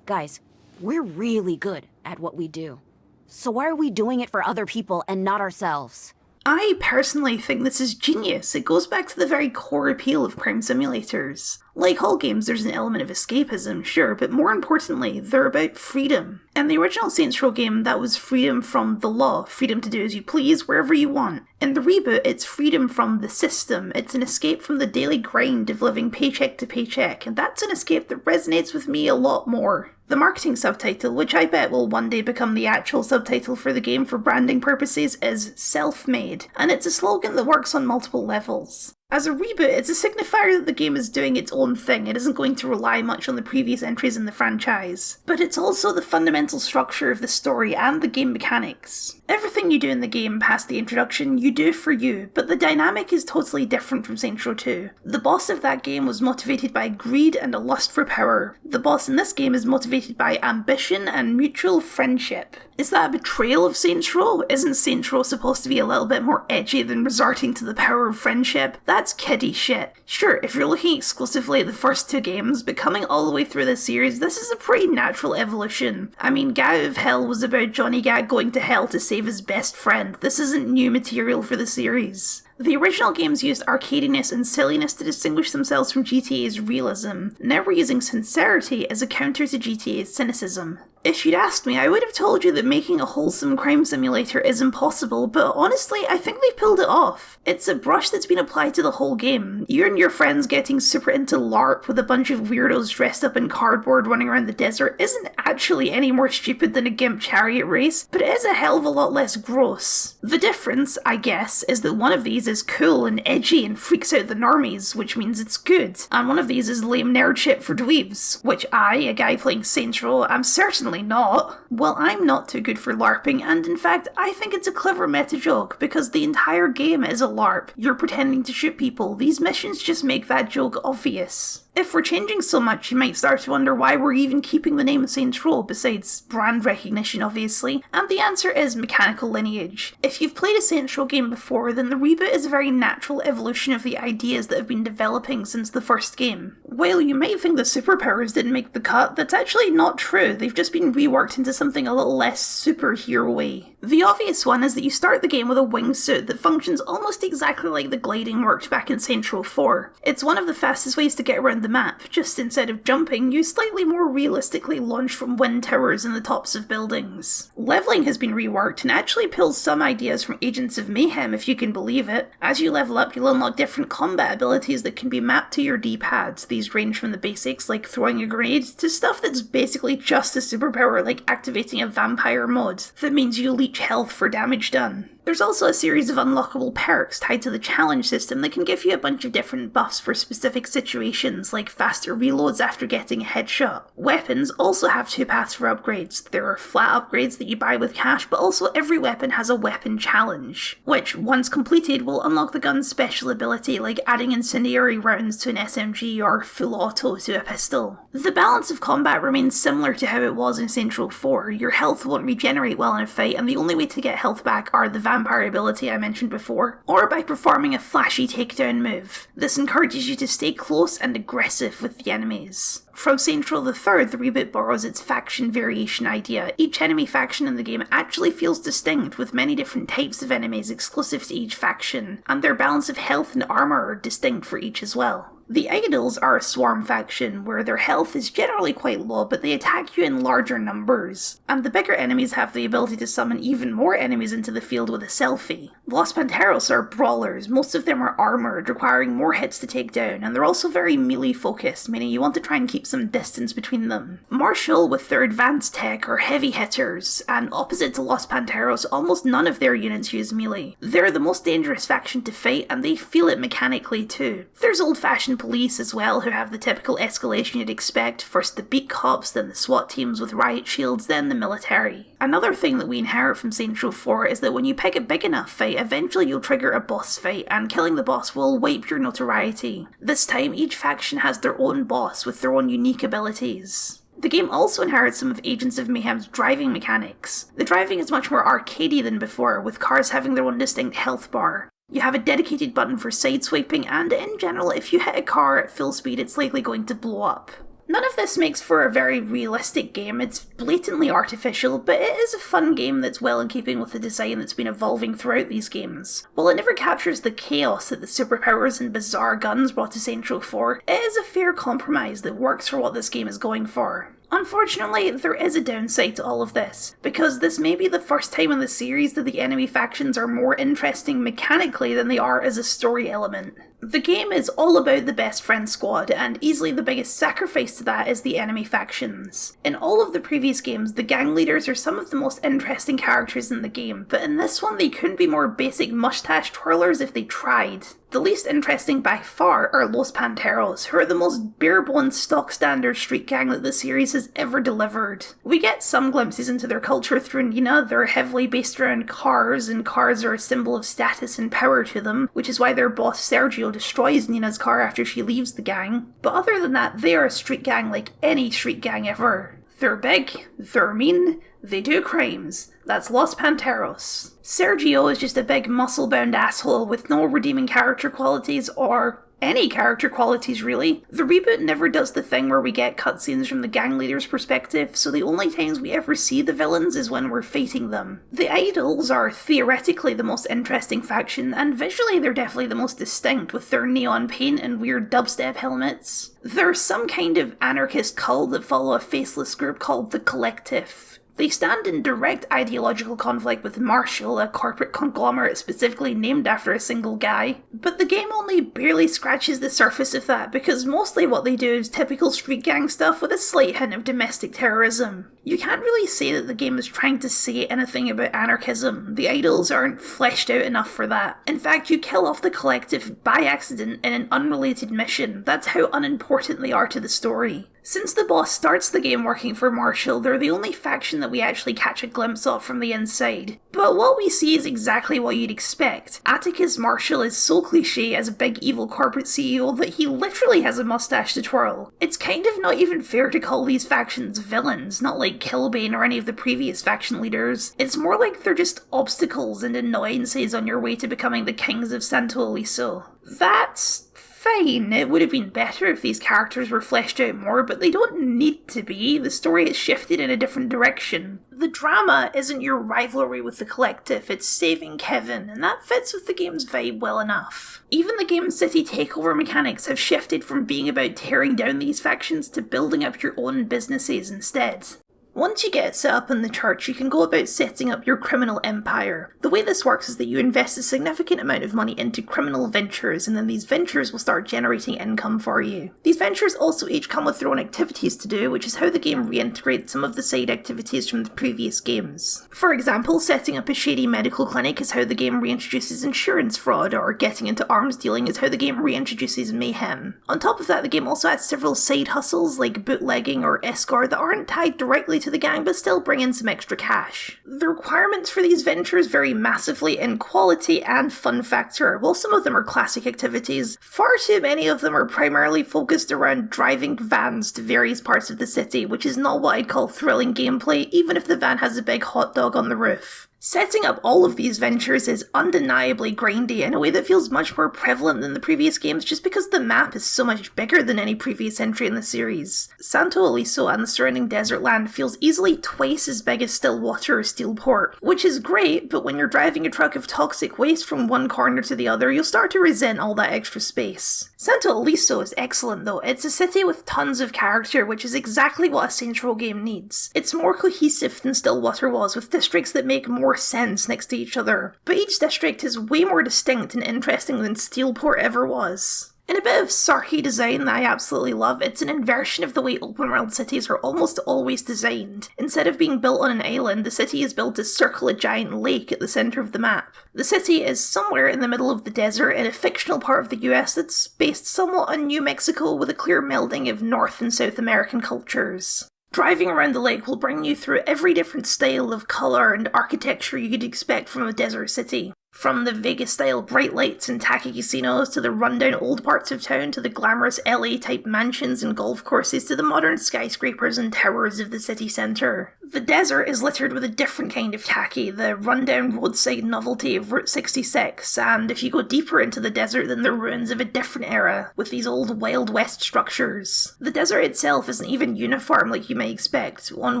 Speaker 17: Guys, we're really good at what we do. So why are we doing it for other people and not ourselves?
Speaker 1: I personally think this is genius. It goes back to the very core appeal of crime simulators. Like all games, there's an element of escapism, sure, but more importantly, they're about freedom. In the original Saints Row game, that was freedom from the law, freedom to do as you please, wherever you want. In the reboot, it's freedom from the system. It's an escape from the daily grind of living paycheck to paycheck, and that's an escape that resonates with me a lot more. The marketing subtitle, which I bet will one day become the actual subtitle for the game for branding purposes, is self-made, and it's a slogan that works on multiple levels. As a reboot, it's a signifier that the game is doing its own thing. It isn't going to rely much on the previous entries in the franchise. But it's also the fundamental structure of the story and the game mechanics. Everything you do in the game past the introduction, you do for you, but the dynamic is totally different from Saints Row 2. The boss of that game was motivated by greed and a lust for power. The boss in this game is motivated by ambition and mutual friendship. Is that a betrayal of Saints Row? Isn't Saints Row supposed to be a little bit more edgy than resorting to the power of friendship? That's kiddie shit. Sure, if you're looking exclusively at the first 2 games, but coming all the way through this series, this is a pretty natural evolution. I mean, Gat of Hell was about Johnny Gat going to hell to save his best friend. This isn't new material for the series. The original games used arcadiness and silliness to distinguish themselves from GTA's realism. Now we're using sincerity as a counter to GTA's cynicism. If you'd asked me, I would have told you that making a wholesome crime simulator is impossible, but honestly, I think they pulled it off. It's a brush that's been applied to the whole game. You and your friends getting super into LARP with a bunch of weirdos dressed up in cardboard running around the desert isn't actually any more stupid than a GIMP chariot race, but it is a hell of a lot less gross. The difference, I guess, is that one of these is cool and edgy and freaks out the normies, which means it's good, and one of these is lame nerd shit for dweebs, which I, a guy playing Saints Row, am certainly not. Well, I'm not too good for LARPing, and in fact, I think it's a clever meta joke, because the entire game is a LARP. You're pretending to shoot people. These missions just make that joke obvious. If we're changing so much, you might start to wonder why we're even keeping the name Saints Row, besides brand recognition obviously, and the answer is mechanical lineage. If you've played a Saints Row game before, then the reboot is a very natural evolution of the ideas that have been developing since the first game. While you might think the superpowers didn't make the cut, that's actually not true. They've just been reworked into something a little less superhero-y. The obvious one is that you start the game with a wingsuit that functions almost exactly like the gliding worked back in Saints Row 4. It's one of the fastest ways to get around the map, just instead of jumping, you slightly more realistically launch from wind towers and the tops of buildings. Leveling has been reworked and actually pulls some ideas from Agents of Mayhem, if you can believe it. As you level up, you'll unlock different combat abilities that can be mapped to your D-pads. These range from the basics, like throwing a grenade, to stuff that's basically just a superpower, like activating a vampire mod that means you leech health for damage done. There's also a series of unlockable perks tied to the challenge system that can give you a bunch of different buffs for specific situations, like faster reloads after getting a headshot. Weapons also have two paths for upgrades. There are flat upgrades that you buy with cash, but also every weapon has a weapon challenge, which, once completed, will unlock the gun's special ability, like adding incendiary rounds to an SMG or full auto to a pistol. The balance of combat remains similar to how it was in Saints Row 4. Your health won't regenerate well in a fight, and the only way to get health back are the vampire ability I mentioned before, or by performing a flashy takedown move. This encourages you to stay close and aggressive with the enemies. From Saints Row III, the reboot borrows its faction variation idea. Each enemy faction in the game actually feels distinct, with many different types of enemies exclusive to each faction, and their balance of health and armor are distinct for each as well. The Idols are a swarm faction, where their health is generally quite low, but they attack you in larger numbers. And the bigger enemies have the ability to summon even more enemies into the field with a selfie. Los Panteros are brawlers. Most of them are armoured, requiring more hits to take down, and they're also very melee focused, meaning you want to try and keep some distance between them. Martial, with their advanced tech, are heavy hitters, and opposite to Los Panteros, almost none of their units use melee. They're the most dangerous faction to fight, and they feel it mechanically too. There's old-fashioned police as well, who have the typical escalation you'd expect. First the beat cops, then the SWAT teams with riot shields, then the military. Another thing that we inherit from Saints Row 4 is that when you pick a big enough fight, eventually you'll trigger a boss fight, and killing the boss will wipe your notoriety. This time, each faction has their own boss with their own unique abilities. The game also inherits some of Agents of Mayhem's driving mechanics. The driving is much more arcadey than before, with cars having their own distinct health bar. You have a dedicated button for sideswiping, and in general, if you hit a car at full speed, it's likely going to blow up. None of this makes for a very realistic game. It's blatantly artificial, but it is a fun game that's well in keeping with the design that's been evolving throughout these games. While it never captures the chaos that the superpowers and bizarre guns brought to Saints Row 4, it is a fair compromise that works for what this game is going for. Unfortunately, there is a downside to all of this, because this may be the first time in the series that the enemy factions are more interesting mechanically than they are as a story element. The game is all about the best friend squad, and easily the biggest sacrifice to that is the enemy factions. In all of the previous games, the gang leaders are some of the most interesting characters in the game, but in this one they couldn't be more basic mustache twirlers if they tried. The least interesting by far are Los Panteros, who are the most bare-bones stock-standard street gang that the series has ever delivered. We get some glimpses into their culture through Nina. They're heavily based around cars, and cars are a symbol of status and power to them, which is why their boss Sergio destroys Nina's car after she leaves the gang. But other than that, they are a street gang like any street gang ever. They're big, they're mean, they do crimes. That's Los Panteros. Sergio is just a big muscle-bound asshole with no redeeming character qualities, or any character qualities really. The reboot never does the thing where we get cutscenes from the gang leader's perspective, so the only times we ever see the villains is when we're fighting them. The Idols are theoretically the most interesting faction, and visually they're definitely the most distinct, with their neon paint and weird dubstep helmets. They're some kind of anarchist cult that follow a faceless group called the Collective. They stand in direct ideological conflict with Marshall, a corporate conglomerate specifically named after a single guy. But the game only barely scratches the surface of that, because mostly what they do is typical street gang stuff with a slight hint of domestic terrorism. You can't really say that the game is trying to say anything about anarchism. The Idols aren't fleshed out enough for that. In fact, you kill off the Collective by accident in an unrelated mission. That's how unimportant they are to the story. Since the boss starts the game working for Marshall, they're the only faction that we actually catch a glimpse of from the inside. But what we see is exactly what you'd expect. Atticus Marshall is so cliche as a big evil corporate CEO that he literally has a mustache to twirl. It's kind of not even fair to call these factions villains, not like Killbane or any of the previous faction leaders. It's more like they're just obstacles and annoyances on your way to becoming the kings of Santo Aliso. That's fine. It would have been better if these characters were fleshed out more, but they don't need to be. The story has shifted in a different direction. The drama isn't your rivalry with the collective, it's saving Kevin, and that fits with the game's vibe well enough. Even the game's city takeover mechanics have shifted from being about tearing down these factions to building up your own businesses instead. Once you get set up in the church, you can go about setting up your criminal empire. The way this works is that you invest a significant amount of money into criminal ventures, and then these ventures will start generating income for you. These ventures also each come with their own activities to do, which is how the game reintegrates some of the side activities from the previous games. For example, setting up a shady medical clinic is how the game reintroduces insurance fraud, or getting into arms dealing is how the game reintroduces Mayhem. On top of that, the game also has several side hustles like bootlegging or escort that aren't tied directly to the gang but still bring in some extra cash. The requirements for these ventures vary massively in quality and fun factor. While some of them are classic activities, far too many of them are primarily focused around driving vans to various parts of the city, which is not what I'd call thrilling gameplay, even if the van has a big hot dog on the roof. Setting up all of these ventures is undeniably grindy in a way that feels much more prevalent than the previous games just because the map is so much bigger than any previous entry in the series. Santo Aliso and the surrounding desert land feels easily twice as big as Stillwater or Steelport, which is great, but when you're driving a truck of toxic waste from one corner to the other, you'll start to resent all that extra space. Santo Aliso is excellent though. It's a city with tons of character, which is exactly what a Saints Row game needs. It's more cohesive than Stillwater was, with districts that make more sense next to each other, but each district is way more distinct and interesting than Steelport ever was. In a bit of SRTT design that I absolutely love, it's an inversion of the way open world cities are almost always designed. Instead of being built on an island, the city is built to circle a giant lake at the centre of the map. The city is somewhere in the middle of the desert in a fictional part of the US that's based somewhat on New Mexico with a clear melding of North and South American cultures. Driving around the lake will bring you through every different style of colour and architecture you could expect from a desert city. From the Vegas-style bright lights and tacky casinos, to the rundown old parts of town, to the glamorous LA-type mansions and golf courses, to the modern skyscrapers and towers of the city centre. The desert is littered with a different kind of tacky, the rundown roadside novelty of Route 66, and if you go deeper into the desert, then the ruins of a different era, with these old Wild West structures. The desert itself isn't even uniform like you might expect. On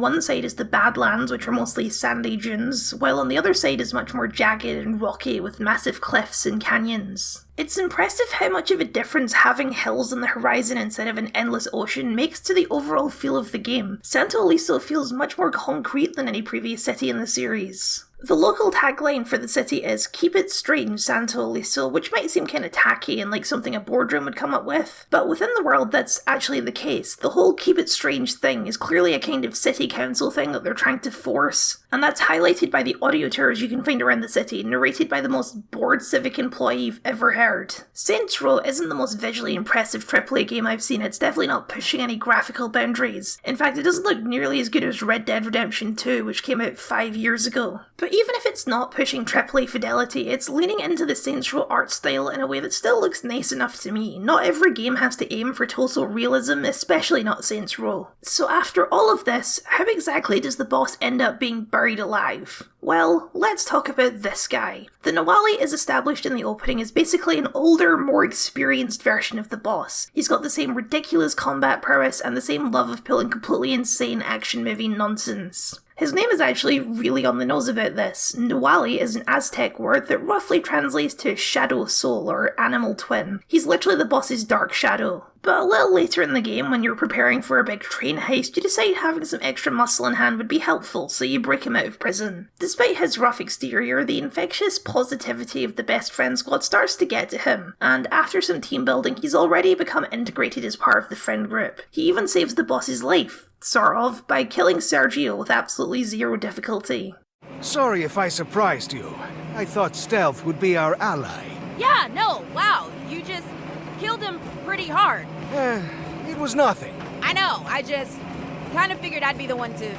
Speaker 1: one side is the Badlands, which are mostly sandy dunes, while on the other side is much more jagged and rocky, with massive cliffs and canyons. It's impressive how much of a difference having hills on the horizon instead of an endless ocean makes to the overall feel of the game. Santo Aliso feels much more concrete than any previous city in the series. The local tagline for the city is "Keep it strange, Santo Aliso," which might seem kinda tacky and like something a boardroom would come up with, but within the world that's actually the case. The whole keep it strange thing is clearly a kind of city council thing that they're trying to force, and that's highlighted by the audio tours you can find around the city, narrated by the most bored civic employee you've ever heard. Saints Row isn't the most visually impressive AAA game I've seen. It's definitely not pushing any graphical boundaries. In fact, it doesn't look nearly as good as Red Dead Redemption 2, which came out 5 years ago. But even if it's not pushing AAA fidelity, it's leaning into the Saints Row art style in a way that still looks nice enough to me. Not every game has to aim for total realism, especially not Saints Row. So after all of this, how exactly does the boss end up being buried alive? Well, let's talk about this guy. The Nawali is established in the opening as basically an older, more experienced version of the boss. He's got the same ridiculous combat prowess and the same love of pulling completely insane action movie nonsense. His name is actually really on the nose about this. Nawali is an Aztec word that roughly translates to shadow soul or animal twin. He's literally the boss's dark shadow. But a little later in the game, when you're preparing for a big train heist, you decide having some extra muscle in hand would be helpful, so you break him out of prison. Despite his rough exterior, the infectious positivity of the best friend squad starts to get to him, and after some team building, he's already become integrated as part of the friend group. He even saves the boss's life, sort of, by killing Sergio with absolutely zero difficulty.
Speaker 12: Sorry if I surprised you. I thought stealth would be our ally.
Speaker 14: Yeah, no, wow, you just killed him pretty hard.
Speaker 12: It was nothing.
Speaker 14: I know, I just kind of figured I'd be the one to...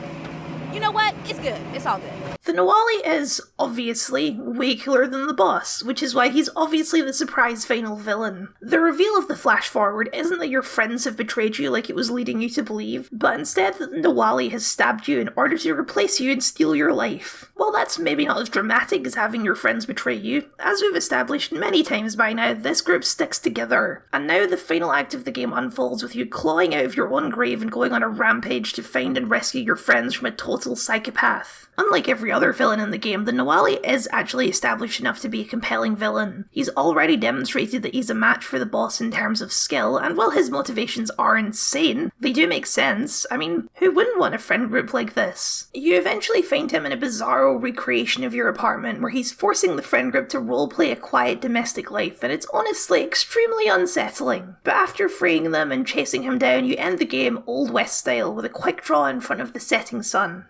Speaker 14: You know what? It's good. It's all good.
Speaker 1: The Nawali is, obviously, way cooler than the boss, which is why he's obviously the surprise final villain. The reveal of the flash forward isn't that your friends have betrayed you like it was leading you to believe, but instead that the Nawali has stabbed you in order to replace you and steal your life. While that's maybe not as dramatic as having your friends betray you, as we've established many times by now, this group sticks together. And now the final act of the game unfolds with you clawing out of your own grave and going on a rampage to find and rescue your friends from a total psychopath. Unlike every other villain in the game, the Nawali is actually established enough to be a compelling villain. He's already demonstrated that he's a match for the boss in terms of skill, and while his motivations are insane, they do make sense. I mean, who wouldn't want a friend group like this? You eventually find him in a bizarro recreation of your apartment where he's forcing the friend group to roleplay a quiet domestic life, and it's honestly extremely unsettling. But after freeing them and chasing him down, you end the game Old West style with a quick draw in front of the setting sun.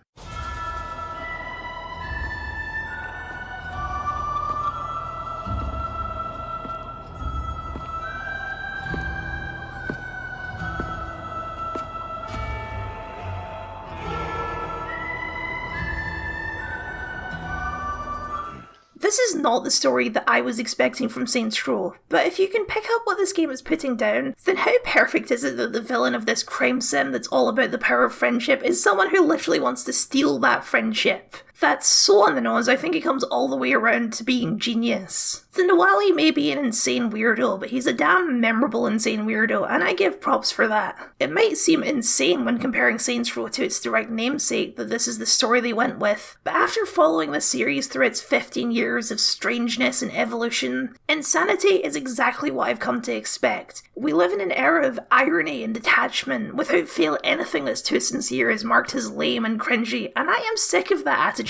Speaker 1: This is not the story that I was expecting from Saints Row, but if you can pick up what this game is putting down, then how perfect is it that the villain of this crime sim that's all about the power of friendship is someone who literally wants to steal that friendship? That's so on the nose, I think it comes all the way around to being genius. The Nawali may be an insane weirdo, but he's a damn memorable insane weirdo, and I give props for that. It might seem insane when comparing Saints Row to its direct namesake that this is the story they went with, but after following the series through its 15 years of strangeness and evolution, insanity is exactly what I've come to expect. We live in an era of irony and detachment. Without fail, anything that's too sincere is marked as lame and cringy, and I am sick of that attitude.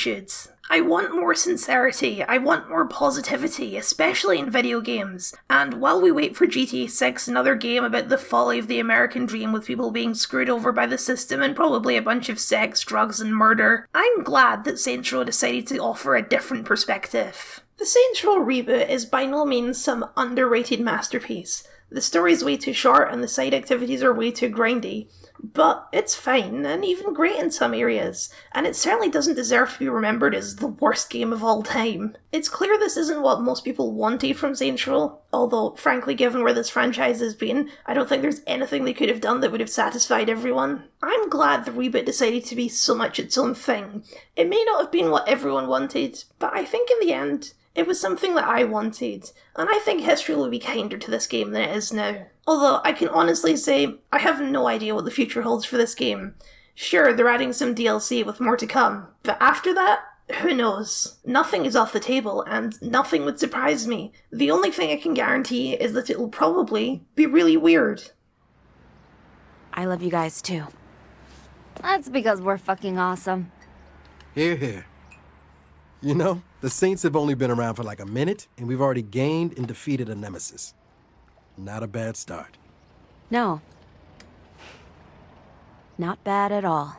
Speaker 1: I want more sincerity, I want more positivity, especially in video games. And while we wait for GTA 6, another game about the folly of the American dream with people being screwed over by the system and probably a bunch of sex, drugs and murder, I'm glad that Saints Row decided to offer a different perspective. The Saints Row reboot is by no means some underrated masterpiece. The story's way too short and the side activities are way too grindy. But it's fine, and even great in some areas, and it certainly doesn't deserve to be remembered as the worst game of all time. It's clear this isn't what most people wanted from Saints Row, although, frankly, given where this franchise has been, I don't think there's anything they could have done that would have satisfied everyone. I'm glad the reboot decided to be so much its own thing. It may not have been what everyone wanted, but I think in the end, it was something that I wanted, and I think history will be kinder to this game than it is now. Although, I can honestly say, I have no idea what the future holds for this game. Sure, they're adding some DLC with more to come, but after that, who knows? Nothing is off the table, and nothing would surprise me. The only thing I can guarantee is that it will probably be really weird.
Speaker 17: I love you guys too. That's because we're fucking awesome.
Speaker 5: Hear, hear. You know, the Saints have only been around for like a minute, and we've already gained and defeated a nemesis. Not a bad start.
Speaker 17: No. Not bad at all.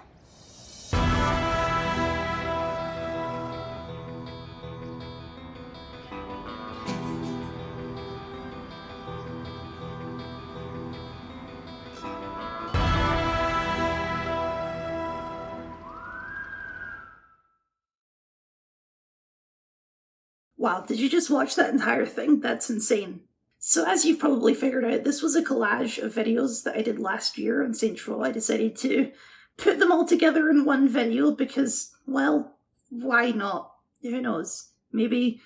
Speaker 1: Wow, did you just watch that entire thing? That's insane. So as you've probably figured out, this was a collage of videos that I did last year on Saints Row. I decided to put them all together in one video because, well, why not? Who knows? Maybe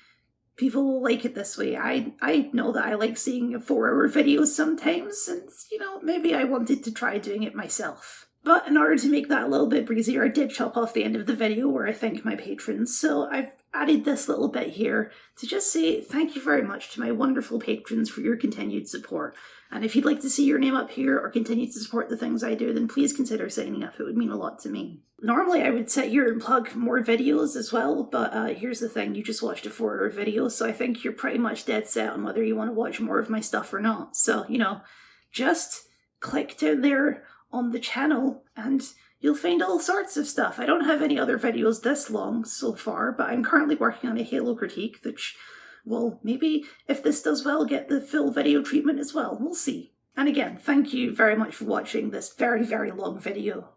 Speaker 1: people will like it this way. I know that I like seeing 4-hour videos sometimes, and, you know, maybe I wanted to try doing it myself. But in order to make that a little bit breezier, I did chop off the end of the video where I thank my patrons, so I've added this little bit here to just say thank you very much to my wonderful patrons for your continued support. And if you'd like to see your name up here or continue to support the things I do, then please consider signing up. It would mean a lot to me. Normally I would sit here and plug more videos as well, but here's the thing, you just watched a 4-hour video, so I think you're pretty much dead set on whether you want to watch more of my stuff or not. So, you know, just click down there on the channel and you'll find all sorts of stuff. I don't have any other videos this long so far, but I'm currently working on a Halo critique, which will maybe, if this does well, get the full video treatment as well. We'll see. And again, thank you very much for watching this very, very long video.